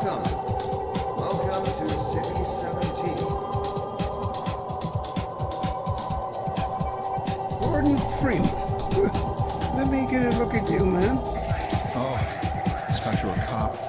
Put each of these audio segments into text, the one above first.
Welcome. Welcome to City 17. Gordon Freeman. Let me get a look at you, man. Oh, it's thought you were a cop.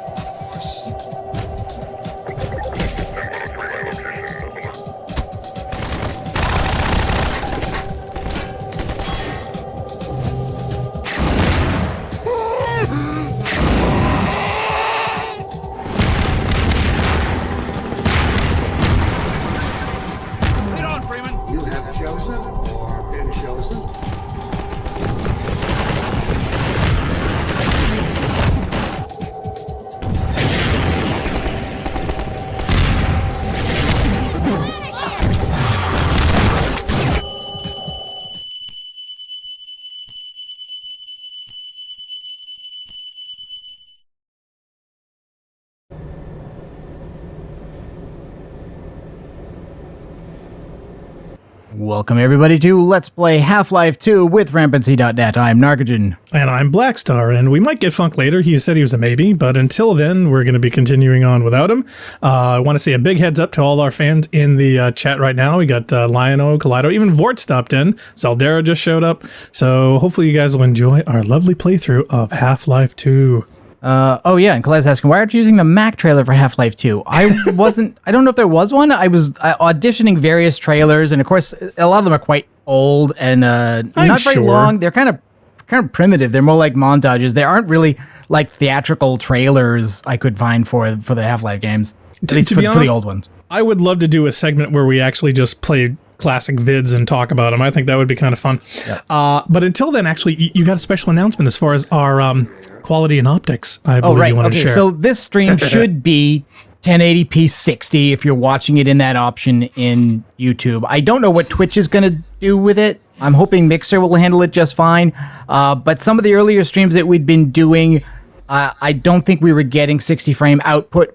Welcome everybody to Let's Play Half-Life 2 with Rampancy.net. I'm Narcogen. And I'm Blackstar, and we might get Funk later. He said he was a maybe, but until then, we're going to be continuing on without him. I want to say a big heads up to all our fans in the chat right now. We got Liono, Kaleido, even Vort stopped in. Zaldera just showed up. So hopefully you guys will enjoy our lovely playthrough of Half-Life 2. Oh yeah, and Kaleido's asking, why aren't you using the Mac trailer for Half-Life 2? I don't know if there was one. I was auditioning various trailers, and of course, a lot of them are quite old and not very long. They're kind of primitive. They're more like montages. They aren't really like theatrical trailers I could find for the Half-Life games. To be honest, for the old ones. I would love to do a segment where we actually just play classic vids and talk about them. I think that would be kind of fun. Yeah. But until then, actually, you got a special announcement as far as our quality and optics, I believe you wanted to share. So this stream should be 1080p 60 if you're watching it in that option in YouTube. I don't know what Twitch is going to do with it. I'm hoping Mixer will handle it just fine. But some of the earlier streams that we'd been doing, I don't think we were getting 60 frame output.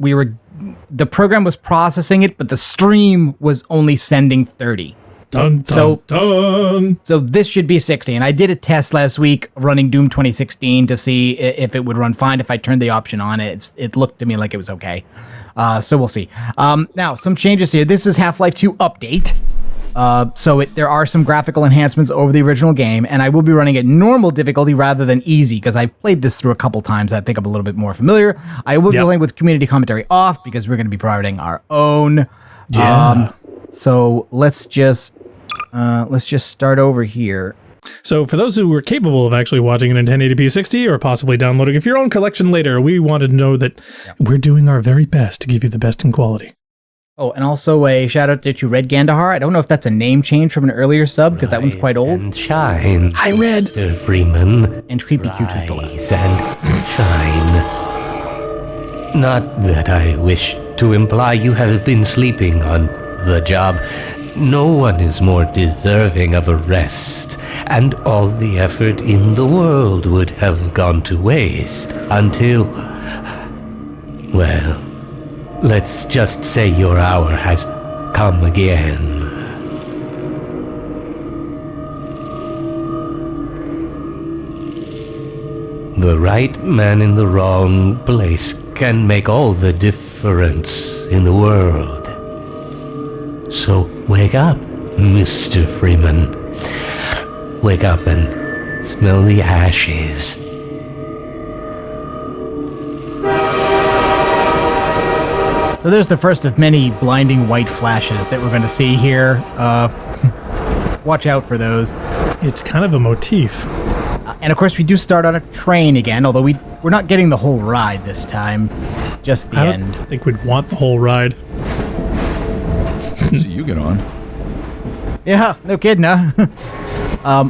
The program was processing it, but the stream was only sending 30. Dun, dun, dun. So this should be 60. And I did a test last week running Doom 2016 to see if it would run fine if I turned the option on. It looked to me like it was okay. So we'll see. Now, some changes here. This is Half-Life 2 update. So there are some graphical enhancements over the original game, and I will be running at normal difficulty rather than easy, because I've played this through a couple times. I think I'm a little bit more familiar. I will be playing with community commentary off, because we're going to be providing our own. Yeah. So let's just start over here. So for those who were capable of actually watching it in 1080p 60 or possibly downloading it for your own collection later, we wanted to know that we're doing our very best to give you the best in quality. Oh, and also a shout out to Red Gandahar. I don't know if that's a name change from an earlier sub, because that one's quite old. And shine. Hi, Red. Mr. Freeman. And Creepy Cute is still Rise and shine. Not that I wish to imply you have been sleeping on the job. No one is more deserving of a rest, and all the effort in the world would have gone to waste until, well, let's just say your hour has come again. The right man in the wrong place can make all the difference in the world. So wake up, Mr. Freeman. Wake up and smell the ashes. So there's the first of many blinding white flashes that we're going to see here. Watch out for those. It's kind of a motif. And of course, we do start on a train again, although we're not getting the whole ride this time. Just the end. I think we'd want the whole ride. So you get on. Yeah, no kidding, huh?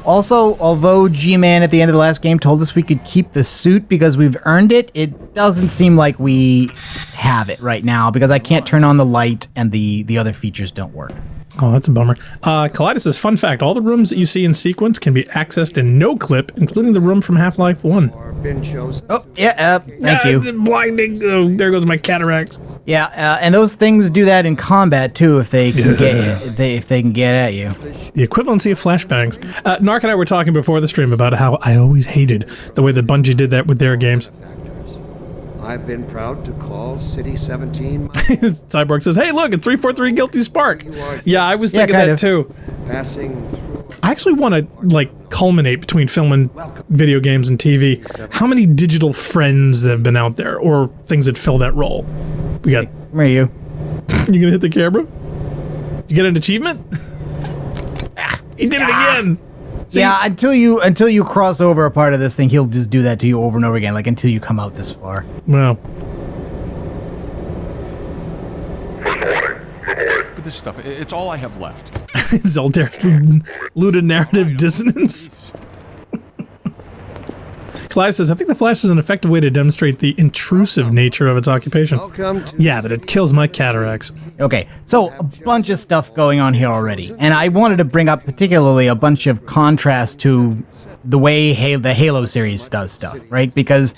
Also, although G-Man at the end of the last game told us we could keep the suit because we've earned it, it doesn't seem like we have it right now, because I can't turn on the light and the other features don't work. Oh, that's a bummer. Kaleido says, fun fact, all the rooms that you see in sequence can be accessed in no clip, including the room from Half-Life 1. Oh, yeah, thank you. It's blinding. Oh, there goes my cataracts. Yeah, and those things do that in combat too if they can if they can get at you. The equivalency of flashbangs. Narc and I were talking before the stream about how I always hated the way that Bungie did that with their games. I've been proud to call City 17 Cyborg says, hey, look, it's 343 Guilty Spark. Yeah, I was thinking that too. passing through. I actually want to, like, culminate between film and video games and TV. How many digital friends that have been out there, or things that fill that role? We got... Where are you? You gonna hit the camera? You get an achievement? He did it again! See, Yeah, until you cross over a part of this thing, he'll just do that to you over and over again, like until you come out this far. well, But this stuff, it's all I have left. Zoldar's ludonarrative dissonance. Clive says, I think the Flash is an effective way to demonstrate the intrusive nature of its occupation. Welcome to Yeah, but it kills my cataracts. Okay, so a bunch of stuff going on here already, and I wanted to bring up particularly a bunch of contrast to the way the Halo series does stuff, right? Because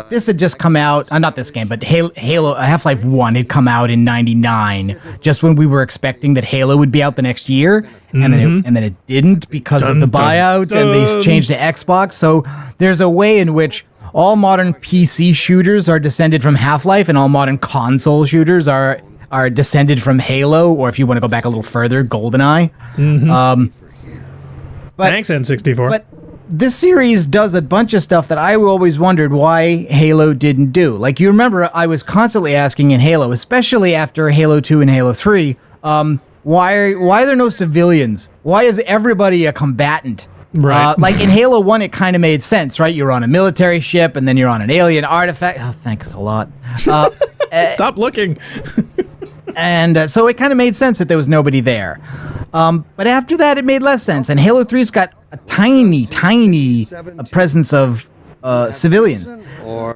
this had just come out, not this game, but Halo Half-Life 1 had come out in '99, just when we were expecting that Halo would be out the next year, and then it didn't because of the buyout, and they changed to Xbox. So there's a way in which all modern PC shooters are descended from Half-Life, and all modern console shooters are descended from Halo, or if you want to go back a little further, GoldenEye. Thanks, N64. But this series does a bunch of stuff that I always wondered why Halo didn't do. Like, you remember, I was constantly asking in Halo, especially after Halo 2 and Halo 3, why are there no civilians? Why is everybody a combatant? Right. Like in Halo 1, it kind of made sense, right? You're on a military ship, and then you're on an alien artifact. Oh, thanks a lot. Stop looking. And so it kind of made sense that there was nobody there. But after that, it made less sense. And Halo 3's got a tiny presence of civilians.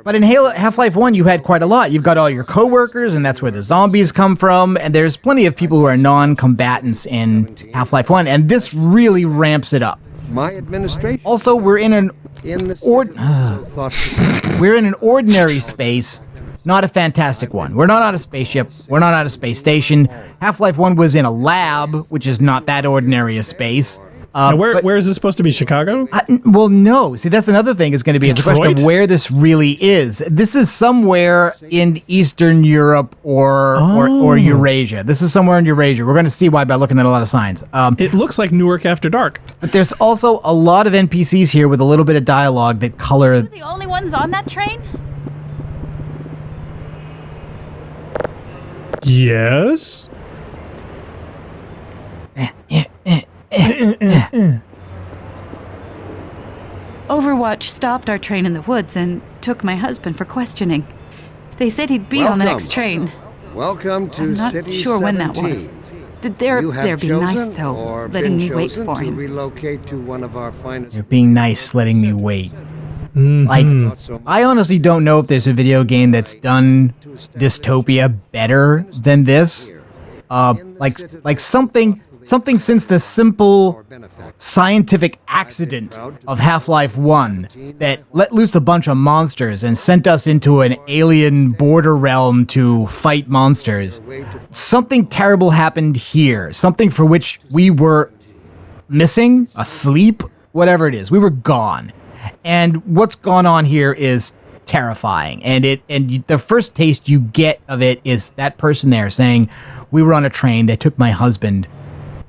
But in Half-Life 1, you had quite a lot. You've got all your coworkers, and that's where the zombies come from. And there's plenty of people who are non-combatants in Half-Life 1. And this really ramps it up. my administration. Also, we're in an In the so thoughtful. we're in an ordinary space, not a fantastic one. We're not on a spaceship. We're not on a space station. Half-Life 1 was in a lab, which is not that ordinary a space. Now, where is this supposed to be? Chicago? Well, no. See, that's another thing is going to be a question Detroit? of where this really is. This is somewhere in Eastern Europe or Eurasia. This is somewhere in Eurasia. We're going to see why by looking at a lot of signs. It looks like Newark after dark. But there's also a lot of NPCs here with a little bit of dialogue that color. We're the only ones on that train? Yes. Overwatch stopped our train in the woods and took my husband for questioning. They said he'd be on the next train. Welcome to I'm not City sure 17. when that was. Did there be nice chosen though, or letting been me wait chosen for to him? relocate to one of our finest. You're being nice, letting me wait. Like, I honestly don't know if there's a video game that's done Dystopia better than this. Like something since the simple scientific accident of Half-Life 1 that let loose a bunch of monsters and sent us into an alien border realm to fight monsters. Something terrible happened here. Something for which we were missing, asleep, whatever it is. We were gone. And what's gone on here is terrifying. And the first taste you get of it is that person there saying, "We were on a train, they took my husband.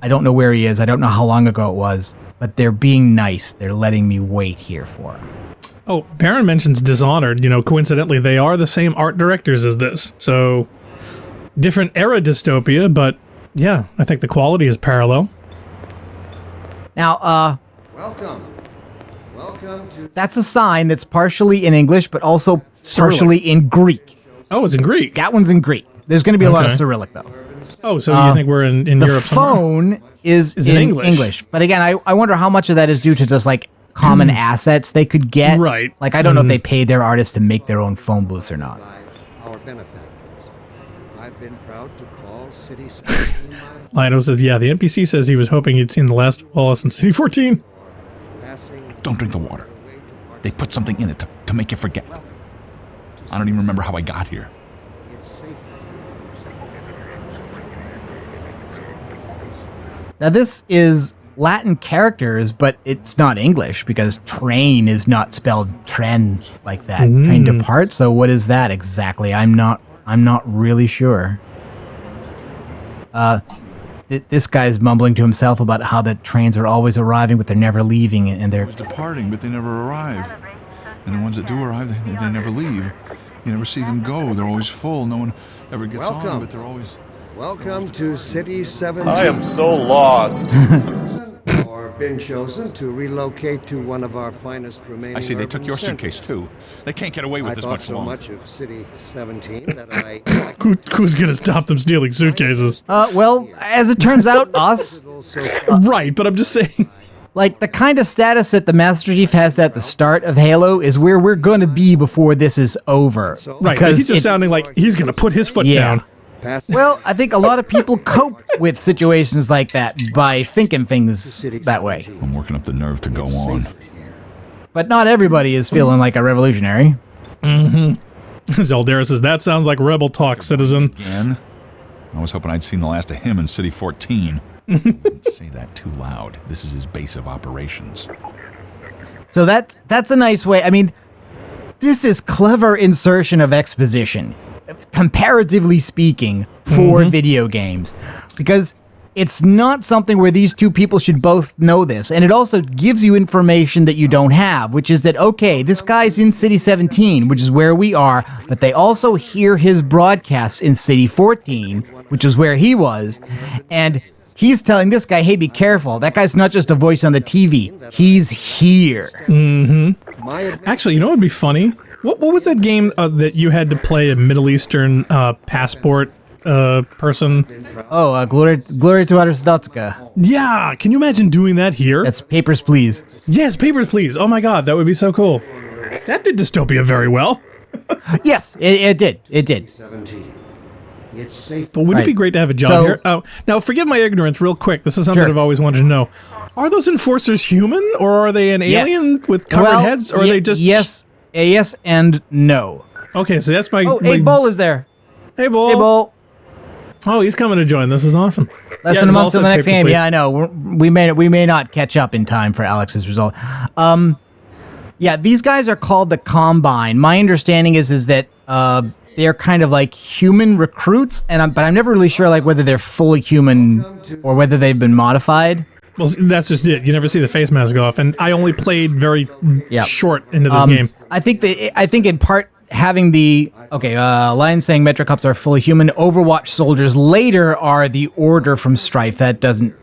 I don't know where he is. I don't know how long ago it was, but they're being nice. They're letting me wait here for him." Oh, Baron mentions Dishonored. You know, coincidentally, they are the same art directors as this. So, different era dystopia, but yeah, I think the quality is parallel. Now, Welcome to. that's a sign that's partially in English, but also Cyrillic. partially in Greek. Oh, it's in Greek. That one's in Greek. There's going to be a lot of Okay. Cyrillic, though. Oh, so you think we're in The Europe somewhere? phone is Is in in English. English. But again, I wonder how much of that is due to just like common assets they could get. Right. Like, I don't know if they paid their artists to make their own phone booths or not. Our benefactors. I've been proud to call City 17 Lionel says, yeah, the NPC says he was hoping he'd seen The Last of Wallace in City 14. passing. Don't drink the water. They put something in it to make you forget. I don't even remember how I got here. It's safe. Now, this is Latin characters, but it's not English because train is not spelled tren like that. Train depart. So what is that exactly? I'm not really sure. This guy's mumbling to himself about how the trains are always arriving, but they're never leaving, and they're Always departing, but they never arrive. And the ones that do arrive, they never leave. You never see them go. They're always full. No one ever gets on, but they're always... Welcome to City 17. I am so lost. Or been chosen to relocate to one of our finest remaining. I see they took urban your centers. suitcase, too. They can't get away with I this thought much so longer. much of City 17 that I... Who's going to stop them stealing suitcases? well, as it turns out, us. Right, but I'm just saying. Like, the kind of status that the Master Chief has at the start of Halo is where we're going to be before this is over. Right, but he's just sounding like he's going to put his foot down. Well, I think a lot of people cope with situations like that by thinking things that way. I'm working up the nerve to go on. But not everybody is feeling like a revolutionary. Zeldara says, that sounds like rebel talk, citizen. Again? I was hoping I'd seen the last of him in City 14. Don't say that too loud. This is his base of operations. So that's a nice way. I mean, this is clever insertion of exposition, comparatively speaking, for video games. Because it's not something where these two people should both know this. And it also gives you information that you don't have, which is that, okay, this guy's in City 17, which is where we are, but they also hear his broadcasts in City 14, which is where he was. And he's telling this guy, hey, be careful. That guy's not just a voice on the TV. He's here. Actually, you know what would be funny? What was that game that you had to play a Middle Eastern passport person? Oh, Glory to Arstotzka. Yeah, can you imagine doing that here? That's Papers, Please. Yes, Papers, Please. Oh my god, that would be so cool. That did Dystopia very well. Yes, it did. It did. 17. It's safe. But wouldn't it be great to have a job here? Now, forgive my ignorance real quick. This is something I've always wanted to know. Are those enforcers human, or are they an alien with covered heads, or are they just... Yes and no. Okay, so that's my... Oh, hey, Bull is there. Hey, Bull. Hey, Bull. Oh, he's coming to join. This is awesome. Less than a month to the next game. Yeah, I know. We may not catch up in time for Alex's result. Yeah, these guys are called the Combine. My understanding is that they're kind of like human recruits, but I'm never really sure like whether they're fully human or whether they've been modified. Well, that's just it. You never see the face mask off, and I only played very short into this game. I think in part having the Lion saying Metrocops are fully human. Overwatch soldiers later are the Order from Strife. That doesn't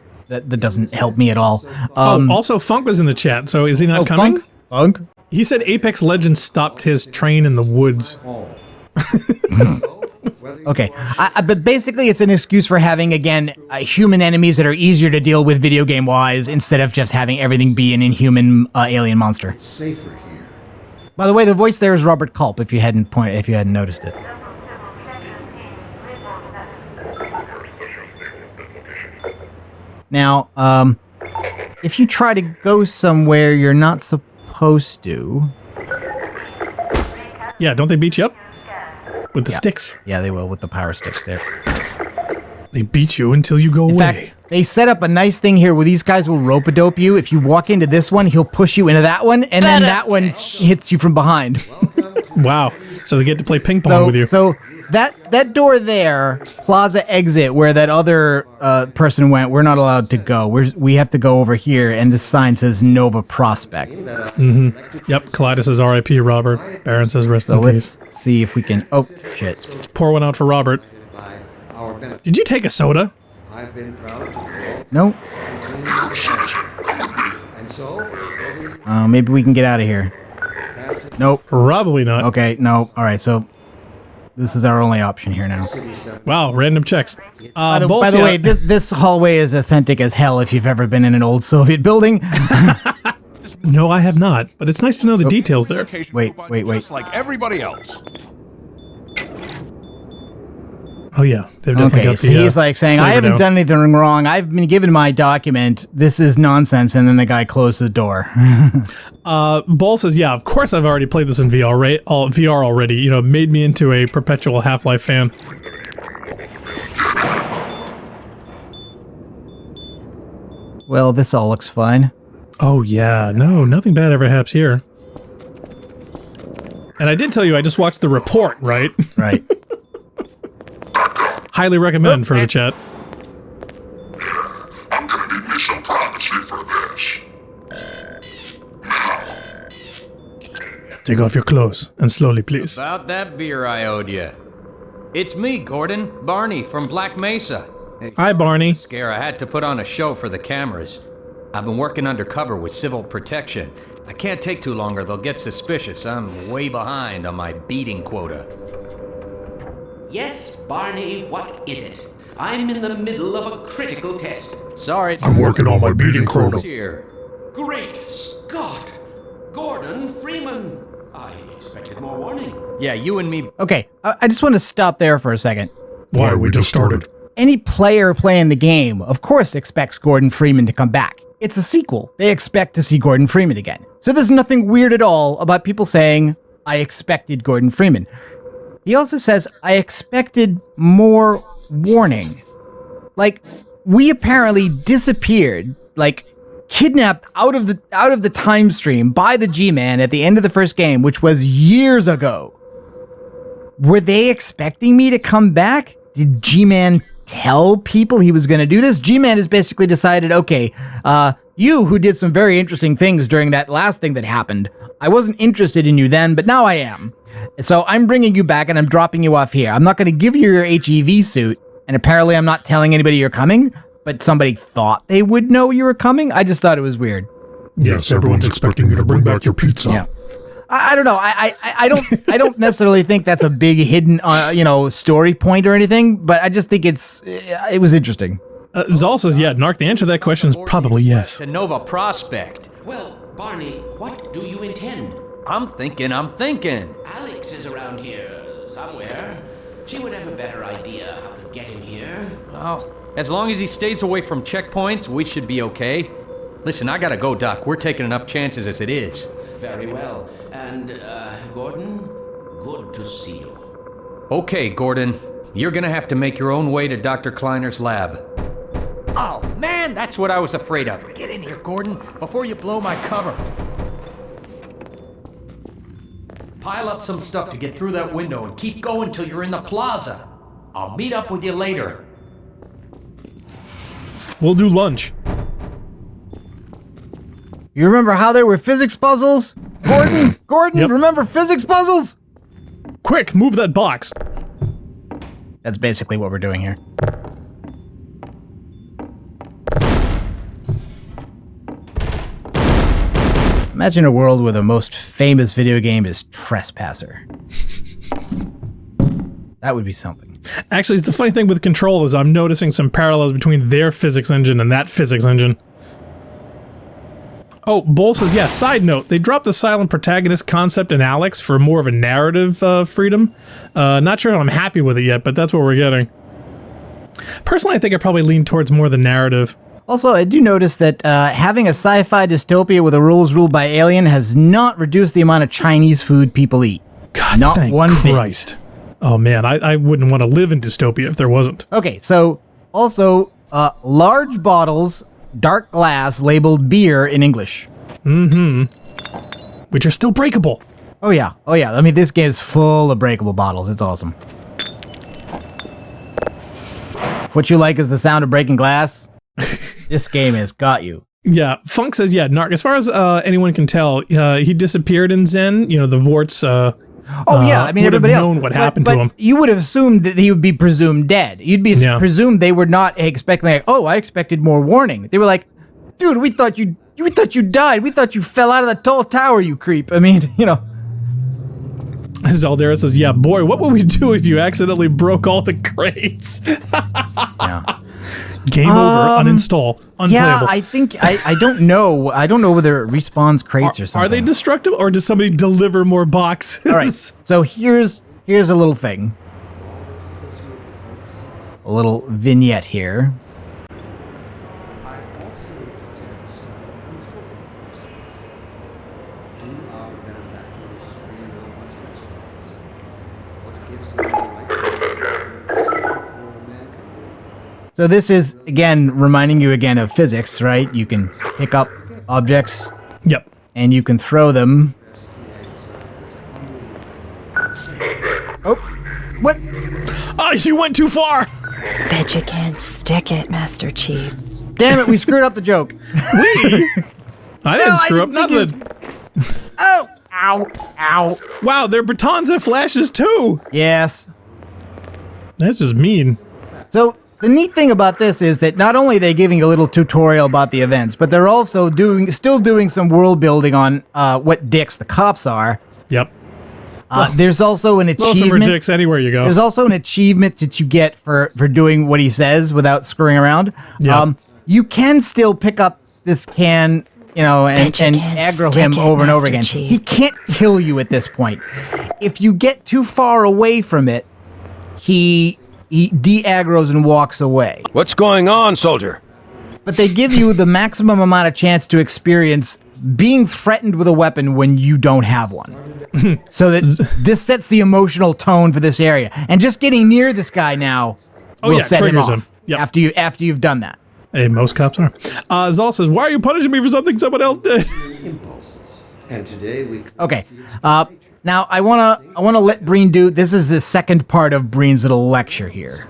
help me at all. Also Funk was in the chat. So is he not coming? Funk? He said Apex Legends stopped his train in the woods. Okay, but basically it's an excuse for having, again, human enemies that are easier to deal with video game-wise instead of just having everything be an inhuman alien monster. It's safer here. By the way, the voice there is Robert Culp, if you hadn't noticed it. Now, if you try to go somewhere you're not supposed to... Yeah, don't they beat you up? With the sticks. Yeah, they will, with the power sticks there. They beat you until you go away. In fact, they set up a nice thing here where these guys will rope-a-dope you. If you walk into this one, he'll push you into that one, and then that one hits you from behind. Wow. So they get to play ping pong with you. So that door there, Plaza exit, where that other person went, we're not allowed to go. We have to go over here, and this sign says Nova Prospect. Yep, Kaleidos says R.I.P. Robert. Baron says rest in peace. Let's see if we can... Oh, shit. Pour one out for Robert. Did you take a soda? I've been proud to call. No. And so, maybe we can get out of here. Nope. Probably not. Okay, no. All right, so this is our only option here now. Wow, random checks. By the way, this hallway is authentic as hell if you've ever been in an old Soviet building. No, I have not, but it's nice to know the details there. Wait. Just like everybody else. Oh yeah, they've definitely got the. He's like saying, "I haven't done anything wrong. I've been given my document. This is nonsense." And then the guy closed the door. Ball says, "Yeah, of course I've already played this in VR. VR already. You know, made me into a perpetual Half-Life fan." Well, this all looks fine. Oh, yeah. No, nothing bad ever happens here. And I did tell you I just watched the report, right? Right. Highly recommend for the chat. I'm gonna need me some privacy for this. Take off your clothes, and slowly, please. About that beer I owed you. It's me, Gordon. Barney from Black Mesa. Hey, Hi, Barney. Scare, I had to put on a show for the cameras. I've been working undercover with civil protection. I can't take too long or they'll get suspicious. I'm way behind on my beating quota. Yes, Barney, what is it? I'm in the middle of a critical test. Sorry. I'm working on my beating quota. Here. Great Scott! Gordon Freeman! I expected more warning. Yeah, you and me. Okay, I just want to stop there for a second. Why, we just started. Any player playing the game, of course, expects Gordon Freeman to come back. It's a sequel. They expect to see Gordon Freeman again. So there's nothing weird at all about people saying, I expected Gordon Freeman. He also says, I expected more warning. Like, we apparently disappeared, like, kidnapped out of the time stream by the G-Man at the end of the first game, which was years ago. Were they expecting me to come back? Did G-Man tell people he was going to do this? G-Man has basically decided, okay, you who did some very interesting things during that last thing that happened, I wasn't interested in you then, but now I am. So I'm bringing you back and I'm dropping you off here. I'm not going to give you your HEV suit, and apparently I'm not telling anybody you're coming, but somebody thought they would know you were coming? I just thought it was weird. Yes, everyone's expecting you to bring back your pizza. Yeah. I don't know. I don't necessarily think that's a big hidden, story point or anything, but I just think it was interesting. Zal says, yeah, Narc, the answer to that question is probably yes. To Nova Prospect. Well, Barney, what do you intend? I'm thinking. Alyx is around here somewhere. She would have a better idea how to get him here. Oh, as long as he stays away from checkpoints, we should be okay. Listen, I gotta go, Doc. We're taking enough chances as it is. Very well. And, Gordon, good to see you. Okay, Gordon. You're gonna have to make your own way to Dr. Kleiner's lab. Oh, man, that's what I was afraid of. Get in here, Gordon, before you blow my cover. Pile up some stuff to get through that window and keep going till you're in the plaza. I'll meet up with you later. We'll do lunch. You remember how there were physics puzzles? Gordon, yep. Remember physics puzzles? Quick, move that box. That's basically what we're doing here. Imagine a world where the most famous video game is Trespasser. That would be something. Actually, it's the funny thing with Control is I'm noticing some parallels between their physics engine and that physics engine. Oh, Bull says, yeah, side note, they dropped the silent protagonist concept in Alyx for more of a narrative freedom. Not sure I'm happy with it yet, but that's what we're getting. Personally, I think I probably lean towards more the narrative. Also, I do notice that having a sci-fi dystopia with the rules ruled by alien has not reduced the amount of Chinese food people eat. God, not thank one Christ. Bit. Oh man, I wouldn't want to live in dystopia if there wasn't. Okay, so also large bottles, dark glass, labeled beer in English. Mm-hmm. Which are still breakable. Oh yeah. I mean, this game is full of breakable bottles. It's awesome. What you like is the sound of breaking glass? This game has got you. Yeah, Funk says, yeah, Narc, as far as anyone can tell, he disappeared in Zen. You know, the Vorts I mean, everybody else known what happened to him. You would have assumed that he would be presumed dead. You'd be presumed they were not expecting, like, oh, I expected more warning. They were like, dude, we thought you died. We thought you fell out of the tall tower, you creep. I mean, you know. Zaldera says, yeah, boy, what would we do if you accidentally broke all the crates? Yeah. Game over, uninstall, unplayable. Yeah, I think, I don't know. I don't know whether it respawns crates or something. Are they destructible, or does somebody deliver more boxes? All right, so here's a little thing. A little vignette here. So this is, again, reminding you again of physics, right? You can pick up objects. Yep. And you can throw them. Oh, what? Oh, you went too far. Bet you can't stick it, Master Chief. Damn it, we screwed up the joke. I didn't screw up nothing. Oh, ow, ow. Wow, their batons have flashes too. Yes. That's just mean. So the neat thing about this is that not only are they giving a little tutorial about the events, but they're also still doing some world building on what dicks the cops are. Yep. There's also an achievement. Some are dicks anywhere you go. There's also an achievement that you get for doing what he says without screwing around. Yep. You can still pick up this can, and aggro him over and over again. Chief. He can't kill you at this point. If you get too far away from it, he de-aggroes and walks away. What's going on, soldier? But they give you the maximum amount of chance to experience being threatened with a weapon when you don't have one. So that this sets the emotional tone for this area. And just getting near this guy now will set him off Yep. after you've done that. Hey, most cops are. Zal says, "Why are you punishing me for something someone else did?" And today we... Okay. Now I wanna let Breen do. This is the second part of Breen's little lecture here.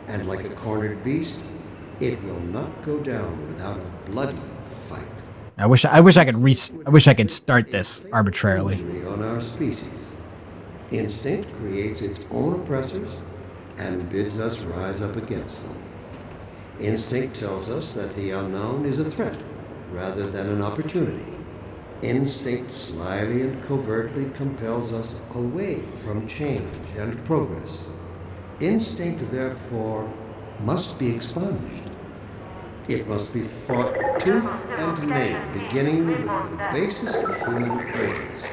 And like a cornered beast, it will not go down without a bloody fight. I wish I could start this arbitrarily. On our species, instinct creates its own oppressors and bids us rise up against them. Instinct tells us that the unknown is a threat rather than an opportunity. Instinct slyly and covertly compels us away from change and progress. Instinct, therefore, must be expunged. It must be fought tooth and nail, beginning with the basis of human urges,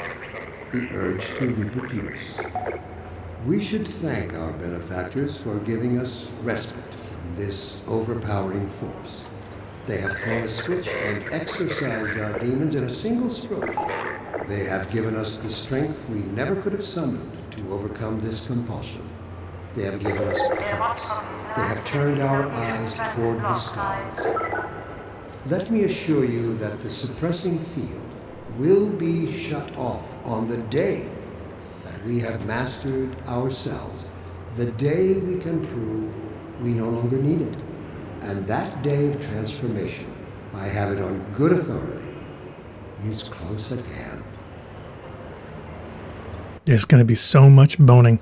the urge to reproduce. We should thank our benefactors for giving us respite from this overpowering force. They have thrown a switch and exorcised our demons in a single stroke. They have given us the strength we never could have summoned to overcome this compulsion. They have given us purpose. They have turned our eyes toward the skies. Let me assure you that the suppressing field will be shut off on the day that we have mastered ourselves, the day we can prove we no longer need it. And that day of transformation, I have it on good authority, is close at hand. There's going to be so much boning.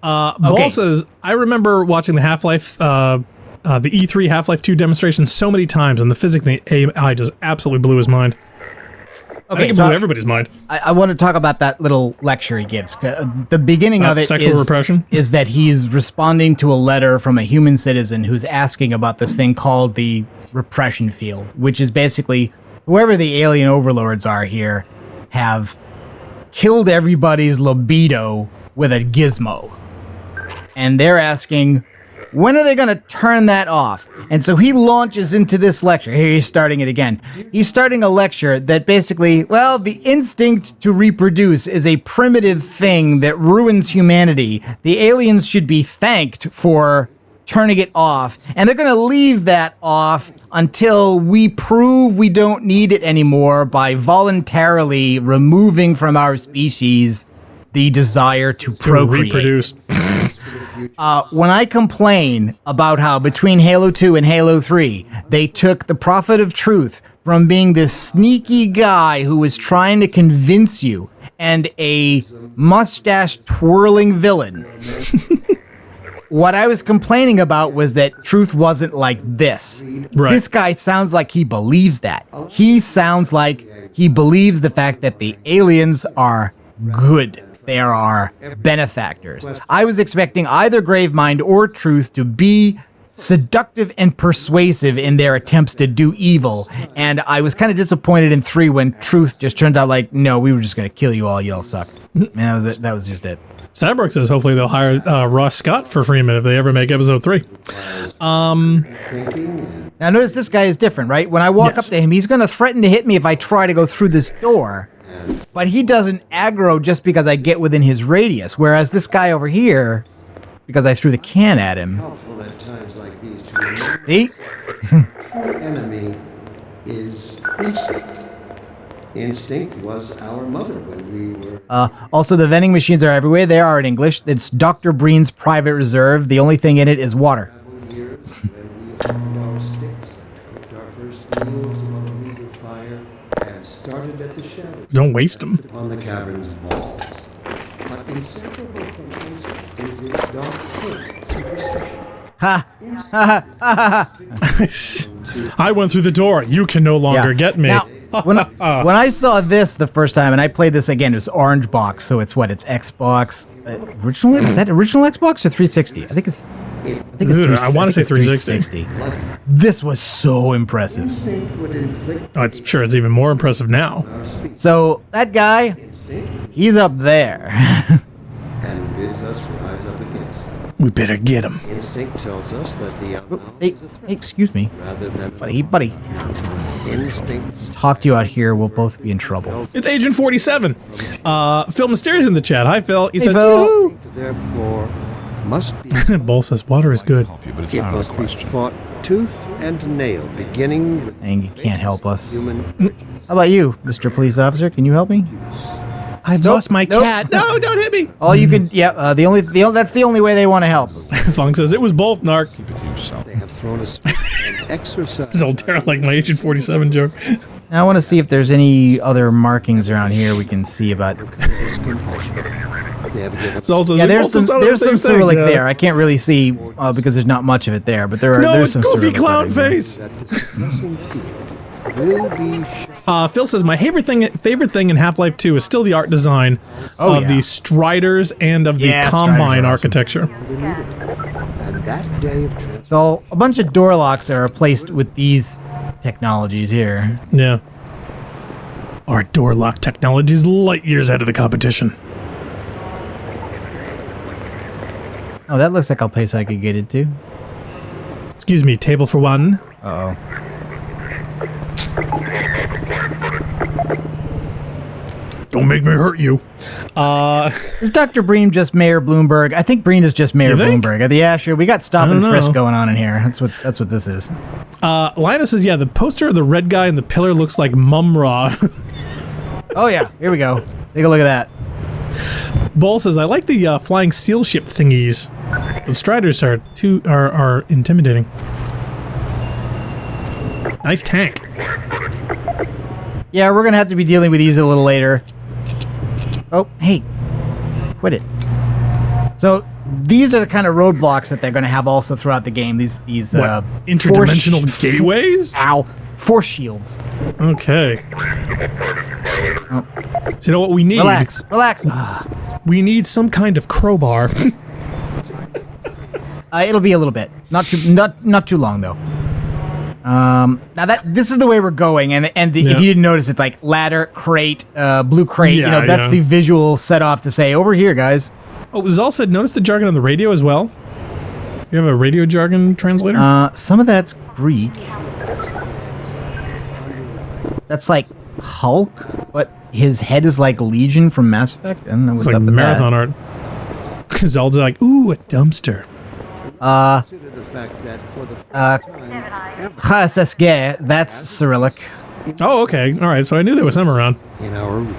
Ball says, I remember watching the Half-Life, the E3 Half-Life 2 demonstration so many times, and the physics in the AI just absolutely blew his mind. I think it blew everybody's mind. I want to talk about that little lecture he gives. The beginning of it sexual repression is that he's responding to a letter from a human citizen who's asking about this thing called the repression field, which is basically whoever the alien overlords are here have killed everybody's libido with a gizmo. And they're asking, when are they going to turn that off? And so he launches into this lecture. Here he's starting it again. He's starting a lecture that basically, well, the instinct to reproduce is a primitive thing that ruins humanity. The aliens should be thanked for turning it off. And they're going to leave that off until we prove we don't need it anymore by voluntarily removing from our species the desire to procreate. Reproduce. When I complain about how between Halo 2 and Halo 3, they took the Prophet of Truth from being this sneaky guy who was trying to convince you and a mustache-twirling villain, what I was complaining about was that Truth wasn't like this. Right. This guy sounds like he believes that. He sounds like he believes the fact that the aliens are good. There are benefactors. I was expecting either Gravemind or Truth to be seductive and persuasive in their attempts to do evil, and I was kind of disappointed in 3 when Truth just turned out like, no, we were just going to kill you all, y'all suck. And that was just it. Cyborg says hopefully they'll hire Ross Scott for Freeman if they ever make episode 3. Now notice this guy is different, right? When I walk up to him, he's going to threaten to hit me if I try to go through this door. But he doesn't aggro just because I get within his radius. Whereas this guy over here, because I threw the can at him. Helpful at times like these to See? Our enemy is instinct. Instinct was our mother when we were... Also, the vending machines are everywhere. They are in English. It's Dr. Breen's private reserve. The only thing in it is water. Years when we opened our sticks and cooked our first meals on a regal fire and started at the shadows. Don't waste them. On the cavern's walls. But inseparable from instinct is its dark twin, superstition. Ha! Ha ha ha! I went through the door. You can no longer get me. Now, when I saw this the first time, and I played this again, it was Orange Box, so it's what? It's Xbox original? Is that original Xbox or 360? I think it's. I want to say 360. This was so impressive. I'm sure it's even more impressive now. So that guy, he's up there. And bids us rise up against them. We better get him. Instinct tells us that the unknown Hey, is a threat excuse me. rather than Buddy. Instinct. Talk to you out here, we'll both be in trouble. It's Agent 47. Phil Mysterious in the chat. Hi, Phil. He said, Phil. "Yoo-hoo." Therefore, must be. Bull says water is good. Help you, but it's It out of must the be question. fought tooth and nail, beginning with. And you can't help us. Human. How about you, Mr. Police Officer? Can you help me? I've lost my cat. No, don't hit me. All you can, that's the only way they want to help. Funk says it was both, Narc. Keep it to yourself. They have thrown us an exercise. This is all terrible, like my Agent 47 joke. Now I want to see if there's any other markings around here we can see about. They have given Saul says, Yeah, we there's both saw the some same thing. Cyrillic Yeah. there. I can't really see because there's not much of it there, but No, there's it's some goofy Cyrillic clown lettering. face. that the distressing field will be. Phil says my favorite thing in Half-Life 2 is still the art design of the Striders and of the Yeah, Combine Striders are awesome. architecture. And that day of transformation. So a bunch of door locks are replaced with these technologies here. Yeah. Our door lock technology is light years ahead of the competition. Oh, that looks like a place I could get into. Excuse me, table for one. Uh-oh. Don't make me hurt you. Is Dr. Breen just Mayor Bloomberg? I think Breen is just Mayor You think? Bloomberg. Yeah, sure. We got stop I and don't frisk know. going on in here. That's what this is. Linus says, yeah, the poster of the red guy in the pillar looks like Mumra. Oh yeah, here we go. Take a look at that. Bull says, I like the flying seal ship thingies. The Striders are intimidating. Nice tank. Yeah, we're gonna have to be dealing with these a little later. Oh, hey, quit it. So these are the kind of roadblocks that they're gonna have also throughout the game. These What, interdimensional gateways? Ow, force shields. Okay. Oh. So you know what we need? Relax. We need some kind of crowbar. It'll be a little bit, not too long though. Now this is the way we're going, and if you didn't notice, it's like ladder, crate, blue crate. Yeah, that's the visual set off to say over here, guys. Oh, Zal said, notice the jargon on the radio as well? You have a radio jargon translator? Some of that's Greek. That's like Hulk, but his head is like Legion from Mass Effect. I don't know what's It's like up with marathon art. Zald's like, ooh, a dumpster. Consider the fact that for the first time ever HSSG, that's Cyrillic. Oh, okay. All right. So I knew there was some around. in our reach.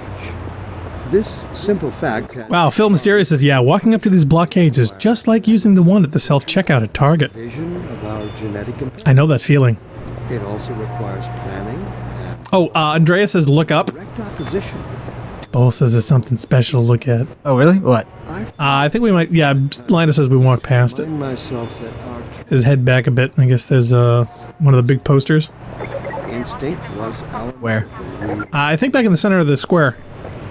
This simple fact has Wow. Phil Mysterious says, yeah, walking up to these blockades is just like using the one at the self-checkout at Target. vision of our genetic impairment. I know that feeling. It also requires planning and Oh, Andrea says, look up. direct opposition. Bull says it's something special to look at. Oh, really? What? I think we might, yeah, Linus says we walk past it. Find myself that our His head back a bit. I guess there's one of the big posters. instinct was our Where? when we I think back in the center of the square.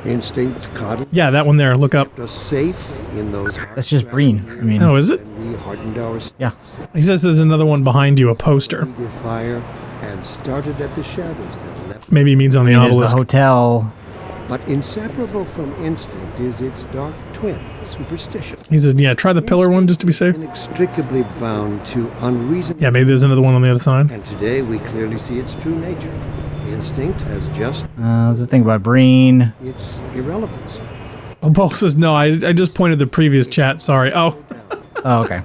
instinct coddled Yeah, that one there. Look up. us safe in those That's just Breen. I mean, Oh, is it? and we hardened our yeah. He says there's another one behind you, a poster. under fire and started at the shadows that left. Maybe he means on the There's the obelisk. hotel. But inseparable from instinct is its dark twin, superstition. He says, yeah, try the pillar one just to be safe. Inextricably bound to unreason. Yeah, maybe there's another one on the other side. And today we clearly see its true nature. Instinct has just There's the thing about Breen. its irrelevance. Oh, Paul says, no, I just pointed the previous chat. Sorry. Oh, Oh, okay.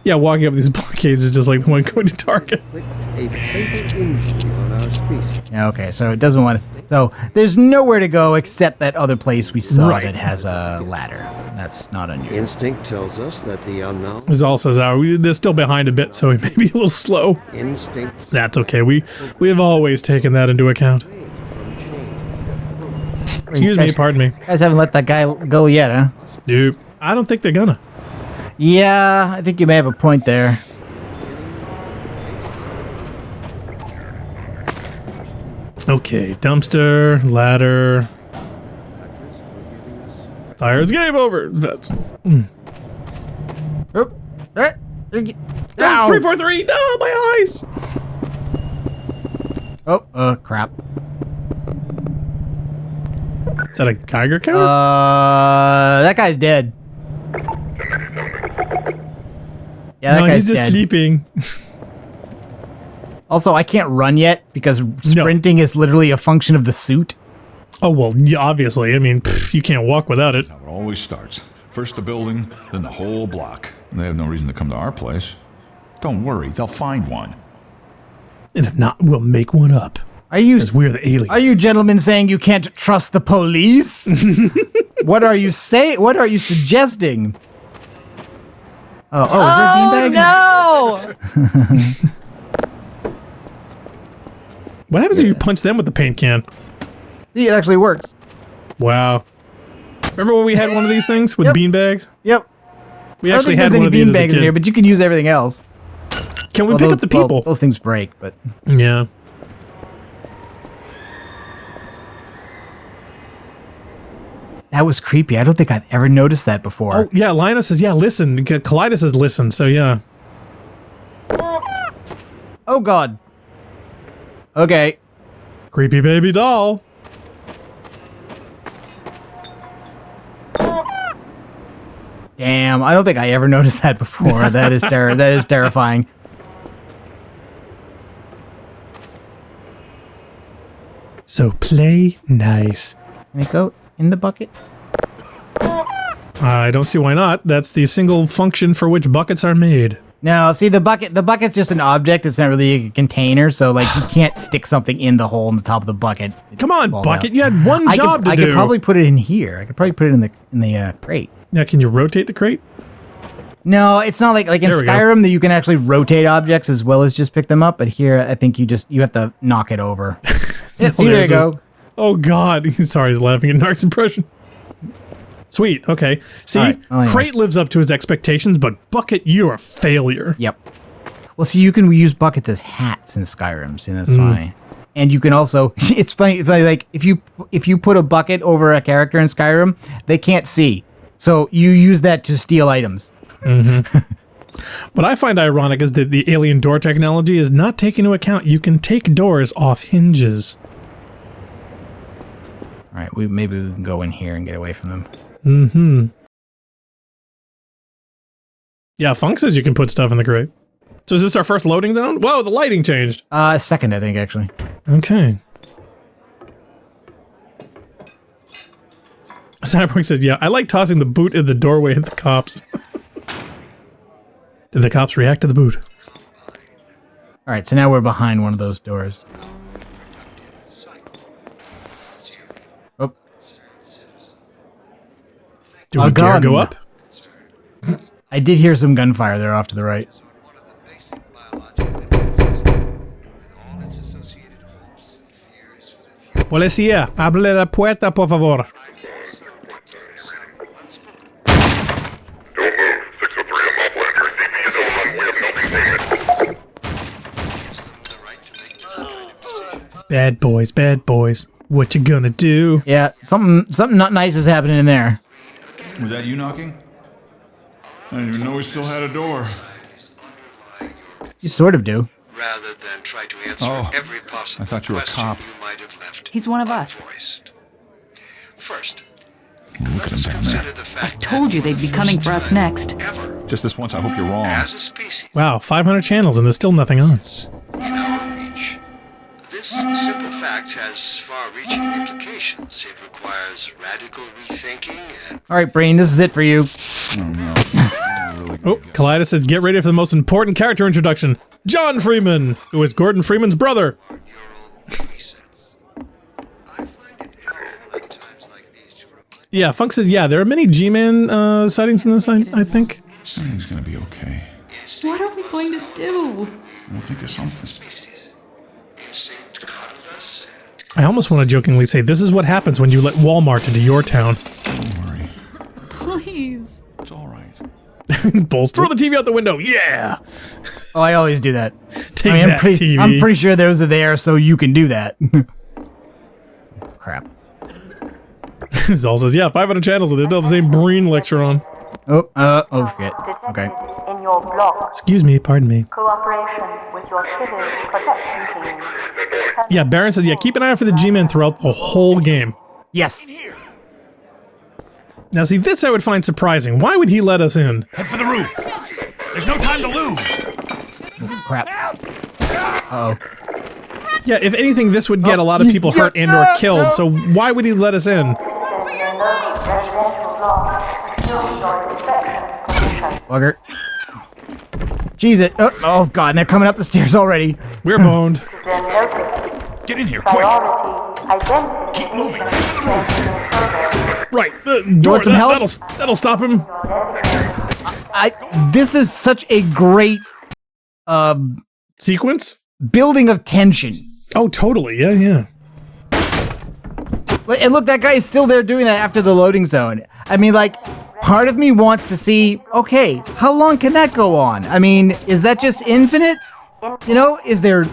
Yeah, walking up these blockades is just like the one going to target. A fatal injury on our species. Yeah, okay, so it doesn't want to... So there's nowhere to go except that other place we saw Right. that has a ladder. That's not unusual. Instinct tells us that the unknown... Zal says, they're still behind a bit, so we may be a little slow. Instinct... That's okay. We have always taken that into account. Excuse me, pardon me. You guys haven't let that guy go yet, huh? Nope. I don't think they're gonna. Yeah, I think you may have a point there. Okay, dumpster, ladder. Fire's game over. That's... Oop. Ow. 343! No, my eyes! Oh, crap. Is that a Geiger counter? That guy's dead. Yeah, that no, guy's he's just dead. sleeping. Also, I can't run yet because sprinting is literally a function of the suit. Oh, well, yeah, obviously. I mean, you can't walk without it. How it always starts. First the building, then the whole block. They have no reason to come to our place. Don't worry, they'll find one. And if not, we'll make one up. Because we're the aliens. Are you gentlemen saying you can't trust the police? What are you saying? What are you suggesting? Oh, is there a beanbag? No! What happens if you punch them with the paint can? See, it actually works. Wow. Remember when we had one of these things with beanbags? Yep. We actually had one of these these as a beanbags kid. in here, but you can use everything else. Can we pick up the people? Well, those things break, but... Yeah. That was creepy. I don't think I've ever noticed that before. Oh, yeah, Lino says, yeah, listen. Kaleidos says listen, so yeah. Oh, God. Okay. Creepy baby doll. Damn, I don't think I ever noticed that before. That is that is terrifying. So play nice. Can it go in the bucket? I don't see why not. That's the single function for which buckets are made. No, see the bucket's just an object. It's not really a container, so like you can't stick something in the hole in the top of the bucket. Come on, bucket. You had one job to do. I could probably put it in here. I could probably put it in the crate. Now, can you rotate the crate? No, it's not like in Skyrim that you can actually rotate objects as well as just pick them up. But here, I think you have to knock it over. Yeah, see, there you go. Oh God! Sorry, he's laughing at Nark's impression. Sweet. Okay. See, right, well, anyway. Crate lives up to his expectations, but Bucket, you're a failure. Yep. Well, see, you can use buckets as hats in Skyrim, so that's fine. And you can also, it's funny, like if you put a bucket over a character in Skyrim, they can't see. So you use that to steal items. What I find ironic is that the alien door technology is not taking into account you can take doors off hinges. All right, maybe we can go in here and get away from them. Yeah, Funk says you can put stuff in the crate. So is this our first loading zone? Whoa, the lighting changed. Second, I think, actually. Okay. Cyberpunk said, yeah, I like tossing the boot in the doorway at the cops. Did the cops react to the boot? All right, so now we're behind one of those doors. Oh. Do we dare go up? I did hear some gunfire there off to the right. Policía, abre la puerta, por favor. Bad boys, bad boys. What you gonna do? Yeah, something not nice is happening in there. Was that you knocking? I didn't even know we still had a door. You sort of do. Rather than try to answer every possible I thought you were a cop. you might have left. He's one of us. First, Look at him down there. the fact I told you they'd be coming for us next. ever Just this once, I hope you're wrong. as a species Wow, 500 channels and there's still nothing on. in our reach. This simple fact has far-reaching implications. It requires radical rethinking and All right, Breen, this is it for you. Oh no. I really Oh, Kaleidos says, get ready for the most important character introduction. John Freeman, who is Gordon Freeman's brother. Yeah, Funk says, yeah, there are many G-Man sightings in this, I think. Everything's gonna be okay. What are we going to do? We'll think of something. I almost want to jokingly say, this is what happens when you let Walmart into your town. Don't worry. Please. It's all right. Bulls, throw the TV out the window. Yeah. Oh, I always do that. Take I mean, that, TV. I'm pretty sure those are there so you can do that. Crap. Zal says, yeah, 500 channels, and there's still the same Breen lecture on. Oh shit. Okay. In your block. Excuse me, pardon me. Cooperation with your civil protection team. Yeah, Baron says, yeah, keep an eye out for the G-Men throughout the whole game. Yes. Now, see, this I would find surprising. Why would he let us in? Head for the roof. There's no time to lose. Crap. Uh-oh. Yeah, if anything, this would get a lot of people hurt and or killed, so why would he let us in? Bugger. Jeez it. Oh god, and they're coming up the stairs already. We're boned. Get in here, quick. Keep moving. Right, the door, some help? that'll stop him. This is such a great sequence? Building of tension. Oh, totally. Yeah. And look, that guy is still there doing that after the loading zone. I mean, like, part of me wants to see, okay, how long can that go on? I mean, is that just infinite? You know, is there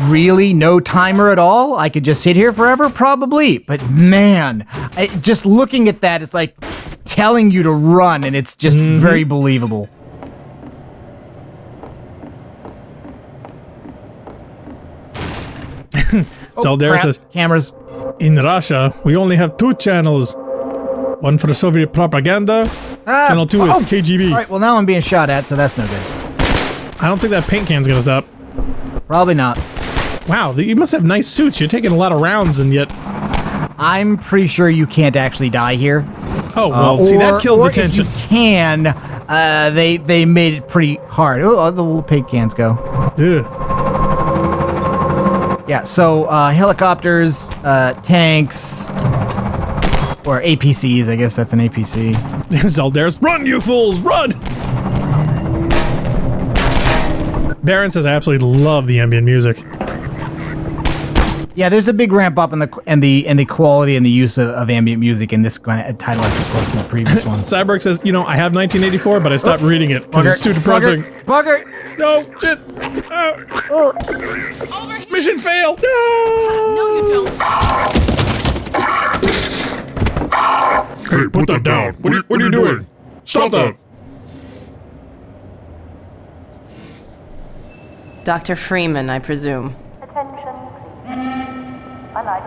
really no timer at all? I could just sit here forever? Probably. But man, just looking at that, it's like telling you to run, and it's just very believable. Zaldera says, cameras. In Russia, we only have 2 channels. One for Soviet propaganda. Channel 2 is KGB. Alright, well now I'm being shot at, so that's no good. I don't think that paint can's gonna stop. Probably not. Wow, you must have nice suits. You're taking a lot of rounds, and yet... I'm pretty sure you can't actually die here. Oh, well, see, that kills the tension. If you can, they made it pretty hard. Oh, the little paint cans go. Yeah, so helicopters, tanks, or APCs, I guess that's an APC. Zaldera's, run, you fools, run! Baron says, I absolutely love the ambient music. Yeah, there's a big ramp up in the quality and the use of ambient music in this title as opposed to the previous one. Cyborg says, you know, I have 1984, but I stopped reading it because it's too depressing. Bugger! No, shit! Mission failed! No! No, you don't. Hey, put that down. What are you doing? Stop that. Dr. Freeman, I presume.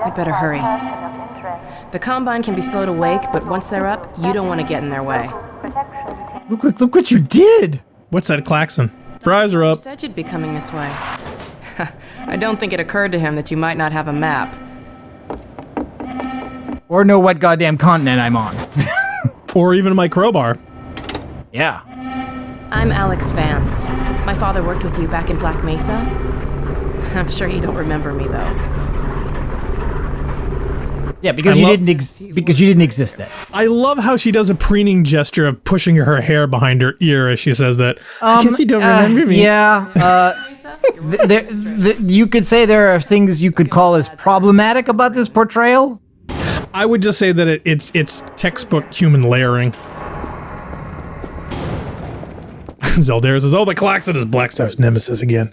You better hurry. The Combine can be slow to wake, but once they're up, you don't want to get in their way. Look what you did! What's that klaxon? Fries are up. You said you'd be coming this way. I don't think it occurred to him that you might not have a map. Or know what goddamn continent I'm on. Or even my crowbar. Yeah. I'm Alyx Vance. My father worked with you back in Black Mesa. I'm sure you don't remember me, though. Yeah, because you didn't exist then. I love how she does a preening gesture of pushing her hair behind her ear as she says that. I guess you don't remember me. Yeah. You could say there are things you could call as problematic about this portrayal. I would just say that it's textbook human layering. Zaldera says, oh, the klaxon is Blackstar's nemesis again.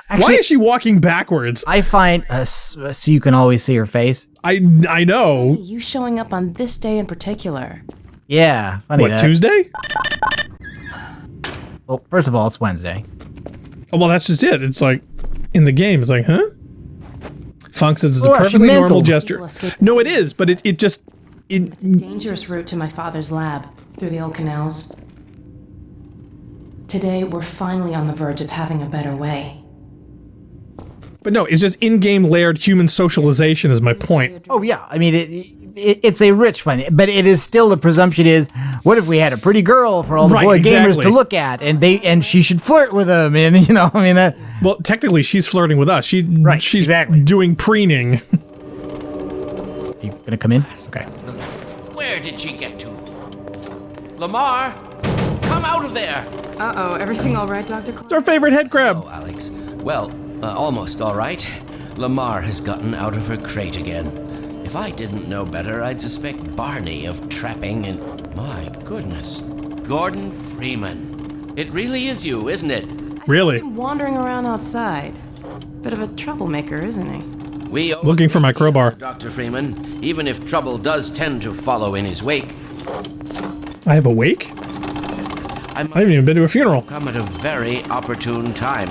Actually, why is she walking backwards? I find so you can always see her face. I know. You showing up on this day in particular. Yeah, funny. What, Tuesday? Well, first of all, it's Wednesday. Oh, well, that's just it. It's like, in the game, it's like, huh? Funk says it's a perfectly normal gesture. No, it is, but it just... It's a dangerous route to my father's lab, through the old canals. Today, we're finally on the verge of having a better way. But no, it's just in-game layered human socialization is my point. Oh, yeah. I mean, it's a rich one, but it is still the presumption is, what if we had a pretty girl for all the boy gamers to look at, and she should flirt with them, and that. Well, technically, she's flirting with us. She's doing preening. You gonna come in? Okay. Where did she get to? Lamar, come out of there! Uh-oh, everything all right, Dr. It's our favorite head crab. Oh, Alyx. Well, almost all right. Lamar has gotten out of her crate again. If I didn't know better, I'd suspect Barney of trapping and... My goodness. Gordon Freeman. It really is you, isn't it? Really? I'm wandering around outside. Bit of a troublemaker, isn't he? Looking for my crowbar. Dr. Freeman, even if trouble does tend to follow in his wake. I have a wake? I haven't even been to a funeral. Come at a very opportune time.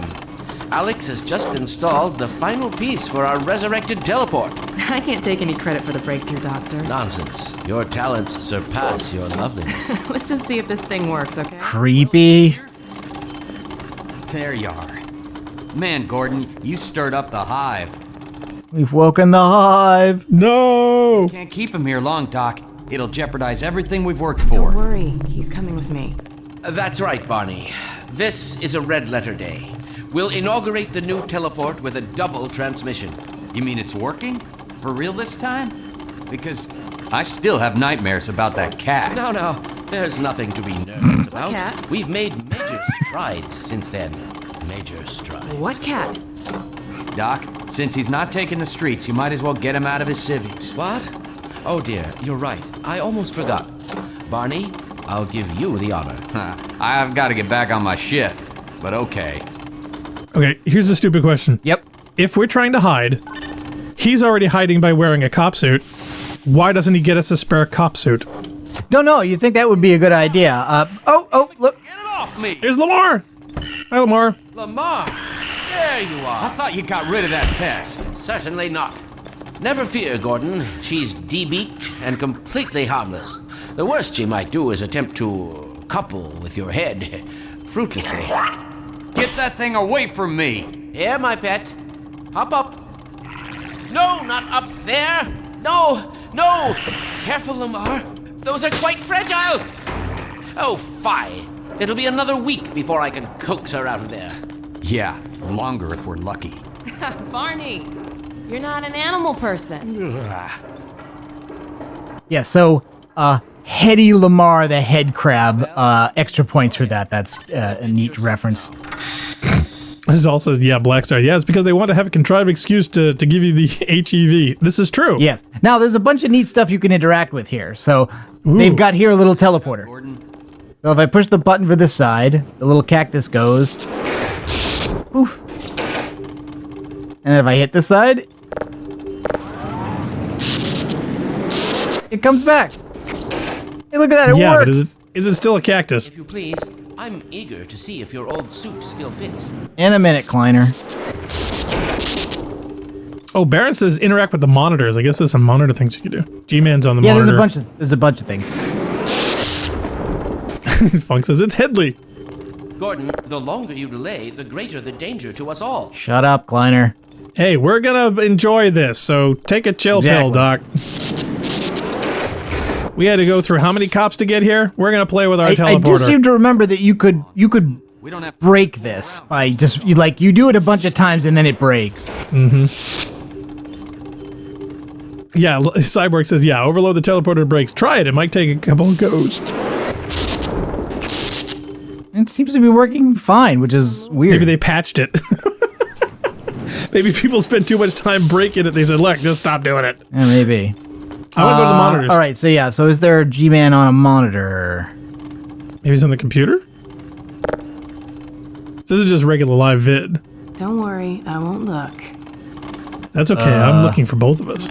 Alyx has just installed the final piece for our resurrected teleport. I can't take any credit for the breakthrough, Doctor. Nonsense. Your talents surpass your loveliness. Let's just see if this thing works, okay? Creepy. There you are. Man, Gordon, you stirred up the hive. We've woken the hive. No! Can't keep him here long, Doc. It'll jeopardize everything we've worked for. Don't worry. He's coming with me. That's right, Barney. This is a red letter day. We'll inaugurate the new teleport with a double transmission. You mean it's working? For real this time? Because I still have nightmares about that cat. No, there's nothing to be nervous about. What cat? We've made major strides since then. Major strides. What cat? Doc, since he's not taking the streets, you might as well get him out of his civvies. What? Oh dear, you're right. I almost forgot. Barney, I'll give you the honor. I've got to get back on my shift, but okay. Okay, here's a stupid question. Yep. If we're trying to hide, he's already hiding by wearing a cop suit. Why doesn't he get us a spare cop suit? Don't know. You think that would be a good idea? Look. Get it off me! There's Lamar! Hi, Lamar. Lamar! There you are. I thought you got rid of that pest. Certainly not. Never fear, Gordon. She's de-beaked and completely harmless. The worst she might do is attempt to couple with your head, fruitlessly. Get that thing away from me! Here, my pet. Hop up. No, not up there. No. Careful, Lamar. Those are quite fragile. Oh, fie. It'll be another week before I can coax her out of there. Yeah, longer if we're lucky. Barney, you're not an animal person. Yeah, so, Heady Lamar, the head crab, extra points for that. That's a neat reference. This is also, Blackstar. Yeah, it's because they want to have a contrived excuse to give you the HEV. This is true. Yes. Now, there's a bunch of neat stuff you can interact with here. So, they've got here a little teleporter. So if I push the button for this side, the little cactus goes. Poof. And then if I hit this side, it comes back. Hey, look at that, it works! Yeah, but is it still a cactus? If you please, I'm eager to see if your old suit still fits. In a minute, Kleiner. Oh, Baron says interact with the monitors. I guess there's some monitor things you can do. G-Man's on the monitor. Yeah, there's a bunch of things. Funk says it's Headley. Gordon, the longer you delay, the greater the danger to us all. Shut up, Kleiner. Hey, we're gonna enjoy this, so take a chill pill, Doc. We had to go through how many cops to get here? We're gonna play with our teleporter. I do seem to remember that you could break this by just you do it a bunch of times and then it breaks. Mm-hmm. Yeah, Cyborg says, overload the teleporter breaks. Try it. It might take a couple of goes. It seems to be working fine, which is weird. Maybe they patched it. Maybe people spent too much time breaking it. They said, look, just stop doing it. Yeah, maybe. I want to go to the monitors. All right, so is there a G-Man on a monitor? Maybe it's on the computer? This is just regular live vid. Don't worry, I won't look. That's okay, I'm looking for both of us.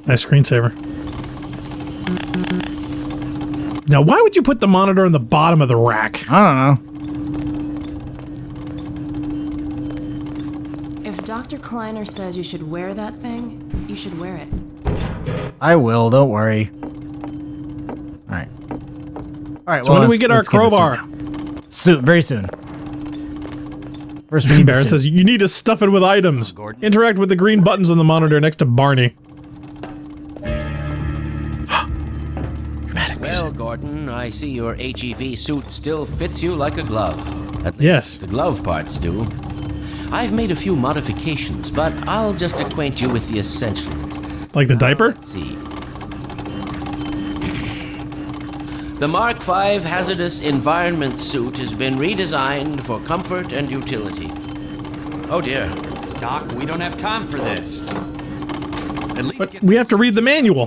Nice screensaver. Now, why would you put the monitor on the bottom of the rack? I don't know. If Dr. Kleiner says you should wear that thing, you should wear it. I will, don't worry. Alright. Alright, so when do we get our crowbar? Soon, very soon. First, we need Baron says, you need to stuff it with items. Interact with the green buttons on the monitor next to Barney. Well, Gordon, I see your HEV suit still fits you like a glove. At least yes. The glove parts do. I've made a few modifications, but I'll just acquaint you with the essentials. Like the diaper? Let's see. The Mark V hazardous environment suit has been redesigned for comfort and utility. Oh dear. Doc, we don't have time for this. But we have to read the manual.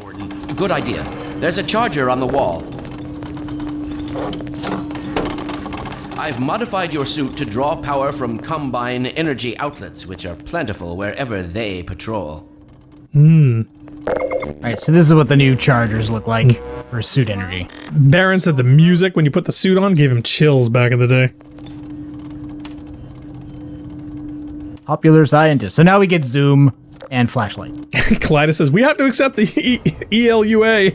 Good idea. There's a charger on the wall. I've modified your suit to draw power from Combine energy outlets, which are plentiful wherever they patrol. Alright, so this is what the new chargers look like for suit energy. Baron said the music when you put the suit on gave him chills back in the day. Popular scientist. So now we get zoom and flashlight. Kleiner says, we have to accept the ELUA.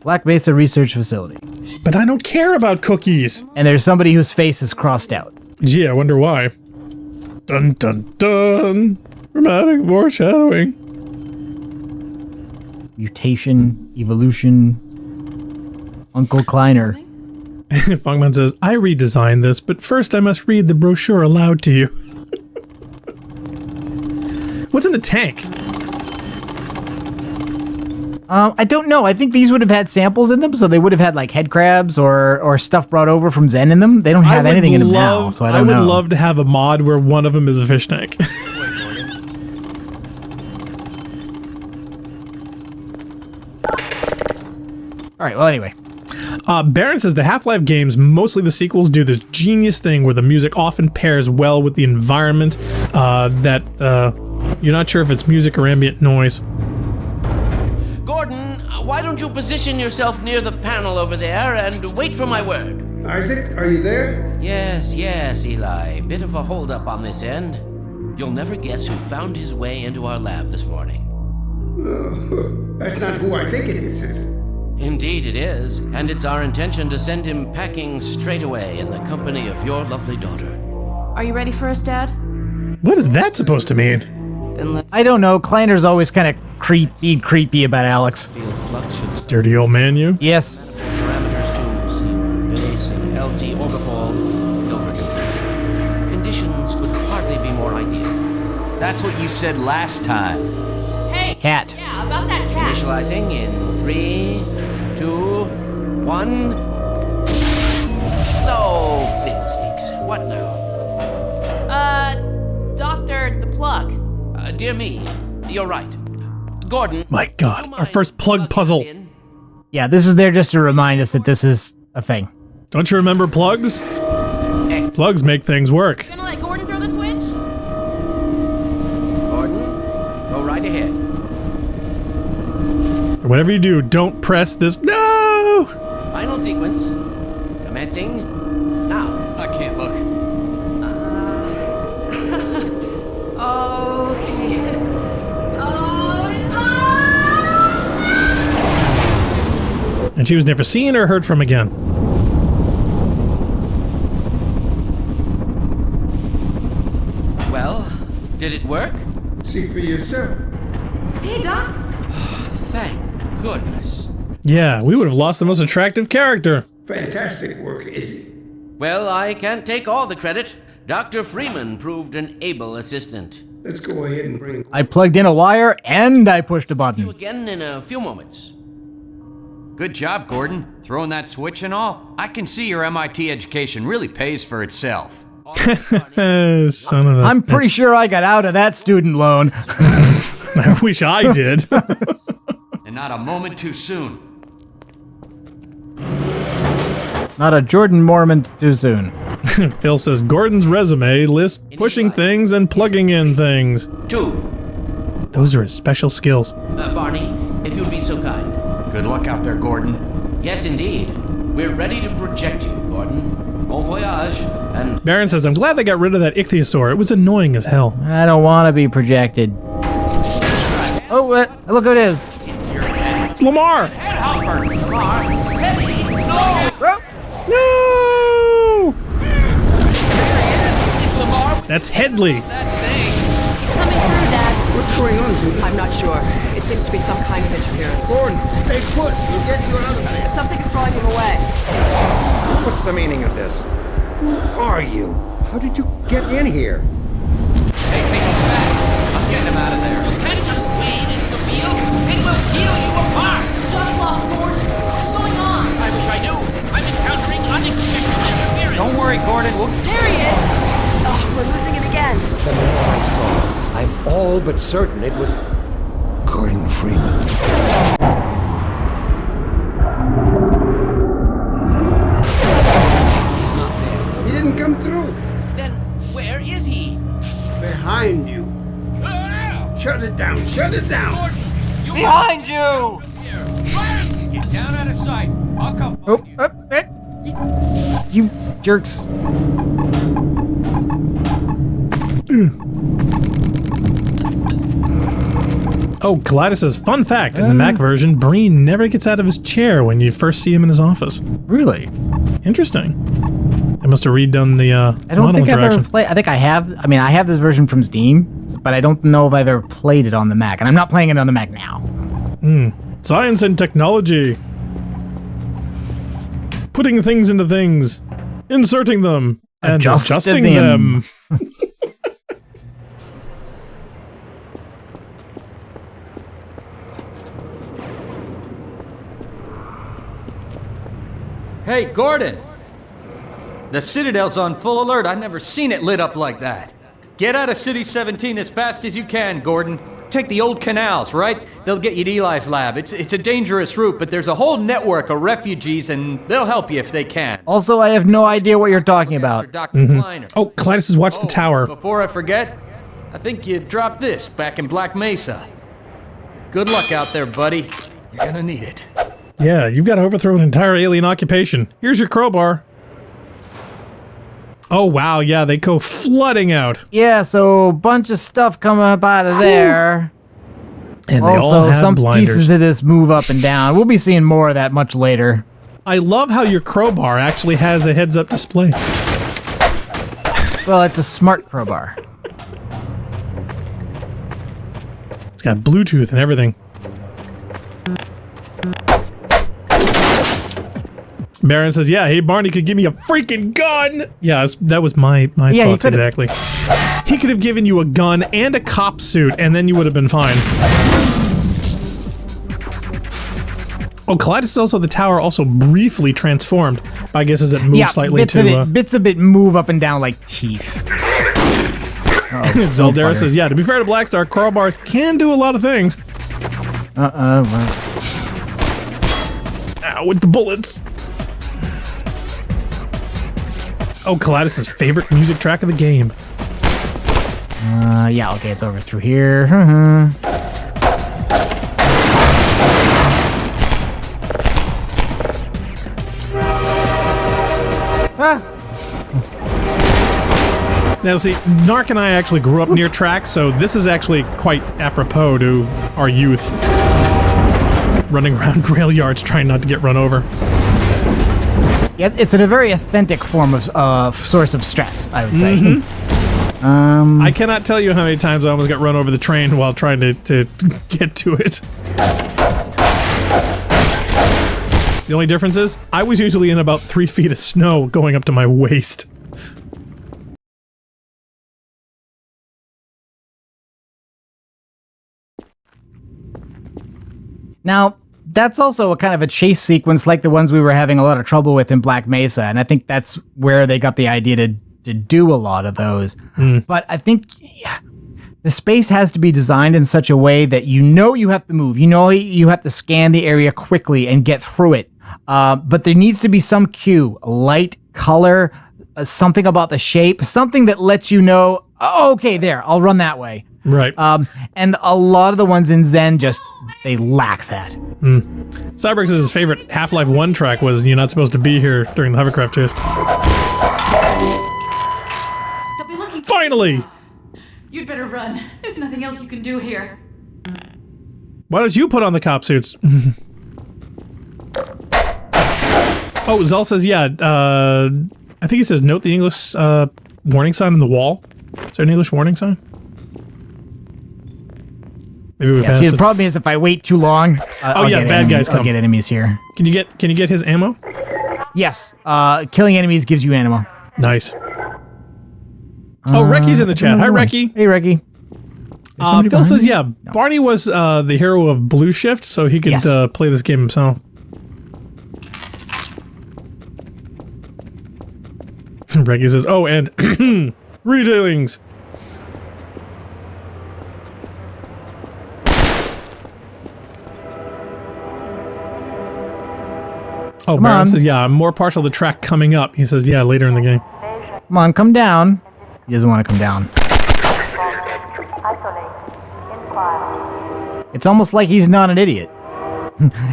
Black Mesa Research Facility. But I don't care about cookies. And there's somebody whose face is crossed out. Gee, I wonder why. Dun dun dun. Dramatic foreshadowing. Mutation, evolution. Uncle Kleiner. Funkman says, I redesigned this, but first I must read the brochure aloud to you. What's in the tank? I don't know. I think these would have had samples in them, so they would have had like head crabs or stuff brought over from Zen in them. They don't have anything in them now, so I don't know. I would love to have a mod where one of them is a fish tank. All right, well, anyway. Baron says the Half-Life games, mostly the sequels, do this genius thing where the music often pairs well with the environment that you're not sure if it's music or ambient noise. Gordon, why don't you position yourself near the panel over there and wait for my word? Isaac, are you there? Yes, Eli. Bit of a holdup on this end. You'll never guess who found his way into our lab this morning. That's not who I think it is. Indeed it is, and it's our intention to send him packing straight away in the company of your lovely daughter. Are you ready for us, Dad? What is that supposed to mean? Then let's... I don't know. Kleiner's always kind of creepy about Alyx. Field flux should Dirty old man, you? Yes. Parameters to C1 base and LT orbifol, Hilbert inclusive. Conditions could hardly be more ideal. That's what you said last time. Hey! Cat. Yeah, about that cat. Initializing in 3, 2, 1. Oh, fiddlesticks. What now? Doctor, the plug. Dear me, you're right. Gordon. My God, our first plug puzzle. Yeah, this is there just to remind us that this is a thing. Don't you remember plugs? Plugs make things work. Gonna let Gordon throw the switch? Gordon, go right ahead. Whatever you do, don't press this. No! Final sequence. Commencing now. I can't look. Okay. And she was never seen or heard from again. Well, did it work? See for yourself. Hey, Doc. Thank goodness. Yeah, we would have lost the most attractive character. Fantastic work, Izzy. Well, I can't take all the credit. Dr. Freeman proved an able assistant. Let's go ahead and bring... I plugged in a wire and I pushed a See you button. again in a few moments. Good job, Gordon. Throwing that switch and all. I can see your MIT education really pays for itself. Son of a... I'm pretty sure I got out of that student loan. I wish I did. And not a moment too soon. Not a Jordan Mormon too soon. Phil says Gordon's resume lists pushing things and plugging in things. 2. Those are his special skills. Barney, if you'd be so kind. Good luck out there, Gordon. Yes, indeed. We're ready to project you, Gordon. Bon voyage, and... Baron says, I'm glad they got rid of that ichthyosaur. It was annoying as hell. I don't want to be projected. Oh, look who it is. It's Lamar! No! No! That's Headley. He's coming through, Dad. What's going on, Judith? I'm not sure. It seems to be some kind of interference. Gordon, stay put. We'll get you out of here. Something is drawing him away. What's the meaning of this? Who are you? How did you get in here? Hey, take us back. I'm getting him out of there. Trying to just wade into the field, and we'll peel you apart. Just lost Gordon. What's going on? I wish I knew. I'm encountering unexpected interference. Don't worry, Gordon. There he is! Oh, we're losing him again. The man I saw, I'm all but certain it was Gordon Freeman. He's not there. He didn't come through. Then where is he? Behind you. Ah! Shut it down. Shut it down. Gordon, you Behind you! Get down out of sight. I'll come. Oh, you jerks. Oh, Kaleidos says, fun fact, in the Mac version, Breen never gets out of his chair when you first see him in his office. Really? Interesting. I must have redone the I don't model think I've interaction. ever played. I think I have. I mean, I have this version from Steam, but I don't know if I've ever played it on the Mac, and I'm not playing it on the Mac now. Science and technology. Putting things into things. Inserting them. And adjusting them. Hey, Gordon! The Citadel's on full alert. I've never seen it lit up like that. Get out of City 17 as fast as you can, Gordon. Take the old canals, right? They'll get you to Eli's lab. It's a dangerous route, but there's a whole network of refugees, and they'll help you if they can. Also, I have no idea what you're talking about. Dr. Kleiner. Oh, Kaleidos has watched the tower. Before I forget, I think you dropped this back in Black Mesa. Good luck out there, buddy. You're gonna need it. Yeah, you've got to overthrow an entire alien occupation. Here's your crowbar. Oh, wow, yeah, they go flooding out. Yeah, so a bunch of stuff coming up out of there. And they also, all have some blinders. pieces of this move up and down. We'll be seeing more of that much later. I love how your crowbar actually has a heads-up display. Well, it's a smart crowbar. It's got Bluetooth and everything. Baron says, yeah, hey, Barney could give me a freaking gun! Yeah, that was my thoughts exactly. He could have given you a gun and a cop suit, and then you would have been fine. Oh, Kaleidos is also the tower also briefly transformed. I guess as it moves slightly bits of it move up and down like teeth. Zeldera says, yeah, to be fair to Blackstar, crowbars can do a lot of things. Well. Ow, with the bullets. Oh, Kaleidos' favorite music track of the game. Yeah, okay, it's over through here. Now, see, Narc and I actually grew up near tracks, so this is actually quite apropos to our youth. Running around rail yards trying not to get run over. Yeah, it's a very authentic form of source of stress, I would say. I cannot tell you how many times I almost got run over the train while trying to get to it. The only difference is, I was usually in about 3 feet of snow going up to my waist. Now, that's also a kind of a chase sequence like the ones we were having a lot of trouble with in Black Mesa, and I think that's where they got the idea to do a lot of those. But I think the space has to be designed in such a way that you know you have to move, you know you have to scan the area quickly and get through it. But there needs to be some cue, light, color, something about the shape, something that lets you know, oh, okay, there, I'll run that way. Right. And a lot of the ones in Zen they lack that. Cyberx says his favorite Half-Life 1 track was You're Not Supposed to Be Here during the hovercraft chase. They'll be looking. Finally! You'd better run. There's nothing else you can do here. Why don't you put on the cop suits? Oh, Zal says, yeah, I think he says, note the English warning sign on the wall. Is there an English warning sign? Maybe we passed See, it. the problem is if I wait too long, I'll yeah, get bad guys I'll come. get enemies here. Can you get his ammo? Yes. Killing enemies gives you ammo. Nice. Oh, Recky's in the chat. Hi, Recky. Hey, Recky. Phil says, yeah, Barney was the hero of Blue Shift, so he could play this game himself. Recky says, oh, and greetings. Oh, Baron says, yeah, I'm more partial to track coming up. He says, yeah, later in the game. Come on, come down. He doesn't want to come down. It's almost like he's not an idiot.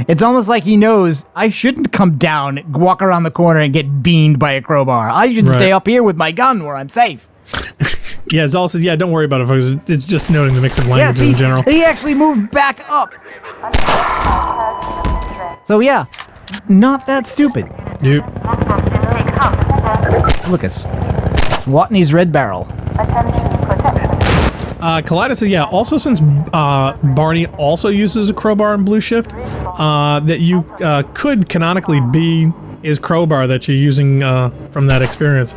It's almost like he knows I shouldn't come down, walk around the corner, and get beamed by a crowbar. I should stay up here with my gun where I'm safe. Yeah, Zal says, yeah, don't worry about it, folks. It's just noting the mix of languages in general. He actually moved back up. So yeah, not that stupid. Nope. Look at Watney's red barrel. Kleiner said, yeah, also since Barney also uses a crowbar in Blue Shift, that you could canonically be his crowbar that you're using from that experience.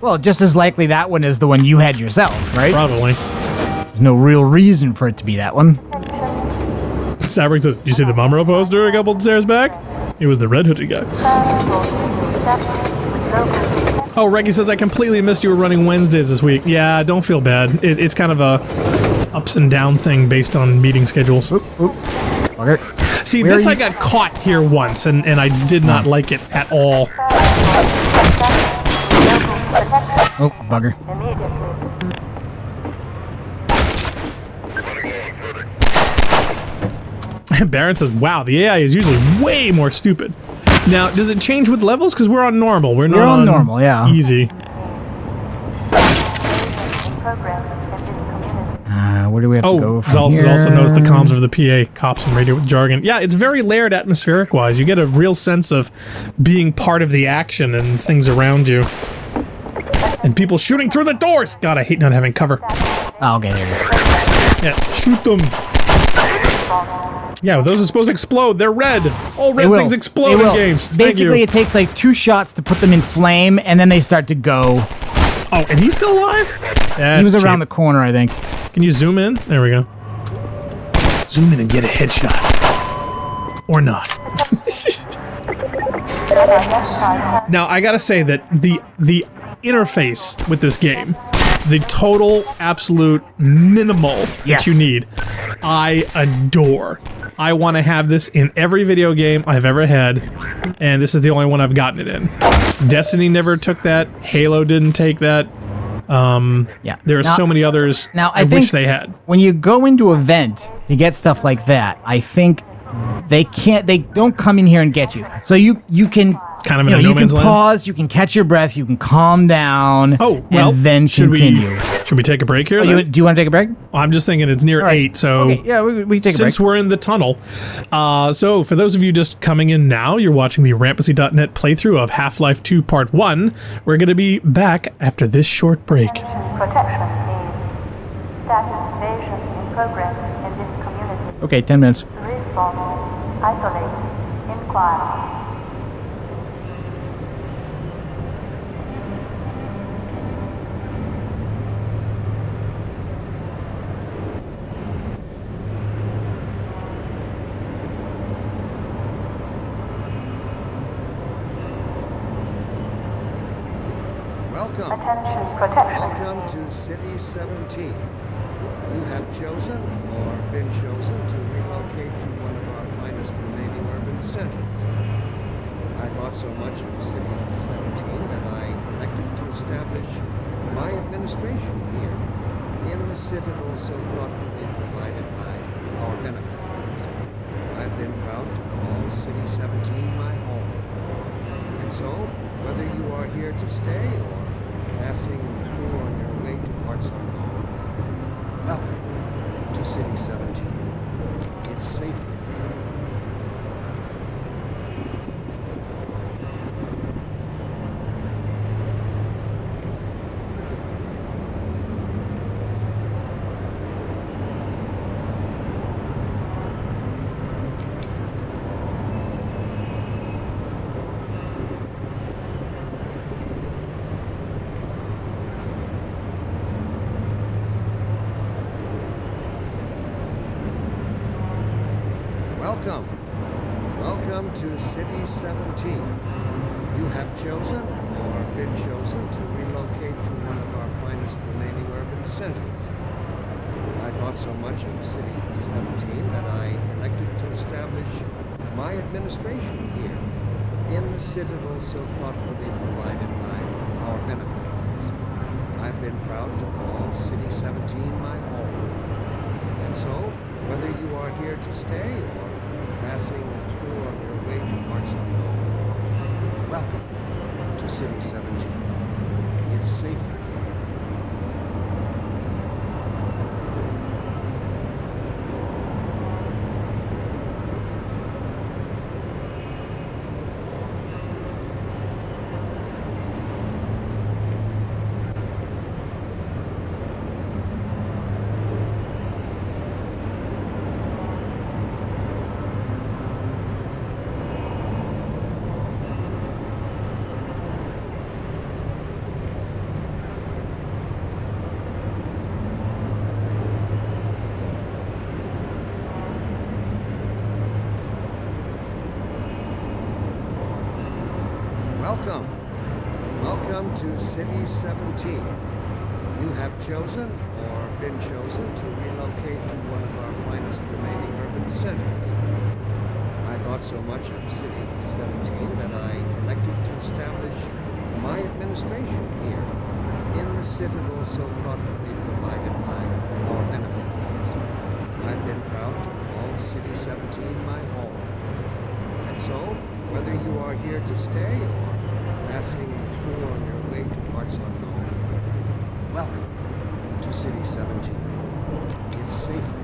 Well, just as likely that one is the one you had yourself, right? Probably. There's no real reason for it to be that one. Sabrick says, you see the Mumro poster a couple of stairs back? It was the red hooded guy. Oh, Reggie says, I completely missed you were running Wednesdays this week. Yeah, don't feel bad. It's kind of a ups and down thing based on meeting schedules. Okay. See, I got caught here once, and I did not like it at all. Oh, bugger. Baron says, wow, the AI is usually way more stupid. Now, does it change with levels? Because we're on normal. We're not on normal, yeah. Easy. Where do we have to go from Zal here? also knows the comms of the PA, cops and radio jargon. Yeah, it's very layered atmospheric-wise. You get a real sense of being part of the action and things around you. And people shooting through the doors! God, I hate not having cover. Oh, okay, there it is. Yeah, shoot them. Yeah, those are supposed to explode. They're red. All red things explode in games. Basically, it takes like 2 shots to put them in flame, and then they start to go. Oh, and he's still alive? He was around the corner, I think. Can you zoom in? There we go. Zoom in and get a headshot. Or not. Now, I gotta say that the interface with this game, the total, absolute minimal that you need, I adore. I want to have this in every video game I've ever had, and this is the only one I've gotten it in. Destiny never took that. Halo didn't take that. There are so many others I wish they had. When you go into an event to get stuff like that, I think they don't come in here and get you. So you can kind of in a no man's land. Pause, you can catch your breath, you can calm down, and then continue. Should we take a break here? Do you want to take a break? I'm just thinking it's near 8, so okay, yeah, we take a break. Since we're in the tunnel. So for those of you just coming in now, you're watching the Rampancy.net playthrough of Half-Life 2 Part 1. We're going to be back after this short break. Protection needs. Status invasion in progress in this community. Okay, 10 minutes. Respawn. Isolate. Inquire. Welcome to City 17. You have chosen or been chosen to relocate to one of our finest remaining urban centers. I thought so much of City 17 that I elected to establish my administration here in the Citadel so thoughtfully provided by our benefactors. I've been proud to call City 17 my home. And so, whether you are here to stay or passing through on your way to parts unknown, welcome to City 17. It's safe here. Welcome. Welcome to City 17. You have chosen or been chosen to relocate to one of our finest remaining urban centers. I thought so much of City 17 that I elected to establish my administration here, in the Citadel so thoughtfully provided by our benefactors. I've been proud to call City 17 my home. And so, whether you are here to stay or passing through on your way to parts unknown, welcome to City 17. It's safer here. Welcome. Welcome to City 17. You have chosen or been chosen to relocate to one of our finest remaining urban centers. I thought so much of City 17 that I elected to establish my administration here, in the Citadel so thoughtfully provided by our benefactors. I've been proud to call City 17 my home. And so, whether you are here to stay or passing through on your way to parts unknown, welcome to City 17. It's safer here.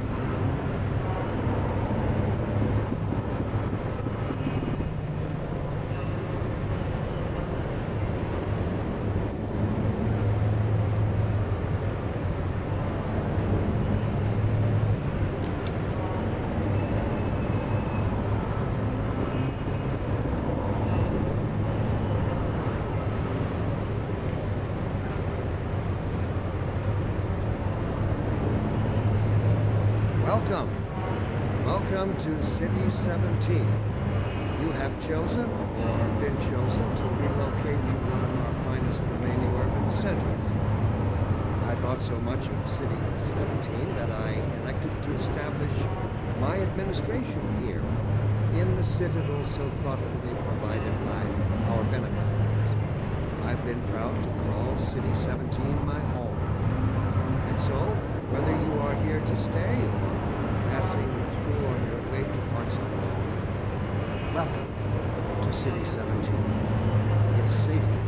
Welcome. Welcome to City 17. You have chosen or been chosen to relocate to one of our finest remaining urban centers. I thought so much of City 17 that I elected to establish my administration here, in the Citadel so thoughtfully provided by our benefactors. I've been proud to call City 17 my home. And so, whether you are here to stay or passing through on your way to parts unknown, welcome to City 17. It's safer here.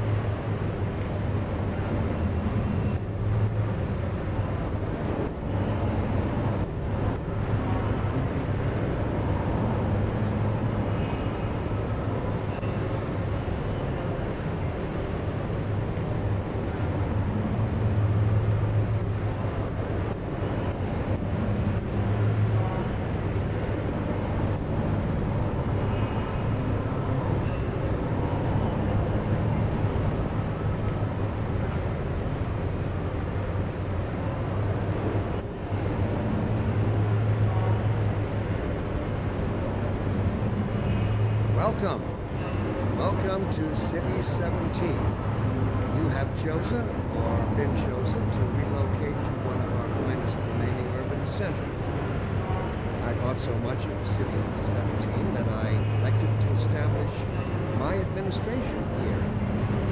Welcome. Welcome to City 17. You have chosen or been chosen to relocate to one of our finest remaining urban centers. I thought so much of City 17 that I elected to establish my administration here,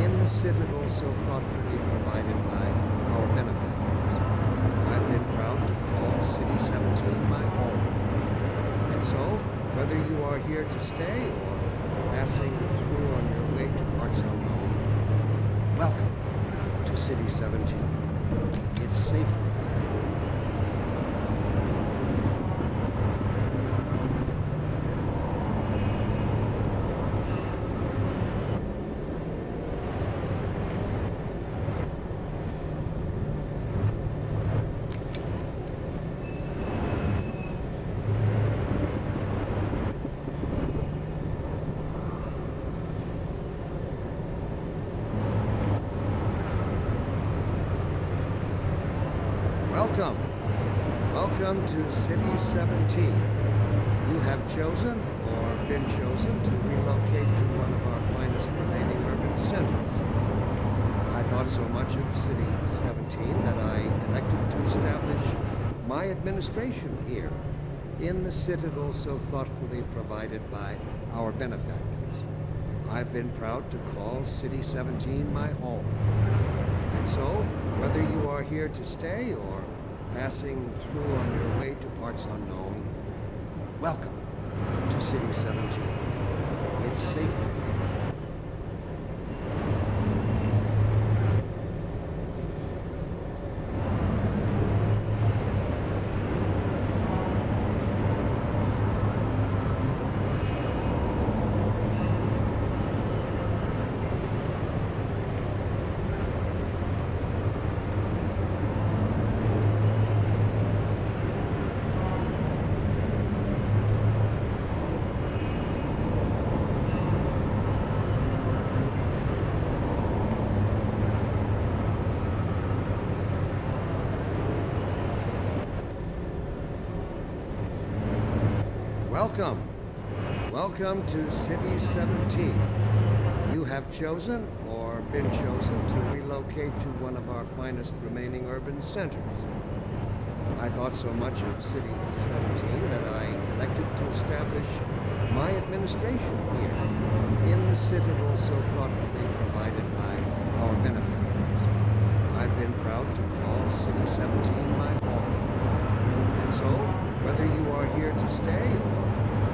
in the Citadel so thoughtfully provided by our benefactors. I've been proud to call City 17 my home. And so, whether you are here to stay or passing through on your way to parts unknown, welcome to City 17. It's safer here. Welcome. Welcome to City 17. You have chosen or been chosen to relocate to one of our finest remaining urban centers. I thought so much of City 17 that I elected to establish my administration here, in the Citadel so thoughtfully provided by our benefactors. I've been proud to call City 17 my home. And so, whether you are here to stay or passing through on your way to parts unknown, welcome to City 17. It's safe here. Welcome. Welcome to City 17. You have chosen or been chosen to relocate to one of our finest remaining urban centers. I thought so much of City 17 that I elected to establish my administration here, in the Citadel so thoughtfully provided by our benefactors. I've been proud to call City 17 my home. And so, whether you are here to stay or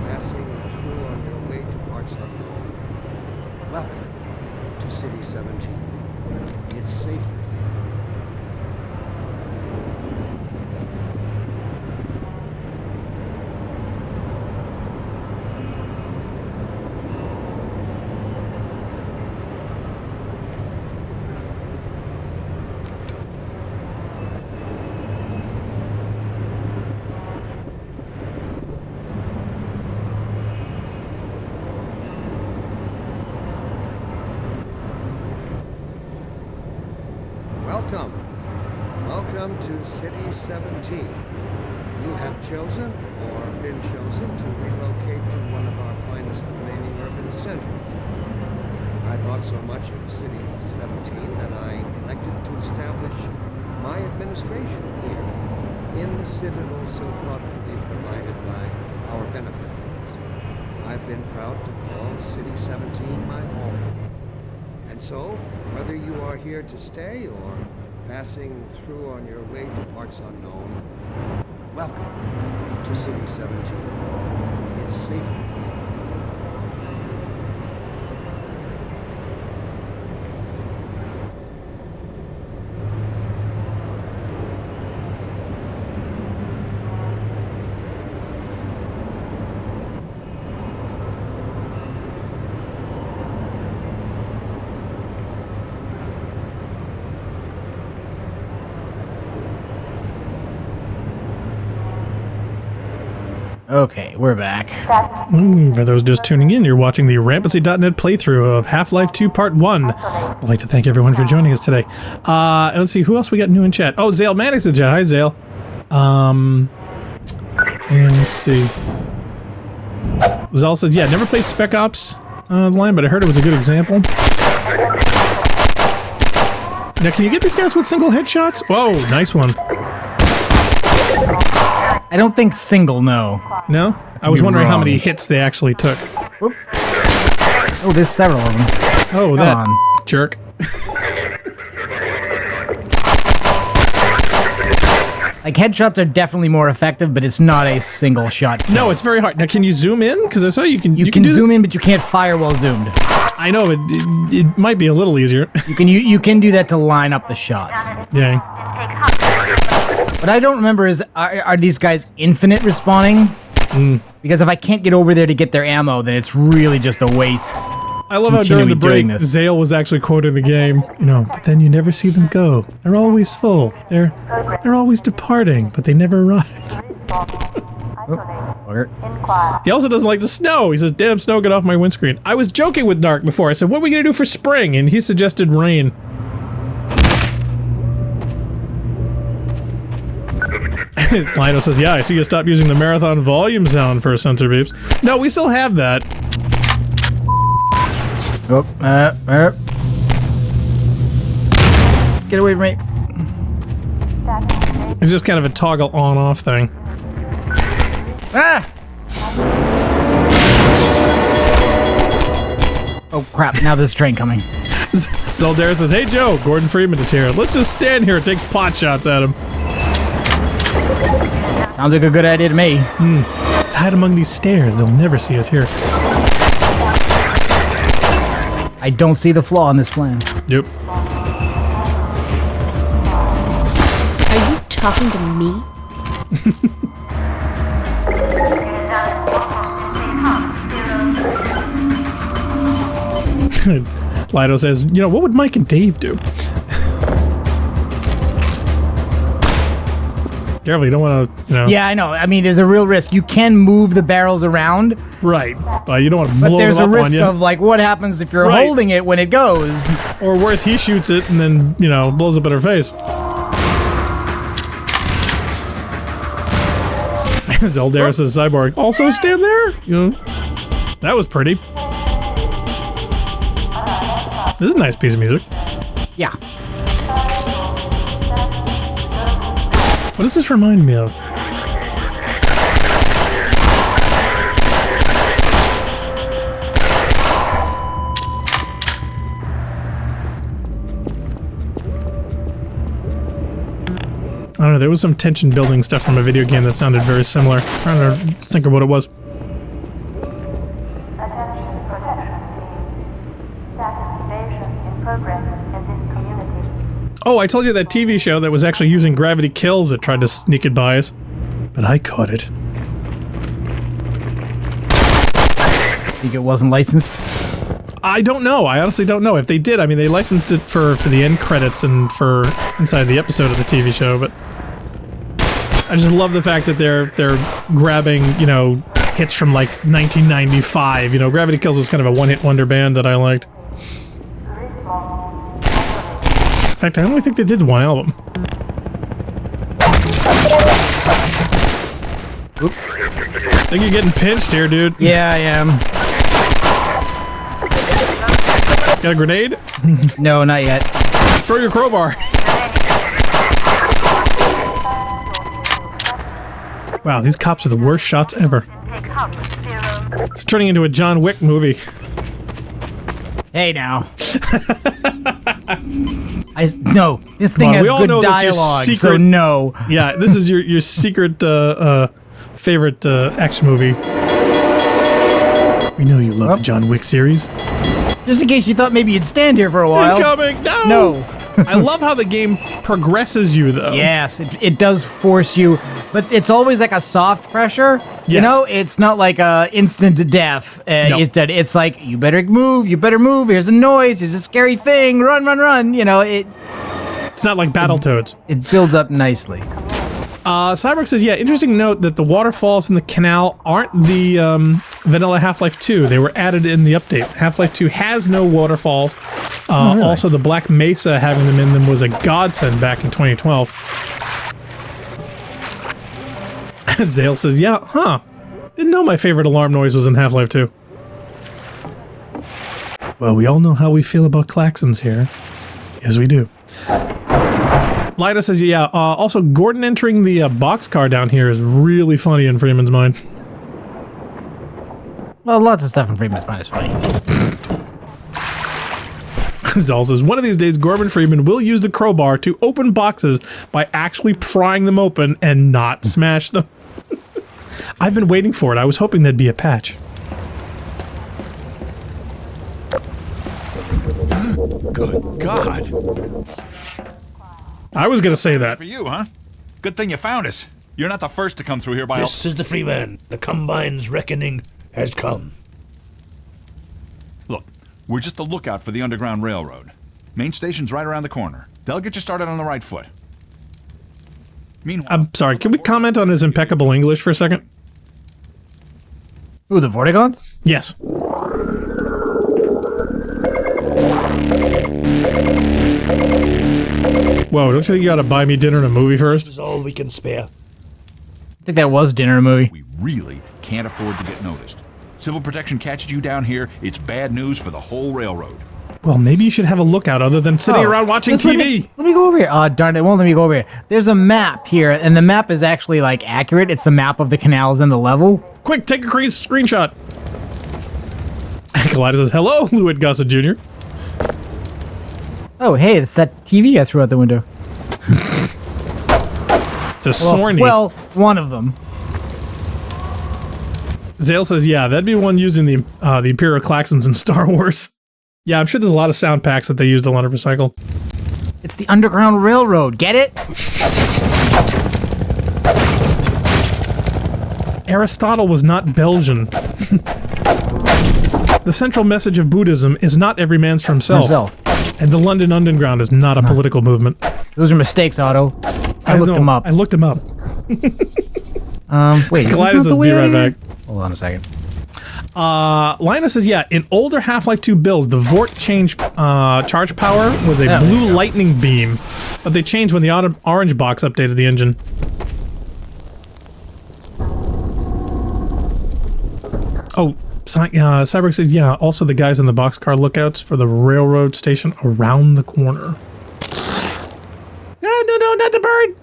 passing through on your way to parts unknown, welcome to City 17. It's safe here. Welcome. Welcome to City 17. You have chosen or been chosen to relocate to one of our finest remaining urban centers. I thought so much of City 17 that I elected to establish my administration here, in the Citadel so thoughtfully provided by our benefactors. I've been proud to call City 17 my home. And so, whether you are here to stay or passing through on your way to parts unknown, welcome to City 17. It's safe here. Okay, we're back. For those just tuning in, you're watching the Rampancy.net playthrough of Half-Life 2 Part 1. I'd like to thank everyone for joining us today. Let's see, who else we got new in chat? Oh, Zale Mannix in chat. Hi, Zale. And let's see. Zal said, yeah, never played Spec Ops line, but I heard it was a good example. Now, can you get these guys with single headshots? Whoa, nice one. I don't think single, no. No? I was wondering how many hits they actually took. Whoop. Oh, there's several of them. Oh, that jerk. Like, headshots are definitely more effective, but it's not a single shot kill. No, it's very hard. Now, can you zoom in? Because I saw you can... You can zoom in, but you can't fire while zoomed. I know, it might be a little easier. You can do that to line up the shots. Yeah. What I don't remember is, are these guys infinite respawning? Because if I can't get over there to get their ammo, then it's really just a waste. I love how during the break, Zale was actually quoting the game, you know, but then you never see them go. They're always full. They're always departing, but they never arrive. He also doesn't like the snow. He says, damn snow, get off my windscreen. I was joking with Narc before. I said, what are we going to do for spring? And he suggested rain. Lino says, yeah, I see you stopped using the marathon volume sound for sensor beeps. No, we still have that. Oh, get away from me. It's just kind of a toggle on-off thing. Ah! Oh crap, now there's a train coming. Zeldara says, hey Joe, Gordon Freeman is here. Let's just stand here and take pot shots at him. Sounds like a good idea to me. Let's hide among these stairs. They'll never see us here. I don't see the flaw in this plan. Yep. Are you talking to me? Lido says, you know, what would Mike and Dave do? Careful, you don't want to, you know. Yeah, I know. I mean, there's a real risk. You can move the barrels around. Right. You don't want to blow them up on you. But there's a risk of, like, what happens if you're holding it when it goes? Or worse, he shoots it and then, you know, blows up in her face. Zeldara says, Cyborg, also stand there? You know, that was pretty. This is a nice piece of music. Yeah. What does this remind me of? I don't know, there was some tension building stuff from a video game that sounded very similar. I'm trying to think of what it was. Attention protection team. Status invasion in progress in this community. Oh, I told you that TV show that was actually using gravity kills that tried to sneak it by us. But I caught it. Think it wasn't licensed? I don't know. I honestly don't know. If they did, I mean, they licensed it for the end credits and for inside the episode of the TV show, but I just love the fact that they're grabbing, you know, hits from like 1995. You know, Gravity Kills was kind of a one-hit wonder band that I liked. In fact, I only think they did one album. Oop. I think you're getting pinched here, dude. Yeah, I am. Got a grenade? No, not yet. Throw your crowbar. Wow, these cops are the worst shots ever. It's turning into a John Wick movie. Hey now. No, this thing has good dialogue, secret, so no. Yeah, this is your secret favorite action movie. We know you love the John Wick series. Just in case you thought maybe you'd stand here for a while. Incoming! No! No. I love how the game progresses you, though. Yes, it does force you, but it's always like a soft pressure. Yes. You know, it's not like a instant death. No. It's like, you better move, here's a noise, here's a scary thing, run. You know, it's not like Battletoads. It builds up nicely. Cyborg says, yeah, interesting note that the waterfalls in the canal aren't the vanilla Half-Life 2. They were added in the update. Half-Life 2 has no waterfalls. Really? Also, the Black Mesa having them in them was a godsend back in 2012. Zale says, yeah, didn't know my favorite alarm noise was in Half-Life 2. Well, we all know how we feel about klaxons here. Yes, we do. Lida says, yeah, also Gordon entering the boxcar down here is really funny in Freeman's mind. Well, lots of stuff in Freeman's mind is funny. Zal says, one of these days, Gordon Freeman will use the crowbar to open boxes by actually prying them open and not smash them. I've been waiting for it. I was hoping there'd be a patch. Good God. I was going to say that. For you, huh? Good thing you found us. You're not the first to come through here by... This is the Freeman. The Combine's reckoning has come. Look, we're just a lookout for the Underground Railroad. Main station's right around the corner. They'll get you started on the right foot. Meanwhile... I'm sorry, can we comment on his impeccable English for a second? Ooh, the Vortigaunts? Yes. Whoa, don't you think you ought to buy me dinner and a movie first? This is all we can spare. think that was dinner movie. We really can't afford to get noticed. Civil protection catches you down here, it's bad news for the whole railroad. Well, maybe you should have a lookout other than sitting around watching TV. Let me go over here. Oh, darn it. It won't let me go over here. There's a map here, and the map is actually, like, accurate. It's the map of the canals and the level. Quick, take a screenshot. Kleiner says, hello, Lewitt Gossett Jr. Oh, hey, it's that TV I threw out the window. It's a Sorny. Well, one of them. Zale says, yeah, that'd be one used in the Imperial Klaxons in Star Wars. Yeah, I'm sure there's a lot of sound packs that they used a lot of recycle. It's the Underground Railroad. Get it? Aristotle was not Belgian. The central message of Buddhism is not every man's for himself. And the London Underground is not a political movement. Those are mistakes, Otto. I looked them up. I looked them up. Wait. Kleiner says, be right back. Hold on a second. Linus says, yeah, in older Half-Life 2 builds, the Vort charge power was a blue lightning beam, but they changed when the orange box updated the engine. Oh, Cyborg says, yeah, also the guys in the boxcar lookouts for the railroad station around the corner. No, not the bird!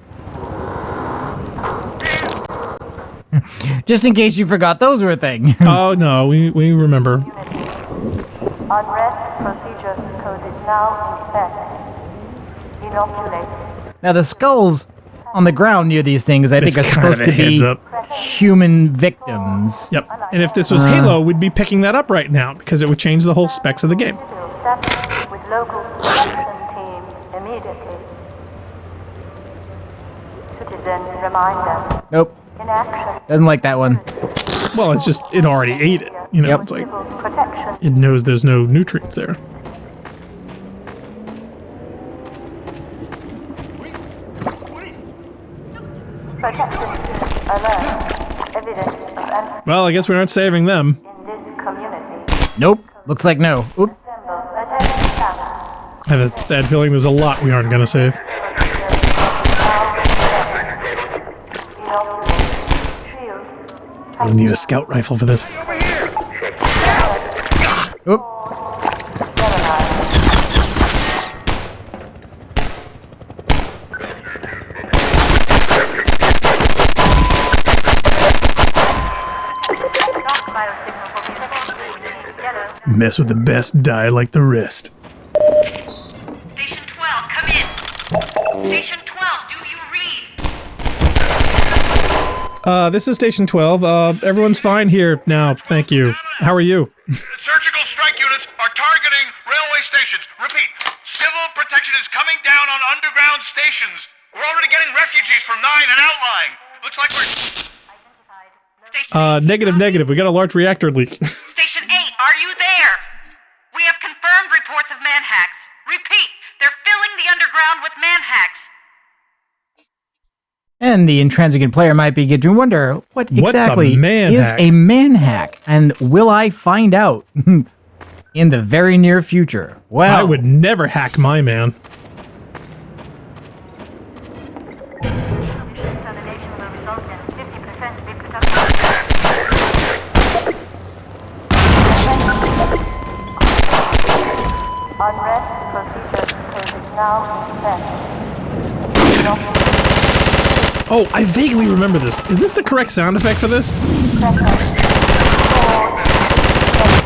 Just in case you forgot those were a thing. Oh, no, we remember. Unrest procedures code is now in effect. Inoculate. Now, the skulls on the ground near these things, I think, are supposed to be human victims. Yep. And if this was Halo, we'd be picking that up right now, because it would change the whole specs of the game. With local protection team immediately. Citizen reminder. Nope. In action. Doesn't like that one. Well, it's just, it already ate it. You know, it's like, it knows there's no nutrients there. Well, I guess we aren't saving them. Nope. Looks like no. Oop. I have a sad feeling there's a lot we aren't going to save. Really need a scout rifle for this. Oop. Mess with the best, die like the rest. Station 12, come in. Station 12, do you read? This is Station 12. Everyone's fine here now. Thank you. How are you? Surgical strike units are targeting railway stations. Repeat, civil protection is coming down on underground stations. We're already getting refugees from 9 and outlying. Looks like we're... Negative. We got a large reactor leak. Station 8, are you there? We have confirmed reports of manhacks. Repeat, they're filling the underground with manhacks. And the intransigent player might begin to wonder, what exactly is a manhack? And will I find out in the very near future? Well, I would never hack my man. Unrest procedures code is now in effect. Oh, I vaguely remember this. Is this the correct sound effect for this?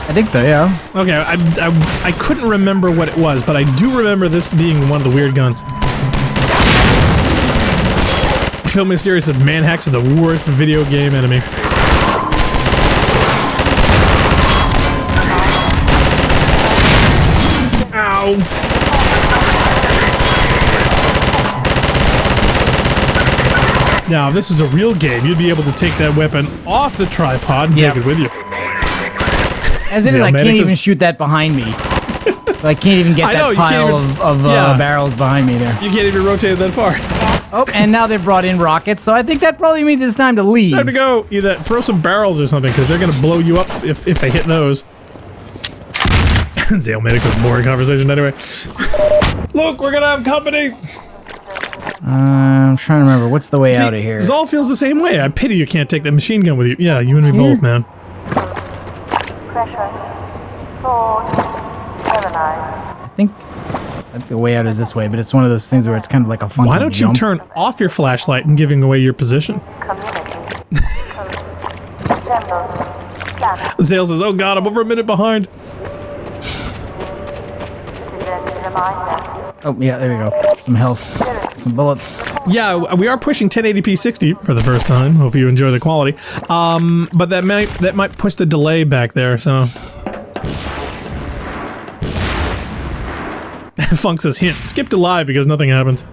I think so, yeah. Okay, I couldn't remember what it was, but I do remember this being one of the weird guns. Phil Mysterious said manhacks are the worst video game enemy. Ow! Now, if this was a real game, you'd be able to take that weapon off the tripod and take it with you. As it is, I can't even shoot that behind me. So I can't even get that pile of barrels behind me there. You can't even rotate it that far. Oh, and now they've brought in rockets, so I think that probably means it's time to leave. Time to go. Either throw some barrels or something, because they're going to blow you up if they hit those. Zale Medics have boring conversation anyway. Look, we're going to have company! I'm trying to remember. What's the way out of here? This all feels the same way. I pity you can't take that machine gun with you. Yeah, you and me both, man. Pressure. Sword. Paralyzed. I think the way out is this way, but it's one of those things where it's kind of like a funky Why don't you jump. turn off your flashlight and giving away your position? Zale says, oh god, I'm over a minute behind. Oh, yeah, there we go. Some health. Some bullets. Yeah, we are pushing 1080p 60 for the first time. Hope you enjoy the quality. But that might push the delay back there, so... Funk says, hint, skip to live because nothing happens.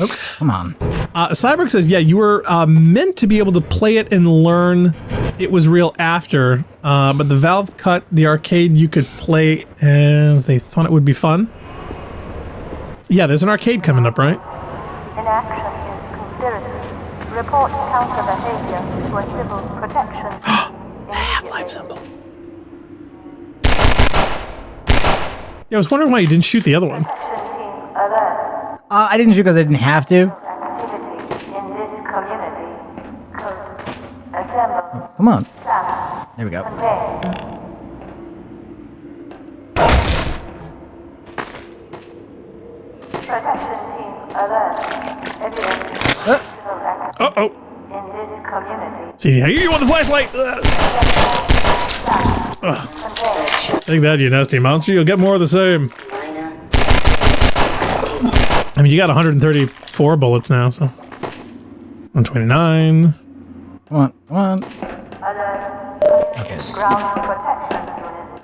Oops, come on. Cyborg says, yeah, you were meant to be able to play it and learn it was real after, but the Valve cut the arcade you could play as they thought it would be fun. Yeah, there's an arcade coming up, right? Inaction is conspiracy. Report counter behavior to a civil protection. Half-Life symbol. Yeah, I was wondering why you didn't shoot the other one. I didn't shoot because I didn't have to. Oh, come on. There we go. Protection team alert. Evidence. Uh-oh. In this community. See, here you want the flashlight. Take that, you nasty monster. You'll get more of the same. I mean, you got 134 bullets now, so... 129. Come on, come on. Okay.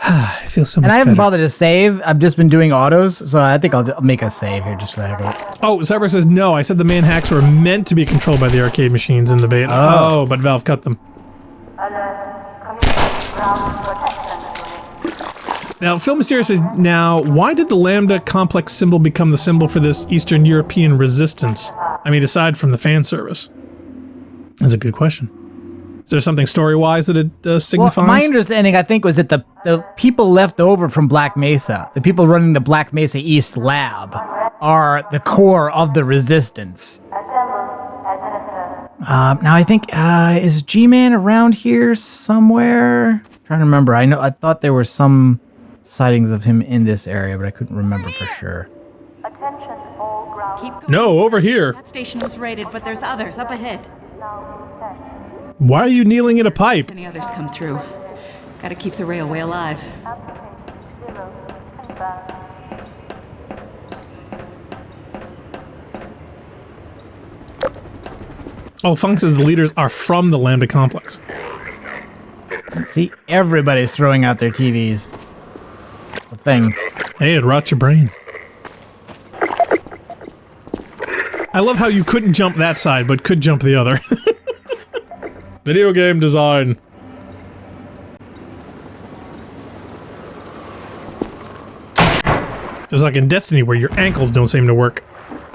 I feel so much And I haven't better. bothered to save. I've just been doing autos, so I think I'll make a save here just for the heck of it. Oh, Cyber says, no, I said the main hacks were meant to be controlled by the arcade machines in the beta. Oh, but Valve cut them. Now, Phil Mysterious says, now, why did the Lambda complex symbol become the symbol for this Eastern European resistance? I mean, aside from the fan service. That's a good question. Is there something story-wise that it signifies? Well, my understanding, I think, was that the people left over from Black Mesa, the people running the Black Mesa East lab, are the core of the resistance. Now, I think, is G-Man around here somewhere? I'm trying to remember. I thought there were some sightings of him in this area, but I couldn't remember for sure. No, over here. That station was raided, but there's others up ahead. Why are you kneeling in a pipe? Any others come through. Gotta keep the railway alive. Oh, Funk says the leaders are from the Lambda complex. See, everybody's throwing out their TVs. The thing. Hey, it rots your brain. I love how you couldn't jump that side, but could jump the other. Video game design. Just like in Destiny, where your ankles don't seem to work,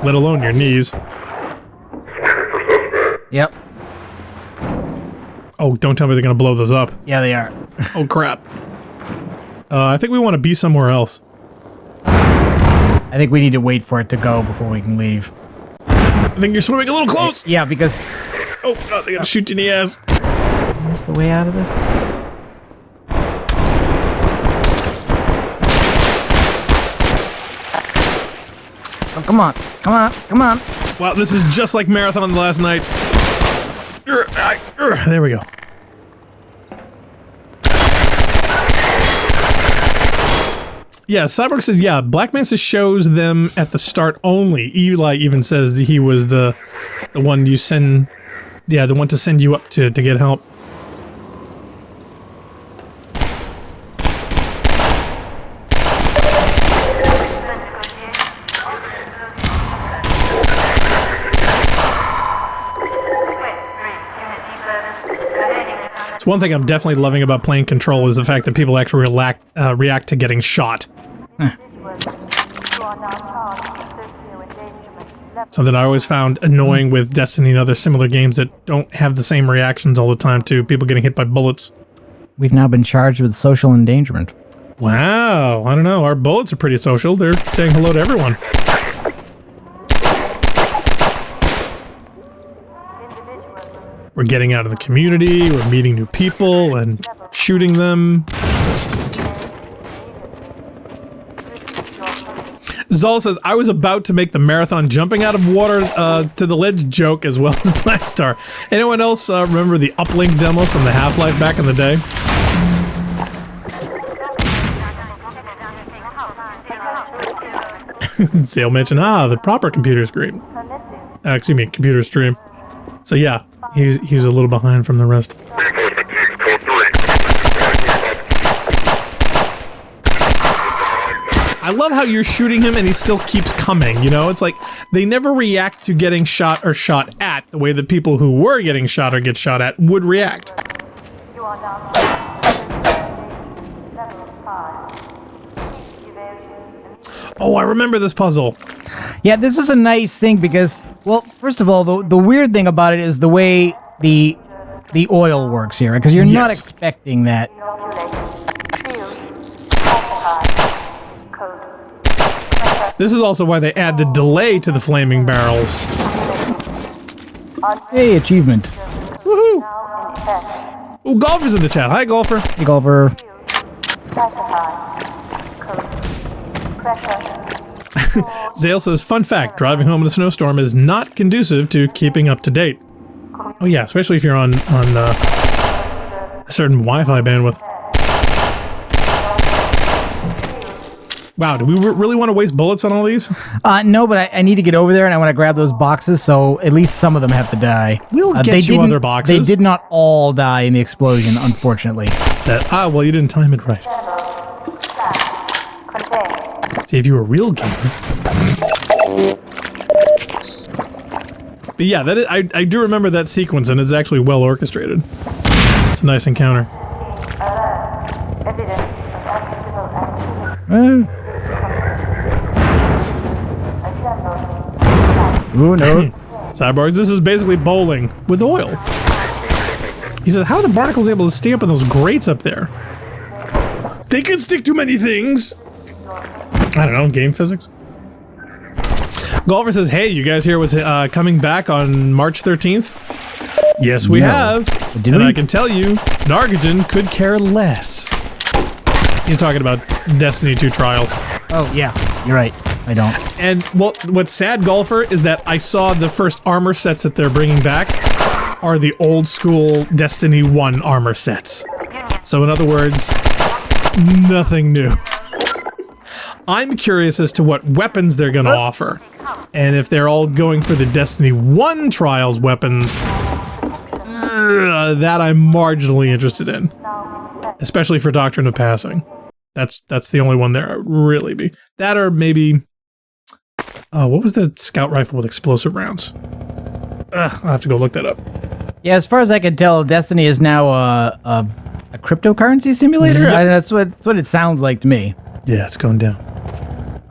let alone your knees. Yep. Oh, don't tell me they're gonna blow those up. Yeah, they are. Oh, crap. I think we want to be somewhere else. I think we need to wait for it to go before we can leave. I think you're swimming a little close. Yeah, because... Oh, God, they gotta shoot you in the ass. Where's the way out of this? Oh, come on. Come on. Come on. Wow, this is just like Marathon last night. There we go. Yeah, Cyborg says, yeah, Black Mesa shows them at the start only. Eli even says that he was the one you send... Yeah, the one to send you up to get help. It's one thing I'm definitely loving about playing Control is the fact that people actually react to getting shot. Something I always found annoying with Destiny and other similar games that don't have the same reactions all the time to people getting hit by bullets. We've now been charged with social endangerment. Wow, I don't know. Our bullets are pretty social. They're saying hello to everyone. We're getting out of the community, we're meeting new people and shooting them. Zal says, I was about to make the marathon jumping out of water to the ledge joke as well as Blackstar. Anyone else remember the uplink demo from the Half-Life back in the day? Sale mentioned, the proper computer screen. Excuse me, computer stream. So yeah, he was a little behind from the rest. I love how you're shooting him and he still keeps coming, you know? It's like they never react to getting shot or shot at the way the people who were getting shot or get shot at would react. Oh, I remember this puzzle. Yeah, this was a nice thing because, well, first of all, the weird thing about it is the way the oil works here, because you're not expecting that. This is also why they add the delay to the flaming barrels. Hey, achievement. Woohoo! Oh, Golfer's in the chat. Hi, Golfer. Hey, Golfer. Zale says, fun fact, driving home in a snowstorm is not conducive to keeping up to date. Oh yeah, especially if you're on a certain Wi-Fi bandwidth. Wow, do we really want to waste bullets on all these? No, but I need to get over there and I want to grab those boxes, so at least some of them have to die. We'll get you other boxes. They did not all die in the explosion, unfortunately. Well, you didn't time it right. See, if you were a real gamer. But yeah, I do remember that sequence, and it's actually well orchestrated. It's a nice encounter. Ooh, no. Cyborgs, this is basically bowling with oil. He says, how are the barnacles able to stay up in those grates up there? They can stick to many things. I don't know, game physics. Golfer says, hey, you guys hear what's coming back on March 13th? Yes, we have. And I can tell you, Nargajan could care less. He's talking about Destiny 2 Trials. Oh, yeah, you're right. I don't. And what's sad, Golfer, is that I saw the first armor sets that they're bringing back are the old school Destiny 1 armor sets. So in other words, nothing new. I'm curious as to what weapons they're going to offer. And if they're all going for the Destiny 1 Trials weapons, that I'm marginally interested in. Especially for Doctrine of Passing. That's the only one there really be. That or maybe... what was the scout rifle with explosive rounds? I'll have to go look that up. Yeah, as far as I can tell, Destiny is now a cryptocurrency simulator? Yep. That's what it sounds like to me. Yeah, it's going down.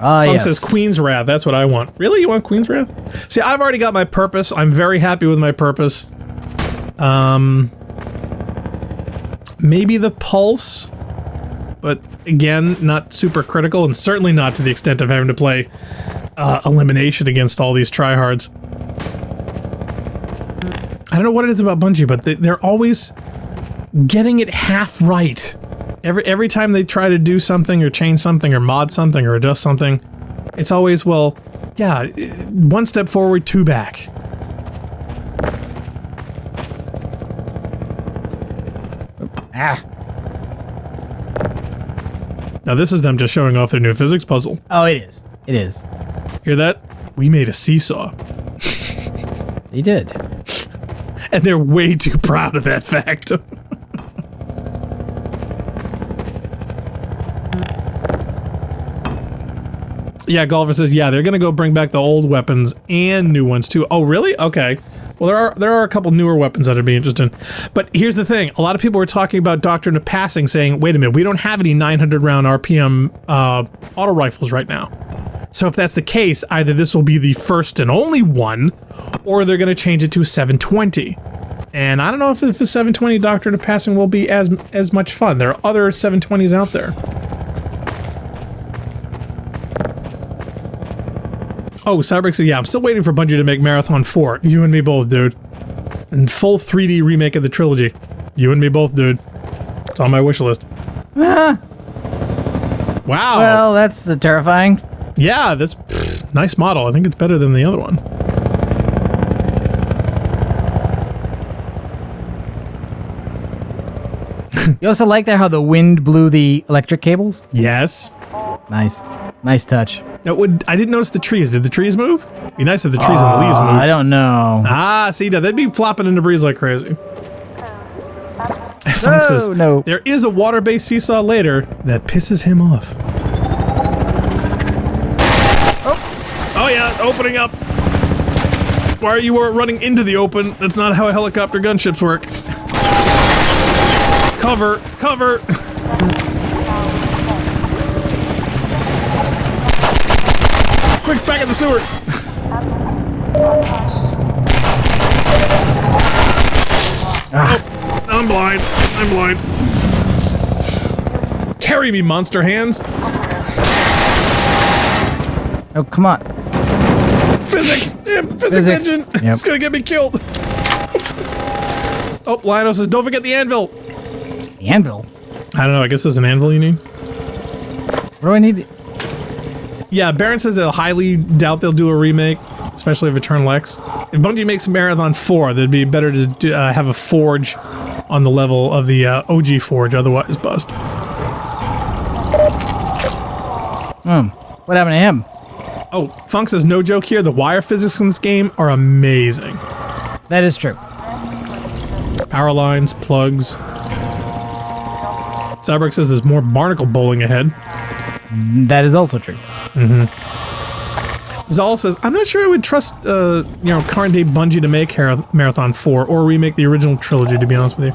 Yes. Says Queen's Wrath. That's what I want. Really? You want Queen's Wrath? See, I've already got my purpose. I'm very happy with my purpose. Maybe the Pulse, but again, not super critical, and certainly not to the extent of having to play elimination against all these tryhards. I don't know what it is about Bungie, but they're always getting it half right. Every time they try to do something or change something or mod something or adjust something, it's always, well, yeah, one step forward, two back. Now this is them just showing off their new physics puzzle. Oh, it is. It is. Hear that? We made a seesaw. They did. And they're way too proud of that fact. Yeah, Golfer says, yeah, they're gonna go bring back the old weapons and new ones too. Oh, really? Okay. Well, there are a couple newer weapons that I'd be interested in. But here's the thing. A lot of people were talking about Doctrine of Passing, saying, wait a minute, we don't have any 900 round RPM auto rifles right now. So if that's the case, either this will be the first and only one, or they're going to change it to 720. And I don't know if the 720 Doctrine of Passing will be as much fun. There are other 720s out there. Oh, Cyberx said, yeah, I'm still waiting for Bungie to make Marathon 4. You and me both, dude. And full 3D remake of the trilogy. You and me both, dude. It's on my wish list. Ah. Wow. Well, that's terrifying. Yeah, that's nice model. I think it's better than the other one. You also like that how the wind blew the electric cables? Yes. Nice. Nice touch. I didn't notice the trees. Did the trees move? Be nice if the trees and the leaves moved. I don't know. Ah, see, they'd be flopping in the breeze like crazy. Funk says, no. There is a water-based seesaw later that pisses him off. Oh yeah, opening up. Why are you running into the open? That's not how helicopter gunships work. Cover, cover. Quick, back in the sewer. Oh, I'm blind. I'm blind. Carry me, monster hands. Oh, come on. Physics! Damn, physics engine! Yep. It's gonna get me killed! Oh, Lionel says, don't forget the anvil! The anvil? I don't know, I guess there's an anvil you need. What do I need? Yeah, Baron says they'll highly doubt they'll do a remake, especially of Eternal X. If Bungie makes Marathon 4, that'd be better to have a forge on the level of the OG forge, otherwise bust. What happened to him? Oh, Funk says, no joke here, the wire physics in this game are amazing. That is true. Power lines, plugs. Cyborg says there's more barnacle bowling ahead. That is also true. Mm-hmm. Zal says, I'm not sure I would trust, current day Bungie to make Marathon 4 or remake the original trilogy, to be honest with you.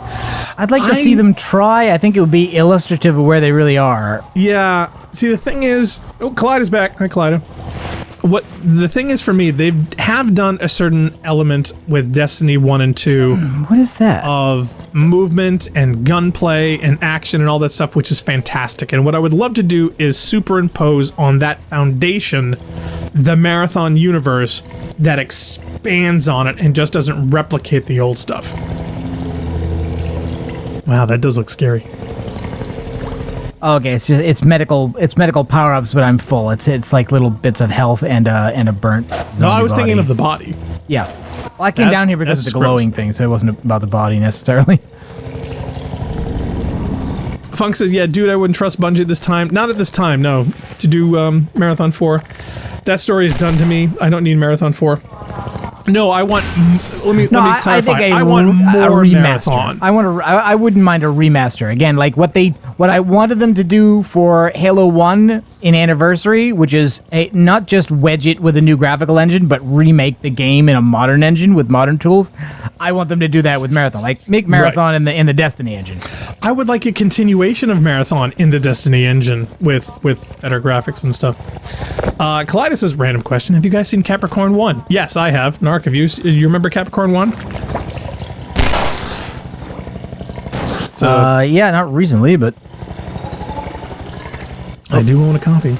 I'd like to see them try. I think it would be illustrative of where they really are. Yeah. See, the thing is... Oh, Collider's back. Hi, Collider. What the thing is for me, they have done a certain element with Destiny 1 and 2. What is that? Of movement and gunplay and action and all that stuff, which is fantastic. And what I would love to do is superimpose on that foundation the Marathon universe that expands on it and just doesn't replicate the old stuff. Wow, that does look scary. Okay, it's medical power-ups, but I'm full. It's like little bits of health and a burnt. No, I was thinking of the body. Yeah. Well, I came down here because of the glowing thing, so it wasn't about the body necessarily. Funk says, yeah, dude, I wouldn't trust Bungie at this time. Not at this time, no. To do Marathon 4. That story is done to me. I don't need Marathon 4. No, I want. Let me clarify. I want more Marathon. I wouldn't mind a remaster again, like what I wanted them to do for Halo 1 in Anniversary, which is not just wedge it with a new graphical engine, but remake the game in a modern engine with modern tools. I want them to do that with Marathon, like make Marathon in the Destiny engine. I would like a continuation of Marathon in the Destiny engine with better graphics and stuff. Kaleidos says, random question: have you guys seen Capricorn 1? Yes, I have. Narc, have you remember Capricorn 1? So, yeah, not recently, but I do own a copy.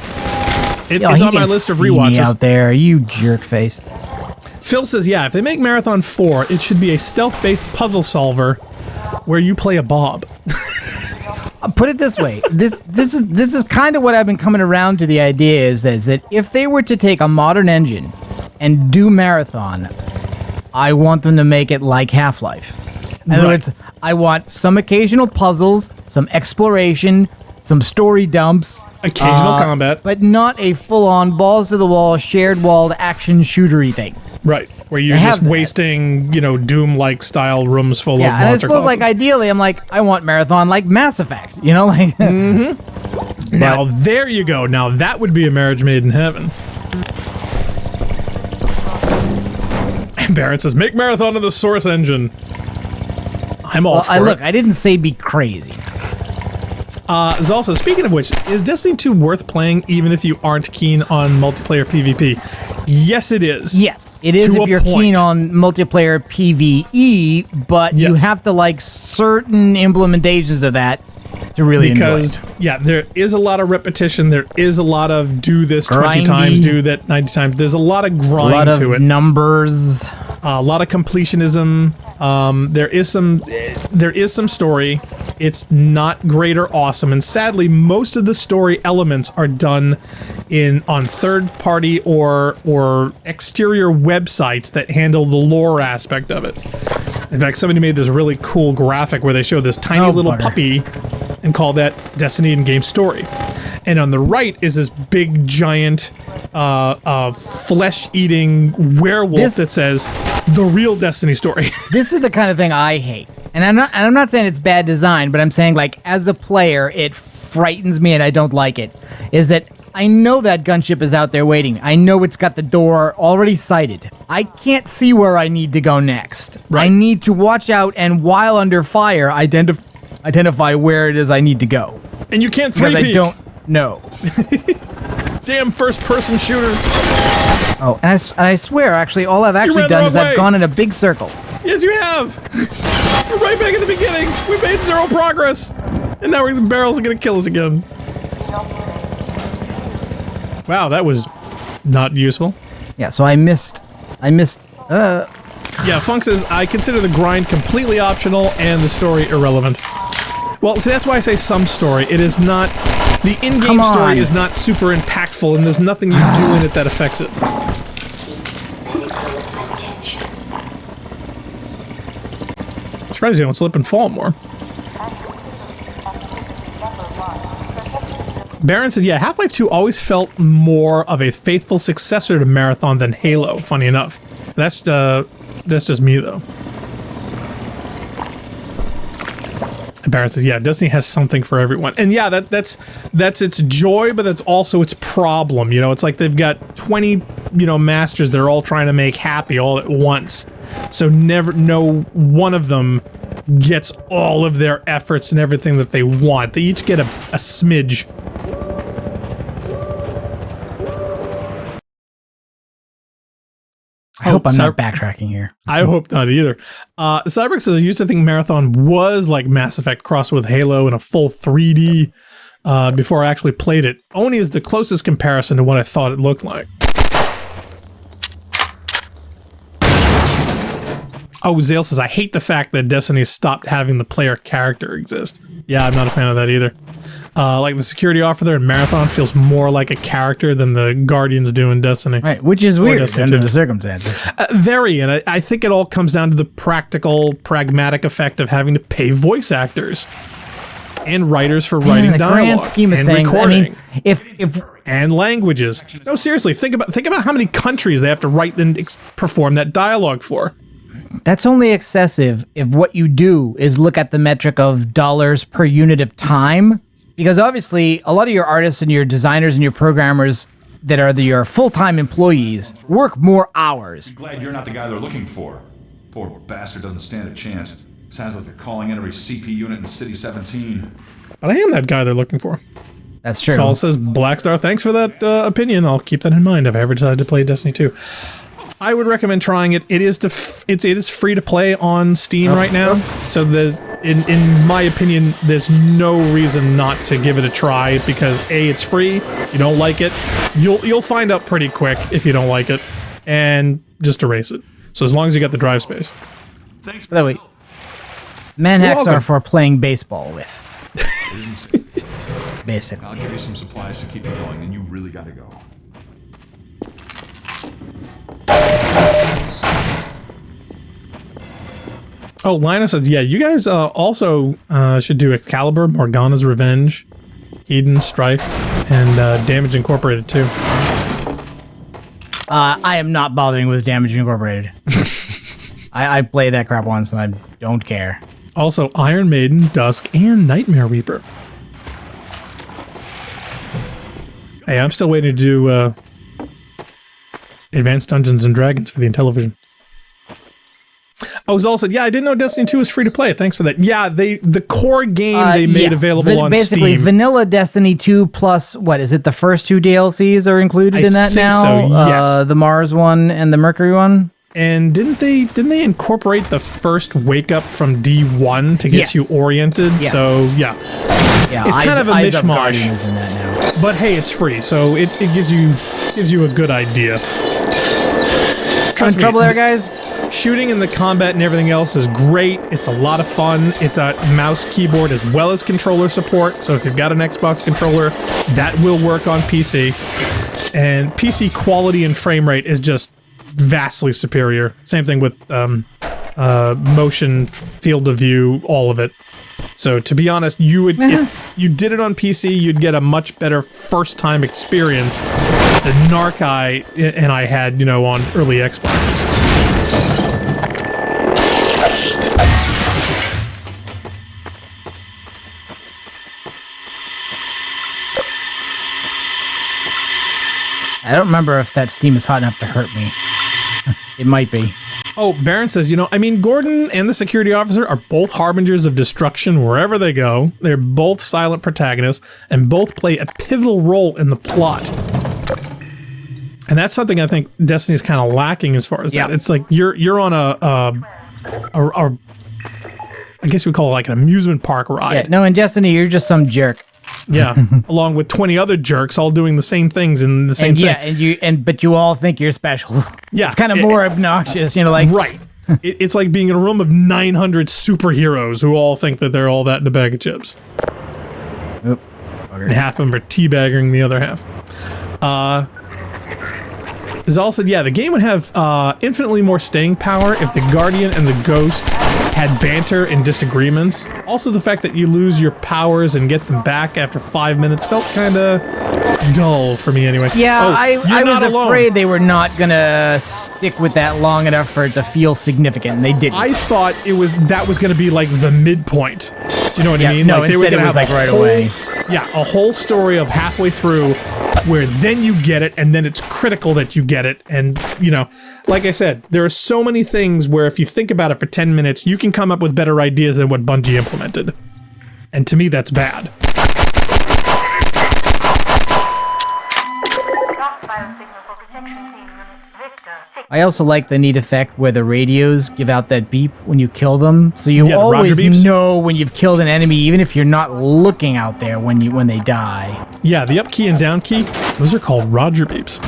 It's on my list of rewatches. Out there, you jerk face. Phil says, yeah, if they make Marathon 4, it should be a stealth-based puzzle solver where you play a Bob. Put it this way, this is kind of what I've been coming around to. The idea is that if they were to take a modern engine and do Marathon, I want them to make it like Half-Life. In other words, I want some occasional puzzles, some exploration, some story dumps, occasional combat, but not a full-on balls-to-the-wall, shared-walled action shootery thing. Right, where you're just wasting, Doom-like style rooms full of monster and I suppose, classes. like, ideally, I'm like, I want Marathon like Mass Effect, like. Mm-hmm. Now, there you go. Now, that would be a marriage made in heaven. And Barrett says, make Marathon of the Source engine. I'm all for it. Look, I didn't say be crazy. Also, speaking of which, is Destiny 2 worth playing even if you aren't keen on multiplayer PvP? Yes, it is. Yes, it is if you're keen on multiplayer PvE, but you have to like certain implementations of that to really because enjoy it. Yeah, there is a lot of repetition. There is a lot of do this 20 Grindy. times, do that 90 times. There's a lot of grind a lot of to it. Numbers. A lot of completionism. There is some story. It's not great or awesome, and sadly, most of the story elements are done on third-party or exterior websites that handle the lore aspect of it. In fact, somebody made this really cool graphic where they show this tiny little puppy and call that Destiny in-game story. And on the right is this big, giant, flesh-eating werewolf that says, the real Destiny story. This is the kind of thing I hate. And I'm not saying it's bad design, but I'm saying, like, as a player, it frightens me and I don't like it. Is that I know that gunship is out there waiting. I know it's got the door already sighted. I can't see where I need to go next. Right. I need to watch out and, while under fire, identify where it is I need to go. And you can't 3P. Because I don't know. Damn first-person shooter. Oh, and I swear, actually, all I've actually done is I've gone in a big circle. Yes, you have. We're right back at the beginning. We made 0 progress. And now the barrels are going to kill us again. Wow, that was not useful. Yeah, so I missed. Yeah, Funk says, I consider the grind completely optional and the story irrelevant. Well, see, that's why I say some story. It is not... The in-game story is not super impactful, and there's nothing you do in it that affects it. Surprised you don't slip and fall more. Baron said, yeah, Half-Life 2 always felt more of a faithful successor to Marathon than Halo, funny enough. That's just me, though. Baron says, yeah, Destiny has something for everyone. And yeah, that's its joy, but that's also its problem. You know, it's like they've got 20, masters they're all trying to make happy all at once. So no one of them gets all of their efforts and everything that they want. They each get a smidge. I hope I'm not backtracking here. I hope not either. Cyberx says, I used to think Marathon was like Mass Effect crossed with Halo in a full 3D before I actually played it. Oni is the closest comparison to what I thought it looked like. Oh, Zale says, I hate the fact that Destiny stopped having the player character exist. Yeah, I'm not a fan of that either. Like the security officer in Marathon feels more like a character than the Guardians do in Destiny. Right, which is weird under the circumstances. Very, and I think it all comes down to the pragmatic effect of having to pay voice actors and writers for writing dialogue grand scheme of and things, recording. I mean, if and languages. No, seriously, think about how many countries they have to write and perform that dialogue for. That's only excessive if what you do is look at the metric of dollars per unit of time. Because obviously, a lot of your artists and your designers and your programmers that are your full-time employees work more hours. Glad you're not the guy they're looking for. Poor bastard doesn't stand a chance. Sounds like they're calling in every CP unit in City 17. But I am that guy they're looking for. That's true. Saul says, Blackstar, thanks for that opinion. I'll keep that in mind if I ever decide to play Destiny 2. I would recommend trying it. It is free to play on Steam right now. So there's, in my opinion, there's no reason not to give it a try because A, it's free. You don't like it, you'll find out pretty quick if you don't like it, and just erase it. So as long as you got the drive space. Thanks. By the way, manhacks are for playing baseball with. Basically. I'll give you some supplies to keep you going, and you really gotta go. Oh, Lina says, yeah, you guys also should do Excalibur, Morgana's Revenge, Eden, Strife, and Damage Incorporated too. I am not bothering with Damage Incorporated. I played that crap once and I don't care. Also, Iron Maiden, Dusk, and Nightmare Reaper. Hey, I'm still waiting to do Advanced Dungeons and Dragons for the Intellivision. Oh, Zal said, yeah, I didn't know Destiny 2 was free to play. Thanks for that. Yeah, the core game they made available on basically, Steam. vanilla Destiny 2 plus, what, is it the first two DLCs are included in that now? I think so, yes. The Mars one and the Mercury one? And didn't they incorporate the first wake up from D1 to get you oriented? Yes. So yeah, it's kind of a mishmash. Is in that now. But hey, it's free, so it gives you a good idea. Trust me, trouble there, guys. Shooting and the combat and everything else is great. It's a lot of fun. It's a mouse keyboard as well as controller support. So if you've got an Xbox controller, that will work on PC. And PC quality and frame rate is just vastly superior. Same thing with motion, field of view, all of it. So to be honest, you would if you did it on PC, you'd get a much better first time experience than Narkai and I had, on early Xboxes. I don't remember if that steam is hot enough to hurt me. It might be. Oh, Baron says, Gordon and the security officer are both harbingers of destruction wherever they go. They're both silent protagonists and both play a pivotal role in the plot. And that's something I think Destiny's kind of lacking as far as that. It's like you're on a I guess we call it like an amusement park ride. Yeah, no, in Destiny, you're just some jerk. Yeah, along with 20 other jerks all doing the same things in the same thing. Yeah, but you all think you're special. Yeah, it's kind of more obnoxious, like right. It's like being in a room of 900 superheroes who all think that they're all that in a bag of chips. Oop. And half of them are teabagging the other half. There's also, the game would have infinitely more staying power if the Guardian and the Ghost had banter and disagreements. Also, the fact that you lose your powers and get them back after 5 minutes felt kind of dull for me anyway. Yeah, I was afraid they were not going to stick with that long enough for it to feel significant, and they didn't. I thought that was going to be like the midpoint. Do you know what I mean? No, like, they were instead it was like right away. Yeah, a whole story of halfway through where then you get it, and then it's critical that you get it. And, like I said, there are so many things where if you think about it for 10 minutes, you can come up with better ideas than what Bungie implemented. And to me, that's bad. I also like the neat effect where the radios give out that beep when you kill them, so you always know when you've killed an enemy, even if you're not looking out there when they die. Yeah, the up key and down key, those are called Roger beeps.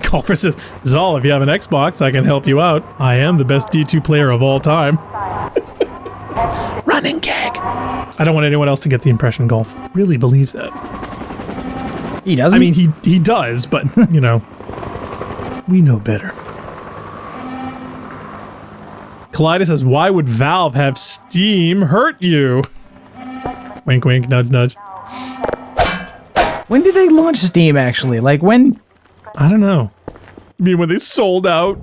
Golfer says, Zal, if you have an Xbox, I can help you out. I am the best D2 player of all time. Running gag. I don't want anyone else to get the impression Golf really believes that. He doesn't? I mean, he does, but, we know better. Collider says, why would Valve have Steam hurt you? Wink, wink, nudge, nudge. When did they launch Steam, actually? Like, when? I don't know. You mean when they sold out?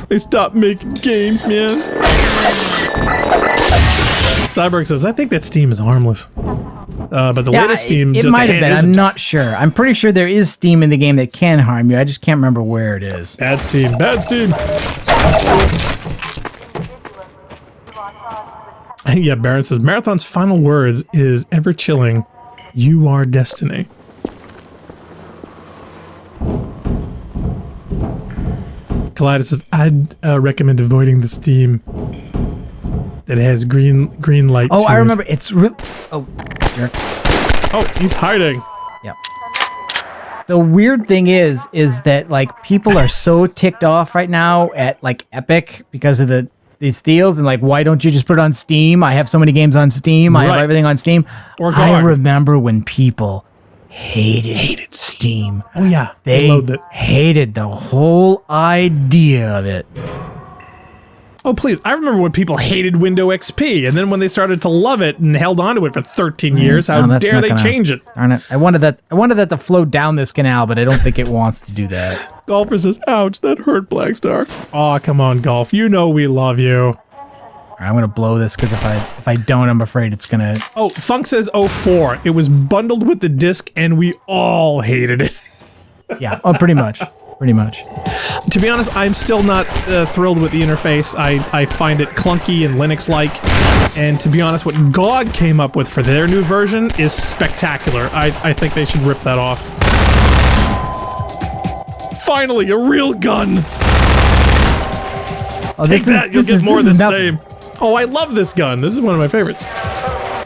They stopped making games, man. Cyborg says, I think that Steam is harmless. But the latest Steam it just might have been. isn't. I'm not sure. I'm pretty sure there is Steam in the game that can harm you. I just can't remember where it is. Bad Steam. Bad Steam. Yeah, Baron says, Marathon's final words is ever chilling. You are destiny. Kaleidos says, I'd recommend avoiding the Steam that has green light. Oh, I remember. It's really. Oh, jerk. Oh, he's hiding. Yep. The weird thing is that like people are so ticked off right now at like Epic because of these deals and like, why don't you just put it on Steam? I have so many games on Steam. I have everything on Steam. Or I remember when people hated Steam. Oh yeah, they loved it. Hated the whole idea of it. Oh please, I remember when people hated Windows XP, and then when they started to love it and held on to it for 13 years, how dare they change it? Darn it! I wanted that to flow down this canal, but I don't think it wants to do that. Golfer says, "Ouch, that hurt, Blackstar." Aw, come on, Golf. You know we love you. I'm gonna blow this because if I don't, I'm afraid it's gonna. Oh, Funk says 04. It was bundled with the disc, and we all hated it. Yeah. Oh, pretty much. Pretty much. To be honest, I'm still not thrilled with the interface. I find it clunky and Linux-like. And to be honest, what GOG came up with for their new version is spectacular. I think they should rip that off. Finally, a real gun! Oh, Take that, you'll get more of the same. Oh, I love this gun. This is one of my favorites.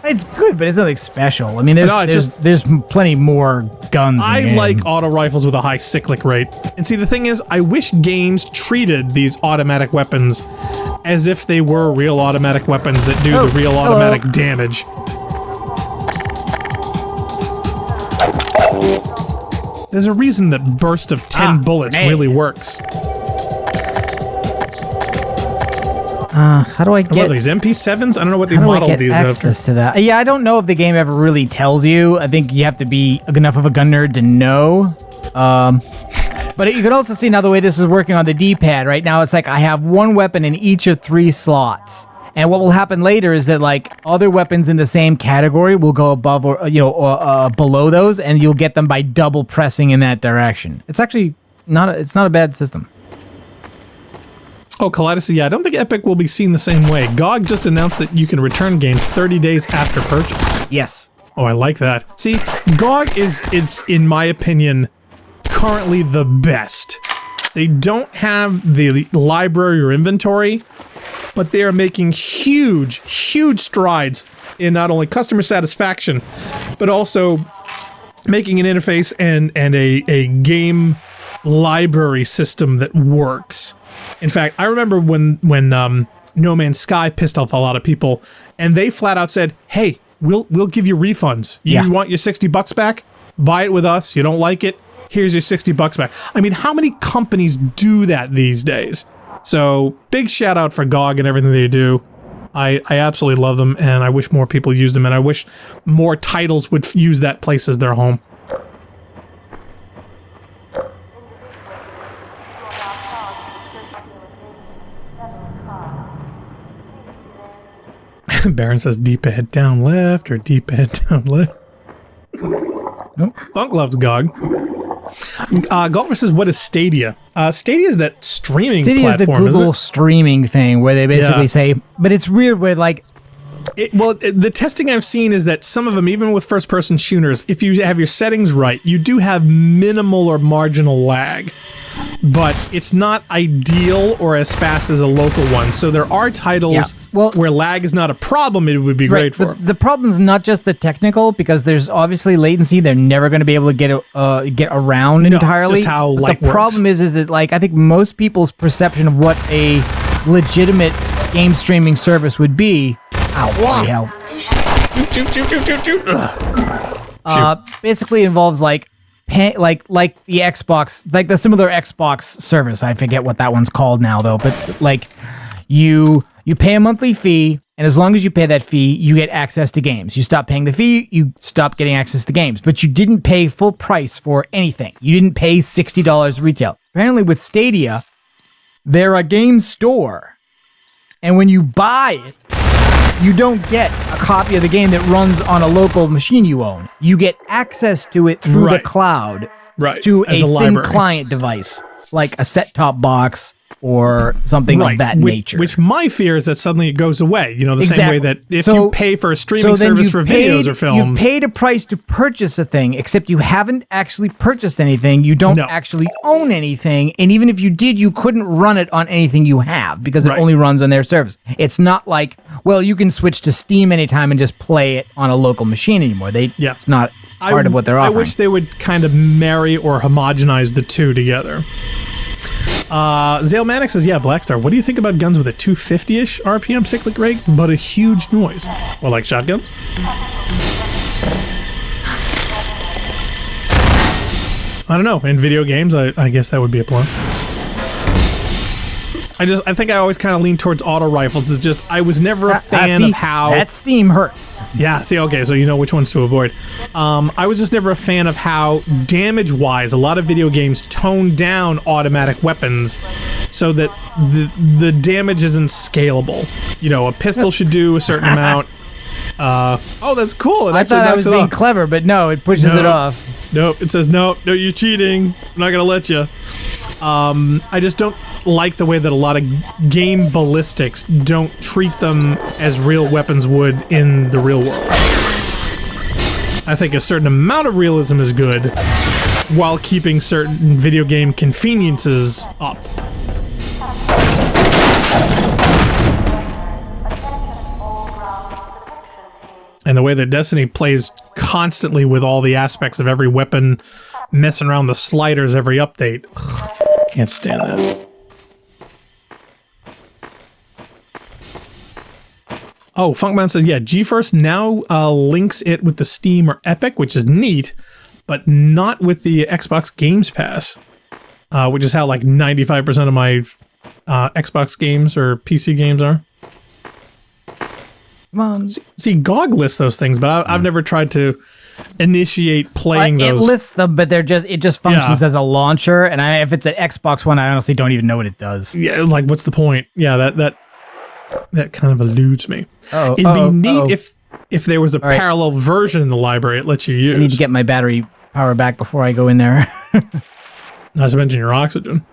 It's good, but it's nothing special. I mean, there's plenty more guns. I like auto rifles with a high cyclic rate. And see, the thing is, I wish games treated these automatic weapons as if they were real automatic weapons that do the real automatic damage. There's a reason that burst of 10 bullets really works. How do I get... What are these, MP7s? I don't know what they modeled these after. Access to that? Yeah, I don't know if the game ever really tells you. I think you have to be enough of a gun nerd to know. But you can also see now the way this is working on the D-pad. Right now it's like I have one weapon in each of 3 slots. And what will happen later is that like other weapons in the same category will go above or below those, and you'll get them by double pressing in that direction. It's actually not a bad system. Oh, Kaleidos, yeah, I don't think Epic will be seen the same way. GOG just announced that you can return games 30 days after purchase. Yes. Oh, I like that. See, GOG is, in my opinion, currently the best. They don't have the library or inventory, but they are making huge, huge strides in not only customer satisfaction, but also making an interface and a game library system that works. In fact, I remember when No Man's Sky pissed off a lot of people, and they flat out said, "Hey, we'll give you refunds. You want your $60 back? Buy it with us. You don't like it? Here's your $60 back." I mean, how many companies do that these days? So, big shout out for GOG and everything they do. I absolutely love them, and I wish more people used them, and I wish more titles would use that place as their home. Baron says deep ahead down left or deep ahead down left. Nope. Funk loves GOG. Golfer says, what is Stadia? Stadia is that streaming Stadia platform, is the Google streaming thing where they basically say, but it's weird where like... the testing I've seen is that some of them, even with first-person shooters, if you have your settings right, you do have minimal or marginal lag. But it's not ideal or as fast as a local one. So there are titles where lag is not a problem. It would be great for them. The problem is not just the technical, because there's obviously latency. They're never going to be able to get around entirely. Just how light The problem is that like I think most people's perception of what a legitimate game streaming service would be. Ow! Basically involves like the Xbox, like the similar Xbox service. I forget what that one's called now though, but like you pay a monthly fee, and as long as you pay that fee, you get access to games. You stop paying the fee, you stop getting access to games, but you didn't pay full price for anything. You didn't pay $60 retail. Apparently with Stadia, they're a game store, and when you buy it, you don't get a copy of the game that runs on a local machine you own. You get access to it through the cloud to a thin client device, like a set-top box or something of that nature. Which my fear is that suddenly it goes away. You know, the same way that if you pay for a streaming service for videos or films. You paid a price to purchase a thing, except you haven't actually purchased anything. You don't actually own anything. And even if you did, you couldn't run it on anything you have because it only runs on their service. It's not like, well, you can switch to Steam anytime and just play it on a local machine anymore. It's not part of what they're offering. I wish they would kind of marry or homogenize the two together. Zale Manic says, yeah, Blackstar, what do you think about guns with a 250-ish RPM cyclic rate, but a huge noise? Well, like shotguns? I don't know. In video games, I guess that would be a plus. I think I always kind of lean towards auto rifles. It's just, I was never a fan of how... That steam hurts. Yeah, see, okay, so you know which ones to avoid. I was just never a fan of how, damage-wise, a lot of video games tone down automatic weapons so that the damage isn't scalable. You know, a pistol should do a certain amount. Oh, that's cool. I thought I was being clever, but no, it pushes it off. Nope, it says, no, you're cheating. I'm not going to let you. I just don't like the way that a lot of game ballistics don't treat them as real weapons would in the real world. I think a certain amount of realism is good, while keeping certain video game conveniences up. And the way that Destiny plays constantly with all the aspects of every weapon, messing around the sliders every update. Ugh, can't stand that. Oh, Funkman says, yeah, GeForce now links it with the Steam or Epic, which is neat, but not with the Xbox Games Pass, which is how like 95% of my Xbox games or PC games are. Come on. See, GOG lists those things, but I've never tried to initiate playing those. It lists them, but it just functions as a launcher, and if it's an Xbox One, I honestly don't even know what it does. Yeah, like what's the point? Yeah, that kind of eludes me. It'd be neat if there was a parallel version in the library it lets you use. I need to get my battery power back before I go in there. Not to mention your oxygen.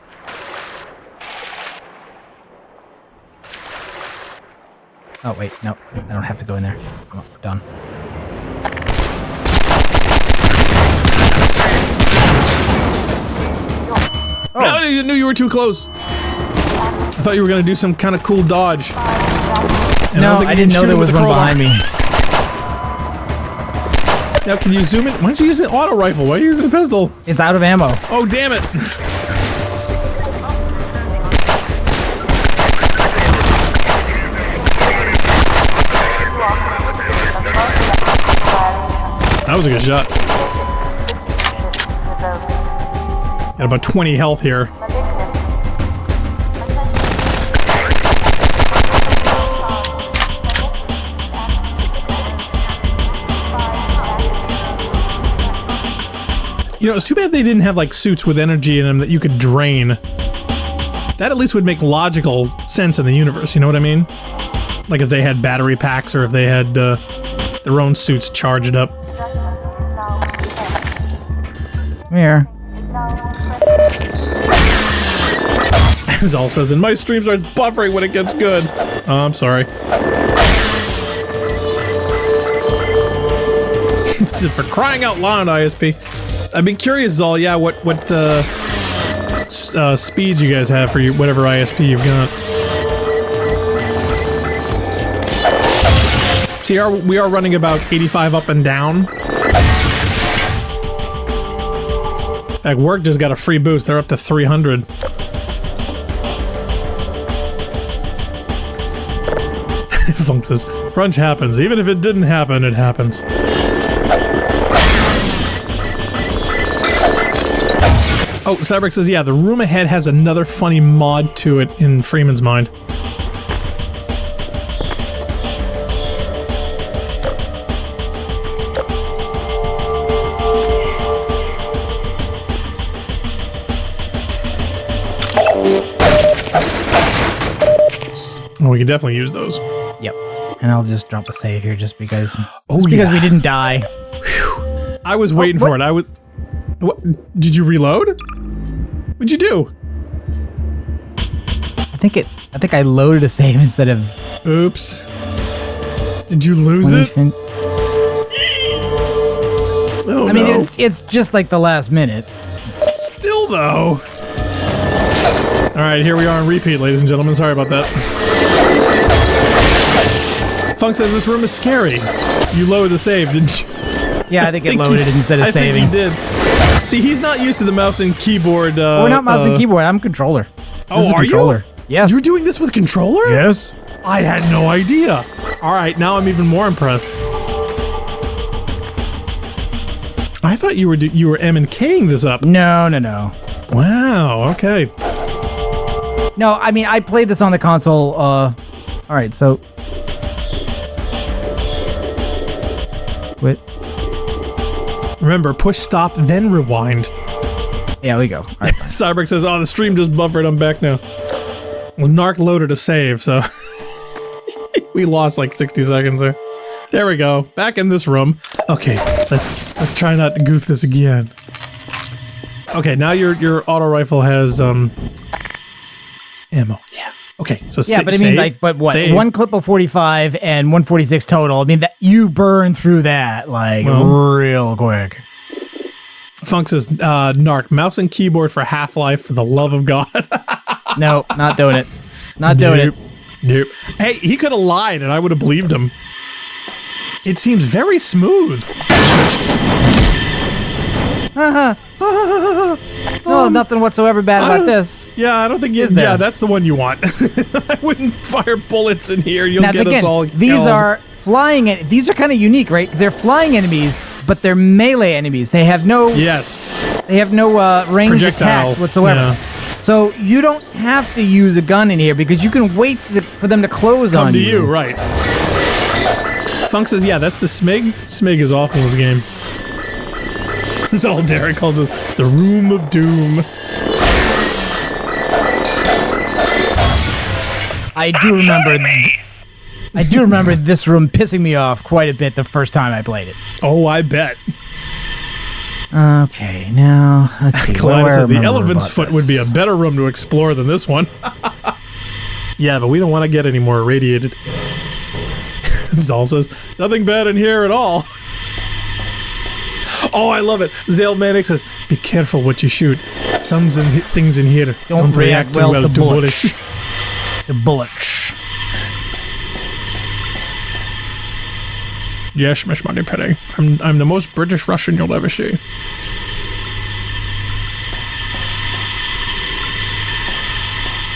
Oh, wait, no. I don't have to go in there. Oh, we're done. Oh, I knew you were too close. I thought you were going to do some kind of cool dodge. And no, I didn't know there was one behind me. Now, can you zoom in? Why don't you use the auto rifle? Why are you using the pistol? It's out of ammo. Oh, damn it. That was a good shot. Got about 20 health here. You know, it's too bad they didn't have like suits with energy in them that you could drain. That at least would make logical sense in the universe, you know what I mean? Like if they had battery packs or if they had their own suits charged up. Here. Zal says, and my streams are buffering when it gets good. Oh, I'm sorry. This is for crying out loud, ISP. I'd be curious, Zal, yeah, what speed you guys have for your, whatever ISP you've got. See, we are running about 85 up and down. Like, work just got a free boost. They're up to 300. Funk says, crunch happens. Even if it didn't happen, it happens. Oh, Cyberx says, yeah, the room ahead has another funny mod to it in Freeman's mind. Oh, we could definitely use those. Yep. And I'll just drop a save here just because. Because we didn't die. Whew. I was waiting for it. What? Did you reload? What'd you do? I think I loaded a save instead of. Oops. Did you lose it? Oh, I mean, it's just like the last minute. Still though. All right, here we are on repeat, ladies and gentlemen. Sorry about that. Funk says this room is scary. You loaded the save, didn't you? Yeah, I think it loaded instead of saving. I think he did. See, he's not used to the mouse and keyboard. We're not mouse and keyboard. I'm controller. Oh, are you? Yes. You're doing this with controller? Yes. I had no idea. All right, now I'm even more impressed. I thought you were M&K'ing this up. No. Wow. Okay. No, I mean I played this on the console. All right, so. Wait. Remember, push stop, then rewind. Yeah, we go. All right. Cyberx says, oh, the stream just buffered. I'm back now. Well, Narc loaded a save, so we lost like 60 seconds there. There we go. Back in this room. Okay, let's try not to goof this again. Okay, now your auto rifle has ammo. Yeah. Okay, so yeah, but I mean, like, but what? Save. One clip of 45 and 146 total. I mean, that you burn through that like real quick. Funk says, "Narc, mouse and keyboard for Half-Life for the love of God." No, not doing it. Not doing it. Nope. Hey, he could have lied, and I would have believed him. It seems very smooth. No, nothing whatsoever bad about this. Yeah, I don't think. Yeah, that's the one you want. I wouldn't fire bullets in here. You'll get us all. These are flying. These are kind of unique, right? They're flying enemies, but they're melee enemies. They have no. Yes. They have no range attacks whatsoever. Yeah. So you don't have to use a gun in here because you can wait for them to close on you. Come to you, right? Funk says, "Yeah, that's the Smig. Smig is awful in this game." This is all Derek calls us the Room of Doom. I do remember this room pissing me off quite a bit the first time I played it. Oh, I bet. Okay, now let's see. Kleiner says the Elephant's Foot would be a better room to explore than this one. Yeah, but we don't want to get any more irradiated. Zal says, nothing bad in here at all. Oh, I love it. Zale Manic says, be careful what you shoot. Some things in here don't react well to bullets. The bullets. Yes, Miss Moneypenny. I'm the most British Russian you'll ever see.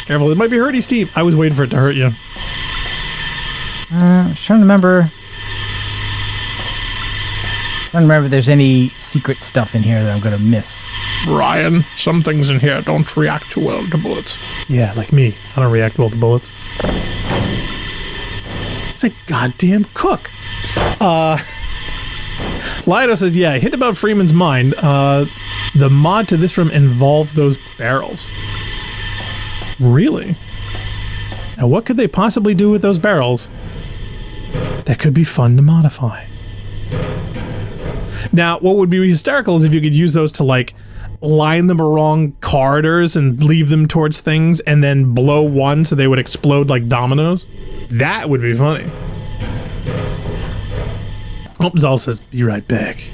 Careful, it might be hurting Steve. I was waiting for it to hurt you. I was trying to remember. I don't remember if there's any secret stuff in here that I'm going to miss. Ryan, some things in here don't react too well to bullets. Yeah, like me. I don't react well to bullets. It's a goddamn cook. Lido says, yeah, hint about Freeman's mind. The mod to this room involves those barrels. Really? Now, what could they possibly do with those barrels that could be fun to modify? Now, what would be hysterical is if you could use those to, like, line them along corridors and leave them towards things and then blow one so they would explode like dominoes. That would be funny. Oh, Zal says, be right back.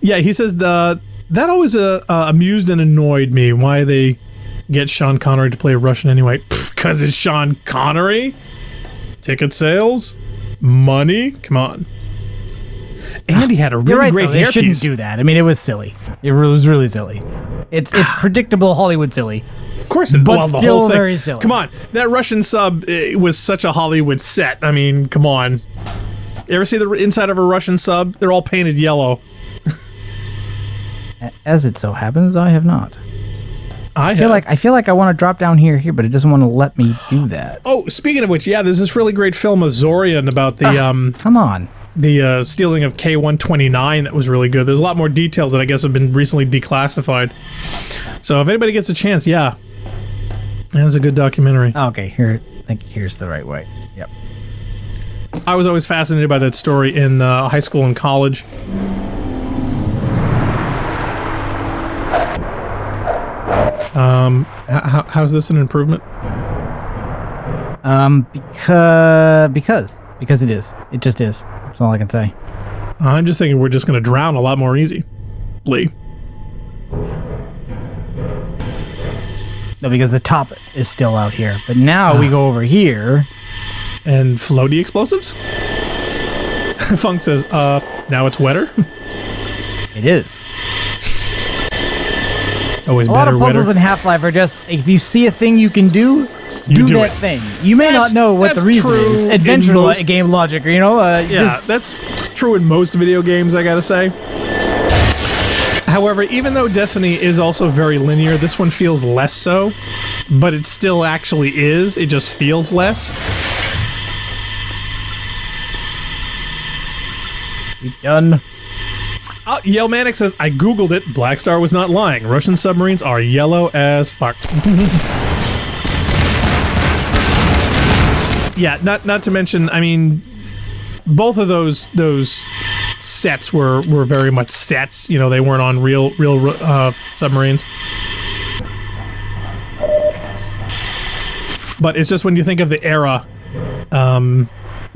Yeah, he says that always amused and annoyed me. Why they get Sean Connery to play Russian anyway. Because it's Sean Connery? Ticket sales? Money? Come on. And he had a really great hairpiece. They shouldn't do that. I mean, it was silly. It was really silly. It's predictable Hollywood silly. Of course, it's but the still whole thing. Very silly. Come on, that Russian sub was such a Hollywood set. I mean, come on. You ever see the inside of a Russian sub? They're all painted yellow. As it so happens, I have not. I feel like I want to drop down here, but it doesn't want to let me do that. Oh, speaking of which, yeah, there's this really great film Azorian about the come on. The stealing of K-129 that was really good. There's a lot more details that I guess have been recently declassified. So if anybody gets a chance, yeah. That was a good documentary. Okay, here, I think here's the right way. Yep. I was always fascinated by that story in high school and college. How's this an improvement? Because it is. It just is. That's all I can say. I'm just thinking we're just going to drown a lot more easily. No, because the top is still out here. But now we go over here. And floaty explosives? Funk says, now it's wetter? It is. Always a better, lot of puzzles in Half-Life are just, if you see a thing you can do that thing. You may not know what the reason is. Adventure game logic, you know? Yeah, that's true in most video games, I gotta say. However, even though Destiny is also very linear, this one feels less so. But it still actually is. It just feels less. We done. Yell Manic says, I googled it. Black Star was not lying. Russian submarines are yellow as fuck. Yeah, not to mention, I mean, both of those sets were very much sets. You know, they weren't on real submarines. But it's just when you think of the era,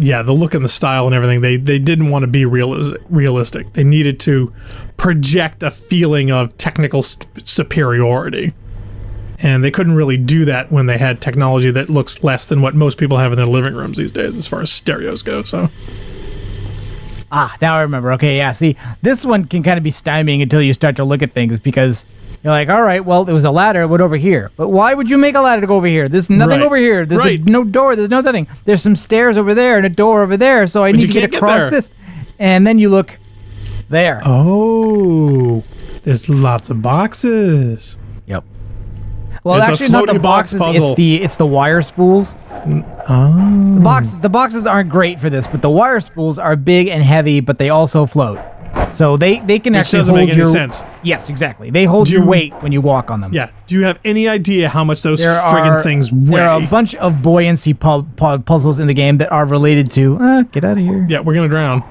yeah, the look and the style and everything, they didn't want to be realistic. They needed to project a feeling of technical superiority. And they couldn't really do that when they had technology that looks less than what most people have in their living rooms these days as far as stereos go, so... Now I remember. Okay, yeah, see, this one can kind of be stymieing until you start to look at things, because you're like, all right, well, there was a ladder, it went over here. But why would you make a ladder to go over here? There's nothing over here. There's no door, there's no nothing. There's some stairs over there and a door over there, so I need to get across this. And then you look there. Oh, there's lots of boxes. Yep. Well, it's actually, a not the floaty box boxes, puzzle. it's the wire spools. Oh. The boxes aren't great for this, but the wire spools are big and heavy, but they also float. So they can Which actually doesn't hold make any sense. Yes, exactly. They hold your weight when you walk on them. Yeah. Do you have any idea how much those friggin' things weigh? There are a bunch of buoyancy puzzles in the game that are related to... get out of here. Yeah, we're gonna drown.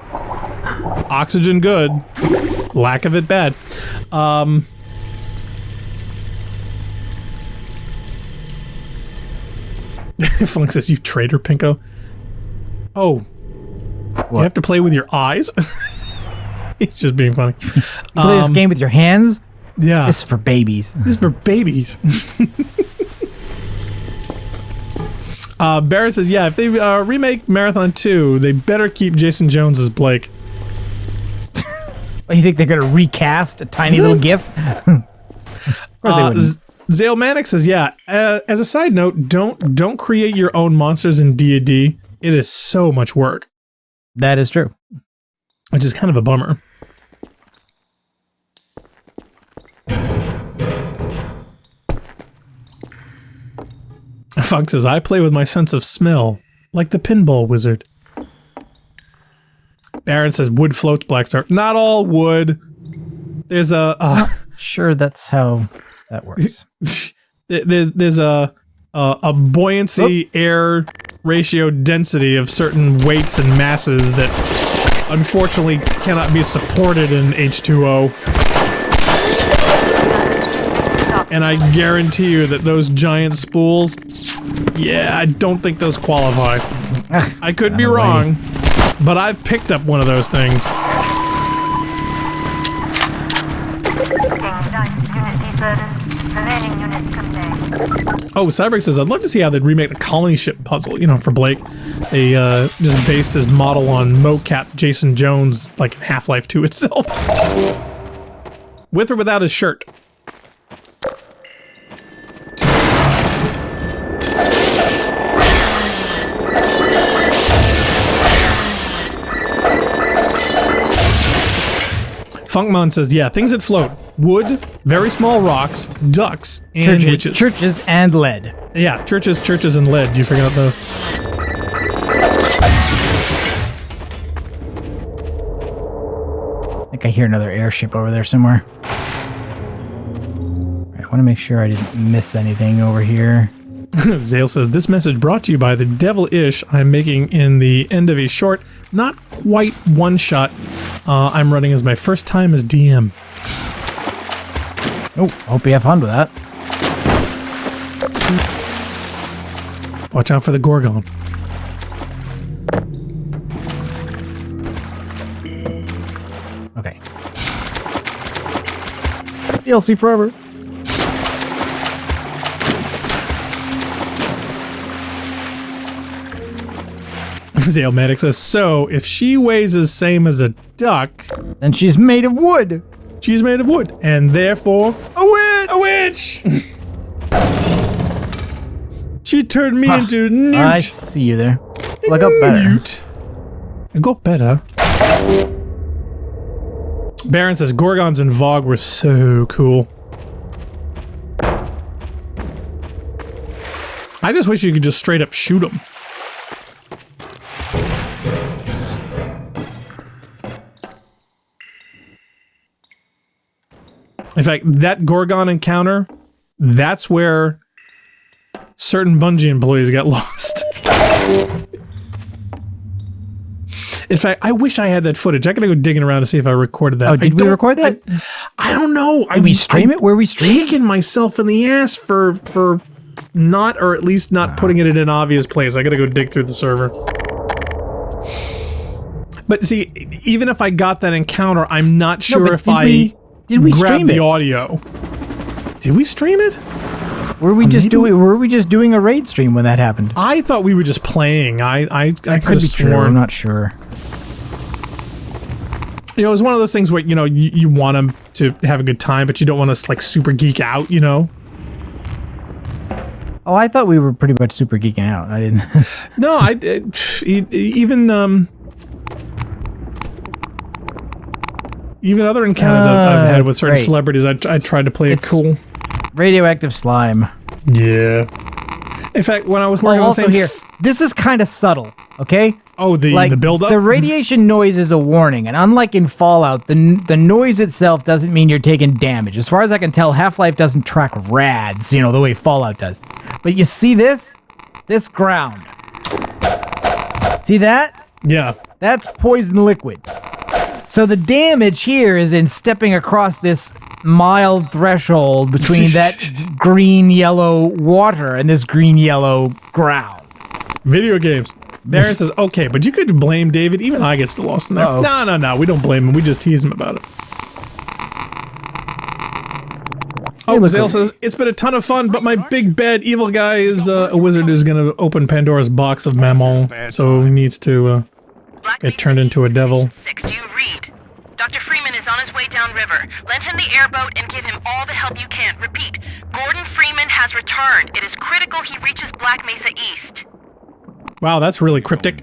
Oxygen good. Lack of it bad. Flunk says, you traitor, Pinko. Oh. What? You have to play with your eyes? He's just being funny. You play this game with your hands? Yeah. This is for babies. This is for babies. Barrett says, yeah, if they remake Marathon 2, they better keep Jason Jones as Blake. You think they're going to recast a tiny little GIF? Of course they wouldn't. Zale Manic says, yeah, as a side note, don't create your own monsters in D&D. It is so much work. That is true. Which is kind of a bummer. Funk says, I play with my sense of smell, like the pinball wizard. Baron says, wood floats, Black Star. Not all wood. There's a... sure, that's how that works. There's a buoyancy air ratio density of certain weights and masses that unfortunately cannot be supported in H2O. And I guarantee you that those giant spools, yeah, I don't think those qualify. I could be wrong, but I've picked up one of those things. Oh, Cyberx says, I'd love to see how they'd remake the colony ship puzzle, you know, for Blake. They just based his model on mocap Jason Jones, like in Half-Life 2 itself. With or without his shirt. Funkmon says, yeah, things that float. Wood, very small rocks, ducks, and witches. Churches and lead. Yeah, churches, and lead. You forgot the... I think I hear another airship over there somewhere. I want to make sure I didn't miss anything over here. Zale says, this message brought to you by the devil-ish I'm making in the end of a short, not quite one-shot I'm running as my first time as DM. Oh, hope you have fun with that. Watch out for the Gorgon. Okay. DLC forever. Zale Medic says, so if she weighs the same as a duck, then she's made of wood. She's made of wood, and therefore a witch. A witch. She turned me into Newt. I see you there. Look up better. Newt. It got better. Baron says Gorgons and Vogue were so cool. I just wish you could just straight up shoot them. In fact, that Gorgon encounter, that's where certain Bungie employees got lost. In fact, I wish I had that footage. I gotta go digging around to see if I recorded that. Oh, did we record that? I don't know. Did we stream it? Where we stream? Kicking myself in the ass for not, or at least not putting it in an obvious place. I gotta go dig through the server. But see, even if I got that encounter, I'm not sure if I grabbed the audio. Did we stream it? Were we just doing a raid stream when that happened? I thought we were just playing. I could have sworn. I'm not sure. You know, it's one of those things where, you know, you want them to have a good time, but you don't want to like super geek out, you know? Oh, I thought we were pretty much super geeking out. I didn't. No, even other encounters I've had with certain celebrities, I tried to play it cool. Radioactive slime. Yeah. In fact, when I was working on the same... here, this is kind of subtle, okay? Oh, the build-up? The radiation noise is a warning, and unlike in Fallout, the noise itself doesn't mean you're taking damage. As far as I can tell, Half-Life doesn't track rads, you know, the way Fallout does. But you see this? This ground. See that? Yeah. That's poison liquid. So the damage here is in stepping across this mild threshold between that green-yellow water and this green-yellow ground. Video games. Baron says, okay, but you could blame David. Even I get still lost in there. Uh-oh. No, we don't blame him. We just tease him about it. Oh, Zale says, it's been a ton of fun, but my big bad evil guy is a wizard who's going to open Pandora's box of mammon, so he needs to get turned into a devil. 6, do you read? Dr. Freeman is on his way downriver. Lend him the airboat and give him all the help you can. Repeat, Gordon Freeman has returned. It is critical he reaches Black Mesa East. Wow, that's really cryptic.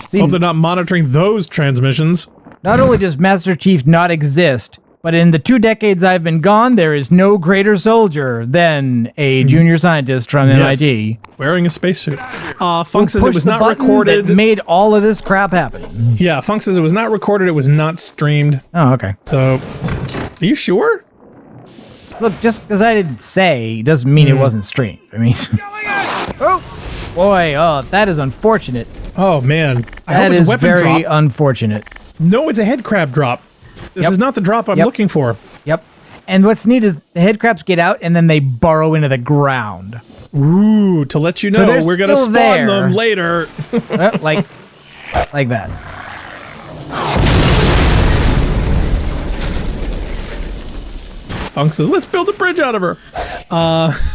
See, hope they're not monitoring those transmissions. Not only does Master Chief not exist, but in the 2 decades I've been gone, there is no greater soldier than a junior scientist from MIT. Wearing a spacesuit. Funk says it was not recorded. That made all of this crap happen. Yeah, Funk says it was not recorded, it was not streamed. Oh, okay. So, are you sure? Look, just because I didn't say doesn't mean it wasn't streamed. I mean... Oh! Boy, that is unfortunate. Oh, man. I that hope it's is a weapon very drop. unfortunate. No, it's a head crab drop. This is not the drop I'm looking for. Yep. And what's neat is the head crabs get out and then they burrow into the ground. Ooh, to let you know, we're going to spawn them later. like that. Funk says, let's build a bridge out of her.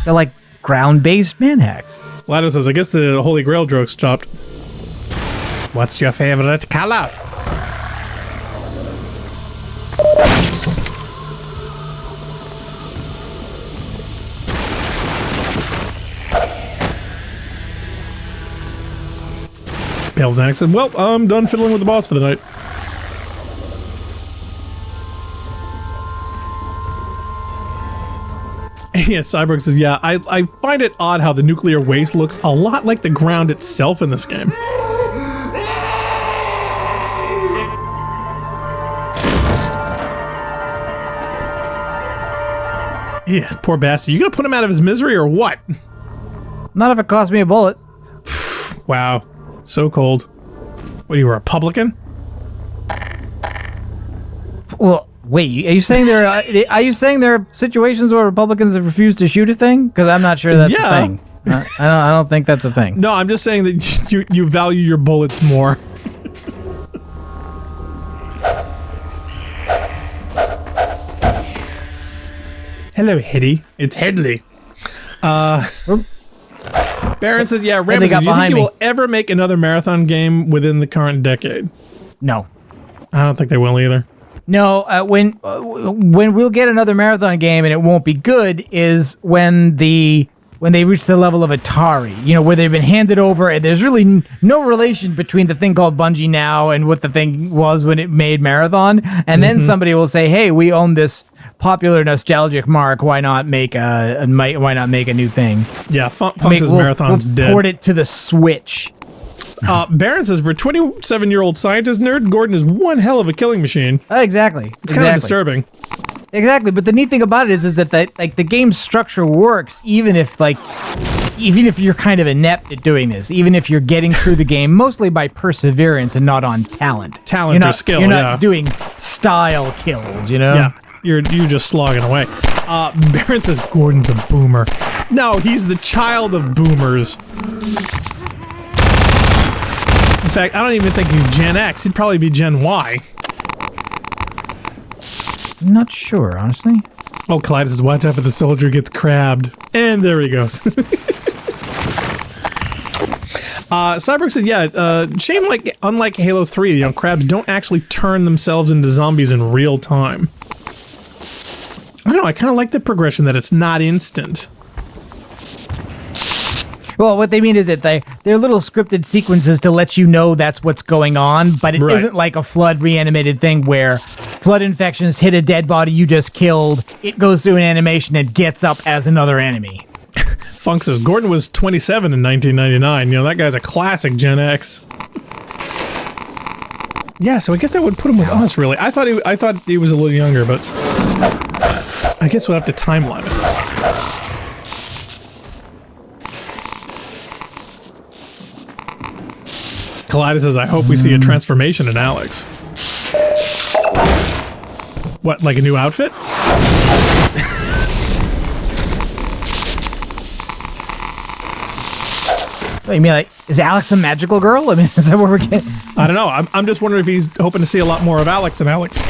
They're like ground-based manhacks. Lado says, I guess the Holy Grail joke stopped. What's your favorite color? Palezanek said, well, I'm done fiddling with the boss for the night. Yeah, Cyborg says, yeah, I find it odd how the nuclear waste looks a lot like the ground itself in this game. Yeah, poor bastard. You gonna put him out of his misery or what? Not if it costs me a bullet. Wow. So cold. What, are you a Republican? Well, wait, are you saying there are situations where Republicans have refused to shoot a thing? Because I'm not sure that's a thing. I don't think that's a thing. No, I'm just saying that you value your bullets more. Hello, Heady. It's Headley. Baron says, yeah, Rampancy, do you think you will ever make another marathon game within the current decade? No. I don't think they will either. No, when we'll get another marathon game and it won't be good is when they reach the level of Atari, you know, where they've been handed over and there's really no relation between the thing called Bungie now and what the thing was when it made Marathon. And then somebody will say, hey, we own this popular nostalgic mark. Why not make a new thing? Yeah, Funk says Marathon's dead. Port it to the Switch. Baron says, for 27-year-old scientist nerd, Gordon is one hell of a killing machine. Exactly. It's kind of disturbing. Exactly, but the neat thing about it is that the game structure works even if even if you're kind of inept at doing this, even if you're getting through the game mostly by perseverance and not on talent. Talent or skill, You're not doing style kills, you know? Yeah, you're just slogging away. Baron says Gordon's a boomer. No, he's the child of boomers. In fact, I don't even think he's Gen X. He'd probably be Gen Y. I'm not sure, honestly. Oh, Clyde says, watch out for the soldier gets crabbed. And there he goes. Cyborg said, yeah, shame unlike Halo 3, you know, crabs don't actually turn themselves into zombies in real time. I don't know, I kind of like the progression that it's not instant. Well, what they mean is that they're little scripted sequences to let you know that's what's going on, but it isn't like a flood reanimated thing where flood infections hit a dead body you just killed, it goes through an animation and gets up as another enemy. Funk says, Gordon was 27 in 1999. You know, that guy's a classic Gen X. Yeah, so I guess that would put him with us, really. I thought he was a little younger, but I guess we'll have to timeline it. Collider says, I hope we see a transformation in Alyx. What, like a new outfit? What, you mean like, is Alyx a magical girl? I mean, is that what we're getting? I don't know. I'm just wondering if he's hoping to see a lot more of Alyx than Alyx.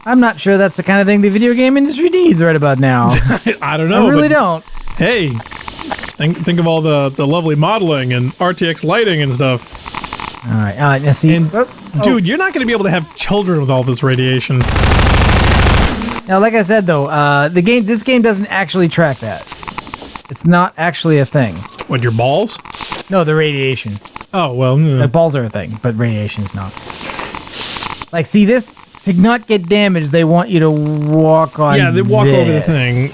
I'm not sure that's the kind of thing the video game industry needs right about now. I don't know. I really don't. Hey, think of all the lovely modeling and RTX lighting and stuff. All right, now see, and, dude, you're not going to be able to have children with all this radiation. Now, like I said though, this game doesn't actually track that. It's not actually a thing. What, your balls? No, the radiation. Oh well, the balls are a thing, but radiation is not. Like, see this. To not get damaged, they want you to walk on. Yeah, they walk over the thing.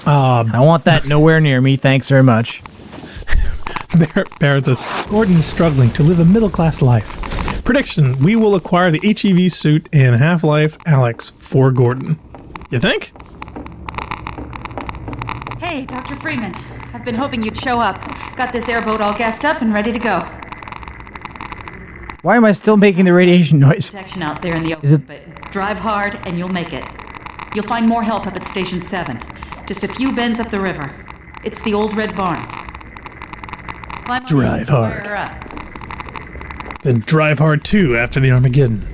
I want that nowhere near me. Thanks very much. Barrett says, Gordon is struggling to live a middle-class life. Prediction, we will acquire the HEV suit in Half-Life Alyx for Gordon. You think? Hey, Dr. Freeman. I've been hoping you'd show up. Got this airboat all gassed up and ready to go. Why am I still making the radiation noise? Protection out there in the open, but drive hard and you'll make it. You'll find more help up at Station 7. Just a few bends up the river. It's the old red barn. Drive hard. Then drive hard too after the Armageddon.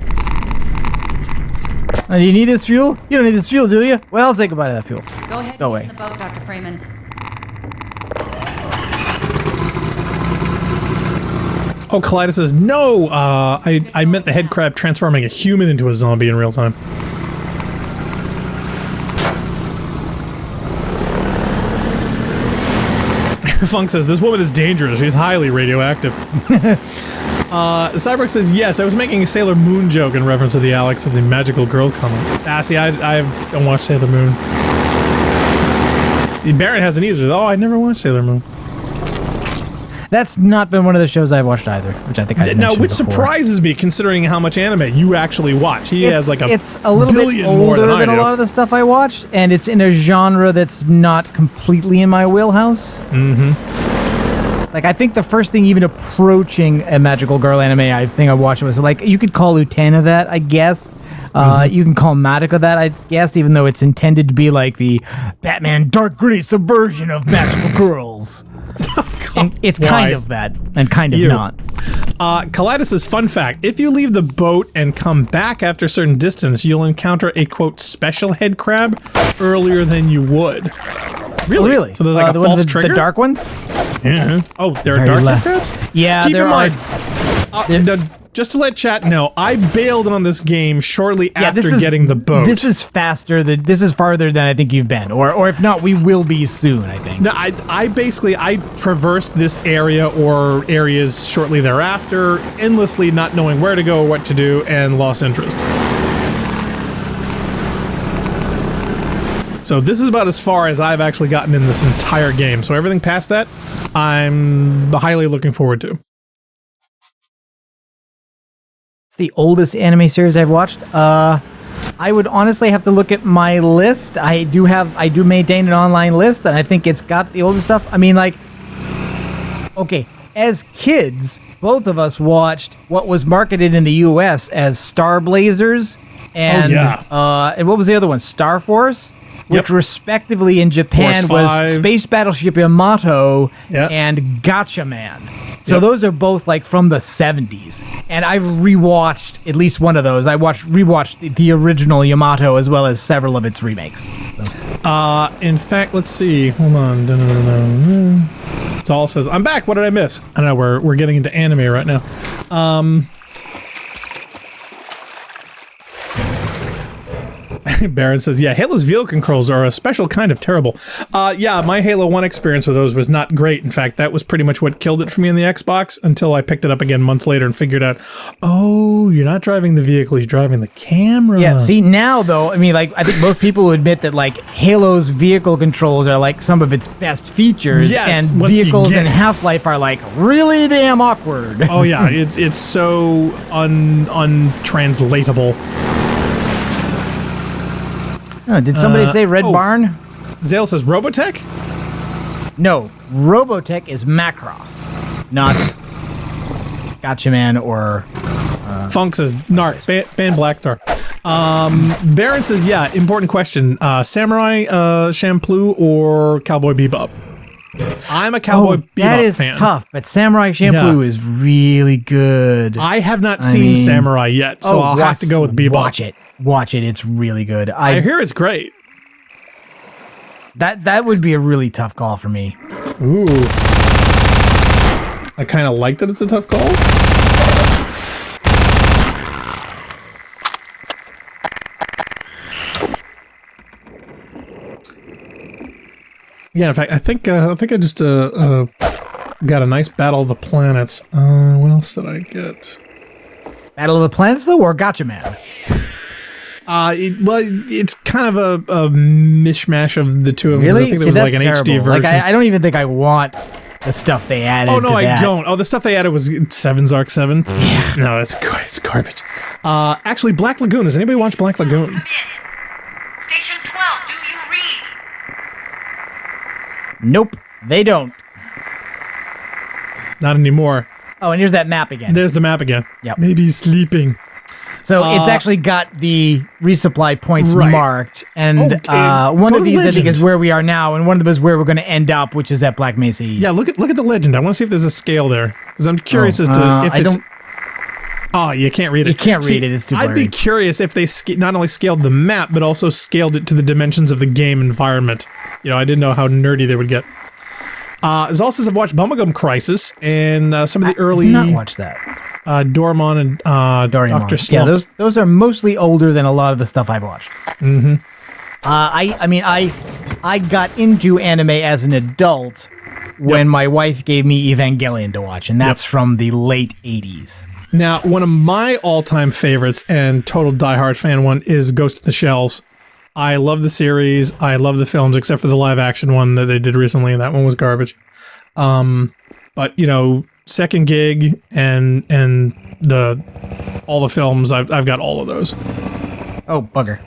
Do you need this fuel? You don't need this fuel, do you? Well, say goodbye to that fuel. Go ahead. Go away. The boat, Dr. Freeman. Oh, Collider says, no, I meant the head crab transforming a human into a zombie in real time. Funk says, this woman is dangerous. She's highly radioactive. Cyborg says, yes, I was making a Sailor Moon joke in reference to the Alyx of the magical girl comic. See, I don't watch Sailor Moon. Barrett hasn't either. Oh, I never watched Sailor Moon. That's not been one of the shows I've watched either, which I think I mentioned now, which before. surprises me considering how much anime you actually watch. He has like it's a little bit older than a lot of the stuff I watched, and it's in a genre that's not completely in my wheelhouse. Mm-hmm. Like, I think the first thing even approaching a magical girl anime I think I watched was, like, you could call Utena that, I guess. You can call Madoka that, I guess, even though it's intended to be like the Batman dark gritty subversion of magical girls. And it's kind of that, and kind of not. Collider says, fun fact, if you leave the boat and come back after a certain distance, you'll encounter a, quote, special head crab earlier than you would. Really? Oh, really? So there's like a false trigger? The dark ones? Yeah. Oh, there are dark head crabs? Yeah, Keep there in are. mind, just to let chat know, I bailed on this game shortly after getting the boat. This is faster. This is farther than I think you've been, or if not, we will be soon, I think. No, I basically traversed this area or areas shortly thereafter, endlessly not knowing where to go or what to do, and lost interest. So this is about as far as I've actually gotten in this entire game. So everything past that, I'm highly looking forward to. the oldest anime series I've watched? I would honestly have to look at my list. I do maintain an online list, and I think it's got the oldest stuff. I mean, like, okay, as kids, both of us watched what was marketed in the U.S. as Star Blazers, and and what was the other one? Star Force, which respectively in Japan was Space Battleship Yamato and Gotcha Man. So those are both like from the 70s, and I've rewatched at least one of those. I rewatched the original Yamato as well as several of its remakes. So. In fact, let's see. Hold on. Saul says, "I'm back. What did I miss?" I don't know. We're getting into anime right now. Baron says, yeah, Halo's vehicle controls are a special kind of terrible. Yeah, my Halo 1 experience with those was not great. In fact, that was pretty much what killed it for me in the Xbox until I picked it up again months later and figured out, oh, you're not driving the vehicle, you're driving the camera. Yeah, see, now, though, I mean, like, I think most people will admit that, like, Halo's vehicle controls are, like, some of its best features. Yes, and vehicles in Half-Life are, like, really damn awkward. Oh, yeah, it's so untranslatable. Oh, did somebody say Red Barn? Zale says Robotech? No, Robotech is Macross, not Gotcha Man or... Funk says Narc, ban Blackstar. Baron says, yeah, important question. Samurai Champloo or Cowboy Bebop? I'm a Cowboy Bebop fan. That is tough, but Samurai Champloo is really good. I have not seen Samurai yet, so I'll have to go with Bebop. Watch it. It's really good. I hear it's great. That would be a really tough call for me. Ooh. I kind of like that it's a tough call. Yeah, in fact, I think I just got a nice Battle of the Planets. What else did I get? Battle of the Planets, though, or Gotcha Man? It's kind of a mishmash of the two of them. Really? I think there was like an HD version. Like, I don't even think I want the stuff they added. Oh no, I don't. Oh, the stuff they added was 7's Arc 7. Yeah. No, it's garbage. Actually, Black Lagoon. Does anybody watch Black Lagoon? Station 12, do you read? Nope, they don't. Not anymore. Oh, and here's that map again. There's the map again. Yep. Maybe he's sleeping. So it's actually got the resupply points marked, and one of these I think is where we are now, and one of them is where we're going to end up, which is at Black Mesa East. Yeah, look at the legend. I want to see if there's a scale there, because I'm curious as to if it's. Oh, you can't read it. You can't read it. It's too blurry. I'd be curious if they not only scaled the map, but also scaled it to the dimensions of the game environment. You know, I didn't know how nerdy they would get. As also I've watched Bubblegum Crisis and some of the early. I did not watch that. Doraemon and Dr. Slump. Yeah, those are mostly older than a lot of the stuff I've watched. Mm-hmm. I got into anime as an adult when my wife gave me Evangelion to watch, and that's from the late 80s. Now, one of my all-time favorites and total diehard fan one is Ghost in the Shells. I love the series. I love the films, except for the live-action one that they did recently, and that one was garbage. But, you know, Second Gig and all the films, I've got all of those. Oh, bugger.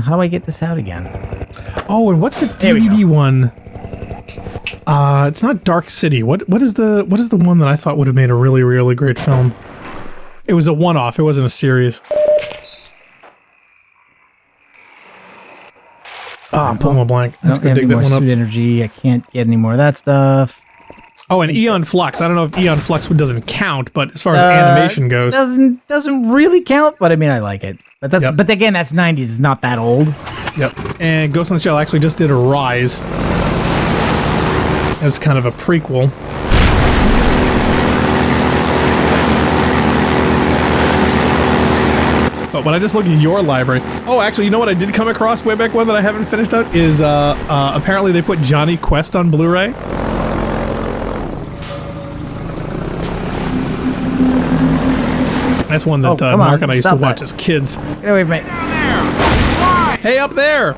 How do I get this out again? Oh, and what's the DVD one? It's not Dark City. What is the one that I thought would have made a really, really great film? It was a one-off. It wasn't a series. I'm pulling a blank. I have to go dig that one up. Energy. I can't get any more of that stuff. Oh, and Eon Flux. I don't know if Eon Flux doesn't count, but as far as animation goes, doesn't really count. But I mean, I like it. But that's but again, that's 90s. It's not that old. Yep. And Ghost in the Shell actually just did a Rise. As kind of a prequel. But when I just look at your library... Oh, actually, you know what I did come across way back when that I haven't finished up? Is, apparently they put Johnny Quest on Blu-ray. That's one that Mark and I used to watch as kids. Get away from me. Hey, up there!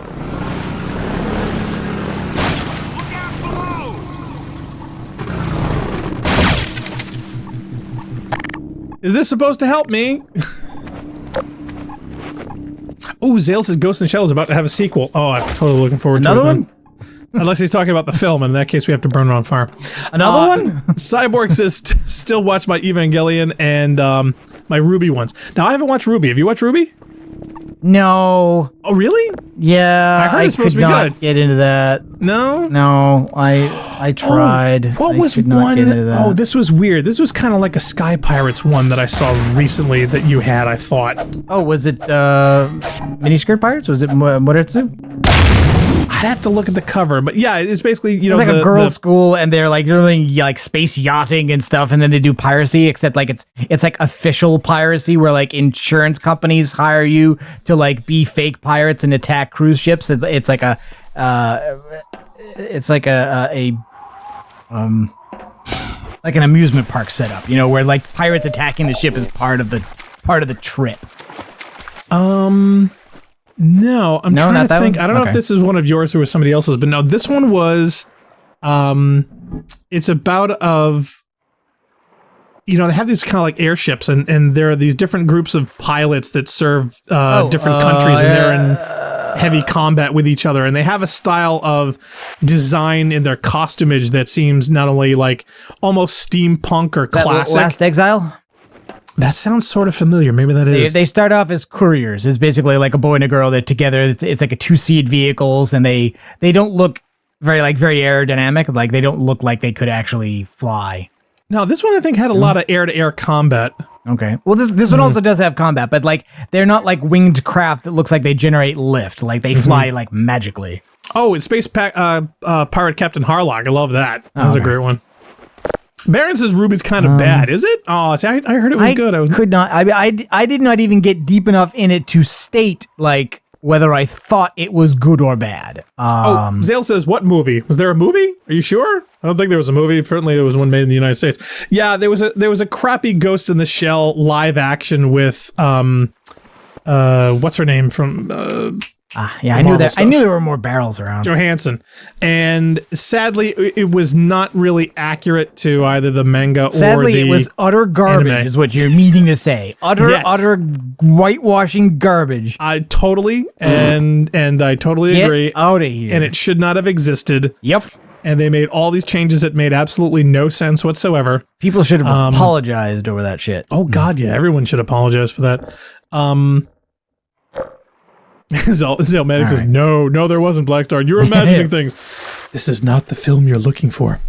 Is this supposed to help me? Ooh, Zale says Ghost in the Shell is about to have a sequel. Oh, I'm totally looking forward to it. Another one? Unless he's talking about the film, and in that case, we have to burn it on fire. Another one? Cyborg says, still watch my Evangelion and my Ruby ones. Now, I haven't watched Ruby. Have you watched Ruby? No. Oh, really? Yeah, I heard it's supposed could to be not good. get into that. No? No, I tried. Oh, what was I could not one? get into that. Oh, this was weird. This was kind of like a Sky Pirates one that I saw recently that you had, I thought. Oh, was it Miniskirt Pirates? Was it Moretsu? I'd have to look at the cover, but yeah, it's basically, you know, it's like a girls' school, and they're like doing like space yachting and stuff, and then they do piracy. Except like it's like official piracy, where like insurance companies hire you to like be fake pirates and attack cruise ships. It's like a like an amusement park setup, you know, where like pirates attacking the ship is part of the trip. No, I'm trying to think. One? I don't know if Okay. this is one of yours or was somebody else's, but no, this one was, it's about you know, they have these kind of like airships, and there are these different groups of pilots that serve different countries, and they're in heavy combat with each other, and they have a style of design in their costumage that seems not only like almost steampunk or classic. Last Exile? That sounds sort of familiar. Maybe that is. They start off as couriers. It's basically like a boy and a girl that together. It's like a two-seat vehicles, and they don't look very aerodynamic. Like they don't look like they could actually fly. No, this one I think had a lot of air-to-air combat. Okay. Well, this one also does have combat, but like they're not like winged craft that looks like they generate lift. Like they fly like magically. Oh, it's Pirate Captain Harlock. I love that. That was a great one. Baron says Ruby's kind of bad. Is it? Oh, see, I heard it was good. I did not even get deep enough in it to state like whether I thought it was good or bad. Zale says, what movie? Was there a movie? Are you sure? I don't think there was a movie. Certainly there was one made in the United States. Yeah, there was a crappy Ghost in the Shell live action with what's her name from yeah, I knew that. I knew there were more barrels around. Johansson. And sadly, it was not really accurate to either the manga or the Sadly, it was utter garbage, anime. is what you're meaning to say. Utter whitewashing garbage. I totally and I totally Get agree. out of here. And it should not have existed. Yep. And they made all these changes that made absolutely no sense whatsoever. People should have apologized over that shit. Oh God, yeah, everyone should apologize for that. Zale Maddox says, no, there wasn't, Blackstar. You're imagining things. This is not the film you're looking for.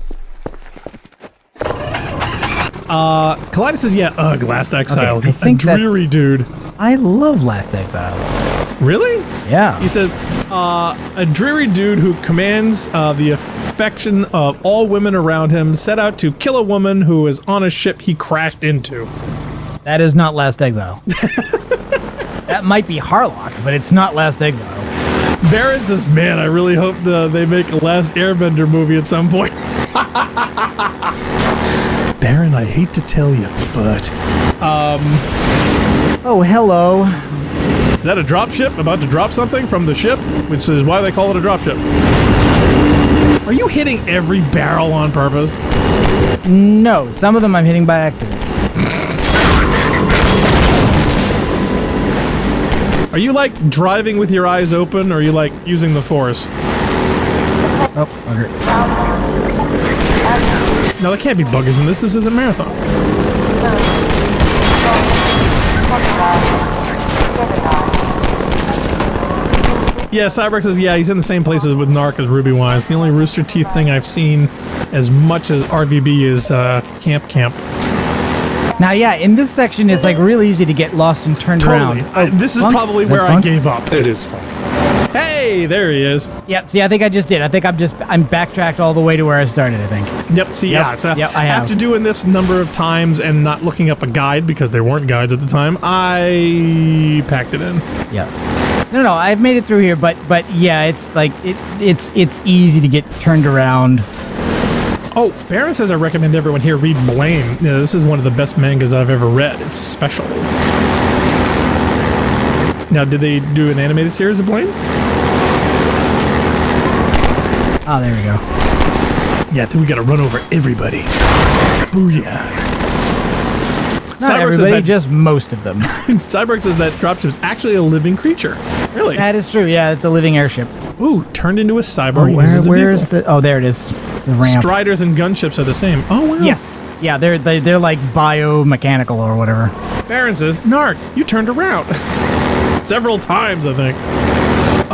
Collider says, yeah, Last Exile. Okay, I think a dreary dude. I love Last Exile. Really? Yeah. He says, a dreary dude who commands the affection of all women around him set out to kill a woman who is on a ship he crashed into. That is not Last Exile. That might be Harlock, but it's not Last Exile. Barrett says, man, I really hope they make a Last Airbender movie at some point. Baron, I hate to tell you, but... Oh, hello. Is that a dropship about to drop something from the ship? Which is why they call it a dropship. Are you hitting every barrel on purpose? No, some of them I'm hitting by accident. Are you like driving with your eyes open, or are you like using the force? Oh, okay. No, there can't be buggers in this. This isn't Marathon. Yeah, Cyberx says, yeah, he's in the same places with Narc as Ruby Wise. The only Rooster Teeth thing I've seen as much as RVB is Camp. Now, yeah, in this section, it's like really easy to get lost and turned around. This is probably where I gave up. It is fun. Hey, there he is. Yep, see, I think I just did. I think I'm backtracked all the way to where I started, I think. Yep, see, yeah. It's, I have. After doing this number of times and not looking up a guide, because there weren't guides at the time, I packed it in. Yeah. No, I've made it through here, but yeah, it's like, it's easy to get turned around. Oh, Baron says I recommend everyone here read Blame. Yeah, this is one of the best mangas I've ever read. It's special. Now, did they do an animated series of Blame? Oh, there we go. Yeah, I think we gotta run over everybody. Booyah. Not everybody, just most of them. Cyborg says that dropship is actually a living creature. Really? That is true. Yeah, it's a living airship. Ooh, turned into a cyborg. Where's the? Oh, there it is. The ramp. Striders and gunships are the same. Oh wow. Yes. Yeah, they're like biomechanical or whatever. Baron says, Narc, you turned around. Several times, I think.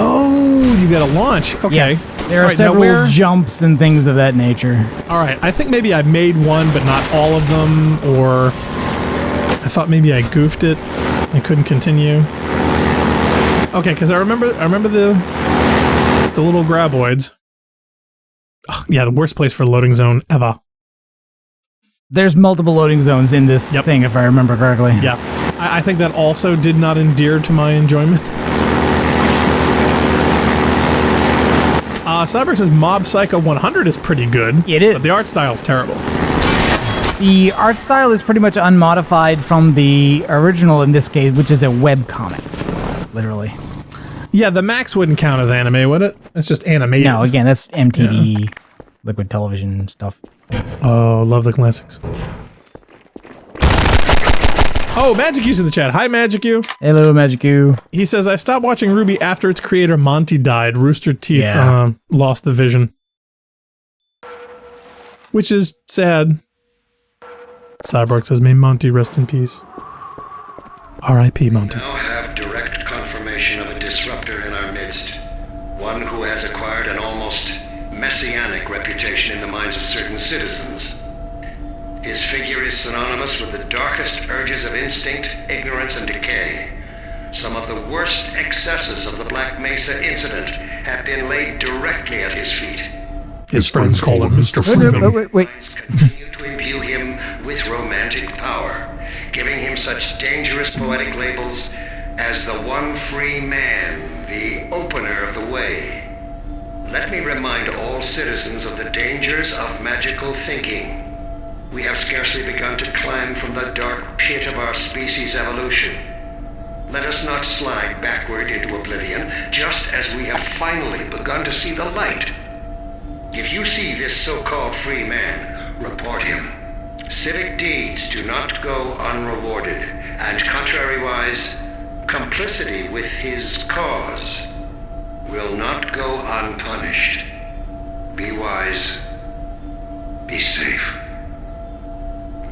Oh, you got a launch. Okay. Yes, there are several jumps and things of that nature. All right, I think maybe I made one, but not all of them, or I thought maybe I goofed it and couldn't continue. Okay, because I remember the little graboids. Oh, yeah, the worst place for a loading zone ever. There's multiple loading zones in this thing, if I remember correctly. Yeah. I think that also did not endear to my enjoyment. Cyborg says Mob Psycho 100 is pretty good. It is. But the art style is terrible. The art style is pretty much unmodified from the original in this case, which is a webcomic. Literally. Yeah, the Max wouldn't count as anime, would it? It's just animated. No, again, that's MTV, Liquid Television stuff. Oh, love the classics. Oh, Magic U's in the chat. Hi, Magic U. Hello, Magic U. He says, I stopped watching Ruby after its creator, Monty, died. Rooster Teeth lost the vision. Which is sad. Cyborg says, may Monty rest in peace. R.I.P. Monty. We now have direct confirmation of a disruptor in our midst. One who has acquired an almost messianic reputation in the minds of certain citizens. His figure is synonymous with the darkest urges of instinct, ignorance, and decay. Some of the worst excesses of the Black Mesa incident have been laid directly at his feet. His friends call him Mr. Freeman. Wait. Continue to imbue him with romantic power, giving him such dangerous poetic labels as the one free man, the opener of the way. Let me remind all citizens of the dangers of magical thinking. We have scarcely begun to climb from the dark pit of our species' evolution. Let us not slide backward into oblivion, just as we have finally begun to see the light. If you see this so-called free man, report him. Civic deeds do not go unrewarded, and contrariwise, complicity with his cause will not go unpunished. Be wise. Be safe.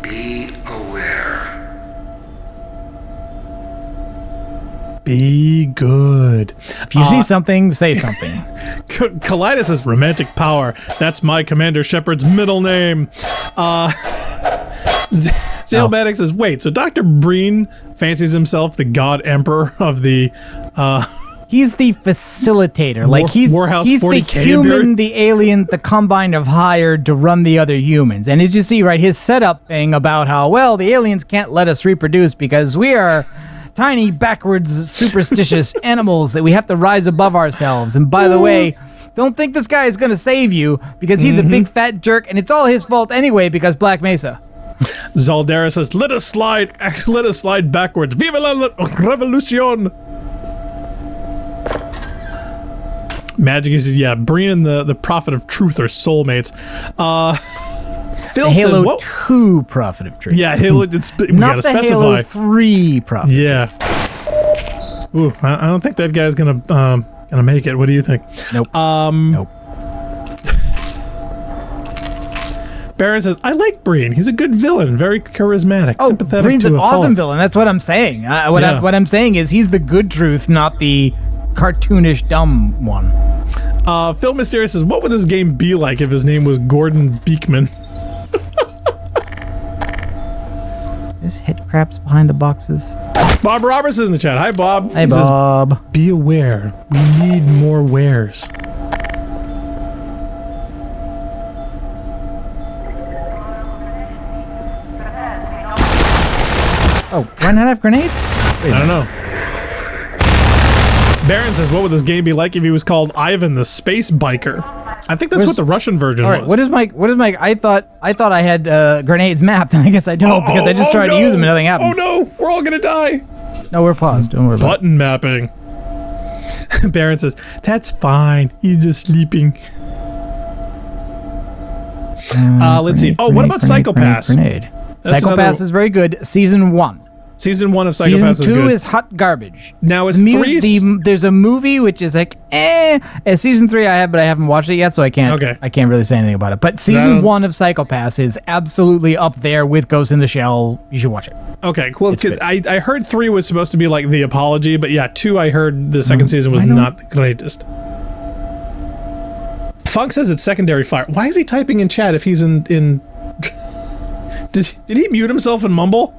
Be aware. Be good. If you see something, say something. Kleiner says romantic power. That's my Commander Shepard's middle name. Zailmatic says, wait, so Dr. Breen fancies himself the God Emperor of the He's the facilitator. Like he's the human, the alien, the Combine have hired to run the other humans. And as you see, right, his setup thing about how, well, the aliens can't let us reproduce because we are tiny, backwards, superstitious animals that we have to rise above ourselves. And by the way, don't think this guy is going to save you because he's a big fat jerk and it's all his fault anyway because Black Mesa. Zaldera says, let us slide backwards. Viva la revolution! Magic uses, Breen and the Prophet of Truth are soulmates. Phil Halo said, 2 Prophet of Truth. Yeah, Halo, we gotta specify. Halo 3 Prophet. Yeah. Ooh, I don't think that guy's gonna make it. What do you think? Nope. Nope. Baron says, I like Breen. He's a good villain, very charismatic, sympathetic Breen's to an a awesome fault. villain. That's what I'm saying. What I'm saying is he's the good truth, not the cartoonish dumb one. Phil Mysterious says, what would this game be like if his name was Gordon Beekman? This hit craps behind the boxes. Bob Roberts is in the chat. Hi, Bob. Hey, Bob. Says, be aware. We need more wares. Oh, why not have grenades? I don't know. Baron says, what would this game be like if he was called Ivan the Space Biker? I think that's what the Russian version was. What is my I thought I had grenades mapped, and I guess I don't because I just tried to use them and nothing happened. Oh no, we're all gonna die. No, we're paused. Don't worry about it. Button mapping. Baron says, that's fine. He's just sleeping. Let's see. Oh, what about Psychopaths? Grenade. Psychopaths is very good. Season 1. Season 1 of Psychopaths is good. Season 2 is hot garbage. Now is 3... There's a movie which is like, And season 3 I have, but I haven't watched it yet, so I can't really say anything about it. But season 1 of Psychopaths is absolutely up there with Ghost in the Shell. You should watch it. Okay, cool. Because I heard 3 was supposed to be like the apology, but yeah, 2 I heard the second season was not the greatest. Funk says it's secondary fire. Why is he typing in chat if he's in... Did he mute himself and mumble?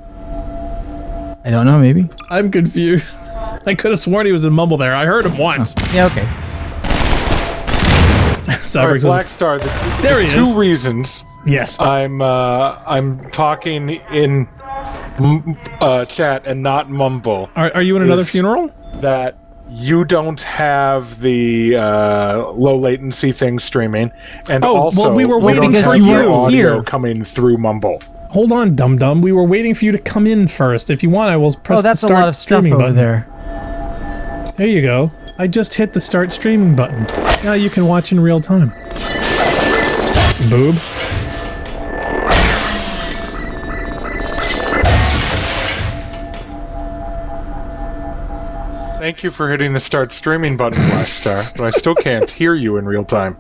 I don't know, maybe. I'm confused. I could have sworn he was in mumble there. I heard him once. Oh. Yeah, okay. Right, Black Star, there he is. 2 reasons. Yes. I'm talking in chat and not mumble. Are you in another funeral? That you don't have the low latency thing streaming, and also we were waiting for you audio coming through mumble. Hold on, dum-dum. We were waiting for you to come in first. If you want, I will press the start a lot of streaming stuff over button. there. There you go. I just hit the start streaming button. Now you can watch in real time. Boob. Thank you for hitting the start streaming button, Black Star, but I still can't hear you in real time.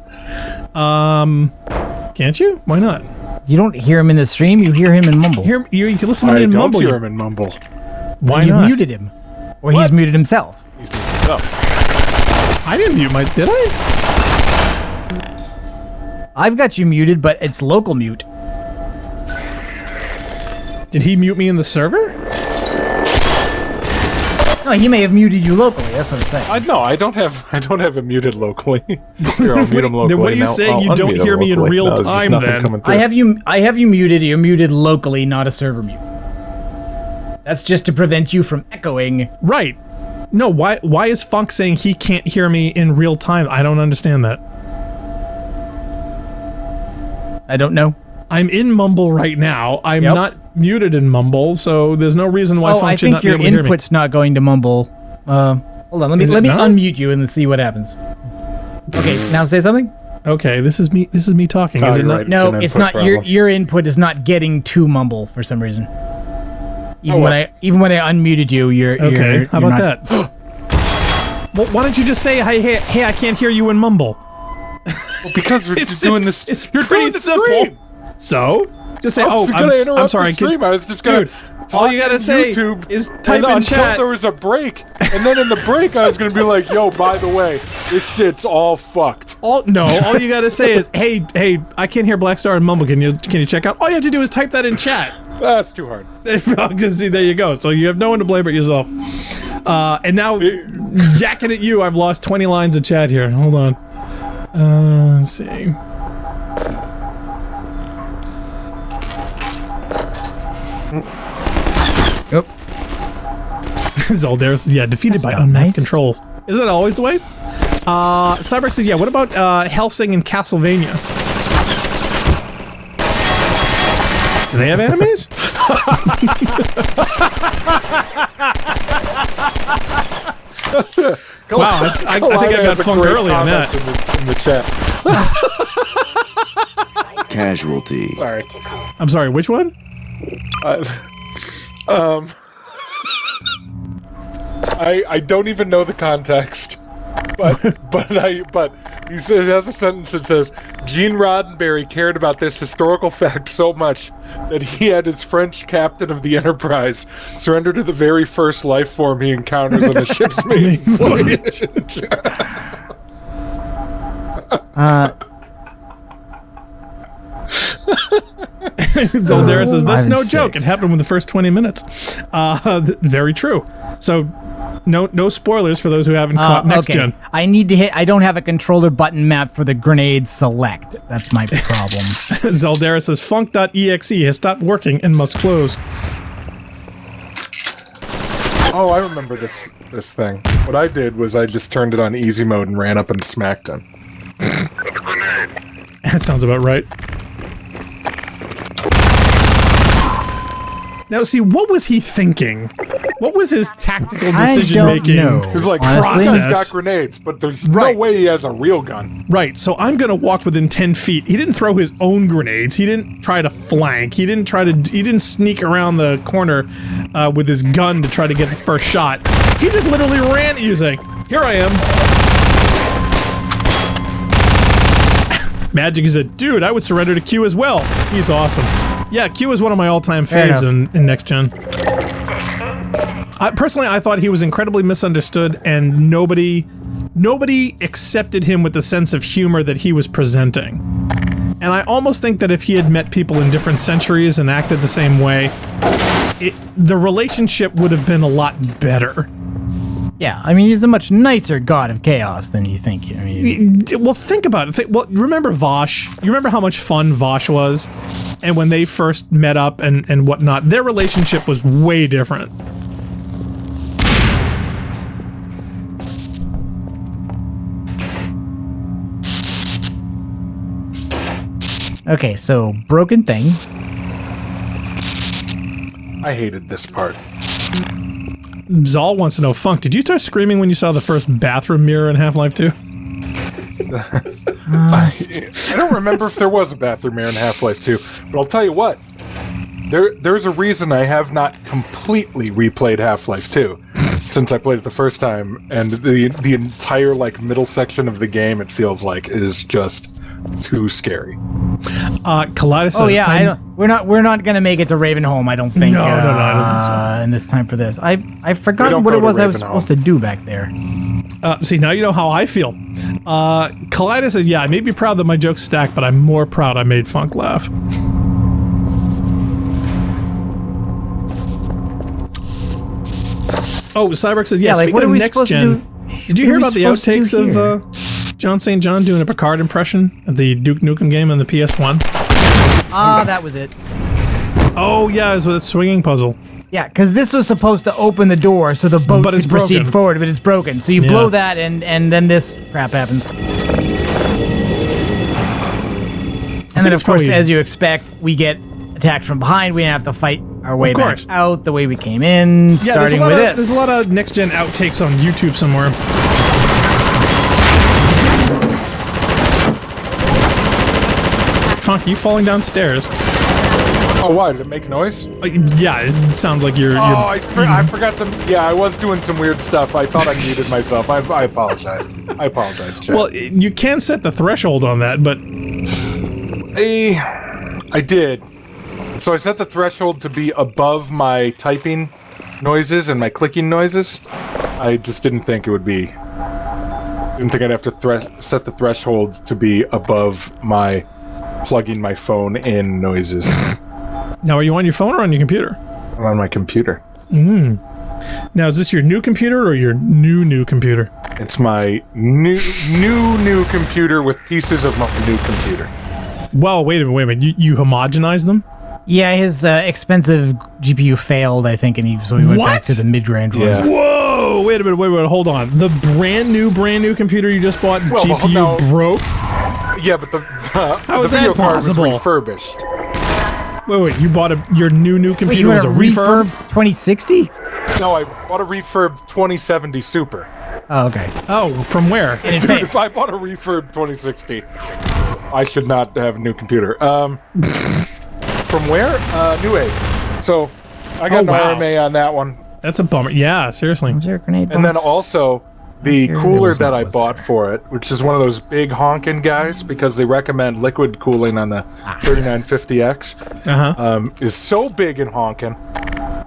Can't you? Why not? You don't hear him in the stream, you hear him in mumble. You listen to me in mumble. I don't hear him in mumble. Why you not? You muted him. Or he's muted himself. He's muted himself. I didn't mute my... Did I? I've got you muted, but it's local mute. Did he mute me in the server? No, he may have muted you locally. That's what I'm saying. No, I don't have him muted locally. Here, I'll mute him locally. Then what are you saying? You don't hear me in real time then? I have you muted. You're muted locally, not a server mute. That's just to prevent you from echoing. Right. No, why is Funk saying he can't hear me in real time? I don't understand that. I don't know. I'm in Mumble right now. I'm not muted in Mumble, so there's no reason why Funk should not be able to hear me. I think your input's not going to Mumble. Hold on, let me unmute you and see what happens. Okay, now say something. Okay, this is me talking. Is it not? Right, no, it's not. Your input is not getting to Mumble for some reason. Even when I unmuted you, you're okay. How about not... that? Well, why don't you just say, hey, I can't hear you in Mumble? Well, because we're doing this. You're pretty simple. So just say, I'm sorry. I was just gonna. All you gotta say is type in chat. Until there was a break, and then in the break, I was gonna be like, "Yo, by the way, this shit's all fucked." All you gotta say is, "Hey, I can't hear Black Star and Mumble. Can you check out?" All you have to do is type that in chat. That's too hard. See, there you go. So you have no one to blame but yourself. And now, yakking at you, I've lost 20 lines of chat here. Hold on. Let's see. Yep. Zoldaris, defeated by unmet controls. Isn't that always the way? Cyberx says, what about Helsing and Castlevania? Do they have enemies? Wow, I think I got funked early on that. In the chat. Casualty. Sorry. I'm sorry, which one? I don't even know the context, but he says, has a sentence that says Gene Roddenberry cared about this historical fact so much that he had his French captain of the Enterprise surrender to the very first life form he encounters on the ship's maiden voyage. Zoldera says, that's no joke. It happened within the first 20 minutes. Very true. So, no spoilers for those who haven't caught next gen. I need to hit. I don't have a controller button map for the grenade select. That's my problem. Zoldera says, funk.exe has stopped working and must close. Oh, I remember this thing. What I did was I just turned it on easy mode and ran up and smacked him. That sounds about right. Now, see, what was he thinking? What was his tactical decision making? It was like, this guy's got grenades, but there's no way he has a real gun. Right, so I'm gonna walk within 10 feet. He didn't throw his own grenades. He didn't try to flank. He didn't sneak around the corner with his gun to try to get the first shot. He just literally ran at you saying, here I am. Magic is a dude, I would surrender to Q as well. He's awesome. Yeah, Q is one of my all-time faves in Next Gen. Personally, I thought he was incredibly misunderstood, and nobody accepted him with the sense of humor that he was presenting. And I almost think that if he had met people in different centuries and acted the same way, the relationship would have been a lot better. Yeah, I mean, he's a much nicer god of chaos than you think. I mean, well, think about it. Well, remember Vosh? You remember how much fun Vosh was? And when they first met up and whatnot, their relationship was way different. Okay, so broken thing. I hated this part. Zal wants to know, Funk, did you start screaming when you saw the first bathroom mirror in Half-Life 2? I don't remember if there was a bathroom mirror in Half-Life 2, but I'll tell you what. There's a reason I have not completely replayed Half-Life 2 since I played it the first time, and the entire like middle section of the game, it feels like, is just too scary. Kaleidos says, oh yeah, we're not gonna make it to Ravenholm, I don't think. No, I don't think so. In this time for this, I've forgotten what it was I was supposed to do back there. See, now you know how I feel. Kaleidos says, yeah, I may be proud that my jokes stack, but I'm more proud I made Funk laugh. Oh, Cyborg says, yeah, speaking of Next Gen, did you hear about the outtakes of John St. John doing a Picard impression at the Duke Nukem game on the PS1? Ah, that was it. Oh, yeah, it was with that swinging puzzle. Yeah, because this was supposed to open the door so the boat could proceed forward, but it's broken. So you blow that, and then this crap happens. And then, of course, as you expect, we get attacked from behind. We have to fight our way back out the way we came in, starting with this. There's a lot of next-gen outtakes on YouTube somewhere. Funk, you falling downstairs? Oh, why? Did it make noise? Yeah, it sounds like you're... I forgot to... Yeah, I was doing some weird stuff. I thought I muted myself. I apologize. I apologize, chat. Well, you can set the threshold on that, but... I did. So I set the threshold to be above my typing noises and my clicking noises. I just didn't think it would be... Didn't think I'd have to set the threshold to be above my plugging my phone in noises. Now, are you on your phone or on your computer? I'm on my computer. Now, is this your new computer or your new computer? It's my new computer with pieces of my new computer. Well, wait a minute. You homogenize them? Yeah, his expensive GPU failed, I think, and so he went back to the mid-range one. Yeah. Whoa! Wait a minute. Hold on. The brand new computer you just bought, GPU broke? Yeah, but the possible? video card was refurbished. Wait, you bought your new computer as a refurb? 2060? No, I bought a refurb 2070 Super. Oh, okay. Oh, from where? Dude, if I bought a refurb 2060, I should not have a new computer. From where? Newegg. So, I got an RMA on that one. That's a bummer. Yeah, seriously. Was there a grenade box? And then also, the cooler that I bought for it, which is one of those big honking guys, because they recommend liquid cooling on the 3950X, is so big and honking.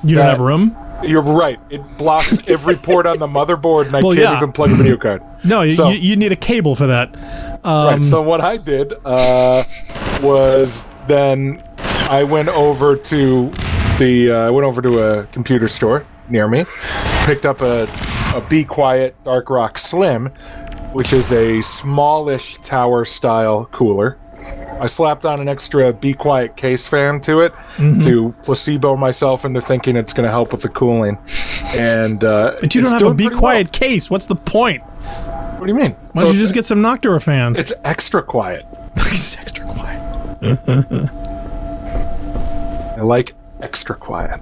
You don't have room? You're right. It blocks every port on the motherboard, and I can't even plug a video card. No, you need a cable for that. Right. So what I did was then I went over to a computer store near me, picked up a Be Quiet Dark Rock Slim, which is a smallish tower style cooler. I slapped on an extra Be Quiet case fan to it to placebo myself into thinking it's going to help with the cooling. And but you don't have a Be Quiet case. What's the point? What do you mean? Why don't you just get some Noctua fans? It's extra quiet. It's extra quiet. I like extra quiet.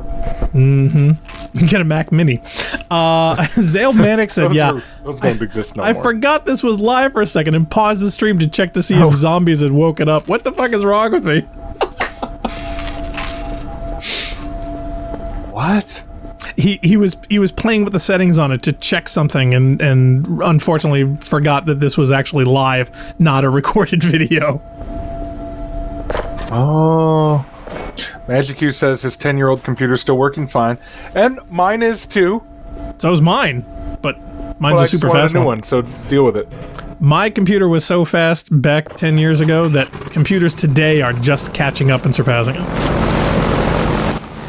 Mm-hmm. Get a Mac Mini. Zale Manic said, those don't exist no I more. forgot this was live for a second and paused the stream to check to see if zombies had woken up. What the fuck is wrong with me? What? He was playing with the settings on it to check something and unfortunately forgot that this was actually live, not a recorded video. Oh. Magic Q says his 10-year-old computer's still working fine, and mine is too. So is mine, but mine's a super fast new one, so deal with it. My computer was so fast back 10 years ago that computers today are just catching up and surpassing it.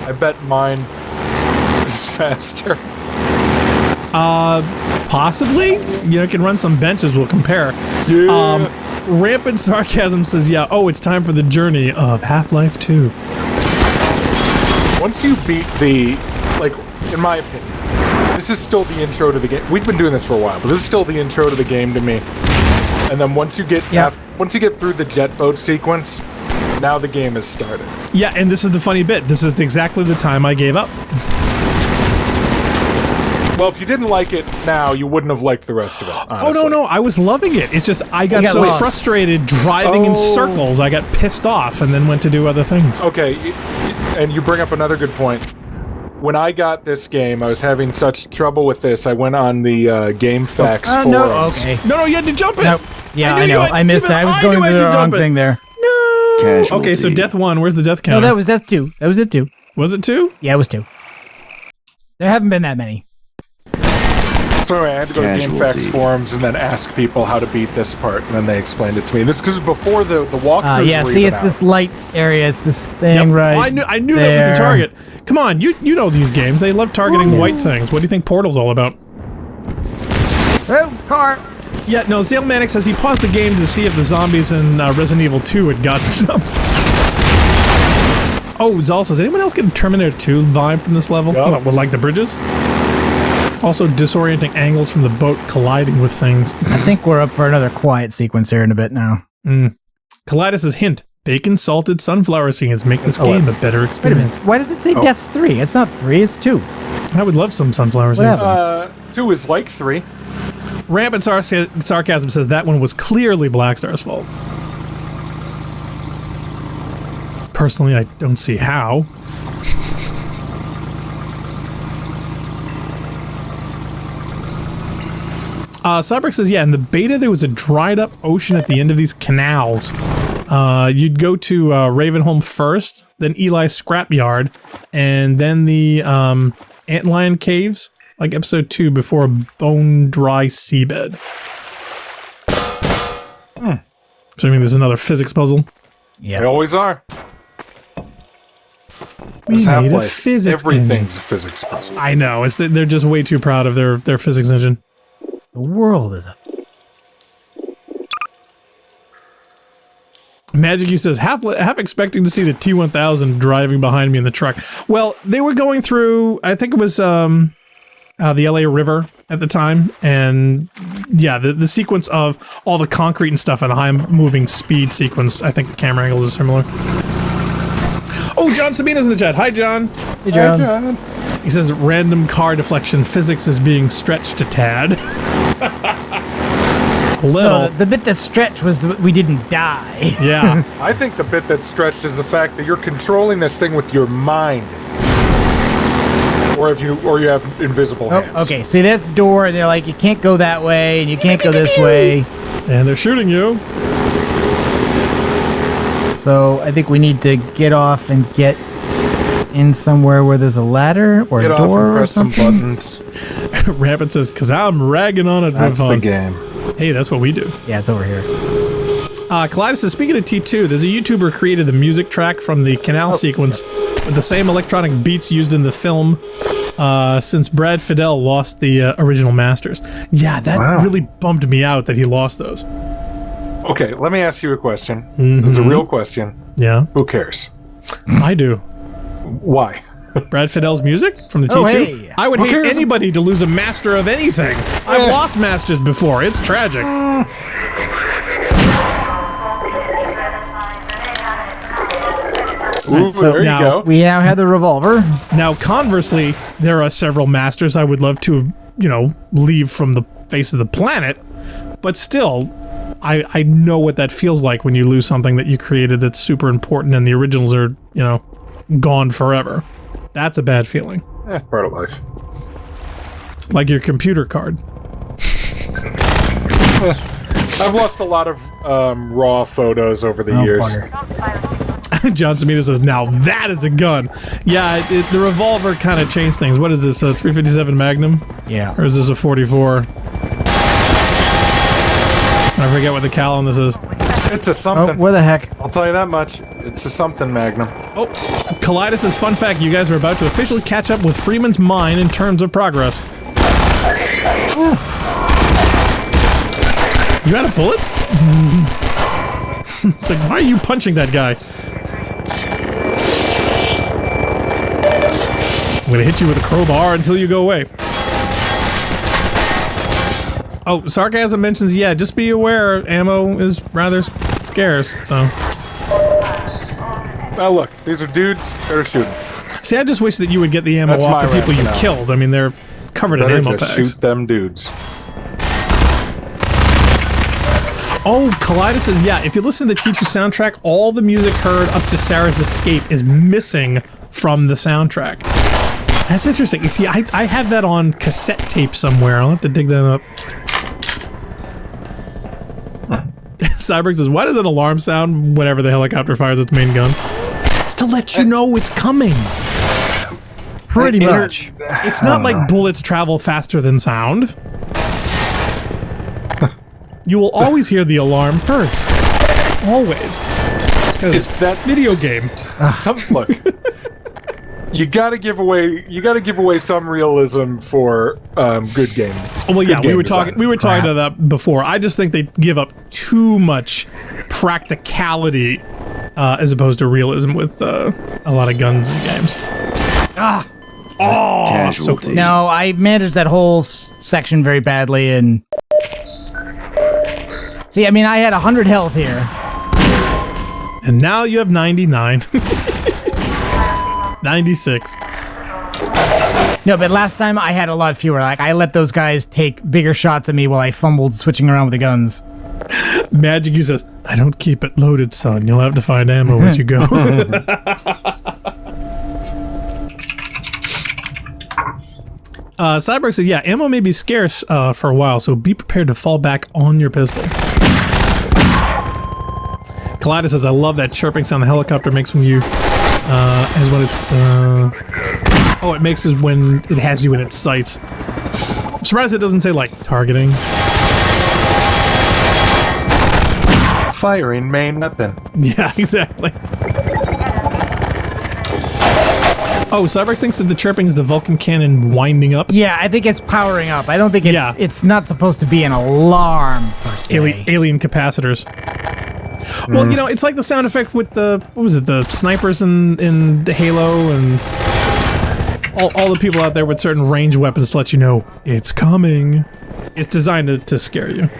I bet mine is faster. Possibly. You can run some benches. We'll compare. Yeah. Rampant Sarcasm says, yeah, it's time for the journey of Half-Life 2. Once you beat in my opinion, this is still the intro to the game. We've been doing this for a while, but this is still the intro to the game to me. And then once you get through the jet boat sequence, now the game has started. Yeah, and this is the funny bit. This is exactly the time I gave up. Well, if you didn't like it now, you wouldn't have liked the rest of it, honestly. Oh, no, I was loving it. It's just I got so frustrated driving in circles, I got pissed off and then went to do other things. Okay, and you bring up another good point. When I got this game, I was having such trouble with this, I went on the GameFAQs forums. No, okay. No, you had to jump it! Nope. Yeah, I know. I missed that. I was going to the wrong thing there. No! Casualty. Okay, so death 1. Where's the death count? No, that's 2. That was it 2. Was it 2? Yeah, it was 2. There haven't been that many. So anyway, I had to go to GameFAQs forums and then ask people how to beat this part, and then they explained it to me. And this is before the walkthroughs yeah, were see, even it's out. this light area. It's this thing, right? I knew that was the target. Come on, you know these games. They love targeting white things. What do you think Portal's all about? Oh, car. Yeah, no, Zale Manic says he paused the game to see if the zombies in Resident Evil 2 had gotten up. Oh, Zal says, anyone else get a Terminator 2 vibe from this level? Yep. What, like the bridges? Also, disorienting angles from the boat colliding with things. I think we're up for another quiet sequence here in a bit now. Kaleidus' hint, bacon salted sunflower seeds make this game a better experience. Why does it say Death's 3? It's not 3, it's 2. I would love some sunflower seeds. 2 is like 3. Rampant Sarcasm says that one was clearly Blackstar's fault. Personally, I don't see how. Cyberk says, yeah, in the beta there was a dried up ocean at the end of these canals. You'd go to Ravenholm first, then Eli's scrapyard, and then the Antlion Caves, like episode 2, before a bone dry seabed. So I mean, there's another physics puzzle. Yeah, they always are. We It's made a Half-Life. physics Everything's engine. a physics puzzle. I know. They're just way too proud of their physics engine. The world is a... Magic U says, half expecting to see the T-1000 driving behind me in the truck. Well, they were going through, I think it was the LA River at the time, and yeah, the sequence of all the concrete and stuff and the high moving speed sequence, I think the camera angles are similar. Oh, John Sabina's in the chat. Hi, John. Hey, John. Hi, John. He says, random car deflection physics is being stretched a tad. A little. The bit that stretched was we didn't die. Yeah. I think the bit that's stretched is the fact that you're controlling this thing with your mind. Or you have invisible hands. Okay, see this door, and they're like, you can't go that way, and you can't go this way. And they're shooting you. So I think we need to get off and get in somewhere where there's a ladder or Get a off door and or press some something. buttons. Rampant says, because I'm ragging on it. That's the game. Hey, that's what we do. Yeah, it's over here. Kaleidos says, speaking of T2, there's a YouTuber created the music track from the Canal sequence with the same electronic beats used in the film since Brad Fiedel lost the original masters. Yeah, that really bummed me out that he lost those. Okay, let me ask you a question. This is a real question. Yeah. Who cares? I do. Why? Brad Fiedel's music from the T2? Oh, hey. I would Who hate cares? anybody to lose a master of anything. I've lost masters before. It's tragic. Ooh, So there you go. we now have the revolver. Now, conversely, there are several masters I would love to, leave from the face of the planet, but still, I know what that feels like when you lose something that you created that's super important and the originals are, gone forever. That's a bad feeling. That's part of life. Like your computer card. I've lost a lot of raw photos over the years. John Samita says, now that is a gun. Yeah, the revolver kind of changed things. What is this, a 357 Magnum? Yeah. Or is this a 44? I forget what the cal on this is. It's a something. Oh, where the heck? I'll tell you that much. It's a something Magnum. Oh, Kaleidos says, fun fact, you guys are about to officially catch up with Freeman's mine in terms of progress. You out of bullets? It's like, why are you punching that guy? I'm gonna hit you with a crowbar until you go away. Oh, Sarcasm mentions, yeah, just be aware, ammo is rather scarce, so. Well, look, these are dudes, better shoot them. See, I just wish that you would get the ammo That's off my the people you rant for now. killed. I mean, they're covered in ammo just packs. shoot them dudes. Oh, Kaleidos says, yeah, if you listen to the T2 soundtrack, all the music heard up to Sarah's escape is missing from the soundtrack. That's interesting. You see, I have that on cassette tape somewhere. I'll have to dig that up. Cyberg says, why does an alarm sound whenever the helicopter fires its main gun? It's to let you know it's coming. Pretty much. It's not like bullets travel faster than sound. You will always hear the alarm first. Always. Is that video game? Look, you gotta give away some realism for good game. Well, yeah, Good we were game talking about that before. I just think they give up too much practicality as opposed to realism with a lot of guns in games. Ah. Oh, so close. No, I managed that whole section very badly, and see, I mean, I had 100 health here, and now you have 99. 96. No, but last time I had a lot fewer. Like, I let those guys take bigger shots at me while I fumbled switching around with the guns. Magic, you says, I don't keep it loaded, son. You'll have to find ammo as you go. Cyborg said, yeah, ammo may be scarce for a while, so be prepared to fall back on your pistol. Kaleidos says, I love that chirping sound the helicopter makes when you, it makes it when it has you in its sights. I'm surprised it doesn't say, like, targeting. Firing main weapon. Yeah, exactly. Oh, Cyborg thinks that the chirping is the Vulcan cannon winding up. Yeah, I think it's powering up. I don't think it's not supposed to be an alarm per se. Alien capacitors. Well, you know, it's like the sound effect with the the snipers in Halo and all the people out there with certain range weapons to let you know it's coming. It's designed to scare you.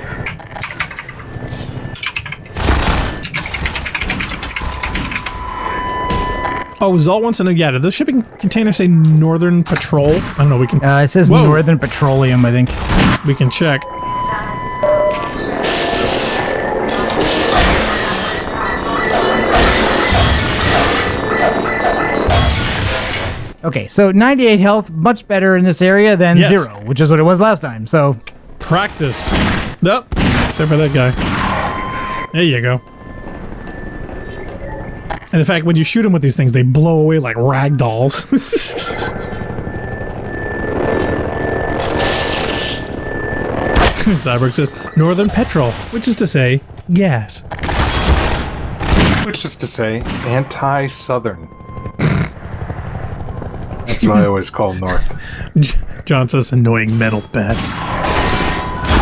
Oh, Zol wants to know, yeah, did the shipping container say Northern Patrol? I don't know, we can... it says Northern Petroleum, I think. We can check. Okay, so 98 health, much better in this area than 0, which is what it was last time, so... Practice. Nope, except for that guy. There you go. And in fact, when you shoot them with these things, they blow away like rag dolls. Cyborg says, Northern Petrol, which is to say, gas. Which is to say, anti-Southern. That's what I always call North. John says, annoying metal bats.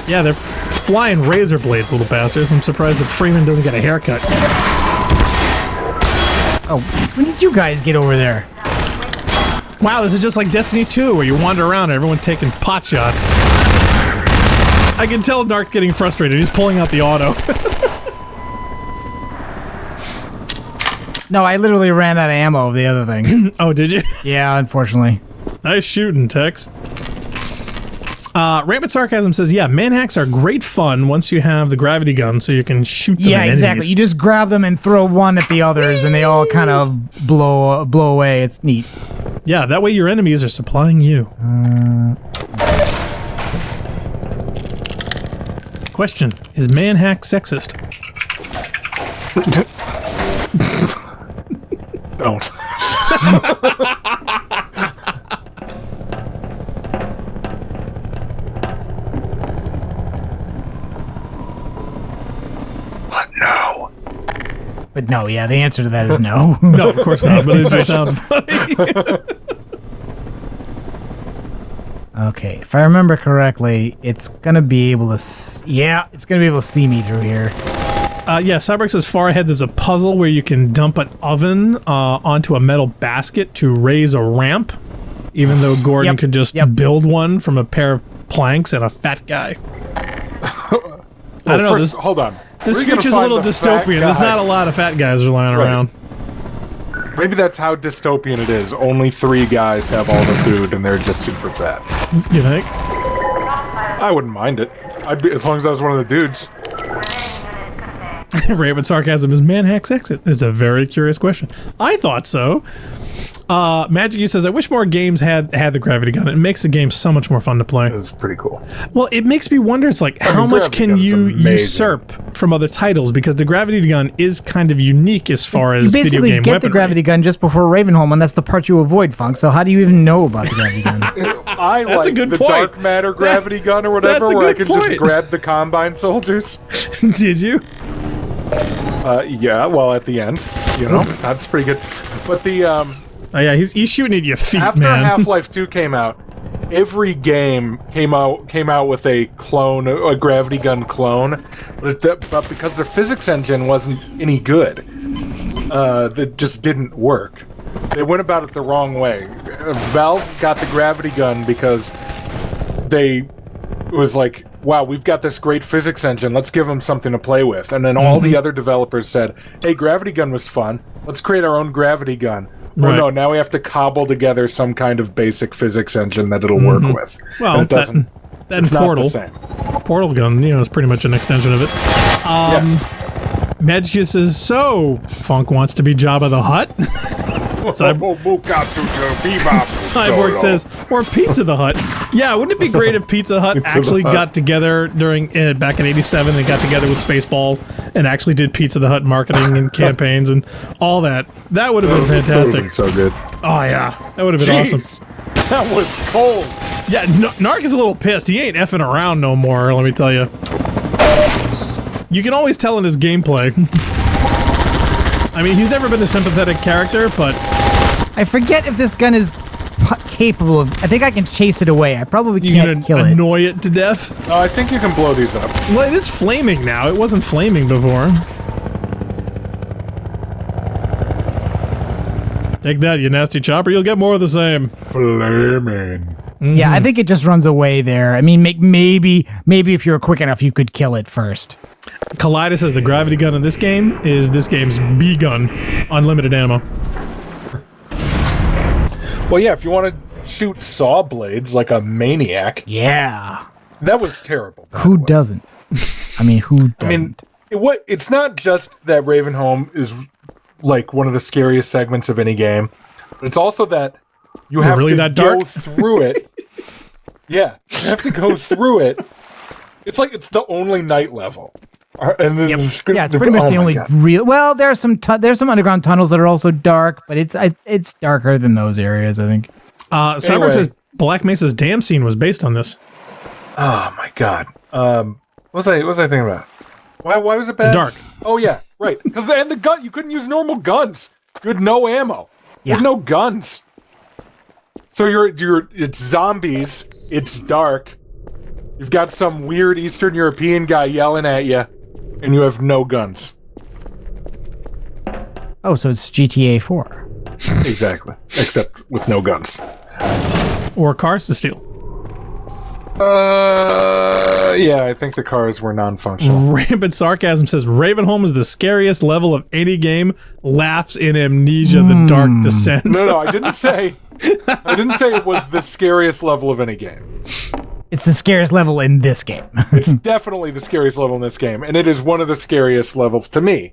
Yeah, they're flying razor blades, little bastards. I'm surprised that Freeman doesn't get a haircut. Oh, when did you guys get over there? Wow, this is just like Destiny 2, where you wander around and everyone's taking pot shots. I can tell Narc's getting frustrated. He's pulling out the auto. No, I literally ran out of ammo of the other thing. Oh, did you? Yeah, unfortunately. Nice shooting, Tex. Rampant Sarcasm says, yeah, manhacks are great fun once you have the gravity gun so you can shoot them Yeah, at exactly. enemies. You just grab them and throw one at the others, and they all kind of blow away. It's neat. Yeah, that way your enemies are supplying you. Question, is manhack sexist? Don't. But no, yeah, the answer to that is no. No, of course not, but it just sounds funny. Okay, if I remember correctly, it's gonna be able to. It's gonna be able to see me through here. Yeah, Cyborg says far ahead there's a puzzle where you can dump an oven onto a metal basket to raise a ramp, even though Gordon could just build one from a pair of planks and a fat guy. I don't know. Hold on. This future's a little dystopian. There's not a lot of fat guys lying around. Maybe that's how dystopian it is. Only 3 guys have all the food and they're just super fat. You think? I wouldn't mind it. As long as I was one of the dudes. Rampant Sarcasm, is manhack sexist? It's a very curious question. I thought so. Magic U says, I wish more games had the gravity gun. It makes the game so much more fun to play. It's pretty cool. Well, it makes me wonder, it's like, how much can you usurp from other titles? Because the gravity gun is kind of unique as far as video game You basically get weaponry. the gravity gun just before Ravenholm, and that's the part you avoid, Funk. So how do you even know about the gravity gun? I That's like a good the point. dark matter gravity gun or whatever, That's a where I good can just point. grab the Combine soldiers. Did you? Yeah, well, at the end, that's pretty good. But the oh yeah, he's shooting at your feet, after man. Half-Life 2 came out, every game came out with a gravity gun clone, but because their physics engine wasn't any good, that just didn't work. They went about it the wrong way. Valve got the gravity gun because it was like, wow, we've got this great physics engine, let's give them something to play with. And then all the other developers said, hey, gravity gun was fun, let's create our own gravity gun. Well, no, now we have to cobble together some kind of basic physics engine that it'll work with. Well, and it doesn't. That Portal. Not the same. Portal gun, is pretty much an extension of it. Magic says, so Funk wants to be Jabba the Hutt? Cyborg says, or Pizza the Hut. Yeah, wouldn't it be great if Pizza Hut actually got together back in '87? They got together with Spaceballs and actually did Pizza the Hut marketing and campaigns and all that. That would have been fantastic. That would have been so good. Oh yeah, that would have been awesome. That was cold. Yeah, Narc is a little pissed. He ain't effing around no more. Let me tell you. You can always tell in his gameplay. I mean, he's never been a sympathetic character, but I forget if this gun is capable of. I think I can chase it away. I probably can't kill it. Annoy it to death. No, I think you can blow these up. Well, it is flaming now. It wasn't flaming before. Take that, you nasty chopper. You'll get more of the same. Flaming. Yeah, I think it just runs away there. I mean, maybe if you were quick enough, you could kill it first. Collider says the gravity gun in this game is this game's B gun, unlimited ammo. Well, yeah, if you want to shoot saw blades like a maniac. Yeah. That was terrible. Who doesn't? I mean, who doesn't? I mean, it's not just that Ravenholm is like one of the scariest segments of any game, but it's also that you have to go through it. Yeah, you have to go through it. It's like it's the only night level. And it's pretty much the only real. Well, there's some underground tunnels that are also dark, but it's darker than those areas, I think. Cyber says Black Mesa's dam scene was based on this. Oh my god. What was I thinking about? Why was it bad? The dark. Oh yeah, right. Because the gun, you couldn't use normal guns. You had no ammo. You had no guns. So it's zombies. It's dark. You've got some weird Eastern European guy yelling at you, and you have no guns. Oh, so it's GTA 4. Exactly. Except with no guns. Or cars to steal. Yeah, I think the cars were non-functional. Rampant Sarcasm says Ravenholm is the scariest level of any game. Laughs in Amnesia: The Dark Descent. No, I didn't say it was the scariest level of any game. It's the scariest level in this game. It's definitely the scariest level in this game, and it is one of the scariest levels to me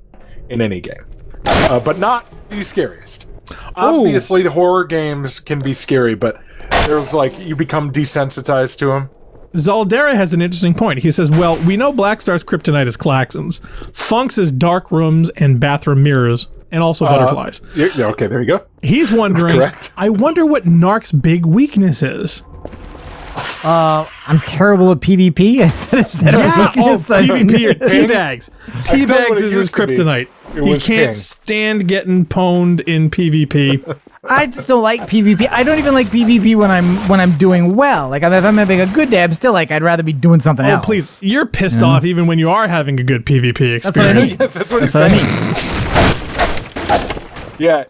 in any game. But not the scariest. Obviously, the horror games can be scary, but there's like, you become desensitized to them. Zaldera has an interesting point. He says, well, we know Blackstar's kryptonite is klaxons. Funk's is dark rooms and bathroom mirrors, and also butterflies. Yeah, okay, there you go. He's wondering, I wonder what Narc's big weakness is. I'm terrible at PvP. PvP or teabags. Teabags is his kryptonite. He can't stand getting pwned in PvP. I just don't like PvP. I don't even like PvP when I'm doing well. Like if I'm having a good day, I'm still like I'd rather be doing something else. Oh please, you're pissed off even when you are having a good PvP experience. That's what he's saying. Yeah.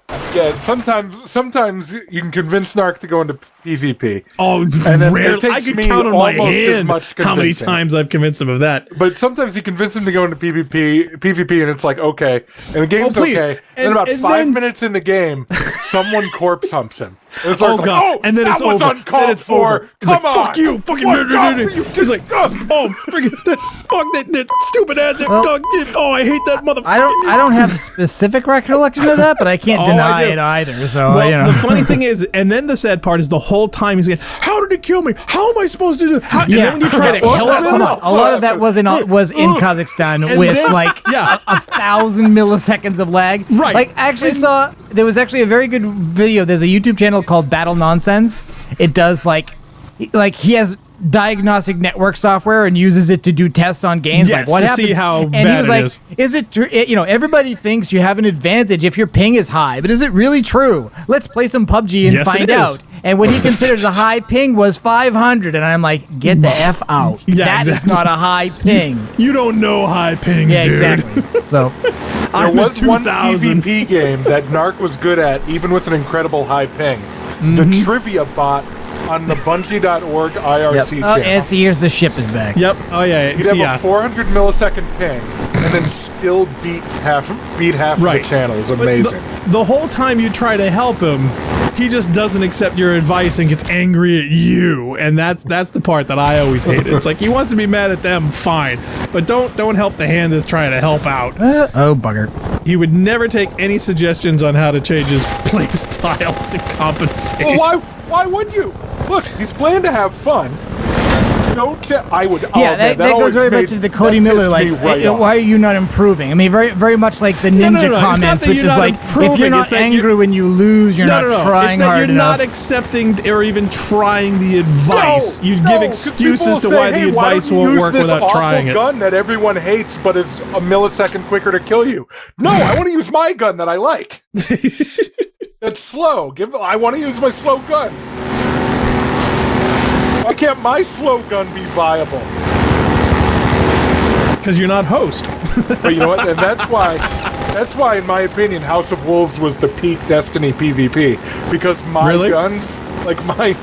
Sometimes you can convince Narc to go into PvP. Oh, and then rarely. It takes I could me count on my almost as hand much how many convincing. times I've convinced him of that. But sometimes you convince him to go into PvP, and it's like, okay, and the game's okay. And then about 5 minutes in the game, someone corpse humps him. And it's like, and then that it's was over. uncalled It's for. over. He's Come like, on, fuck you, fucking. He's like, fuck that stupid ass. Oh, I hate that motherfucker. I don't have a specific recollection of that, but I can't deny it either. So well, the funny thing is, and then the sad part is the whole time he's saying, "How did he kill me? How am I supposed to do?" And then when you try to help him, a lot of that was in Kazakhstan with like 1,000 milliseconds of lag. Right. Like I actually saw there was actually a very good video. There's a YouTube channel called Battle Nonsense. It does like he has diagnostic network software and uses it to do tests on games. Yes, like what to happens? see how and bad he was it like, is. it true? Everybody thinks you have an advantage if your ping is high, but is it really true? Let's play some PUBG and find out. And what he considers a high ping was 500, and I'm like, get the F out. Yeah, that is not a high ping. You don't know high pings, dude. Exactly. So there was one PvP game that Narc was good at, even with an incredible high ping. The Trivia Bot on the Bungie.org IRC channel. And see, here's the ship is back. Yep. Oh yeah. You'd have a 400 millisecond ping, and then still beat half of the channel. It's amazing. The whole time you try to help him, he just doesn't accept your advice and gets angry at you, and that's the part that I always hated. It's like he wants to be mad at them, fine, but don't help the hand that's trying to help out. Oh bugger! He would never take any suggestions on how to change his play style to compensate. Well, why would you? Look, he's playing to have fun. I would. That goes very much to the Cody Miller. Like, why are you not improving? I mean, very, very much like the ninja comments, which is like, if you're not angry when you lose, you're not trying hard enough. You're not accepting or even trying the advice. You give excuses to why the advice won't work without trying it. Gun that everyone hates, but is a millisecond quicker to kill you. No, I want to use my gun that I like. That's slow. I want to use my slow gun. Why can't my slow gun be viable? Because you're not host. But you know what? And that's why, in my opinion, House of Wolves was the peak Destiny PvP. Because my guns, like my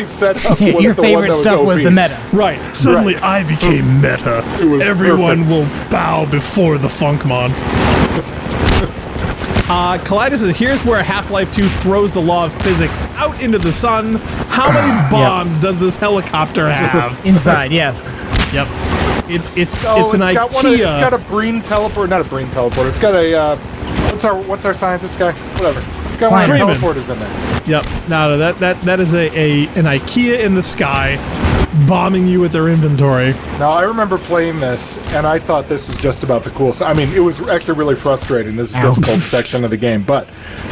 setup was your the one that favorite was stuff OP. was the meta. Right. Suddenly I became meta. Everyone will bow before the Funkmon. Collider says, here's where Half-Life 2 throws the law of physics out into the sun. How many bombs does this helicopter have? Inside, yes. Yep. It's an IKEA. It's got a Breen teleport, not a Breen teleport. It's got a what's our scientist guy? Whatever. It's got one of the teleporters in there. Yep. No, that is an IKEA in the sky, bombing you with their inventory. Now, I remember playing this, and I thought this was just about the coolest. I mean, it was actually really frustrating. This is a difficult section of the game, but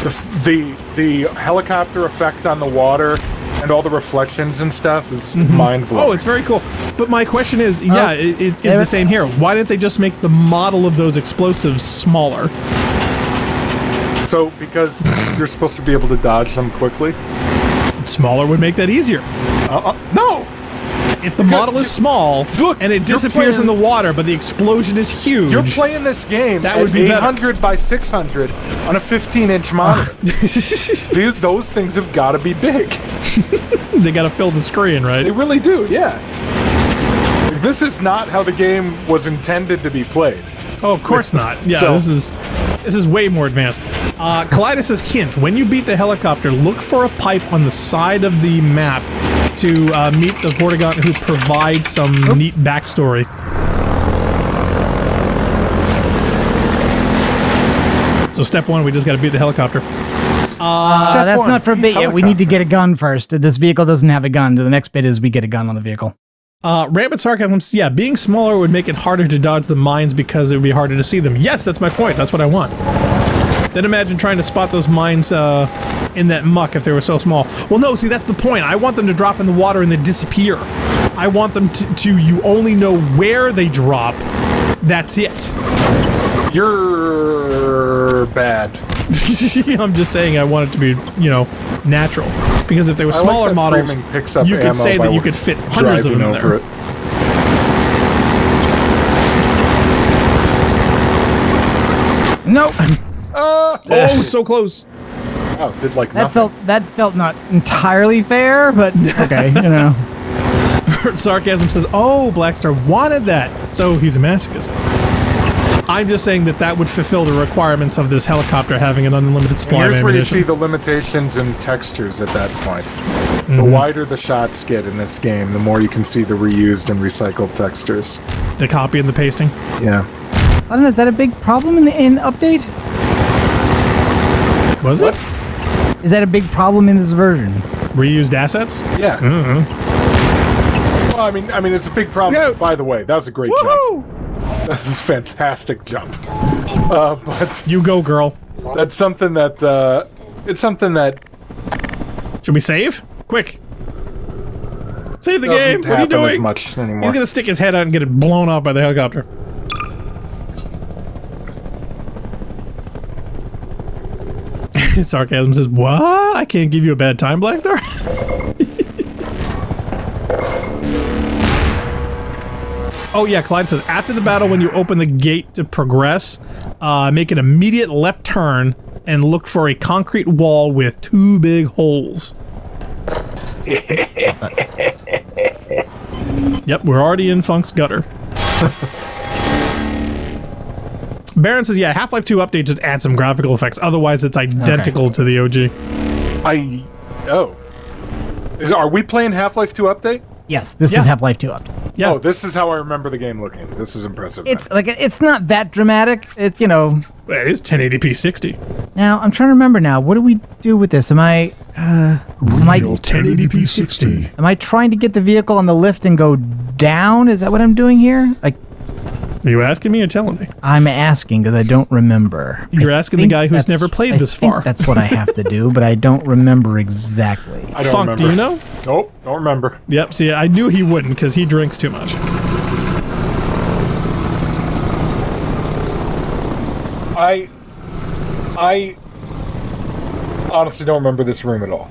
the helicopter effect on the water and all the reflections and stuff is mind-blowing. Oh, it's very cool. But my question is, it's the same here. Why didn't they just make the model of those explosives smaller? So, because you're supposed to be able to dodge them quickly? Smaller would make that easier. No! If the model is small and it disappears in the water, but the explosion is huge. You're playing this game that would be 800 by 600 on a 15-inch monitor. Those things have got to be big. They got to fill the screen, right? They really do, yeah. This is not how the game was intended to be played. Oh, of course not. Yeah, So- this is way more advanced. Kleiner says, hint, when you beat the helicopter, look for a pipe on the side of the map to meet the Vortigaunt who provides some neat backstory. So step one, we just got to beat the helicopter. That's one, not for a bit yet. We need to get a gun first. This vehicle doesn't have a gun. The next bit is we get a gun on the vehicle. Rampant Sarcasm, yeah, being smaller would make it harder to dodge the mines because it would be harder to see them. Yes, that's my point. That's what I want. Then imagine trying to spot those mines in that muck if they were so small. Well, no, see, that's the point. I want them to drop in the water and then disappear. I want them to you only know where they drop. That's it. You're bad. I'm just saying I want it to be, natural. Because if they were smaller models, you could say that you could fit hundreds of them in there. Nope. Oh, so close. Oh, did like nothing. That felt not entirely fair, but okay, Sarcasm says, oh, Blackstar wanted that, so he's a masochist. I'm just saying that would fulfill the requirements of this helicopter having an unlimited supply of Here's where you ammunition. see the limitations in textures at that point. The wider the shots get in this game, the more you can see the reused and recycled textures. The copy and the pasting? Yeah. I don't know, is that a big problem in update? Was it? Is that a big problem in this version? Reused assets? Yeah. Well, I mean, it's a big problem. By the way, that was a great jump. This is a fantastic jump. But you go, girl. That's something that it's something that. Should we save? Quick. Save the game. What are you doing? As much anymore. He's gonna stick his head out and get it blown off by the helicopter. Sarcasm says, what? I can't give you a bad time, Blackstar? Oh yeah, Clyde says, after the battle, when you open the gate to progress, make an immediate left turn and look for a concrete wall with 2 big holes. Yep, we're already in Funk's gutter. Baron says, yeah, Half-Life 2 update just adds some graphical effects. Otherwise, it's identical to the OG. Are we playing Half-Life 2 update? Yes, this is Half-Life 2 update. Yeah. Oh, this is how I remember the game looking. This is impressive. It's it's not that dramatic. It's It is 1080p 60. Now I'm trying to remember now. What do we do with this? Am I 1080p 60. Am I trying to get the vehicle on the lift and go down? Is that what I'm doing here? Are you asking me or telling me? I'm asking because I don't remember. You're asking the guy who's never played this far. That's what I have to do, but I don't remember exactly. I don't Funk, remember. do you know? Nope, don't remember. Yep, see, I knew he wouldn't because he drinks too much. I honestly don't remember this room at all.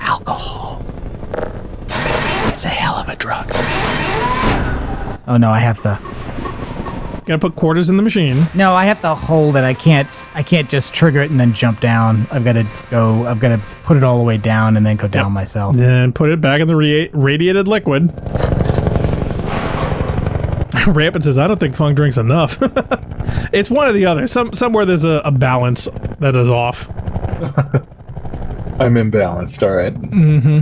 Alcohol. It's a hell of a drug. Oh no, I have to. Gotta put quarters in the machine. No, I have to hold it. I can't just trigger it and then jump down. I've got to put it all the way down and then go down myself. Then put it back in the radiated liquid. Rampant says, I don't think Funk drinks enough. It's one or the other. Somewhere there's a balance that is off. I'm imbalanced, alright. Mm-hmm.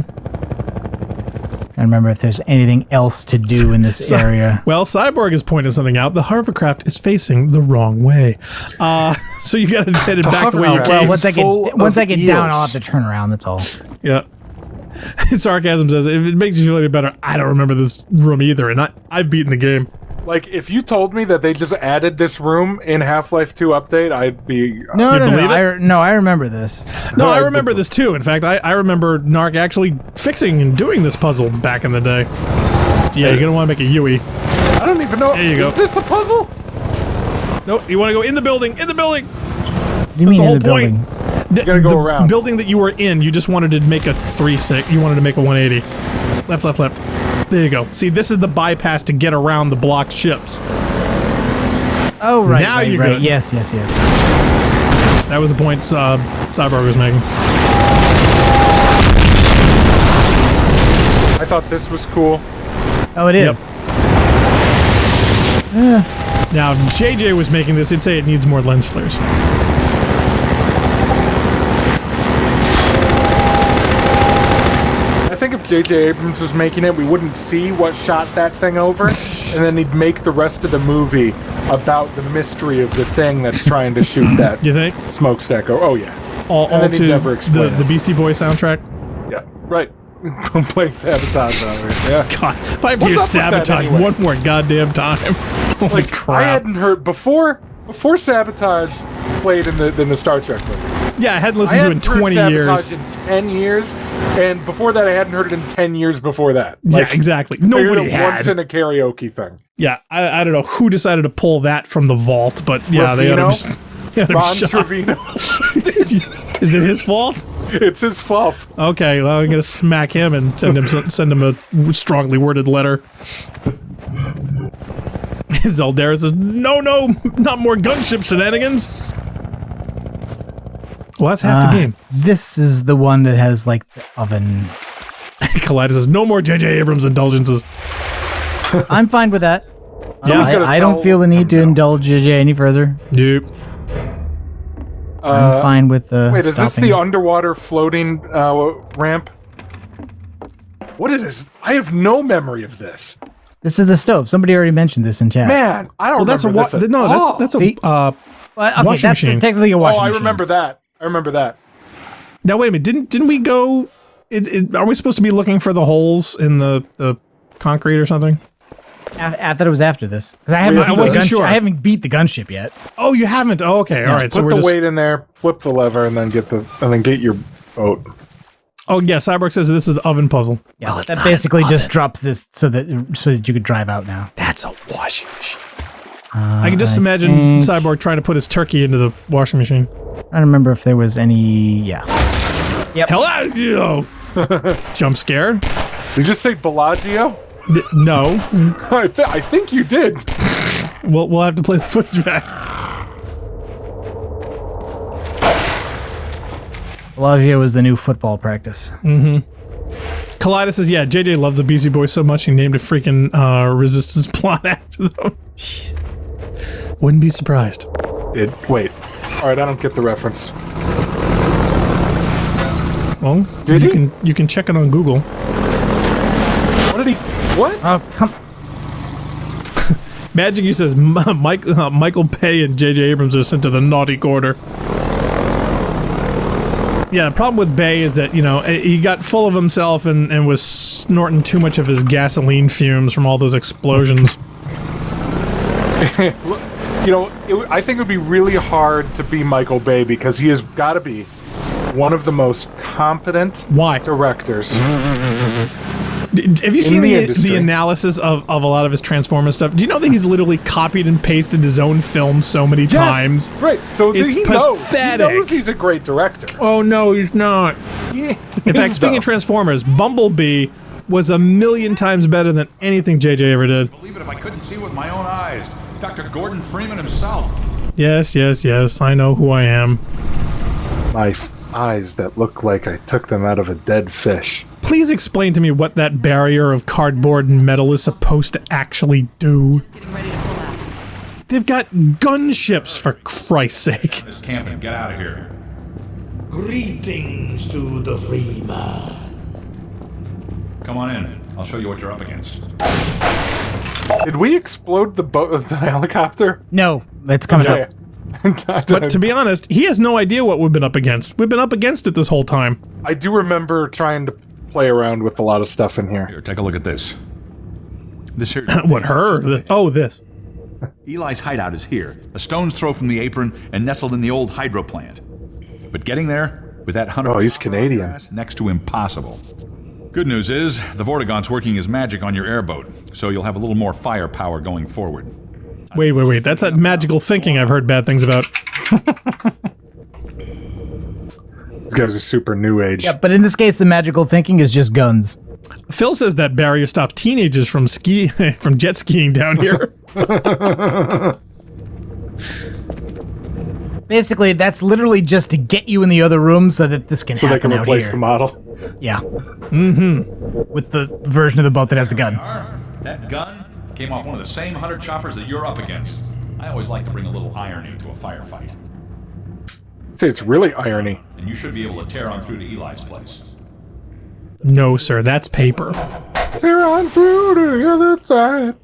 I remember if there's anything else to do in this area. Well, Cyborg is pointing something out. The hovercraft is facing the wrong way. So you gotta head it back the way you came. Well, once I get down, I'll have to turn around, that's all. Yeah. Sarcasm says, if it makes you feel any better, I don't remember this room either, and I've beaten the game. Like, if you told me that they just added this room in Half-Life 2 update, I'd be... No, I remember this. No, I remember this too. In fact, I remember Narc actually fixing and doing this puzzle back in the day. Yeah, you're gonna want to make a Yui. I don't even know. There you go. Is this a puzzle? No, you want to go in the building. In the building. What do you mean in the building? You gotta go around. Building that you were in, you just wanted to make a 360. You wanted to make a 180. Left, left, left. There you go. See, this is the bypass to get around the blocked ships. Oh, right. Now right, you're right. good. Yes. That was the point Cyborg was making. thought this was cool. Oh, it is. Now, if JJ was making this, he'd say it needs more lens flares. I think if J.J. Abrams was making it, we wouldn't see what shot that thing over, and then he'd make the rest of the movie about the mystery of the thing that's trying to shoot that You think? smokestack. Oh, yeah. All then he'd to never explain the it. Beastie Boys soundtrack? Yeah, right. Complete sabotage on it. Yeah. God, if I have to What's hear up with that Sabotage anyway? one more goddamn time. Holy Like, crap. I hadn't heard before Sabotage played in the Star Trek movie. Yeah, I hadn't listened to it in 20 heard years. Sabotage in 10 years, and before that I hadn't heard it in 10 years before that. Yeah, exactly. I heard Nobody it had. once in a karaoke thing. Yeah, I don't know who decided to pull that from the vault, but yeah, they had him, had him Ron shot. Trevino. Is it his fault? It's his fault. Okay, well, I'm gonna smack him and send him a strongly worded letter. Zeldara says, "No, not more gunship shenanigans." Well, that's half the game. This is the one that has like the oven. Collider says, "No more J.J. Abrams indulgences." I'm fine with that. Someone's gotta I don't tell- feel the need to indulge JJ any further. Nope. I'm fine with the. Wait, is this stopping. the underwater floating ramp? What it is? I have no memory of this. This is the stove. Somebody already mentioned this in chat. Man, I don't Well, remember this at no, all. that's a See? Well, okay, washing that's machine. technically a washing Oh, I machine. remember that. I remember that. Now wait a minute, didn't we go? Are we supposed to be looking for the holes in the concrete or something? I thought it was after this because I haven't. I wasn't sure. I haven't beat the gunship yet. Oh, you haven't? Oh, okay, all right. So Put we're the just. weight in there, flip the lever, and then get your boat. Oh yeah, Cyborg says this is the oven puzzle. Yeah, that basically just drops this so that you could drive out now. That's a washing machine. I can just imagine Cyborg trying to put his turkey into the washing machine. I don't remember if there was any. Yeah. Yep. Hello, jump scare. Did you just say Bellagio? No. I think you did. We'll have to play the footage back. Bellagio is the new football practice. Mm-hmm. Collider says, yeah, JJ loves the Beastie Boys so much he named a freaking Resistance plot after them. Jeez. Wouldn't be surprised. Wait. Alright, I don't get the reference. Well, you can check it on Google. What did he... What? Oh, come... Magic U says, Michael Bay and J.J. Abrams are sent to the naughty corner. Yeah, the problem with Bay is that, he got full of himself and was snorting too much of his gasoline fumes from all those explosions. I think it would be really hard to be Michael Bay because he has got to be one of the most competent directors. Have you seen the industry. analysis of a lot of his Transformers stuff? Do you know that he's literally copied and pasted his own film so many times? Right. So it's he pathetic. knows he's a great director. Oh no, he's not. Yeah, In fact, speaking of Transformers, Bumblebee was 1,000,000 times better than anything JJ ever did. Believe it if I couldn't see with my own eyes. Dr. Gordon Freeman himself. Yes, I know who I am. My eyes that look like I took them out of a dead fish. Please explain to me what that barrier of cardboard and metal is supposed to actually do. They've got gunships, for Christ's sake. This camp and get out of here. Greetings to the free man. Come on in. I'll show you what you're up against. Did we explode the helicopter? No, it's coming up. But to be honest, he has no idea what we've been up against. We've been up against it this whole time. I do remember trying to play around with a lot of stuff in here. Here, take a look at this. This here. What, her? This. Eli's hideout is here, a stone's throw from the apron and nestled in the old hydro plant. But getting there, with that 100... Oh, he's Canadian. Next to impossible. Good news is, the Vortigaunt's working his magic on your airboat, so you'll have a little more firepower going forward. Wait. That's that magical thinking I've heard bad things about. These guys are super new age. Yeah, but in this case, the magical thinking is just guns. Phil says that barrier stopped teenagers from from jet skiing down here. Basically, that's literally just to get you in the other room so that this can So happen they can out replace here. the model. Yeah. Mm-hmm. With the version of the boat that has the gun. That gun came off one of the same 100 choppers that you're up against. I always like to bring a little irony to a firefight. See, it's really irony. And you should be able to tear on through to Eli's place. No, sir, that's paper. Tear on through to the other side.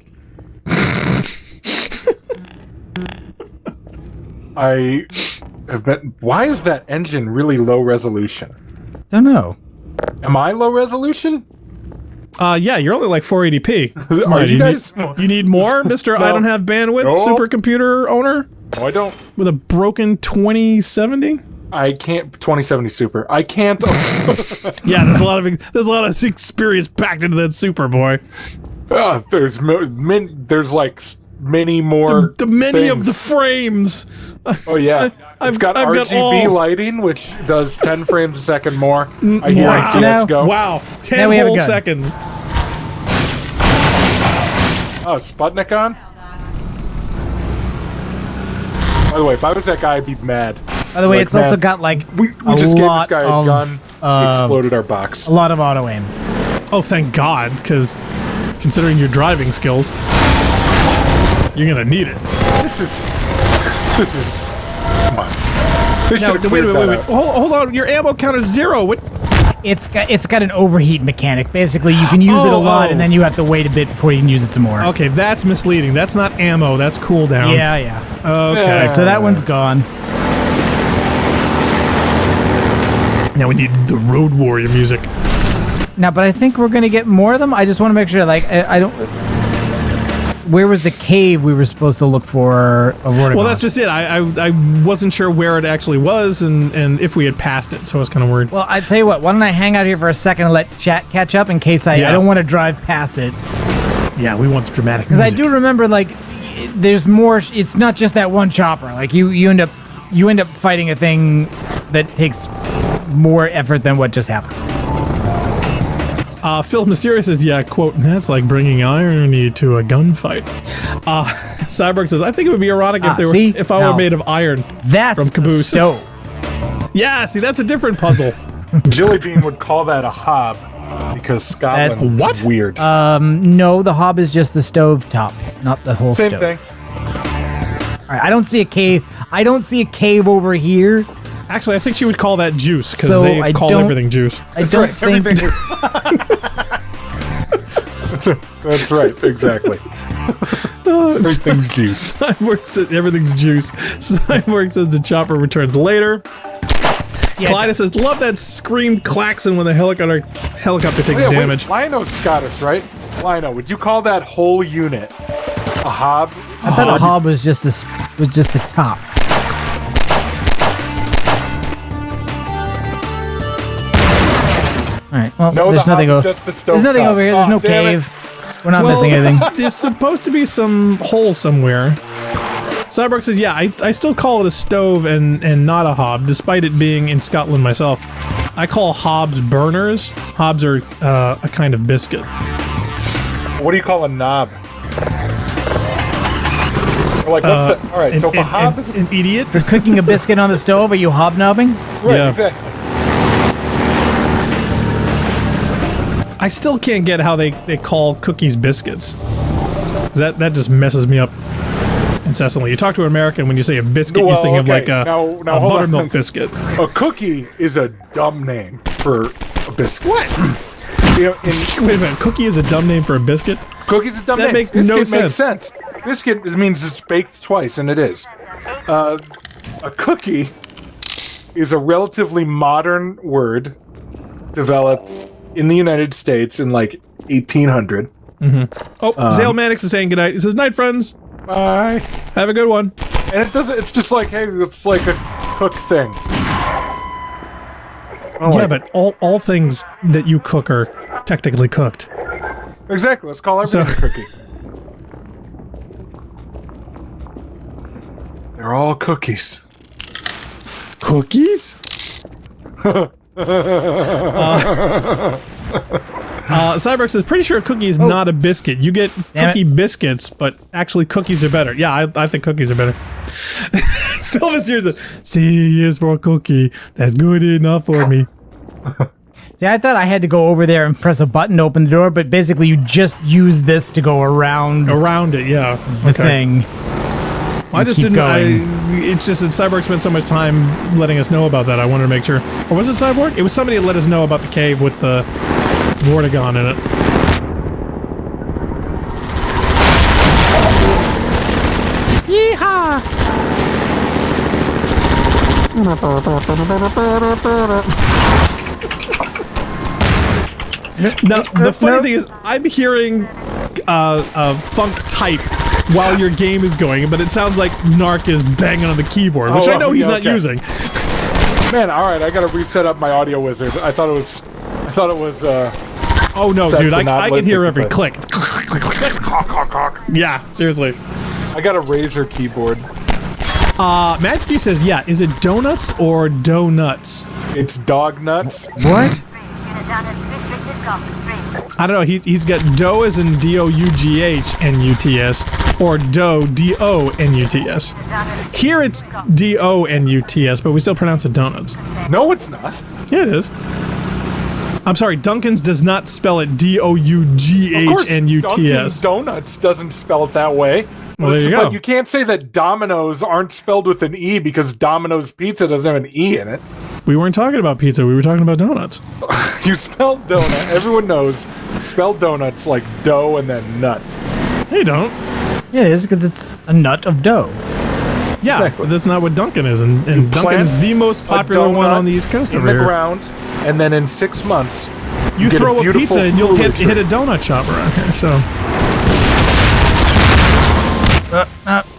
I have been. Why is that engine really low resolution? Don't know. Am I low resolution? Yeah, you're only like 480p. Are you guys? You need more, Mr. No. I don't have bandwidth supercomputer owner? No, I don't. With a broken 2070? I can't 2070 Super. I can't. Yeah, there's a lot of experience packed into that Super, boy. There's like many more. The many of the things. frames. Oh yeah, it's got I've got RGB all- lighting, which does 10 frames a second more. I hear in CS:GO. Wow, 10 Now we have a whole gun. seconds. Oh, Sputnik on? By the way, if I was that guy, I'd be mad. By the way, Like, it's also man, got like we a just gave this lot guy a of, gun. He exploded our box. a lot of auto aim. Oh, thank God, because considering your driving skills, you're gonna need it. This is. Come on. They Now, should've wait, cleared that wait. out. Hold on, your ammo count is 0. What? It's got an overheat mechanic. Basically, you can use it a lot, and then you have to wait a bit before you can use it some more. Okay, that's misleading. That's not ammo. That's cooldown. Yeah. Okay. Alright, so that one's gone. Now we need the Road Warrior music. Now, but I think we're gonna get more of them. I just want to make sure. Like, I don't. Where was the cave we were supposed to look for a Vortigaunt? Well, that's just it. I wasn't sure where it actually was and if we had passed it, so I was kind of worried. Well, I tell you what. Why don't I hang out here for a second and let chat catch up in case I don't want to drive past it. Yeah, we want the dramatic Because music. I do remember, like, there's more. It's not just that one chopper. Like, you end up fighting a thing that takes more effort than what just happened. Phil Mysterious says, yeah, quote, that's like bringing irony to a gunfight. Cyborg says, I think it would be erotic if I were made of iron. That's from Caboose. So. Yeah, see, that's a different puzzle. Jilly Bean would call that a hob because Scotland is weird. No, the hob is just the stove top, not the whole Same stove. thing. All right, I don't see a cave. I don't see a cave over here. Actually, I think she would call that juice because So they I call don't- everything juice. I don't think. Everything That's right, exactly. Everything's juice. Cyborg says everything's juice. Cyborg says the chopper returns later. Yeah. Kleiner says, love that scream klaxon when the helicopter takes damage. Lino's Scottish, right? Lino, would you call that whole unit a hob? I thought a hob was just the top. All right. Well, No, there's the nothing hob is over. just the stove There's nothing top. over here. There's Oh, no damn it. cave. We're not missing anything. There's supposed to be some hole somewhere. Cyborg says, yeah, I still call it a stove and not a hob, despite it being in Scotland myself. I call hobs burners. Hobs are a kind of biscuit. What do you call a knob? Or like, what's the... All right, so if a hob is... An idiot? For cooking a biscuit on the stove, are you hobnobbing? Right, Yeah. exactly. I still can't get how they call cookies biscuits. 'Cause that just messes me up incessantly. You talk to an American, when you say a biscuit, you think of like a hold on. buttermilk biscuit. A cookie is a dumb name for a biscuit. What? You know, Wait a minute, cookie is a dumb name for a biscuit? Cookie's a dumb That name. makes Biscuit no makes sense. sense. Biscuit means it's baked twice, and it is. A cookie is a relatively modern word developed in the United States in like 1800. Oh, Zale Mannix is saying goodnight. He says, night, friends. Bye. Have a good one. And it doesn't. It's just like, hey, it's like a cook thing. Yeah, but all things that you cook are technically cooked. Exactly. Let's call everything a cookie. They're all cookies. Cookies? Cyborg says, pretty sure a cookie is not a biscuit. You get Damn cookie biscuits, but actually cookies are better. Yeah, I think cookies are better. Sylvester says, C is for cookie. That's good enough for me. See, I thought I had to go over there and press a button to open the door, but basically you just use this to go around it, yeah. The thing. I just didn't. It's just that Cyborg spent so much time letting us know about that. I wanted to make sure. Or was it Cyborg? It was somebody that let us know about the cave with the Vortigaunt in it. Yeehaw! Now, the funny thing is, I'm hearing funk type while your game is going, but it sounds like Narc is banging on the keyboard, which I know he's not using. Man, all right, I gotta reset up my audio wizard. I thought it was. Oh no, dude! I can hear every click. Yeah, seriously. I got a Razer keyboard. Matsky says, yeah. Is it donuts or donuts? It's dog nuts. What? I don't know. He's got dough as in D-O-U-G-H-N-U-T-S or dough D-O-N-U-T-S. Here it's D-O-N-U-T-S, but we still pronounce it donuts. No, it's not. Yeah, it is. I'm sorry, Duncan's does not spell it D-O-U-G-H-N-U-T-S. Of course, Dunkin' Donuts doesn't spell it that way. Well, there you go. But you can't say that Domino's aren't spelled with an E because Domino's Pizza doesn't have an E in it. We weren't talking about pizza, we were talking about donuts. You spelled donut. Everyone knows. Spell donuts like dough and then nut. Hey, don't. Yeah, it is because it's a nut of dough. Yeah, exactly. But that's not what Dunkin' is, and Dunkin' is the most popular one on the East Coast over in the here. ground, and then in 6 months, you throw a pizza and you'll hit a donut shop around here. So.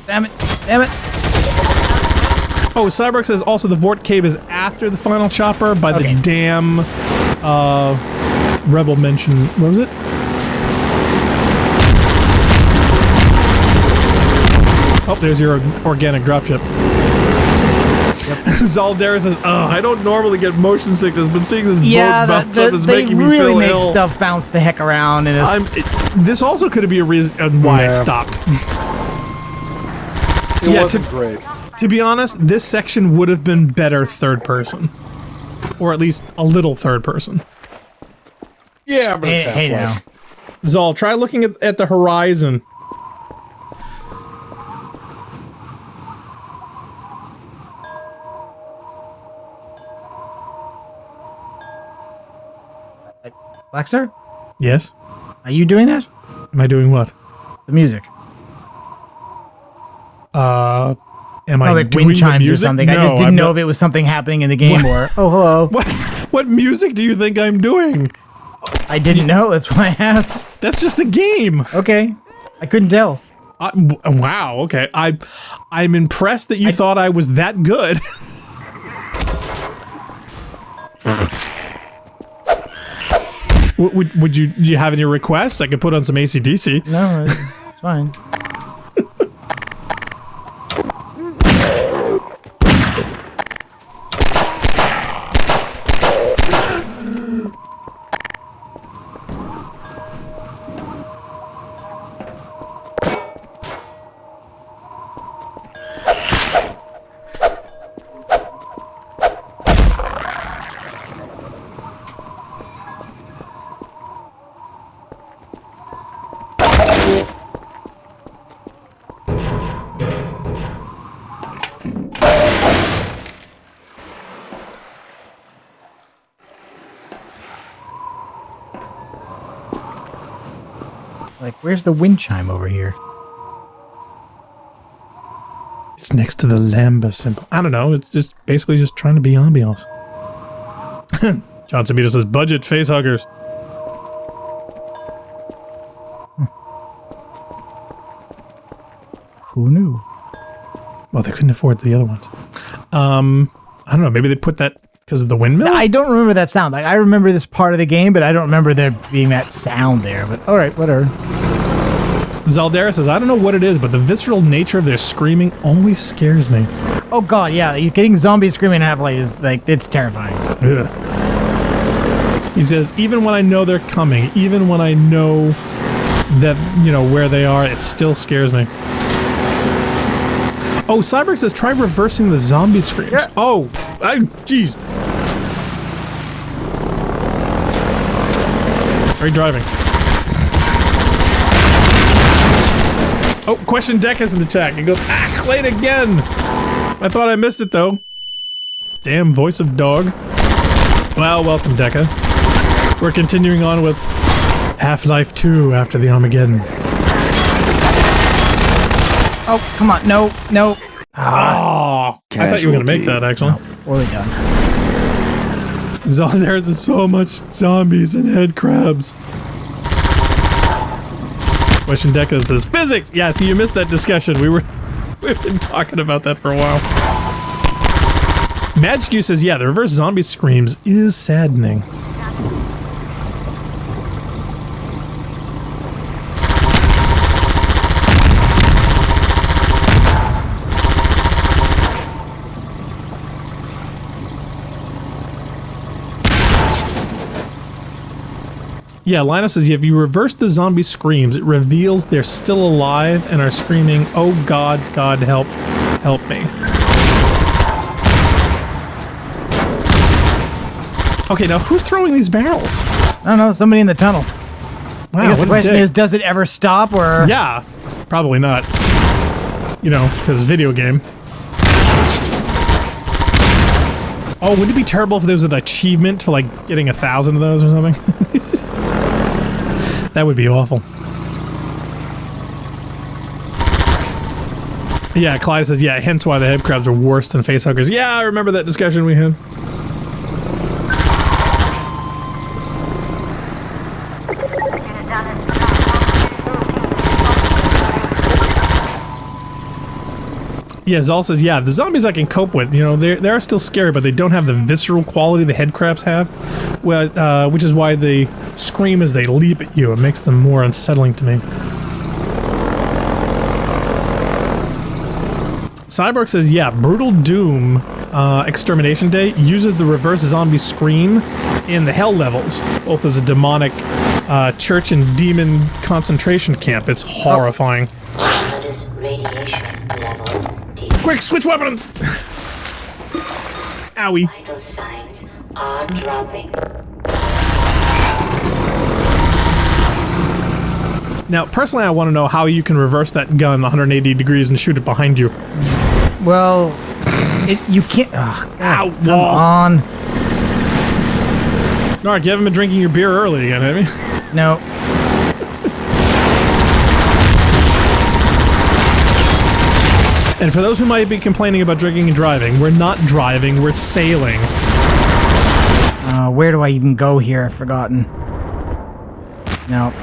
Damn it! Damn it! Oh, Cyborg says also the Vort Cave is after the final chopper by the damn Rebel mention. What was it? Oh, there's your organic dropship. Zaldera says, "Oh, I don't normally get motion sickness, but seeing this boat bounce up is making me feel make ill." Stuff bounce the heck around, and this also could be a reason why I stopped. It wasn't great. To be honest, this section would have been better third person, or at least a little third person. Yeah, but it's Half-Life. Zal, try looking at the horizon. Blackstar? Yes? Are you doing that? Am I doing what? The music. Am I like doing wind chimes the music? or something? No, I just didn't know if it was something happening in the game or... Oh, hello. What music do you think I'm doing? I didn't know. That's why I asked. That's just the game. Okay. I couldn't tell. Wow, okay. I'm impressed that you thought I was that good. Do you have any requests? I could put on some AC/DC. No, it's fine. Like, where's the wind chime over here? It's next to the Lambda symbol. I don't know. It's just basically just trying to be ambiance. John Sabita says, budget face huggers. Who knew? Well, they couldn't afford the other ones. I don't know. Maybe they put that because of the windmill? I don't remember that sound. Like, I remember this part of the game, but I don't remember there being that sound there. But all right, whatever. Zaldera says, I don't know what it is, but the visceral nature of their screaming always scares me. Oh god, yeah. You're getting zombies screaming in Half-Life is like, it's terrifying. Ugh. He says, even when I know they're coming, even when I know that, you know, where they are, it still scares me. Oh, Cyborg says try reversing the zombie screams. Yeah. Oh, jeez. Are you driving? Oh, question Deck is in the chat. He goes, late again. I thought I missed it though. Damn voice of dog. Well, welcome, Deca. We're continuing on with Half-Life 2 after the Armageddon. Oh, come on. No. Oh, I thought you were going to make that, actually. No, poorly done. There's so much zombies and head crabs. Question Deca says, physics! Yeah, see, you missed that discussion. We've been talking about that for a while. Magic says, yeah, the reverse zombie screams is saddening. Yeah, Linus says, if you reverse the zombie screams, it reveals they're still alive and are screaming, oh God, God, help me. Okay, now who's throwing these barrels? I don't know, somebody in the tunnel. Wow, I guess the question is, does it ever stop or? Yeah, probably not. You know, because video game. Oh, wouldn't it be terrible if there was an achievement for like getting 1,000 of those or something? That would be awful. Yeah, Clyde says, yeah, hence why the head crabs are worse than facehuggers. Yeah, I remember that discussion we had. Yeah, Zal says, yeah, the zombies I can cope with. You know, they are still scary, but they don't have the visceral quality the head crabs have. Well, which is why they scream as they leap at you. It makes them more unsettling to me. Cyborg says, yeah, Brutal Doom Extermination Day uses the reverse zombie scream in the hell levels, both as a demonic church and demon concentration camp. It's horrifying. Quick, switch weapons! Owie. Vital signs are dropping. Now, personally, I want to know how you can reverse that gun 180 degrees and shoot it behind you. Well, you can't. Oh, ow! Come on. Nark, you haven't been drinking your beer early again, have you? No. And for those who might be complaining about drinking and driving, we're not driving, we're sailing. Where do I even go here? I've forgotten. No.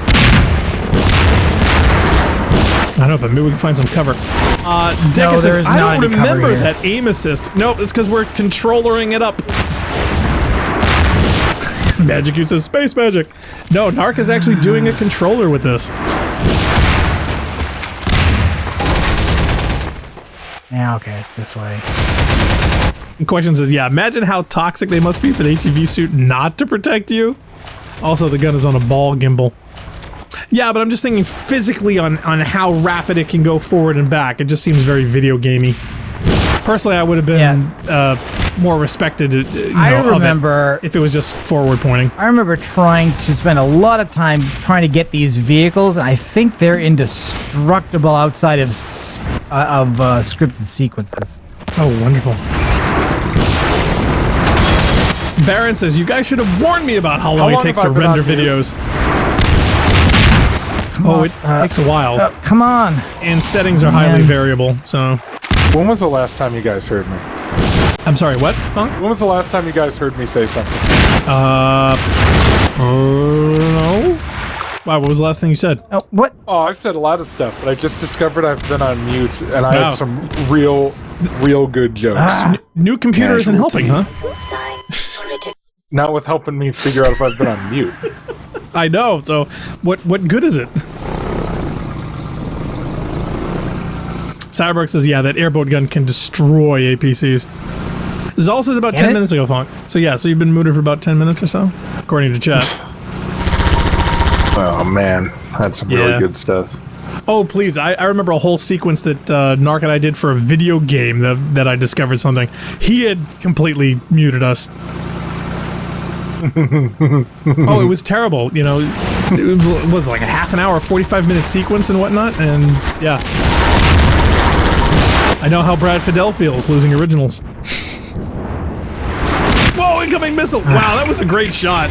I don't know, but maybe we can find some cover. Deca says, I don't remember that aim assist. Nope, it's because we're controllering it up. Magic U says, space magic. No, Narc is actually doing a controller with this. Yeah, okay, it's this way. Question says, yeah, imagine how toxic they must be for the HEV suit not to protect you. Also, the gun is on a ball gimbal. Yeah, but I'm just thinking physically on how rapid it can go forward and back. It just seems very video gamey. Personally, I would have been more respected, I remember if it was just forward pointing. I remember trying to spend a lot of time trying to get these vehicles, and I think they're indestructible outside of scripted sequences. Oh, wonderful. Baron says, you guys should have warned me about how long it takes to render videos. It takes a while. Come on. And settings are highly variable, so... When was the last time you guys heard me? I'm sorry, what, Funk? When was the last time you guys heard me say something? No. Wow, what was the last thing you said? Oh, what? Oh, I've said a lot of stuff, but I just discovered I've been on mute, and I had some real good jokes. New computer isn't helping, huh? Not with helping me figure out if I've been on mute. I know, so what good is it? Cyberberg says, yeah, that airboat gun can destroy APCs. Zal says about 10 minutes ago, Funk. So yeah, so you've been mooted for about 10 minutes or so, according to chat. Oh man, that's some really good stuff. Oh, please. I remember a whole sequence that Narc and I did for a video game that I discovered something. He had completely muted us. Oh, it was terrible. You know, it was like a half an hour, 45-minute sequence and whatnot. And yeah. I know how Brad Fidel feels losing originals. Whoa, incoming missile! Wow, that was a great shot.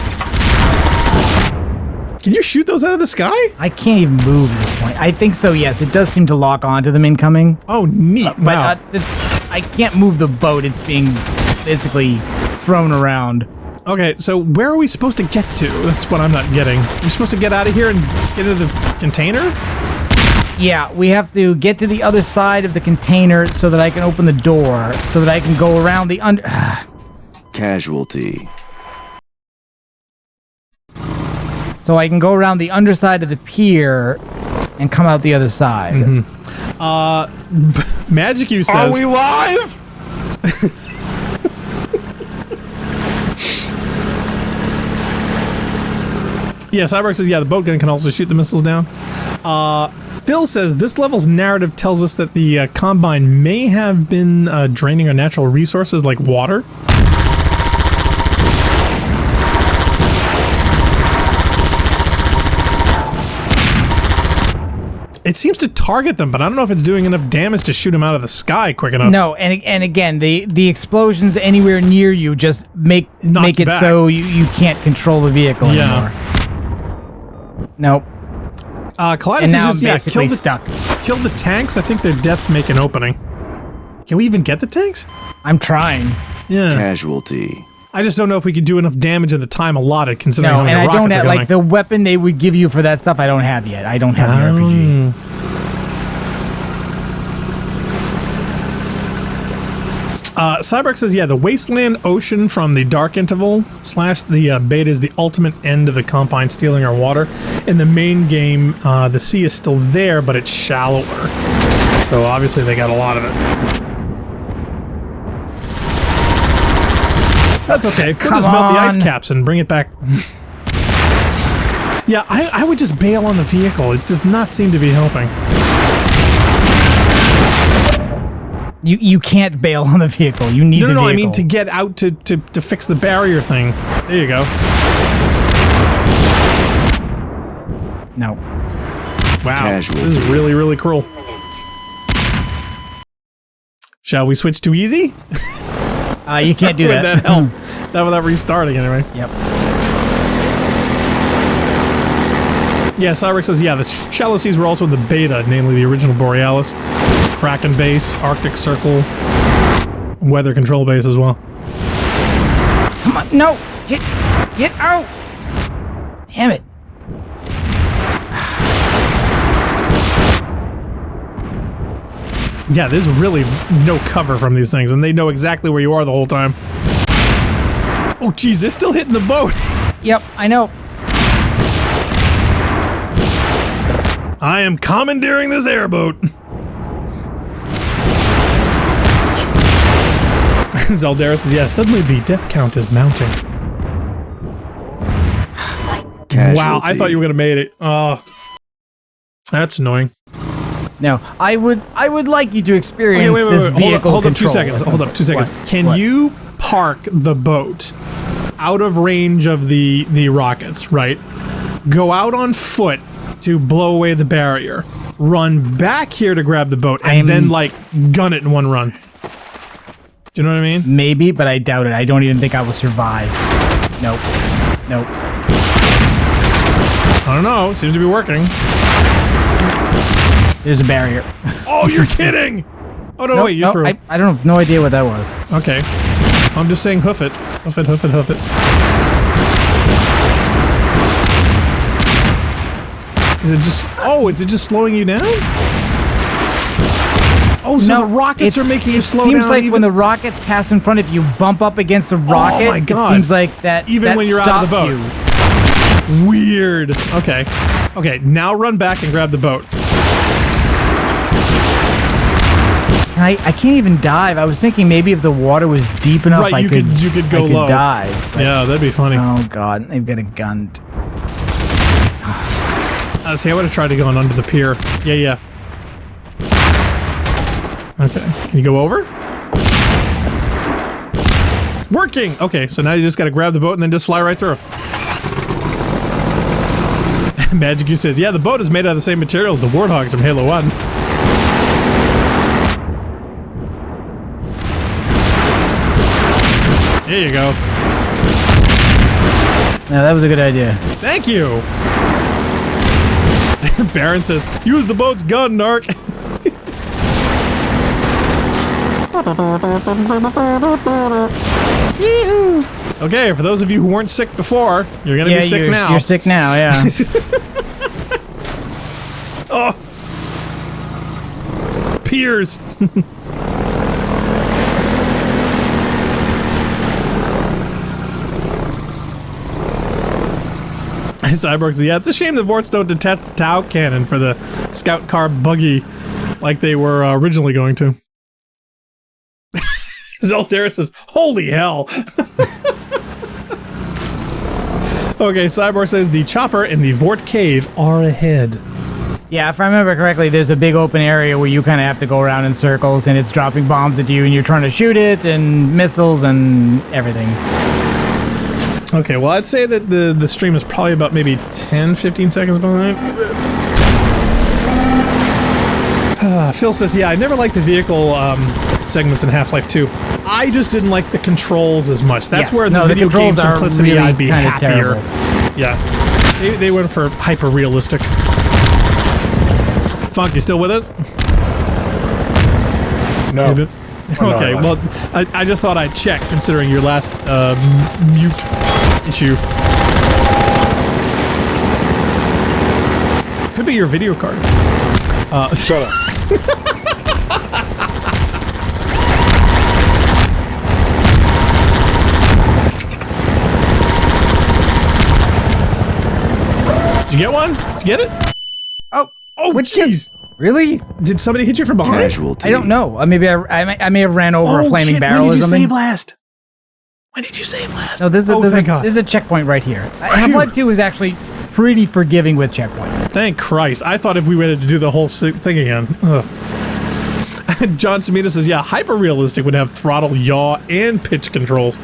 Can you shoot those out of the sky? I can't even move at this point. I think so, yes. It does seem to lock onto them incoming. Oh, neat. But I can't move the boat. It's being basically thrown around. Okay, so where are we supposed to get to? That's what I'm not getting. We're supposed to get out of here and get into the container? Yeah, we have to get to the other side of the container so that I can open the door, so that I can go around the under... Casualty. So I can go around the underside of the pier and come out the other side. Magic You says... Are we live? Yeah, Cyborg says, yeah, the boat gun can also shoot the missiles down. Phil says, this level's narrative tells us that the Combine may have been draining our natural resources like water. It seems to target them, but I don't know if it's doing enough damage to shoot them out of the sky quick enough. No, and again, the explosions anywhere near you just make it back. so you can't control the vehicle anymore. Nope. Kaleidos And now is just, I'm basically stuck. Kill the tanks. I think their deaths make an opening. Can we even get the tanks? I'm trying. Yeah. Casualty. I just don't know if we could do enough damage at the time allotted, considering how many and I rockets don't are have, coming. like, the weapon they would give you for that stuff, I don't have yet. I don't have the RPG. Cyborg says, yeah, the Wasteland Ocean from the Dark Interval / the beta is the ultimate end of the Combine stealing our water. In the main game, the sea is still there, but it's shallower. So obviously they got a lot of it. That's okay. We'll just melt the ice caps and bring it back. Yeah, I would just bail on the vehicle. It does not seem to be helping. You can't bail on the vehicle. You need the vehicle. No, I mean to get out to fix the barrier thing. There you go. No. Wow. Casualty. This is really, really cruel. Shall we switch to easy? You can't do Would that. that help? Not without restarting anyway. Yep. Yeah, Cyrex says, yeah, the shallow seas were also in the beta, namely the original Borealis, Kraken base, Arctic Circle, weather control base as well. Come on, no! Get out! Damn it. Yeah, there's really no cover from these things, and they know exactly where you are the whole time. Oh, geez, they're still hitting the boat. Yep, I know. I am commandeering this airboat. Zaldera says, yeah, suddenly the death count is mounting. Casualty. Wow, I thought you were going to made it. Oh, that's annoying. No, I would like you to experience this vehicle Hold up 2 control. seconds. Hold up 2 seconds. What? Can What? you park the boat out of range of the rockets, right? Go out on foot to blow away the barrier. Run back here to grab the boat, and then, like, gun it in one run. Do you know what I mean? Maybe, but I doubt it. I don't even think I will survive. Nope. Nope. I don't know. It seems to be working. There's a barrier. Oh, you're kidding! Oh, no, Nope, wait, you nope, threw it. I don't have no idea what that was. Okay. I'm just saying hoof it. Hoof it, hoof it, hoof it. Is it just slowing you down? Oh, so the rockets are making you slow down. It seems like when the rockets pass in front of you, bump up against a rocket. Oh my God. It seems like that even that when you're out of the boat. You. Weird. Okay. Okay, now run back and grab the boat. I can't even dive. I was thinking maybe if the water was deep enough, Right, you could go low. Dive. Yeah, that'd be funny. Oh God, they've got a gun. See, I would have tried to go on under the pier. Yeah. Okay. Can you go over? Working! Okay, so now you just gotta grab the boat and then just fly right through. Magic U says, yeah, the boat is made out of the same materials the Warthogs from Halo 1. There you go. Now that was a good idea. Thank you! Baron says, use the boat's gun, Narc! Okay, for those of you who weren't sick before, you're gonna be sick now. You're sick now, yeah. Oh! Piers! Cyborg says, yeah, it's a shame the Vorts don't detach the Tau cannon for the scout car buggy like they were originally going to. Zeltera says, holy hell. Okay, Cyborg says the chopper and the Vort cave are ahead. Yeah, if I remember correctly, there's a big open area where you kind of have to go around in circles and it's dropping bombs at you and you're trying to shoot it and missiles and everything. Okay, well, I'd say that the stream is probably about maybe 10-15 seconds behind. Phil says, yeah, I never liked the vehicle segments in Half-Life 2. I just didn't like the controls as much. That's where the video game simplicity, really I'd be happier. Yeah. They went for hyper-realistic. Funk, you still with us? No. Okay, well, I just thought I'd check, considering your last mute issue. Could be your video card. Shut up. Did you get one? Did you get it? Oh, jeez. Really? Did somebody hit you from behind? Casualty. I don't know. Maybe I may have ran over a flaming barrel when did or you something. save last? When did you save last? No, there's thank God. a checkpoint right here. Half-Life 2 is actually pretty forgiving with checkpoint. Thank Christ. I thought if we waited to do the whole thing again. Ugh. John Samita says, yeah, hyper-realistic would have throttle, yaw, and pitch controls.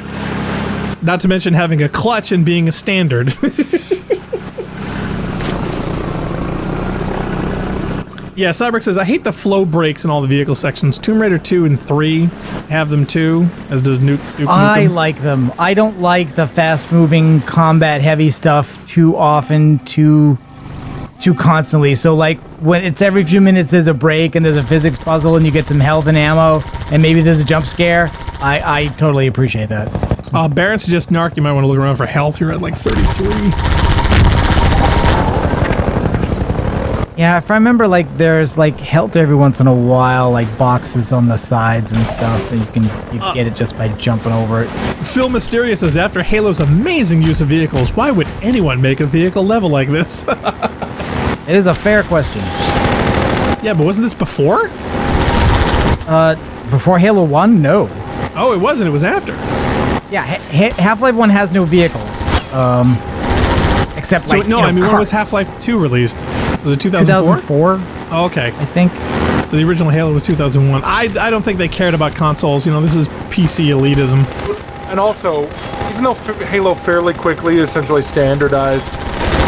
Not to mention having a clutch and being a standard. Yeah, Cyborg says, I hate the flow breaks in all the vehicle sections. Tomb Raider 2 and 3 have them too, as does Duke Nukem. I like them. I don't like the fast-moving, combat-heavy stuff too often, too constantly. So, like, when it's every few minutes there's a break and there's a physics puzzle and you get some health and ammo and maybe there's a jump scare, I totally appreciate that. Baron suggests, Narc, you might want to look around for health. You're at, like, 33. Yeah, if I remember, like, there's, like, health every once in a while, like, boxes on the sides and stuff, and you get it just by jumping over it. Phil Mysterious says, after Halo's amazing use of vehicles, why would anyone make a vehicle level like this? It is a fair question. Yeah, but wasn't this before? Before Halo 1? No. Oh, it wasn't. It was after. Yeah, Half-Life 1 has no vehicles. Except, like, no, I mean, when was Half-Life 2 released? Was it 2004? 2004. Oh, okay. I think. So the original Halo was 2001. I don't think they cared about consoles. You know, this is PC elitism. And also, even though Halo fairly quickly essentially standardized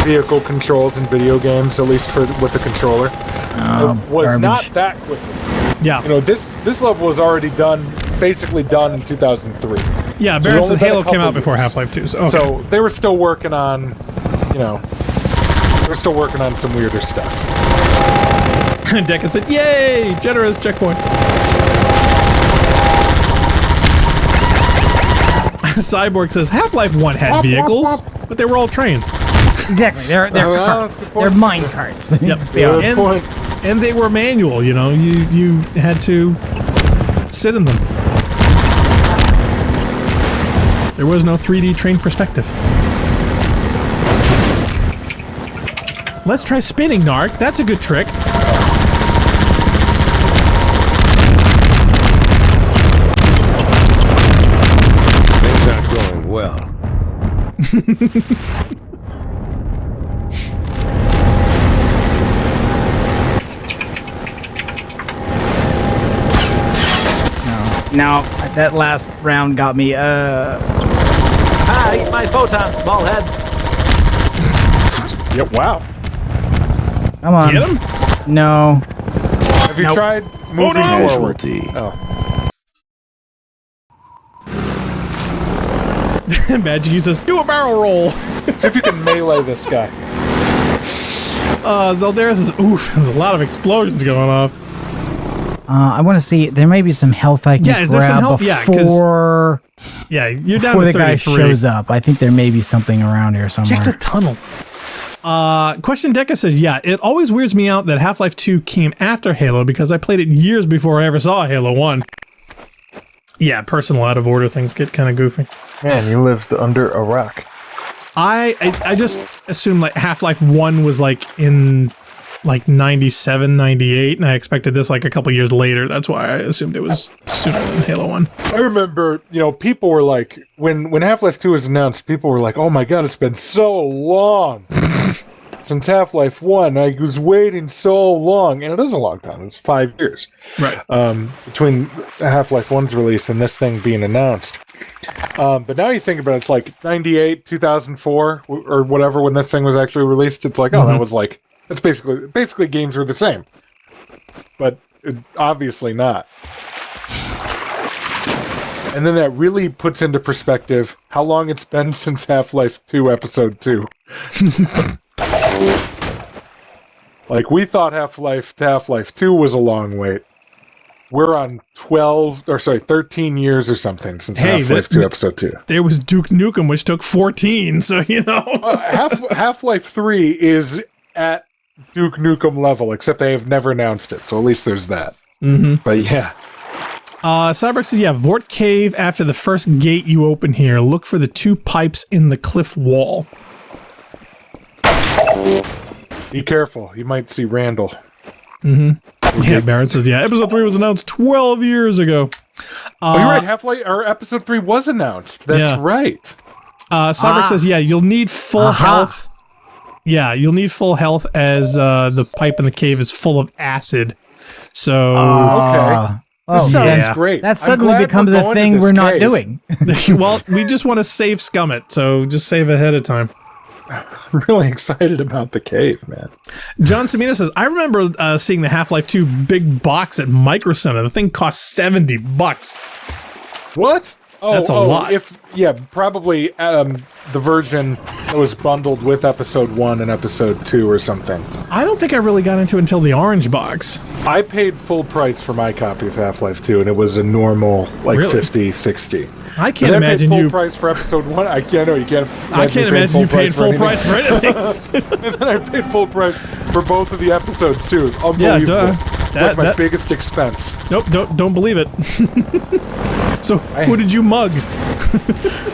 vehicle controls in video games, at least with a controller, it was not that quickly. Yeah. You know, this level was already basically done in 2003. Yeah, Baron says Halo came out before Half-Life 2. So they were still working on, some weirder stuff. Deca said, yay! Generous checkpoints. Cyborg says, Half-Life 1 had vehicles, but they were all trains. Exactly. They're carts. They're mine carts. Yep. And they were manual, you know. You had to sit in them. There was no 3D train perspective. Let's try spinning, Narc. That's a good trick. Things aren't going well. No, that last round got me. Eat my photons, small heads. Yep. Wow. Come on. Get him? No. Have you tried moving forward? Casualty. Oh. Magic uses do a barrel roll. See if you can melee this guy. Zeldaris says, oof, there's a lot of explosions going off. I want to see. There may be some health I can grab is there some health? before. Yeah, you're down before to the guy 33. shows up. I think there may be something around here somewhere. Check the tunnel. Question Deca says, yeah, it always weirds me out that Half-Life 2 came after Halo because I played it years before I ever saw Halo 1. Yeah, personal out of order things get kind of goofy. Man, you lived under a rock. I just assumed like Half-Life 1 was like in like 97, 98, and I expected this like a couple years later. That's why I assumed it was sooner than Halo 1. I remember, people were like, when Half-Life 2 was announced, people were like, oh my god, it's been so long since Half-Life 1. I was waiting so long. And it is a long time. It's 5 years. Right. Between Half-Life 1's release and this thing being announced. But now you think about it, it's like 98, 2004, or whatever, when this thing was actually released. It's like, that was like, it's basically games are the same. But obviously not. And then that really puts into perspective how long it's been since Half-Life 2 Episode 2. Like, we thought Half-Life to Half-Life 2 was a long wait. We're on 13 years or something since Half-Life 2 Episode 2. There was Duke Nukem, which took 14, so Half-Life 3 is at Duke Nukem level, except they have never announced it, so at least there's that. Mm-hmm. But yeah. Cyberx says, yeah, Vort Cave, after the first gate you open here, look for the 2 pipes in the cliff wall. Be careful, you might see Randall. Mm-hmm. Yeah, Baron says, yeah, Episode 3 was announced 12 years ago. You're right, Episode 3 was announced. That's right. Cyberx says, yeah, you'll need full health. Yeah, you'll need full health as the pipe in the cave is full of acid. So... okay. This sounds great. That suddenly becomes a thing we're not doing. Well, we just want to save Scummit, so just save ahead of time. I'm really excited about the cave, man. John Samino says, I remember seeing the Half-Life 2 big box at Micro Center. The thing cost $70. What? That's a lot. Probably the version that was bundled with Episode 1 and Episode 2 or something. I don't think I really got into it until the orange box. I paid full price for my copy of Half-Life 2, and it was a normal, really? 50, 60. I can't imagine I paid full price for Episode 1. I can't imagine you paid full price for anything. And then I paid full price for both of the episodes, too. It's unbelievable. Yeah, It's like my biggest expense. Nope, don't believe it. So, who did you mug?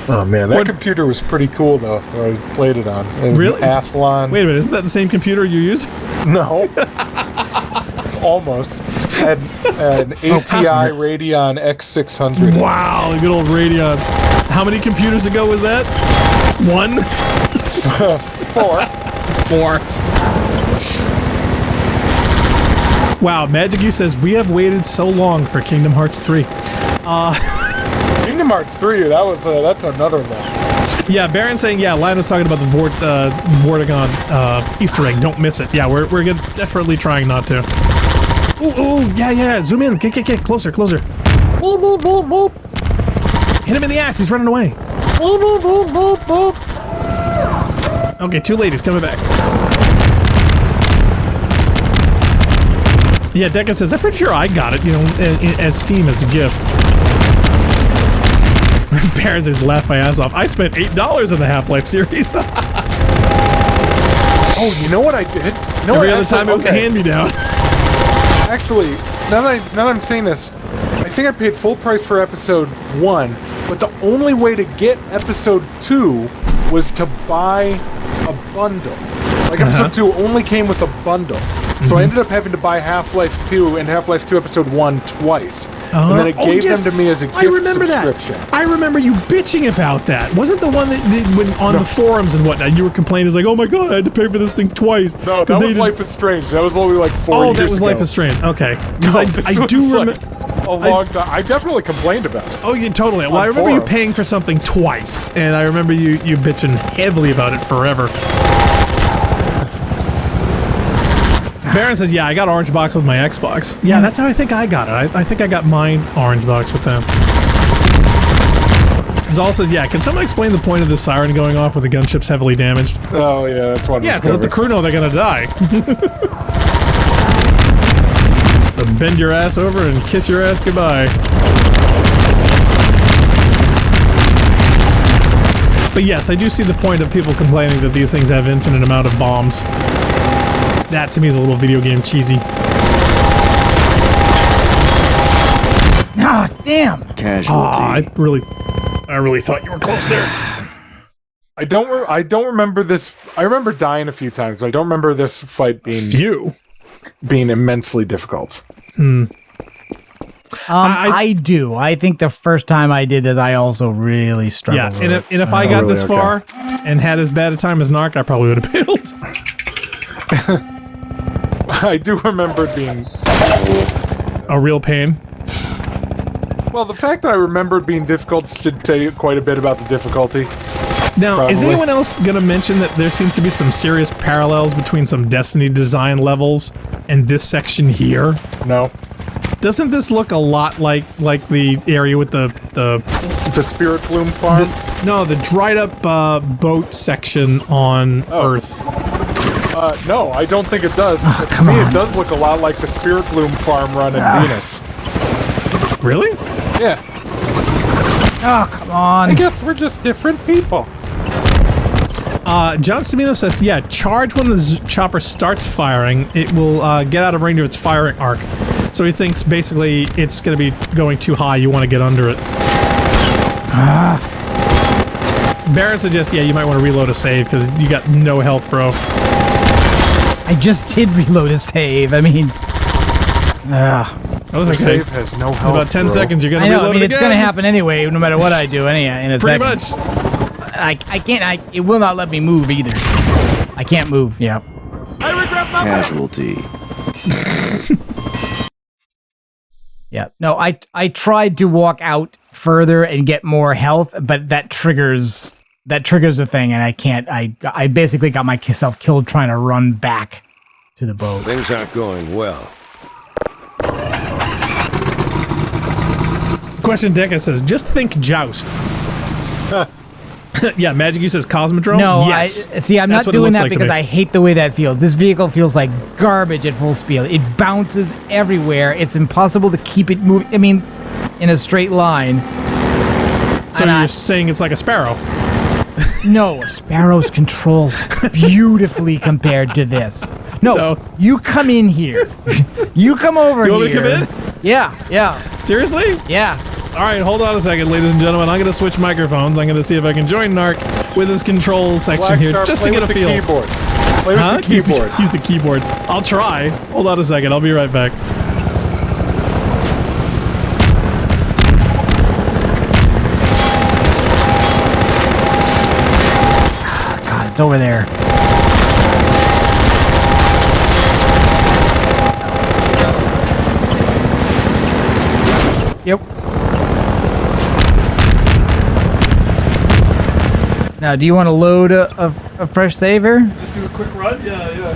Oh, man, that computer was pretty cool, though. I played it on. It was really? Athlon. Wait a minute, isn't that the same computer you use? No. Almost. Had an ATI Radeon X600. Wow, good old Radeon. How many computers ago was that? 1? 4. Wow, Magic U says, we have waited so long for Kingdom Hearts 3. Kingdom Hearts 3, that's another one. Yeah, Baron saying, yeah, Lionel's talking about the Vortigaunt Easter egg. Don't miss it. Yeah, we're definitely trying not to. Ooh, yeah. Zoom in. Get closer. Boop, boop, boop, boop. Hit him in the ass. He's running away. Boop, boop, boop, boop, boop. Okay, 2 ladies coming back. Yeah, Deca says, I'm pretty sure I got it, as Steam as a gift. Baron says, laugh my ass off. I spent $8 in the Half-Life series. Oh, you know what I did? Every other time it was a hand-me-down. Actually, now that I'm saying this, I think I paid full price for Episode 1, but the only way to get Episode 2 was to buy a bundle. Like, Episode 2 only came with a bundle. So I ended up having to buy Half-Life 2 and Half-Life 2 Episode 1 twice. And then it gave them to me as a gift subscription. I remember you bitching about that. Wasn't the one that when on the forums and whatnot, you were complaining, like, oh my god, I had to pay for this thing twice. No, that was Life is Strange. That was only like 4 years ago. Oh, that was Life is Strange. Okay. Because I do remember... a long time. I definitely complained about it. Oh, yeah, totally. Well, I remember you paying for something twice, and I remember you bitching heavily about it forever. Baron says, yeah, I got Orange Box with my Xbox. Yeah, that's how I think I got it. I think I got mine Orange Box with them. Zal says, yeah, can someone explain the point of the siren going off when the gunship's heavily damaged? Oh, yeah, that's one. Yeah, so let the crew know they're gonna die. So bend your ass over and kiss your ass goodbye. But yes, I do see the point of people complaining that these things have infinite amount of bombs. That to me is a little video game cheesy. Ah, damn! Casualty. I really thought you were close there. I don't remember this. I remember dying a few times. I don't remember this fight being immensely difficult. I do. I think the first time I did this, I also really struggled. Yeah, and if I got this far and had as bad a time as Narc, I probably would have bailed. I do remember it being a real pain. Well, the fact that I remember it being difficult should tell you quite a bit about the difficulty. Now, Probably. Is anyone else going to mention that there seems to be some serious parallels between some Destiny design levels and this section here? No. Doesn't this look a lot like the area with the Spirit Bloom farm? The dried up boat section on Earth. No, I don't think it does. To me, it does look a lot like the Spirit Bloom farm run in Venus. Really? Yeah. Oh, come on. I guess we're just different people. John Semino says, yeah, charge when the chopper starts firing. It will get out of range of its firing arc. So he thinks basically it's going to be going too high. You want to get under it. Baron suggests, yeah, you might want to reload a save because you got no health, bro. I just did reload a save. I mean... That was the okay. save has no health. In about 10 seconds, you're going to reload it again. It's going to happen anyway, no matter what I do. In a Pretty second. much. I can't. It will not let me move either. I can't move. Yeah. I regret nothing. Casualty. Yeah. No, I tried to walk out further and get more health, but that triggers the thing, and I can't. I basically got myself killed trying to run back to the boat. Things aren't going well. Question Deca says, just think Joust. Yeah, Magic U says Cosmodrome? No, yes. I'm not doing that because I hate the way that feels. This vehicle feels like garbage at full speed. It bounces everywhere. It's impossible to keep it moving. I mean, in a straight line. So you're saying it's like a Sparrow? No, Sparrows control beautifully compared to this. No, you come in here. You come over here. You want me to come in? Yeah. Seriously? Yeah. All right, hold on a second, ladies and gentlemen. I'm going to switch microphones. I'm going to see if I can join Narc with his control section here, just to get a feel. Keyboard. Play with the keyboard. Use the keyboard. I'll try. Hold on a second. I'll be right back. God, it's over there. Yep. Now, do you want to load a fresh save here? Just do a quick run? Yeah.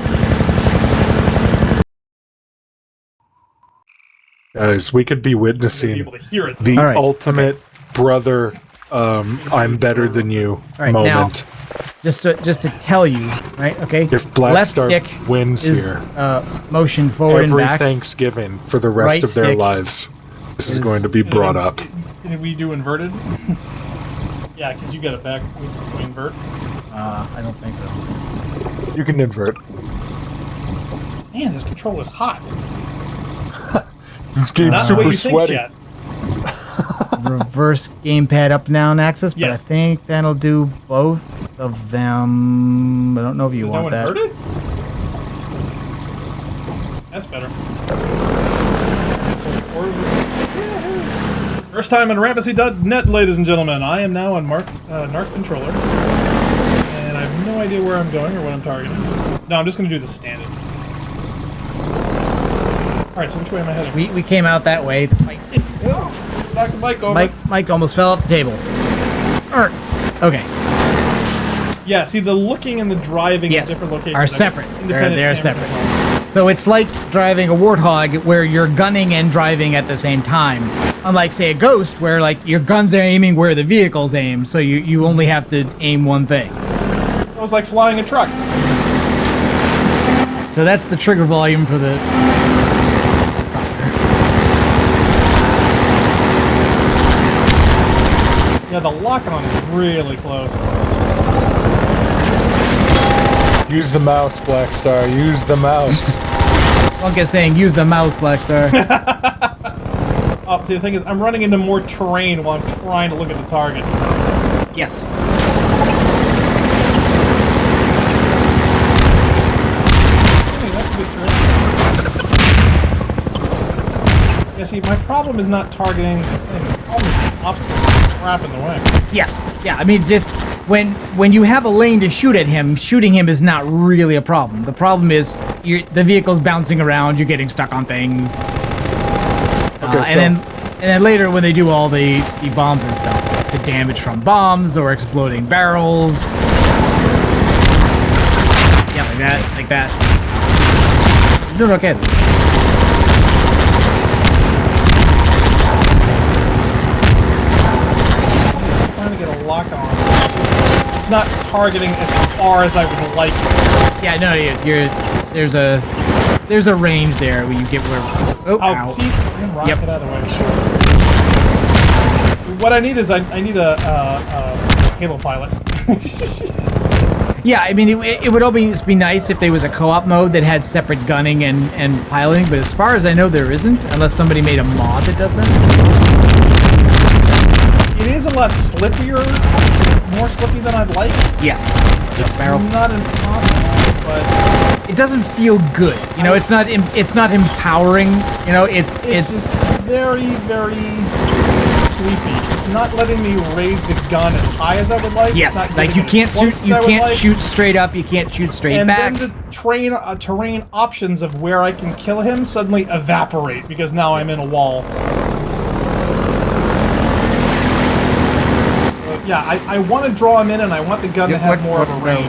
Guys, we could be witnessing the ultimate brother, I'm better than you moment. Now, just to tell you, right? Okay. If Black left Star stick wins is, here, motion forward every and back. Thanksgiving for the rest Right of their stick lives, this is going to be brought up. Can we do inverted? Yeah, because you got it back. We invert? I don't think so. You can invert. Man, this controller's hot. This game's super sweaty. Reverse gamepad up and down axis, but Yes. I think that'll do both of them. I don't know if you want that. Inverted? That's better. First time on Rampancy.net, ladies and gentlemen. I am now on Narc controller, and I have no idea where I'm going or what I'm targeting. No, I'm just going to do the standard. All right, so which way am I heading? We came out that way. The fight Knock the mic over. Mike almost fell off the table. Okay. Yeah, see, the looking and the driving at different locations are separate. They're cameras. separate. So it's like driving a Warthog where you're gunning and driving at the same time. Unlike, say, a Ghost where like your guns are aiming where the vehicles aim, so you only have to aim one thing. It was like flying a truck. So that's the trigger volume for the... Yeah, the lock-on is really close. Use the mouse, Black Star. Use the mouse. Funk is saying, use the mouse, Black Star. Oh, see, the thing is, I'm running into more terrain while I'm trying to look at the target. Yes. Hey, that's good terrain. Yeah, see, my problem is not targeting the thing. The problem is the obstacle crap in the way. Yes. Yeah, I mean, just when you have a lane to shoot at him, shooting him is not really a problem. The problem is the vehicle's bouncing around, you're getting stuck on things. Okay, and then later when they do all the bombs and stuff, it's the damage from bombs or exploding barrels. Yeah, like that. You're doing okay. Trying to get a lock on. It's not targeting as far as I would like. Yeah, no, there's a range there where you get where. Oh, ow. See, rock it out of the way. What I need is I need a Halo pilot. Yeah, I mean, it would always be nice if there was a co-op mode that had separate gunning and piloting, but as far as I know, there isn't, unless somebody made a mod that does that. It is a lot slippier. It's more slippy than I'd like. Yes. It's not impossible, but it doesn't feel good. You know, it's not empowering. You know, it's just very, very sleepy. It's not letting me raise the gun as high as I would like. Yes, like you can't shoot straight up. You can't shoot straight back. And then the terrain options of where I can kill him suddenly evaporate because now I'm in a wall. Yeah, I want to draw him in, and I want the gun to have more of a range.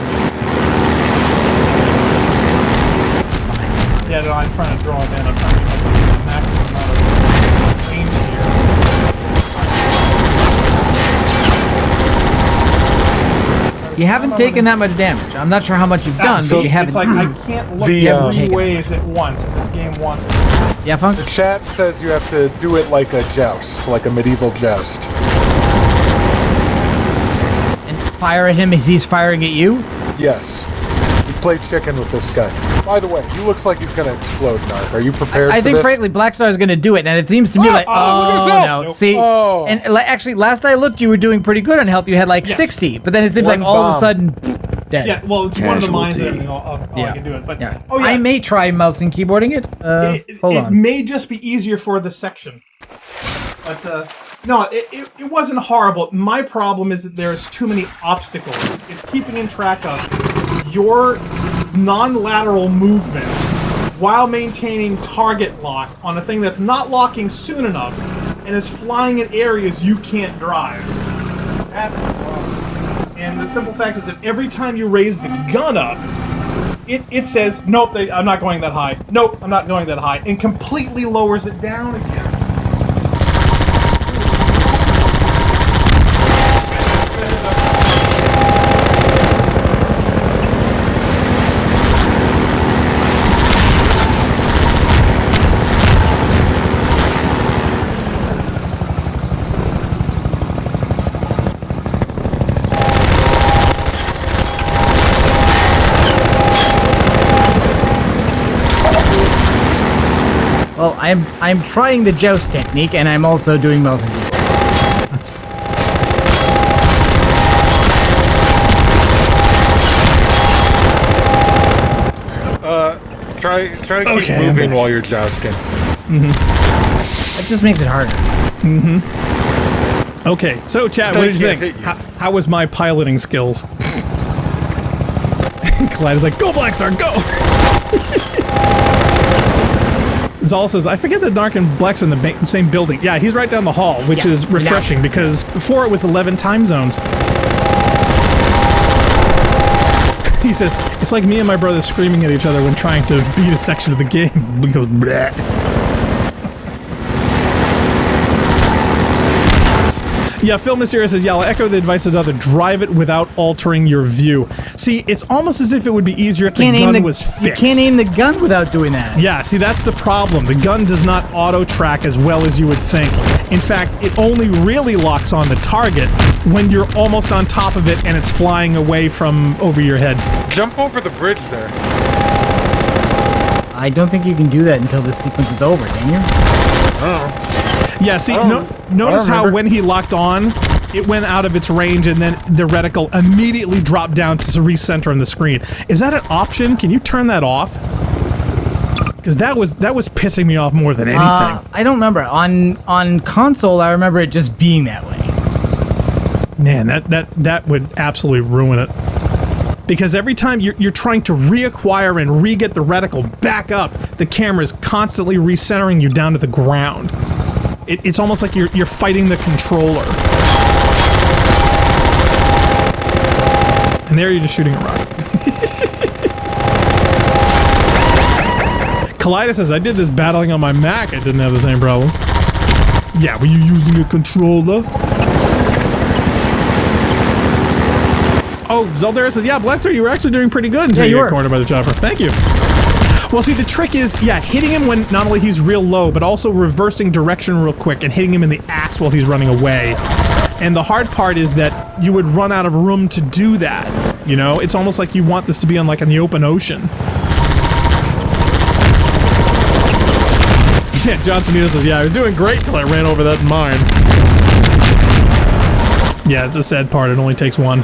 Yeah, no, I'm trying to draw him in. I'm trying to get the maximum amount of range here. You haven't taken that much damage. I'm not sure how much you've done, but you haven't. It's like I can't look three ways at once. This game wants me. Yeah, Funk? The chat says you have to do it like a joust, like a medieval joust. Fire at him as he's firing at you? Yes. You play chicken with this guy. By the way, he looks like he's going to explode, Narc. Are you prepared for this? I think, frankly, Black Star is going to do it, and it seems to me like, no. Nope. See, and actually, last I looked, you were doing pretty good on health. You had like 60, but then it seemed like all of a sudden, dead. Yeah, well, it's one of the mines and everything. I can do it. But I may try mouse and keyboarding it. Hold on. It may just be easier for the section. But, no, it wasn't horrible. My problem is that there's too many obstacles. It's keeping in track of your non-lateral movement while maintaining target lock on a thing that's not locking soon enough and is flying in areas you can't drive. That's the problem. And the simple fact is that every time you raise the gun up, it says, nope, I'm not going that high. Nope, I'm not going that high. And completely lowers it down again. Well, I'm trying the joust technique, and I'm also doing mouse and keyboard. Try to keep moving while you're jousting. That just makes it harder. Okay, so chat, what did you think? How was my piloting skills? Clyde is like, go Black Star, go! Zal says, I forget that Dark and Black's in the same building. Yeah, he's right down the hall, which is refreshing because before it was 11 time zones. He says, it's like me and my brother screaming at each other when trying to beat a section of the game. We go, bleh. Yeah, Phil Mysterious says, yeah, I'll echo the advice of the other. Drive it without altering your view. See, it's almost as if it would be easier if the gun was fixed. You can't aim the gun without doing that. Yeah, see, that's the problem. The gun does not auto-track as well as you would think. In fact, it only really locks on the target when you're almost on top of it and it's flying away from over your head. Jump over the bridge there. I don't think you can do that until this sequence is over, can you? Oh. Yeah, see, notice how when he locked on, it went out of its range and then the reticle immediately dropped down to recenter on the screen. Is that an option? Can you turn that off? Because that was pissing me off more than anything. I don't remember. On console, I remember it just being that way. Man, that would absolutely ruin it. Because every time you're trying to reacquire and re-get the reticle back up, the camera is constantly recentering you down to the ground. It's almost like you're fighting the controller. And there you're just shooting a rocket. Kleiner says, I did this battling on my Mac. I didn't have the same problem. Yeah, were you using a controller? Oh, Zeldera says, yeah, Blackstar, you were actually doing pretty good until you got cornered by the chopper. Thank you. Well, see, the trick is, yeah, hitting him when not only he's real low, but also reversing direction real quick and hitting him in the ass while he's running away. And the hard part is that you would run out of room to do that. You know, it's almost like you want this to be on, like, in the open ocean. Yeah, Johnson says, yeah, I was doing great till I ran over that mine. Yeah, it's a sad part. It only takes one.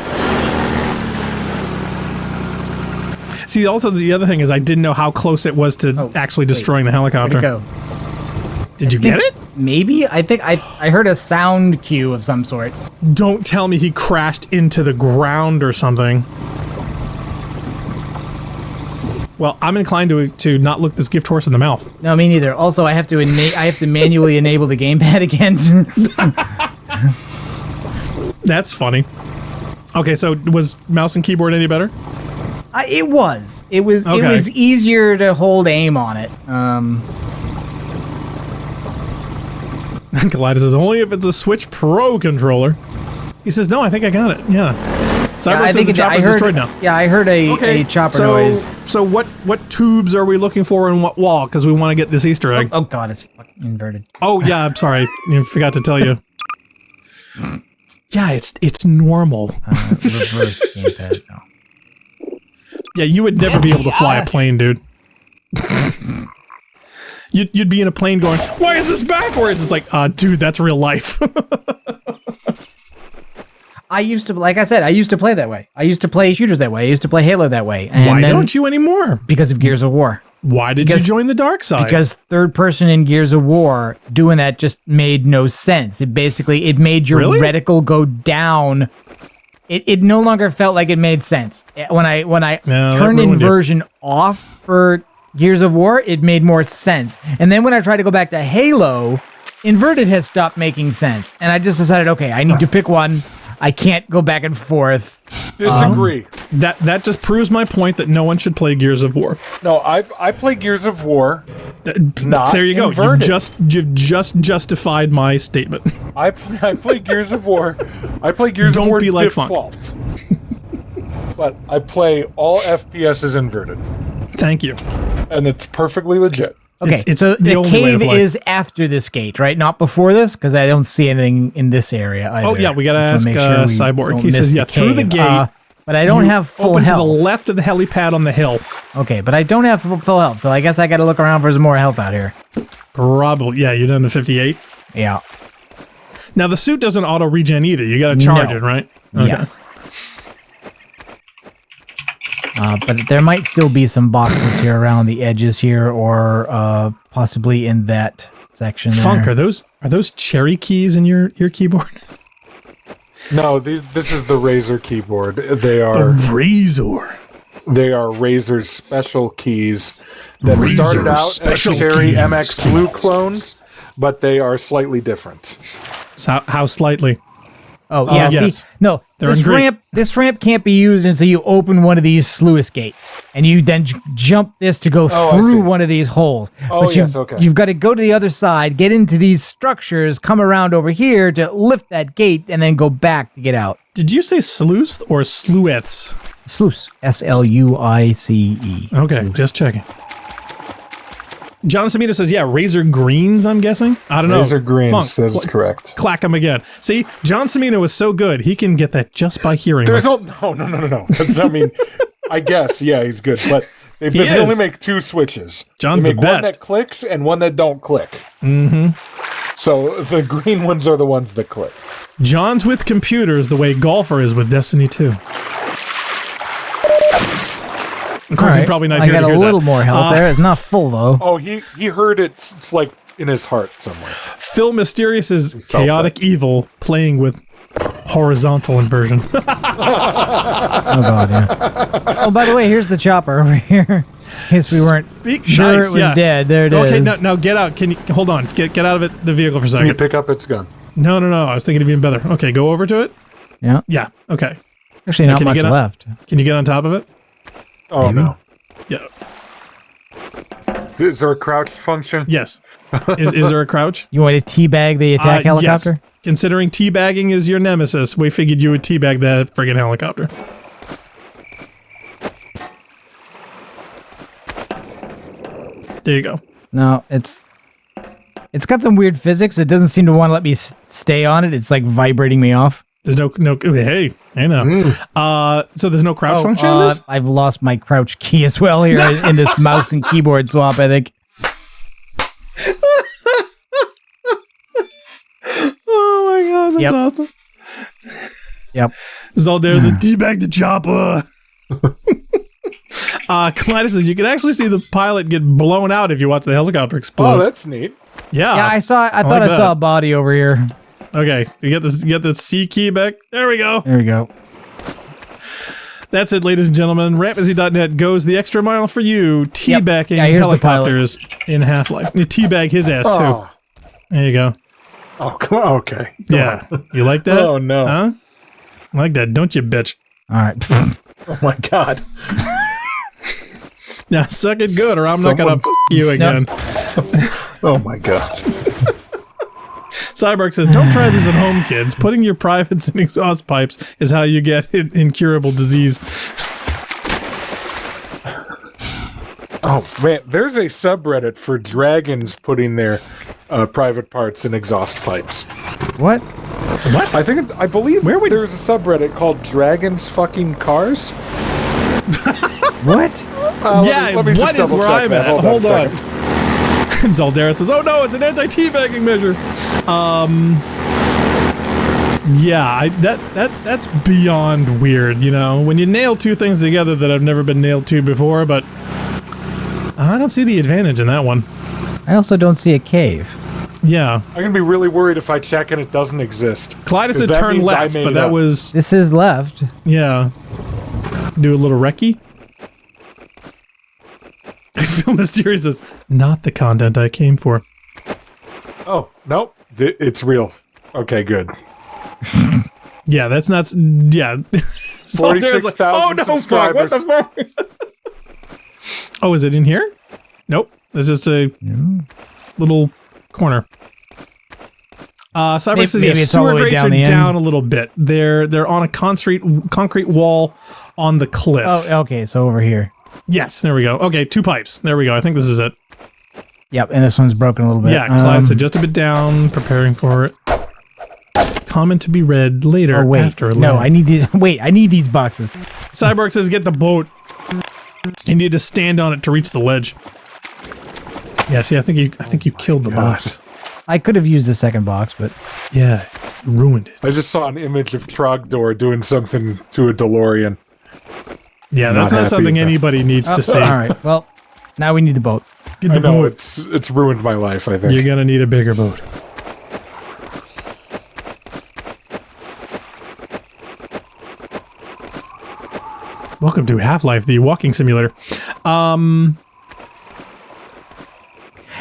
See, also the other thing is I didn't know how close it was to actually destroying the helicopter. Where'd it go? Did you get it? Maybe. I think I heard a sound cue of some sort. Don't tell me he crashed into the ground or something. Well, I'm inclined to not look this gift horse in the mouth. No, me neither. Also, I have to manually enable the gamepad again. That's funny. Okay, so was mouse and keyboard any better? It was. It was easier to hold aim on it. Kleiner says, only if it's a Switch Pro controller. He says, no, I think I got it. Yeah. Cyborg says the chopper's destroyed now. Yeah, I heard a chopper noise. So what tubes are we looking for in what wall? Because we want to get this Easter egg. Oh God, it's fucking inverted. Oh yeah, I'm sorry. I forgot to tell you. Yeah, it's normal. Reverse gamepad. No. Yeah, you would never be able to fly a plane, dude. You'd be in a plane going, why is this backwards? It's like, dude, that's real life. I used to, like I said, I used to play that way. I used to play shooters that way. I used to play Halo that way. And why don't you anymore? Because of Gears of War. Why did you join the dark side? Because third person in Gears of War doing that just made no sense. It made your reticle go down. It no longer felt like it made sense. When I turned inversion off for Gears of War, it made more sense. And then when I tried to go back to Halo, inverted has stopped making sense. And I just decided, okay, I need to pick one. I can't go back and forth. Disagree. That just proves my point that no one should play Gears of War. No, I play Gears of War. Not there you go. Inverted. You've just justified my statement. I play Gears of War. I play Gears of War like default. But I play all FPSs inverted. Thank you. And it's perfectly legit. Okay, so the cave is after this gate, right? Not before this, because I don't see anything in this area either. Oh yeah, we gotta ask Cyborg. He says, yeah, through the gate. But I don't have full open health. To the left of the helipad on the hill. Okay, but I don't have full health, so I guess I gotta look around for some more health out here. Probably, yeah, you're down to 58? Yeah. Now the suit doesn't auto-regen either. You gotta charge it, right? Okay. Yes. But there might still be some boxes here around the edges here, or possibly in that section. Funk, there. are those cherry keys in your keyboard? No, this is the Razer keyboard. They are the Razer. They are Razor's special keys that started out as special Cherry keys. MX Blue clones, but they are slightly different. So how slightly? Oh yeah, yes. see, no, They're in this Greek. ramp can't be used until you open one of these sluice gates, and you then jump this to go Oh, I see. through one of these holes. Oh, but yes, okay. You've got to go to the other side, get into these structures, come around over here to lift that gate, and then go back to get out. Did you say sleuth or sluice? Sluice, SLUICE. Okay, just checking. John Samita says, yeah, Razor Greens, I'm guessing? I don't know. Razor Greens, Funk, that is correct. Clack him again. See, John Samino was so good, he can get that just by hearing. There's it. no. That's, I mean, I guess, yeah, he's good, but they only make 2 switches. John's they the make one best. that clicks and one that don't click. Mm-hmm. So the green ones are the ones that click. John's with computers the way Golfer is with Destiny 2. Of course, he's probably not I here got to a hear little that. more help there. It's not full though. Oh, he heard it. It's like in his heart somewhere. Phil Mysterious is felt chaotic evil playing with horizontal inversion. Oh god, yeah. Oh, by the way, here's the chopper over here. In case we weren't sure Nice, it was yeah. dead. There it is. Okay, now get out. Can you hold on? Get out of the vehicle for a Can you second. pick up its gun? No. I was thinking it'd be better. Okay, go over to it. Yeah. Yeah. Okay. Actually, Now, not can you much get on- left. Can you get on top of it? Oh no. Yeah. Is there a crouch function? Yes. Is there a crouch? You want to teabag the attack helicopter? Yes. Considering teabagging is your nemesis, we figured you would teabag that friggin' helicopter. There you go. No, it's got some weird physics. It doesn't seem to want to let me stay on it. It's like vibrating me off. There's no hey now. So there's no crouch function in this? I've lost my crouch key as well here in this mouse and keyboard swap, I think. Oh my god, that's Yep. awesome. Yep. There's a teabag the chopper. Kleiner says you can actually see the pilot get blown out if you watch the helicopter explode. Oh, that's neat. Yeah. Yeah, I thought like I that. saw a body over here. Okay, you get the C key back. There we go. There we go. That's it, ladies and gentlemen. Rampancy.net goes the extra mile for you. Teabagging Yeah, here's the pilot. helicopters in Half-Life. You teabag his ass Oh. too. There you go. Oh, come on. Okay. Yeah. You like that? Oh, no. Huh? Like that, don't you, bitch? All right. Oh my god. Now suck it good, or I'm not gonna Someone's- you again. Oh my god. Cyborg says, "Don't try this at home, kids. Putting your privates in exhaust pipes is how you get incurable disease." Oh man, there's a subreddit for dragons putting their private parts in exhaust pipes. What? What? I believe there's a subreddit called Dragons Fucking Cars. What? Yeah, let me just what is where double-check I'm that. at? Hold a on. second. Zaldera says, "Oh no, it's an anti-teabagging measure." Yeah, that's beyond weird. You know, when you nail two things together that have never been nailed to before, but I don't see the advantage in that one. I also don't see a cave. Yeah, I'm gonna be really worried if I check and it doesn't exist. Clyde 'Cause said that turn means I left, made but it that up. was This is left. yeah. Do a little recce. I feel mysterious as not the content I came for. Oh nope, it's real. Okay, good. Yeah, that's not. Yeah, Zaldera's like, 46,000 oh no, fuck! What the fuck? Oh, is it in here? Nope. There's just a little corner. Cyber says maybe yes, it's all sewer the way grates down are the end. down a little bit. They're on a concrete wall on the cliff. Oh, okay. So over here. Yes, there we go. Okay, 2 pipes. There we go. I think this is it. Yep, and this one's broken a little bit. Yeah, Clyde said just a bit down, preparing for it. Comment to be read later Oh wait, after. no, lab. I need these. Wait, I need these boxes. Cyborg says get the boat. You need to stand on it to reach the ledge. Yeah, see, I think you killed the box. I could have used the second box, but yeah, you ruined it. I just saw an image of Trogdor doing something to a DeLorean. Yeah, that's not happy something with that. anybody needs to see. All right. Well, now we need the boat. Get the I know, boat. it's ruined my life, I think. You're gonna need a bigger boat. Welcome welcome to Half-Life, the walking simulator.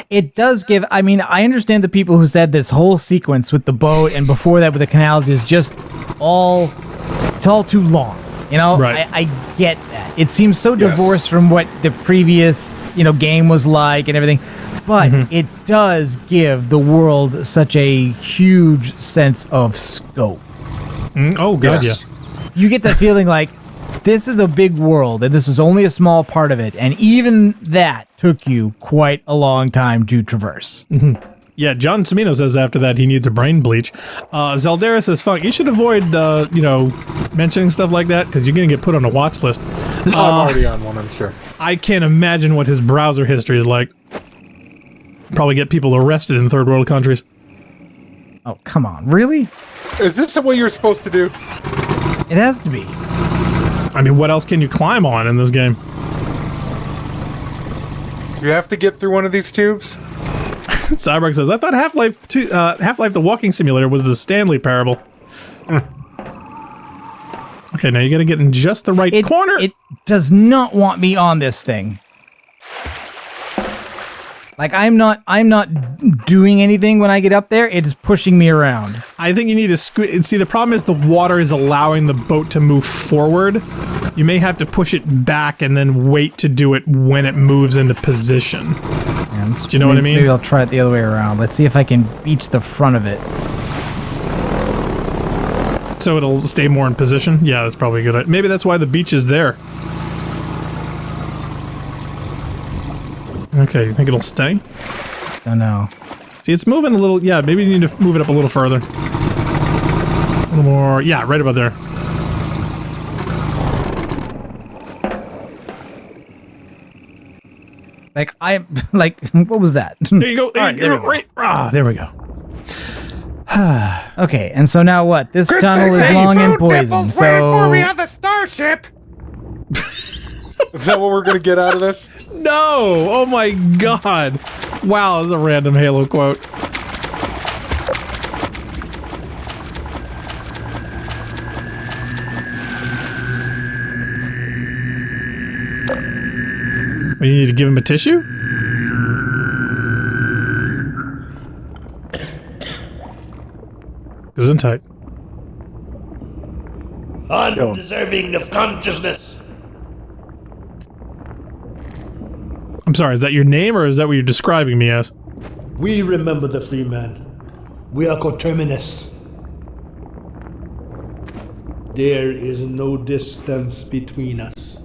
It does give, I mean, I understand the people who said this whole sequence with the boat and before that with the canals is just it's all too long. You know, Right. I get that. It seems so divorced from what the previous, game was like and everything. But it does give the world such a huge sense of scope. Oh, God, yeah. You get the feeling like this is a big world and this is only a small part of it. And even that took you quite a long time to traverse. Yeah, John Cimino says after that he needs a brain bleach. Zeldera says, Funk, you should avoid, mentioning stuff like that because you're going to get put on a watch list. I'm already on one, I'm sure. I can't imagine what his browser history is like. Probably get people arrested in third world countries. Oh, come on. Really? Is this what you're supposed to do? It has to be. I mean, what else can you climb on in this game? Do you have to get through one of these tubes? Cyborg says, I thought Half-Life the Walking Simulator was the Stanley Parable. Okay, now you gotta get in just the right corner. It does not want me on this thing. Like, I'm not doing anything when I get up there. It is pushing me around. I think you need to see, the problem is the water is allowing the boat to move forward. You may have to push it back and then wait to do it when it moves into position. Do you know what I mean? Maybe I'll try it the other way around. Let's see if I can beach the front of it. So it'll stay more in position? Yeah, that's probably a good idea. Maybe that's why the beach is there. Okay, you think it'll stay? Don't know. See, it's moving a little. Yeah, maybe you need to move it up a little further. A little more. Yeah, right about there. What was that? There you go. There we go. Okay, and so now what? This tunnel is long and poisoned, so... for me on the starship! Is that what we're gonna get out of this? No! Oh my god! Wow, that's a random Halo quote. You need to give him a tissue? Gesundheit. Undeserving of consciousness. I'm sorry, is that your name or is that what you're describing me as? We remember the free man. We are coterminous. There is no distance between us.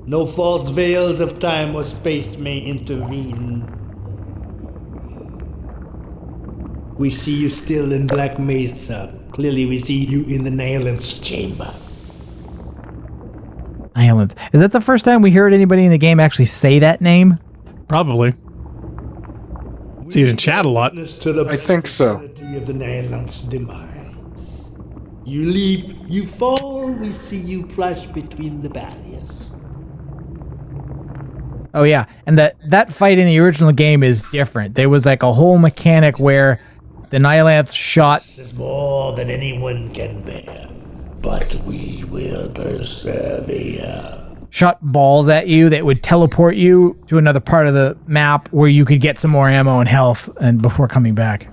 No false veils of time or space may intervene. We see you still in Black Mesa. Clearly we see you in the Nihilant's chamber. Nihilanth. Is that the first time we heard anybody in the game actually say that name? Probably. See it in chat a lot. I think so. Of the Nihilant's demise. You leap, you fall, we see you crash between the barriers. Oh yeah, and that fight in the original game is different. There was like a whole mechanic where the Nihilanth shot... This is more than anyone can bear, but we will persevere. Shot balls at you that would teleport you to another part of the map where you could get some more ammo and health and before coming back.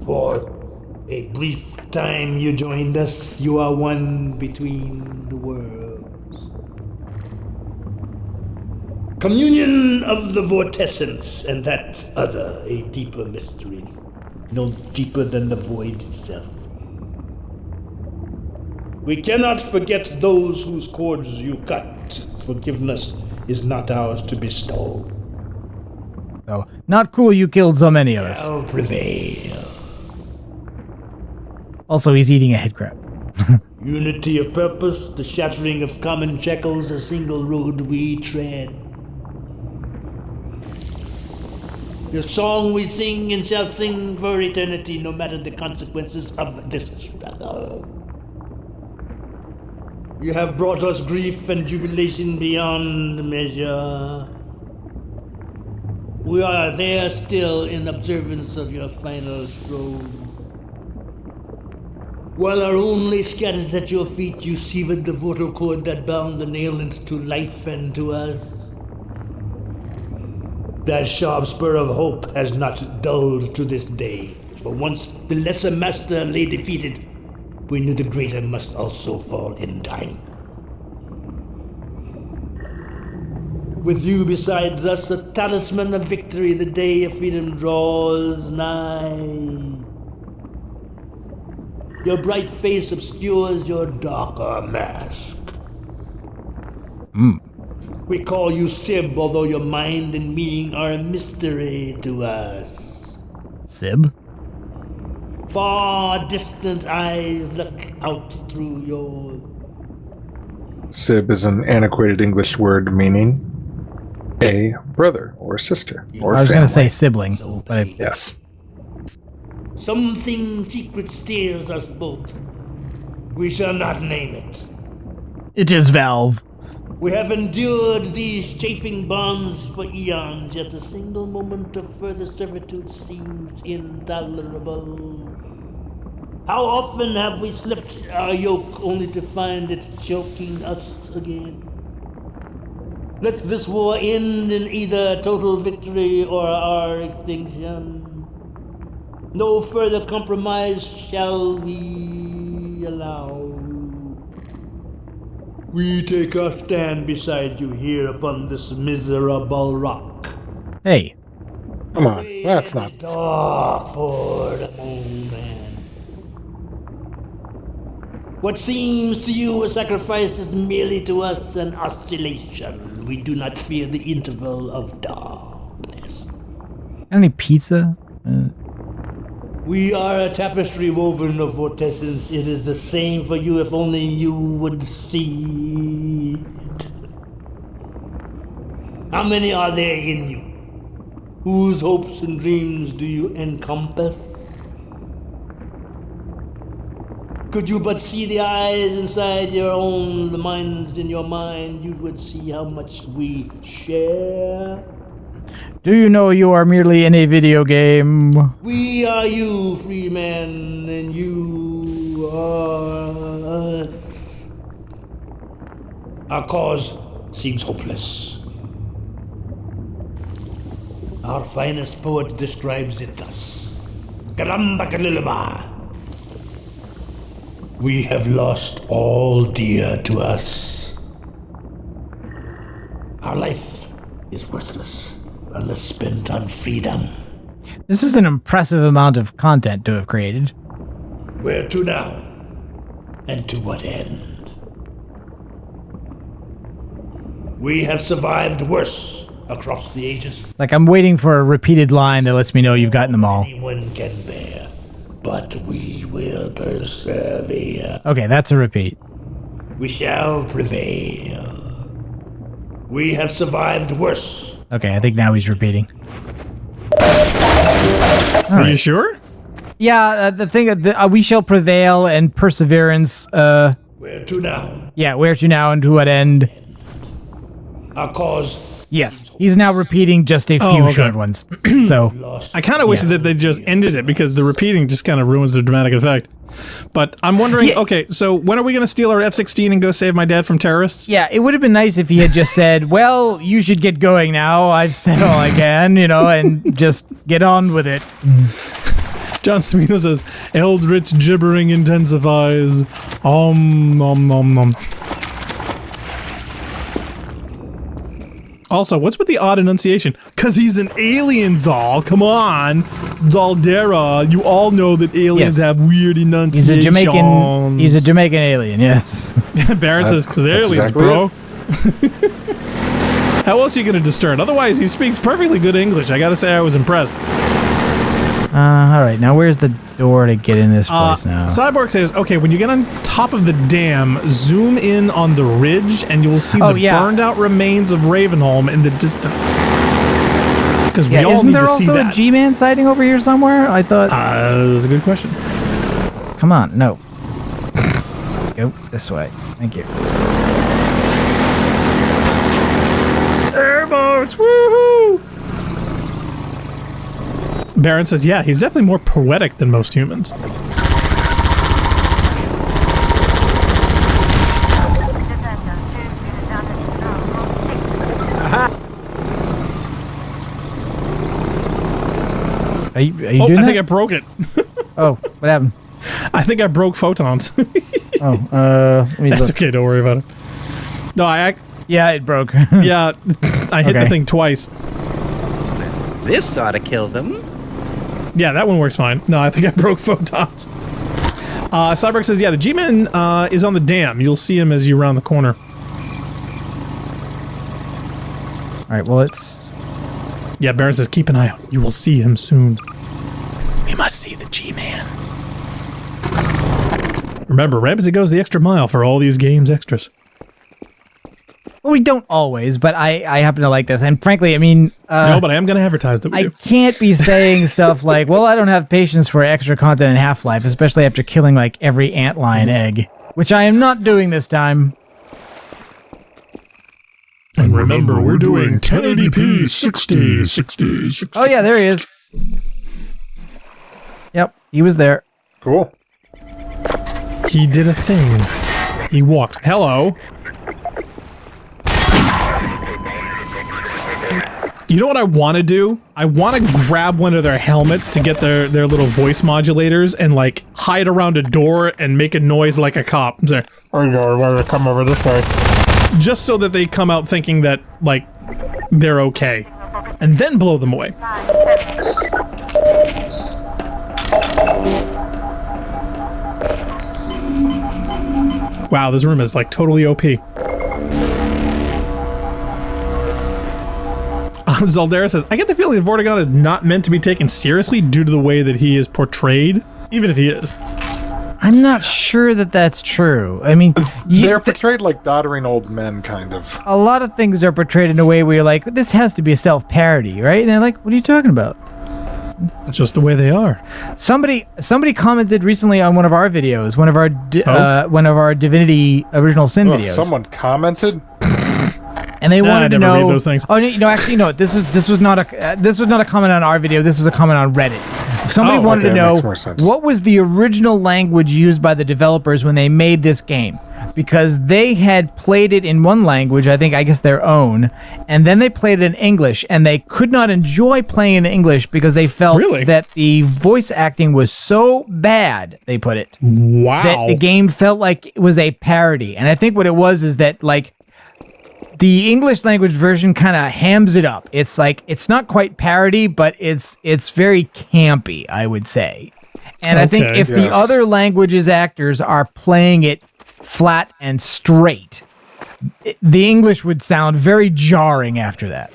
For a brief time you joined us, you are one between the worlds. Communion of the vortessence and that other, a deeper mystery, no deeper than the void itself. We cannot forget those whose cords you cut. Forgiveness is not ours to bestow. So, not cool you killed so many of us. Shall prevail. Also, he's eating a head crab. Unity of purpose, the shattering of common shackles, a single road we tread. Your song we sing and shall sing for eternity, no matter the consequences of this struggle. You have brought us grief and jubilation beyond measure. We are there still in observance of your final stroke. While our only scattered at your feet, you severed the vortal cord that bound the Nailent to life and to us. That sharp spur of hope has not dulled to this day. For once the lesser master lay defeated, we knew the greater must also fall in time. With you besides us, a talisman of victory, the day of freedom draws nigh. Your bright face obscures your darker mask. We call you Sib, although your mind and meaning are a mystery to us. Sib? Far distant eyes look out through your... Sib is an antiquated English word meaning a brother or sister or I was family. going to say sibling, but Yes. Something secret steers us both. We shall not name it. it is Valve. We have endured these chafing bonds for eons, yet a single moment of further servitude seems intolerable. How often have we slipped our yoke only to find it choking us again? Let this war end in either total victory or our extinction. No further compromise shall we allow. We take our stand beside you here upon this miserable rock. Hey. Come on, that's not... Talk for the moment. What seems to you a sacrifice is merely to us an oscillation. We do not fear the interval of darkness. Any pizza? We are a tapestry woven of vortessence. It is the same for you if only you would see it. How many are there in you? Whose hopes and dreams do you encompass? Could you but see the eyes inside your own, the minds in your mind, you would see how much we share. Do you know you are merely in a video game? We are you, free men, and you are us. Our cause seems hopeless. Our finest poet describes it thus. Galambakalilaba. We have lost all dear to us. Our life is worthless unless spent on freedom. This is an impressive amount of content to have created. Where to now? And to what end? We have survived worse across the ages. Like, I'm waiting for a repeated line that lets me know you've gotten them all. Anyone can bear, but we will persevere. Okay, that's a repeat. We shall prevail. We have survived worse. Okay, I think now he's repeating. Are you sure? Yeah, the thing, we shall prevail and perseverance. Where to now? Yeah, where to now and to what end? Our cause. Yes, he's now repeating just a few short ones. So I kind of wish that they just ended it because the repeating just kind of ruins the dramatic effect. But I'm wondering, okay, so when are we going to steal our F-16 and go save my dad from terrorists? Yeah, it would have been nice if he had just said, well, you should get going now. I've said all I can, and just get on with it. John Smino says, Eldritch gibbering intensifies. Nom nom. Also, what's with the odd enunciation? Because he's an alien, Zal. Come on. Zaldera. You all know that aliens have weird enunciation. He's a Jamaican alien, yes. Baron says, because aliens, exactly bro. How else are you going to discern? Otherwise, he speaks perfectly good English. I got to say, I was impressed. All right, now where's the door to get in this place now? Cyborg says, okay, when you get on top of the dam, zoom in on the ridge, and you'll see the burned out remains of Ravenholm in the distance. Because we all need to see that. Isn't there also a G-Man sighting over here somewhere? I thought... That's a good question. Come on, no. Go this way. Thank you. Airboats, woohoo! Baron says, yeah, he's definitely more poetic than most humans. Are you doing that? I think I broke it. Oh, what happened? I think I broke photons. Let me That's look. okay. Don't worry about it. No, Yeah, it broke. Yeah, I hit the Okay. thing twice. This ought to kill them. Yeah, that one works fine. No, I think I broke photons. Cyborg says, yeah, the G-Man is on the dam. You'll see him as you round the corner. All right, well, it's... Yeah, Baron says, keep an eye out. You will see him soon. We must see the G-Man. Remember, Rampancy goes the extra mile for all these games extras. Well, we don't always, but I happen to like this. And frankly, I mean... no, but I am going to advertise that we do. Can't be saying stuff like, well, I don't have patience for extra content in Half-Life, especially after killing, like, every antlion egg. Which I am not doing this time. And remember, we're doing 1080p 60. Oh, yeah, there he is. Yep, he was there. Cool. He did a thing. He walked. Hello. You know what I want to do? I want to grab one of their helmets to get their little voice modulators and, like, hide around a door and make a noise like a cop. Say, come over this way. Just so that they come out thinking that, like, they're okay. And then blow them away. Wow, this room is, like, totally OP. Zaldera says, I get the feeling that Vortigaunt is not meant to be taken seriously due to the way that he is portrayed, even if he is. I'm not sure that that's true. I mean... They're portrayed like doddering old men, kind of. A lot of things are portrayed in a way where you're like, this has to be a self-parody, right? And they're like, what are you talking about? It's just the way they are. Somebody commented recently on one of our videos, one of our Divinity Original Sin videos. Someone commented? And they wanted to know. Read those things. Oh no, actually no. This was not a comment on our video. This was a comment on Reddit. Somebody wanted to know what was the original language used by the developers when they made this game, because they had played it in one language, I guess their own, and then they played it in English, and they could not enjoy playing in English because they felt that the voice acting was so bad. They put it. Wow. That the game felt like it was a parody, and I think what it was is that like. The English language version kind of hams it up. It's like, it's not quite parody, but it's very campy, I would say. And I think if the other languages actors are playing it flat and straight, the English would sound very jarring after that.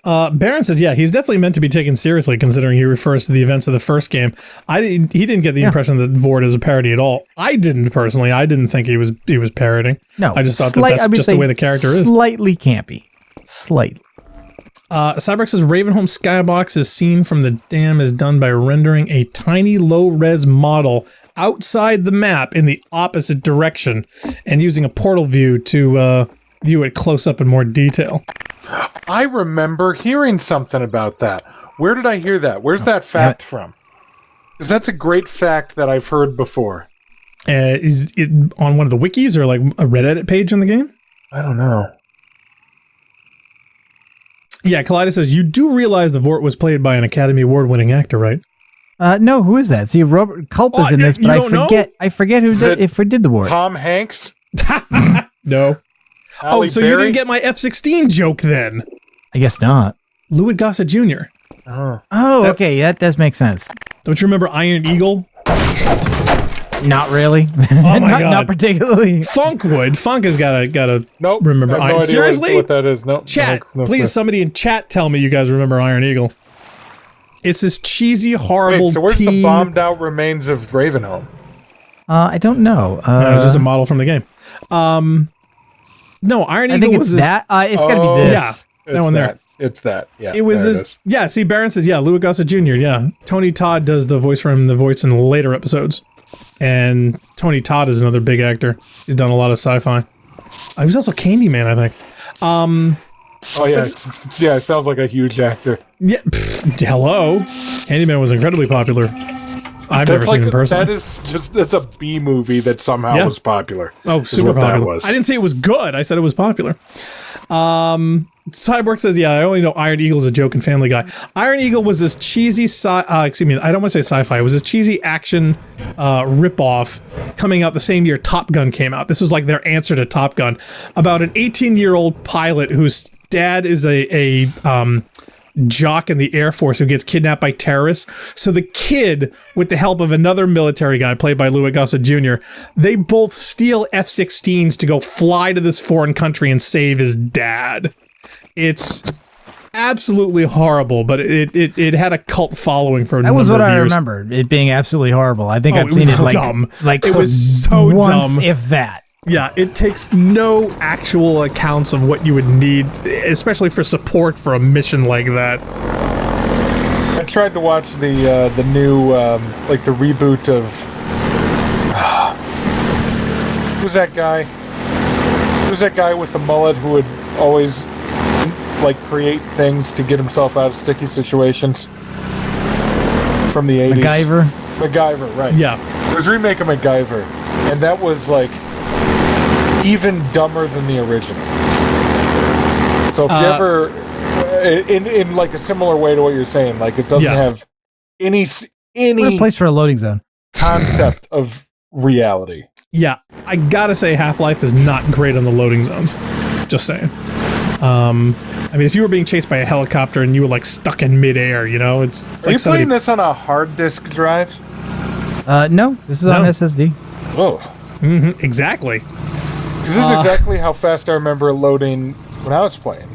Baron says, yeah, he's definitely meant to be taken seriously considering he refers to the events of the first game. He didn't get the impression that Vord is a parody at all. I didn't personally. I didn't think he was parodying. No. I just thought that's just the way the character is. Slightly campy. Slightly. Cyborg says, Ravenholm Skybox is seen from the dam is done by rendering a tiny low-res model outside the map in the opposite direction and using a portal view to view it close up in more detail. I remember hearing something about that. Where did I hear that? Where's that fact from? Because that's a great fact that I've heard before. Is it on one of the wikis or like a Reddit page in the game? I don't know. Yeah, Collider says, you do realize the Vort was played by an Academy Award-winning actor, right? No, who is that? See, Robert Culp is in this, but I forget who did the Vort. Tom Hanks? No. Halle so Berry? you didn't get my F-16 joke then? I guess not. Louis Gossett Jr. Okay, that does make sense. Don't you remember Iron Eagle? Not really. Oh my god, not particularly. Funk would. Funk has gotta nope, remember I have Iron. no idea Seriously, what that is? Nope. Chat, no please, clue. somebody in chat, tell me you guys remember Iron Eagle. It's this cheesy, horrible. Wait, so where's the teen... bombed-out remains of Ravenholm? I don't know. It's just a model from the game. No, Iron Eagle was that. It's got to be this. Yeah, that one there. It's that. Yeah, it was this. Yeah, see, Baron says, yeah, Louis Gossett Jr. Yeah, Tony Todd does the voice in the later episodes, and Tony Todd is another big actor. He's done a lot of sci-fi. He was also Candyman, I think. Oh yeah, yeah. It sounds like a huge actor. Yeah. Hello, Candyman was incredibly popular. I've never seen him personally. That's a B movie that somehow was popular. Oh, super popular. I didn't say it was good. I said it was popular. Cyborg says, yeah, I only know Iron Eagle's a joke in Family Guy. Iron Eagle was this cheesy I don't want to say sci-fi. It was a cheesy action ripoff coming out the same year Top Gun came out. This was like their answer to Top Gun, about an 18-year-old pilot whose dad is a jock in the Air Force who gets kidnapped by terrorists. So the kid, with the help of another military guy played by Louis Gossett Jr., they both steal F-16s to go fly to this foreign country and save his dad. It's absolutely horrible, but it had a cult following for a number of years. That was what I remember, it being absolutely horrible. I think I've seen it like it was so once, dumb, if that. Yeah, it takes no actual accounts of what you would need, especially for support for a mission like that. I tried to watch the new like the reboot of who's that guy? Who's that guy with the mullet who would always like create things to get himself out of sticky situations from the 80s? MacGyver, right. Yeah. There's a remake of MacGyver, and that was like even dumber than the original. So if you ever in like a similar way to what you're saying, like it doesn't have any What a place for a loading zone. concept of reality. Yeah, I gotta say Half-Life is not great on the loading zones. Just saying. I mean, if you were being chased by a helicopter and you were like stuck in midair, you know, it's Are like you somebody. playing this on a hard disk drive? No, this is on SSD. Oh, exactly. Because this is exactly how fast I remember loading when I was playing.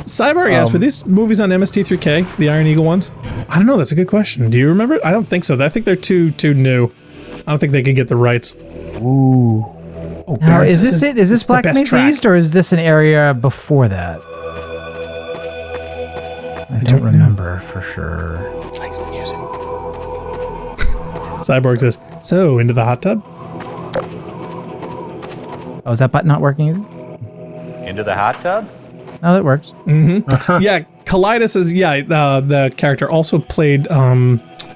Cyborg asked, were these movies on MST3K, the Iron Eagle ones? I don't know. That's a good question. Do you remember? I don't think so. I think they're too new. I don't think they could get the rights. Ooh. Oh, Now, is this it? Is this Black Mesa East, or is this an area before that? I don't remember for sure. Likes the music. Cyborg says, so, into the hot tub? Oh, is that button not working either? Into the hot tub? No, that works. Mm-hmm. Yeah, Kaleidos says, the character also played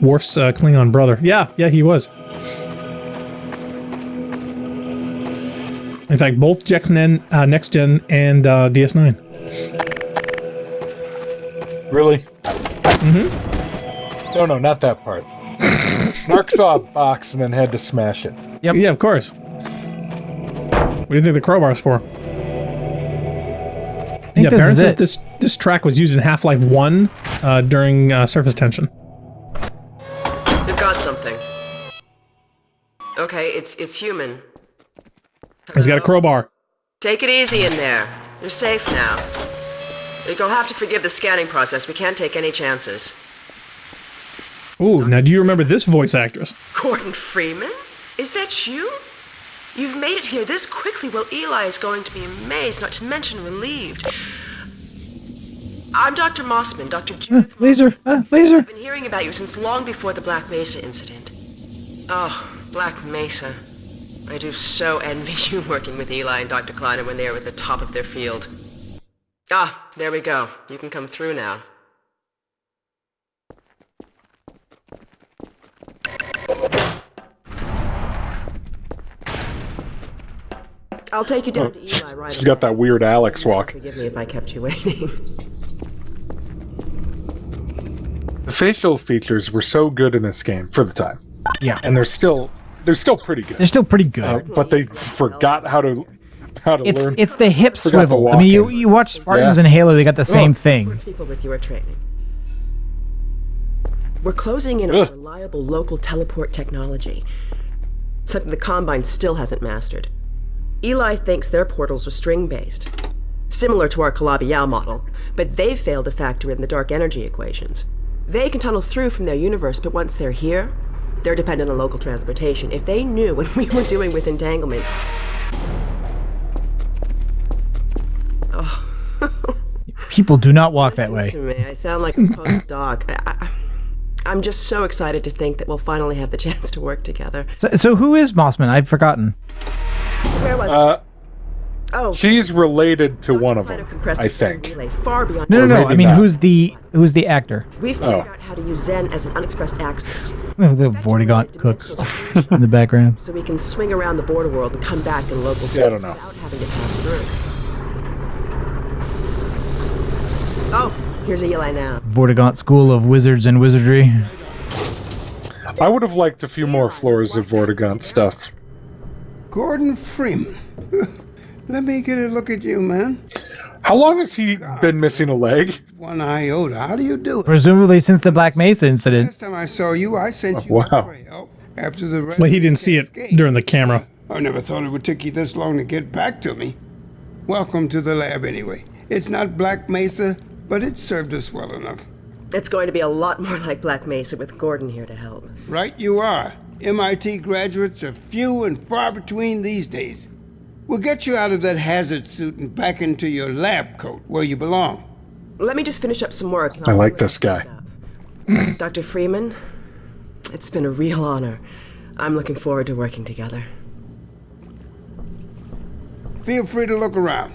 Worf's Klingon brother. Yeah, he was. In fact, both Next Gen and DS9. Really? Mm-hmm. No, not that part. Narc saw a box and then had to smash it. Yep. Yeah, of course. What do you think the crowbar's for? Yeah, Baron says this track was used in Half-Life 1 during surface tension. We've got something. Okay, it's human. He's got a crowbar. Take it easy in there. You're safe now. You'll have to forgive the scanning process. We can't take any chances. Ooh, now do you remember this voice actress? Gordon Freeman? Is that you? You've made it here this quickly. Well, Eli is going to be amazed, not to mention relieved. I'm Dr. Mossman, Dr. Judith. Laser. I've been hearing about you since long before the Black Mesa incident. Oh, Black Mesa. I do so envy you working with Eli and Dr. Kleiner when they are at the top of their field. Ah, there we go. You can come through now. I'll take you down to Eli right She's got that weird Alyx walk. Forgive me if I kept you waiting. The facial features were so good in this game for the time. Yeah. And they're still pretty good. They're still pretty good. But they forgot how to learn. It's the hip Forgot the swivel. I mean, walking. you watch Spartans and Halo, they got the same thing. People with your training. We're closing in on reliable local teleport technology. Something the Combine still hasn't mastered. Eli thinks their portals are string-based, similar to our Calabi-Yau model, but they've failed to factor in the dark energy equations. They can tunnel through from their universe, but once they're here, they're dependent on local transportation. If they knew what we were doing with entanglement... Oh. People do not walk that way. To me, I sound like a postdoc. I'm just so excited to think that we'll finally have the chance to work together. So who is Mossman? I've forgotten. Where was she's related to one of them, I think. Far beyond No. I mean, who's the actor? We figured out how to use Zen as an unexpressed axis. The Vortigaunt cooks in the background. So we can swing around the border world and come back in local space without having to pass through. Oh, here's Eli now. Vortigaunt School of Wizards and Wizardry. I would have liked a few more floors of Vortigaunt stuff. Gordon Freeman. Let me get a look at you, man. How long has he been missing a leg? One iota. How do you do it? Presumably since the Black Mesa incident. Last time I saw you, I sent you wow. away. Oh, after the rest Well, he didn't see it during the camera. I never thought it would take you this long to get back to me. Welcome to the lab anyway. It's not Black Mesa, but it served us well enough. It's going to be a lot more like Black Mesa with Gordon here to help. Right you are. MIT graduates are few and far between these days. We'll get you out of that hazard suit and back into your lab coat where you belong. Let me just finish up some work. I like this guy. Dr. Freeman, it's been a real honor. I'm looking forward to working together. Feel free to look around.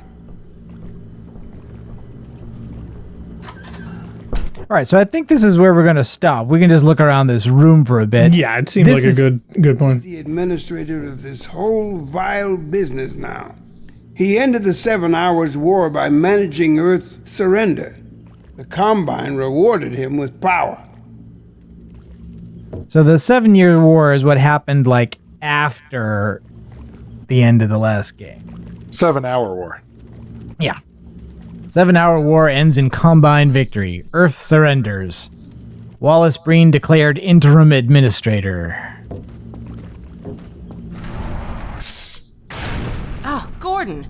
All right, so I think this is where we're going to stop. We can just look around this room for a bit. Yeah, it seems like a good point. The administrator of this whole vile business now. He ended the 7 Hours War by managing Earth's surrender. The Combine rewarded him with power. So the 7-Year War is what happened like after the end of the last game. 7-hour war. Yeah. 7-Hour War ends in Combine victory. Earth surrenders. Wallace Breen declared interim administrator. Oh, Gordon.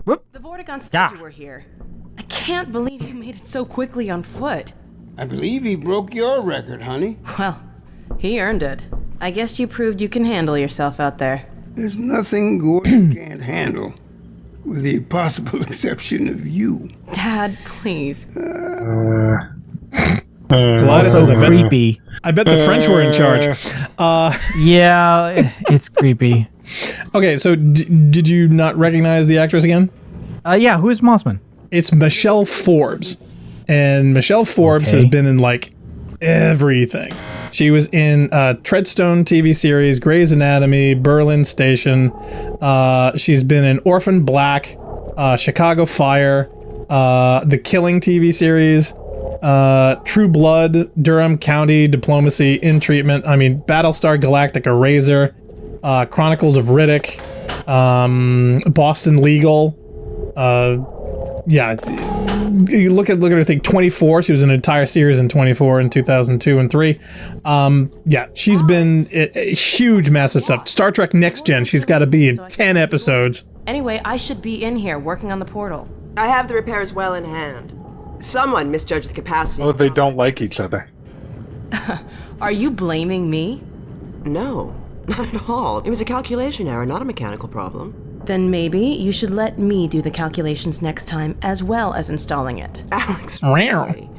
Whoop. The Vortigaunt said you were here. I can't believe you made it so quickly on foot. I believe he broke your record, honey. Well, he earned it. I guess you proved you can handle yourself out there. There's nothing Gordon can't handle, with the possible exception of you. Dad, please. Collider says, creepy. I bet the French were in charge. Yeah, it's creepy. Okay, so did you not recognize the actress again? Yeah, who is Mossman? It's Michelle Forbes. And Michelle Forbes has been in like everything. She was in Treadstone TV series, Grey's Anatomy, Berlin Station. She's been in Orphan Black, Chicago Fire, The Killing TV series, True Blood, Durham County Diplomacy, In Treatment. I mean, Battlestar Galactica, Razor, Chronicles of Riddick, Boston Legal. Yeah, you look at her thing. 24. She was in an entire series in 24 in 2002 and 3. Yeah, she's been huge, massive stuff. Star Trek Next Gen. She's got to be in 10 episodes. Anyway, I should be in here working on the portal. I have the repairs well in hand. Someone misjudged the capacity. Oh, they don't like each other. Are you blaming me? No, not at all. It was a calculation error, not a mechanical problem. Then maybe you should let me do the calculations next time, as well as installing it. Alyx.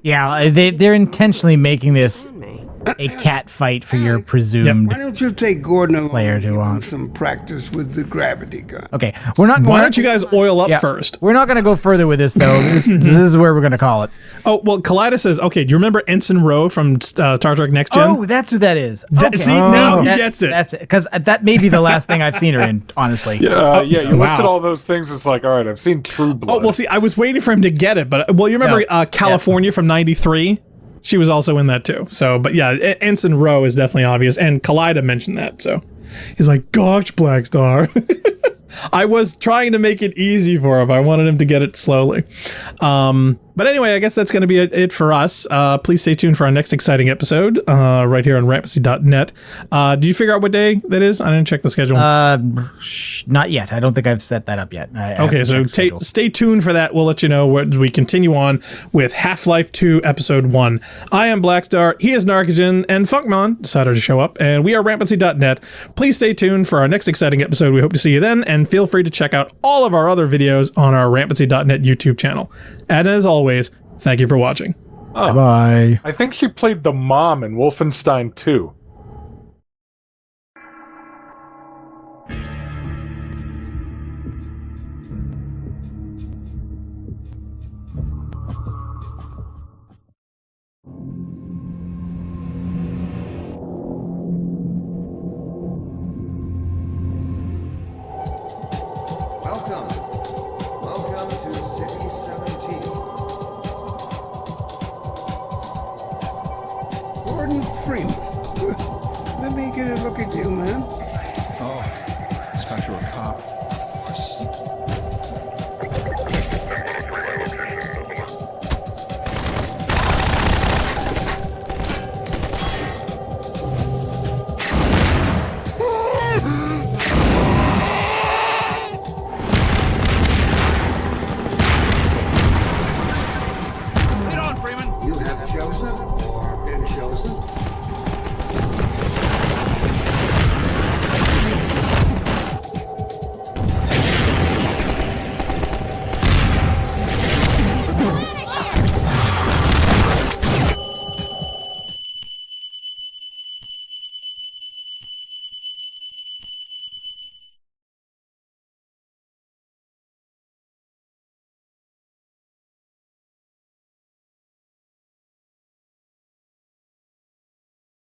Yeah, they're intentionally making this a cat fight for your presumed Why don't you take Gordon along player and to give him some practice with the gravity gun? Okay, we're not. Why don't you guys oil up first? We're not going to go further with this though. This is where we're going to call it. Oh well, Collider says, okay. Do you remember Ensign Rowe from Star Trek Next Gen? Oh, that's who that is. See, now he gets it. That's it, because that may be the last thing I've seen her in. Honestly. Yeah, you listed all those things. It's like, all right, I've seen True Blood. Oh well, see, I was waiting for him to get it, but you remember California from '93? She was also in that too. So, but yeah, Ensign Rowe is definitely obvious, and Collider mentioned that. So, he's like, "Gosh, Black Star." I was trying to make it easy for him. I wanted him to get it slowly. But anyway, I guess that's going to be it for us. Please stay tuned for our next exciting episode right here on Rampancy.net. Did you figure out what day that is? I didn't check the schedule. Not yet. I don't think I've set that up yet. Okay, so stay tuned for that. We'll let you know as we continue on with Half-Life 2 Episode 1. I am Blackstar, he is Narcogen, and Funkmon decided to show up, and we are Rampancy.net. Please stay tuned for our next exciting episode. We hope to see you then, and feel free to check out all of our other videos on our Rampancy.net YouTube channel. And as always, thank you for watching. Oh, bye. I think she played the mom in Wolfenstein 2. Welcome to City 17. Freeman. Let me get a look at you, man.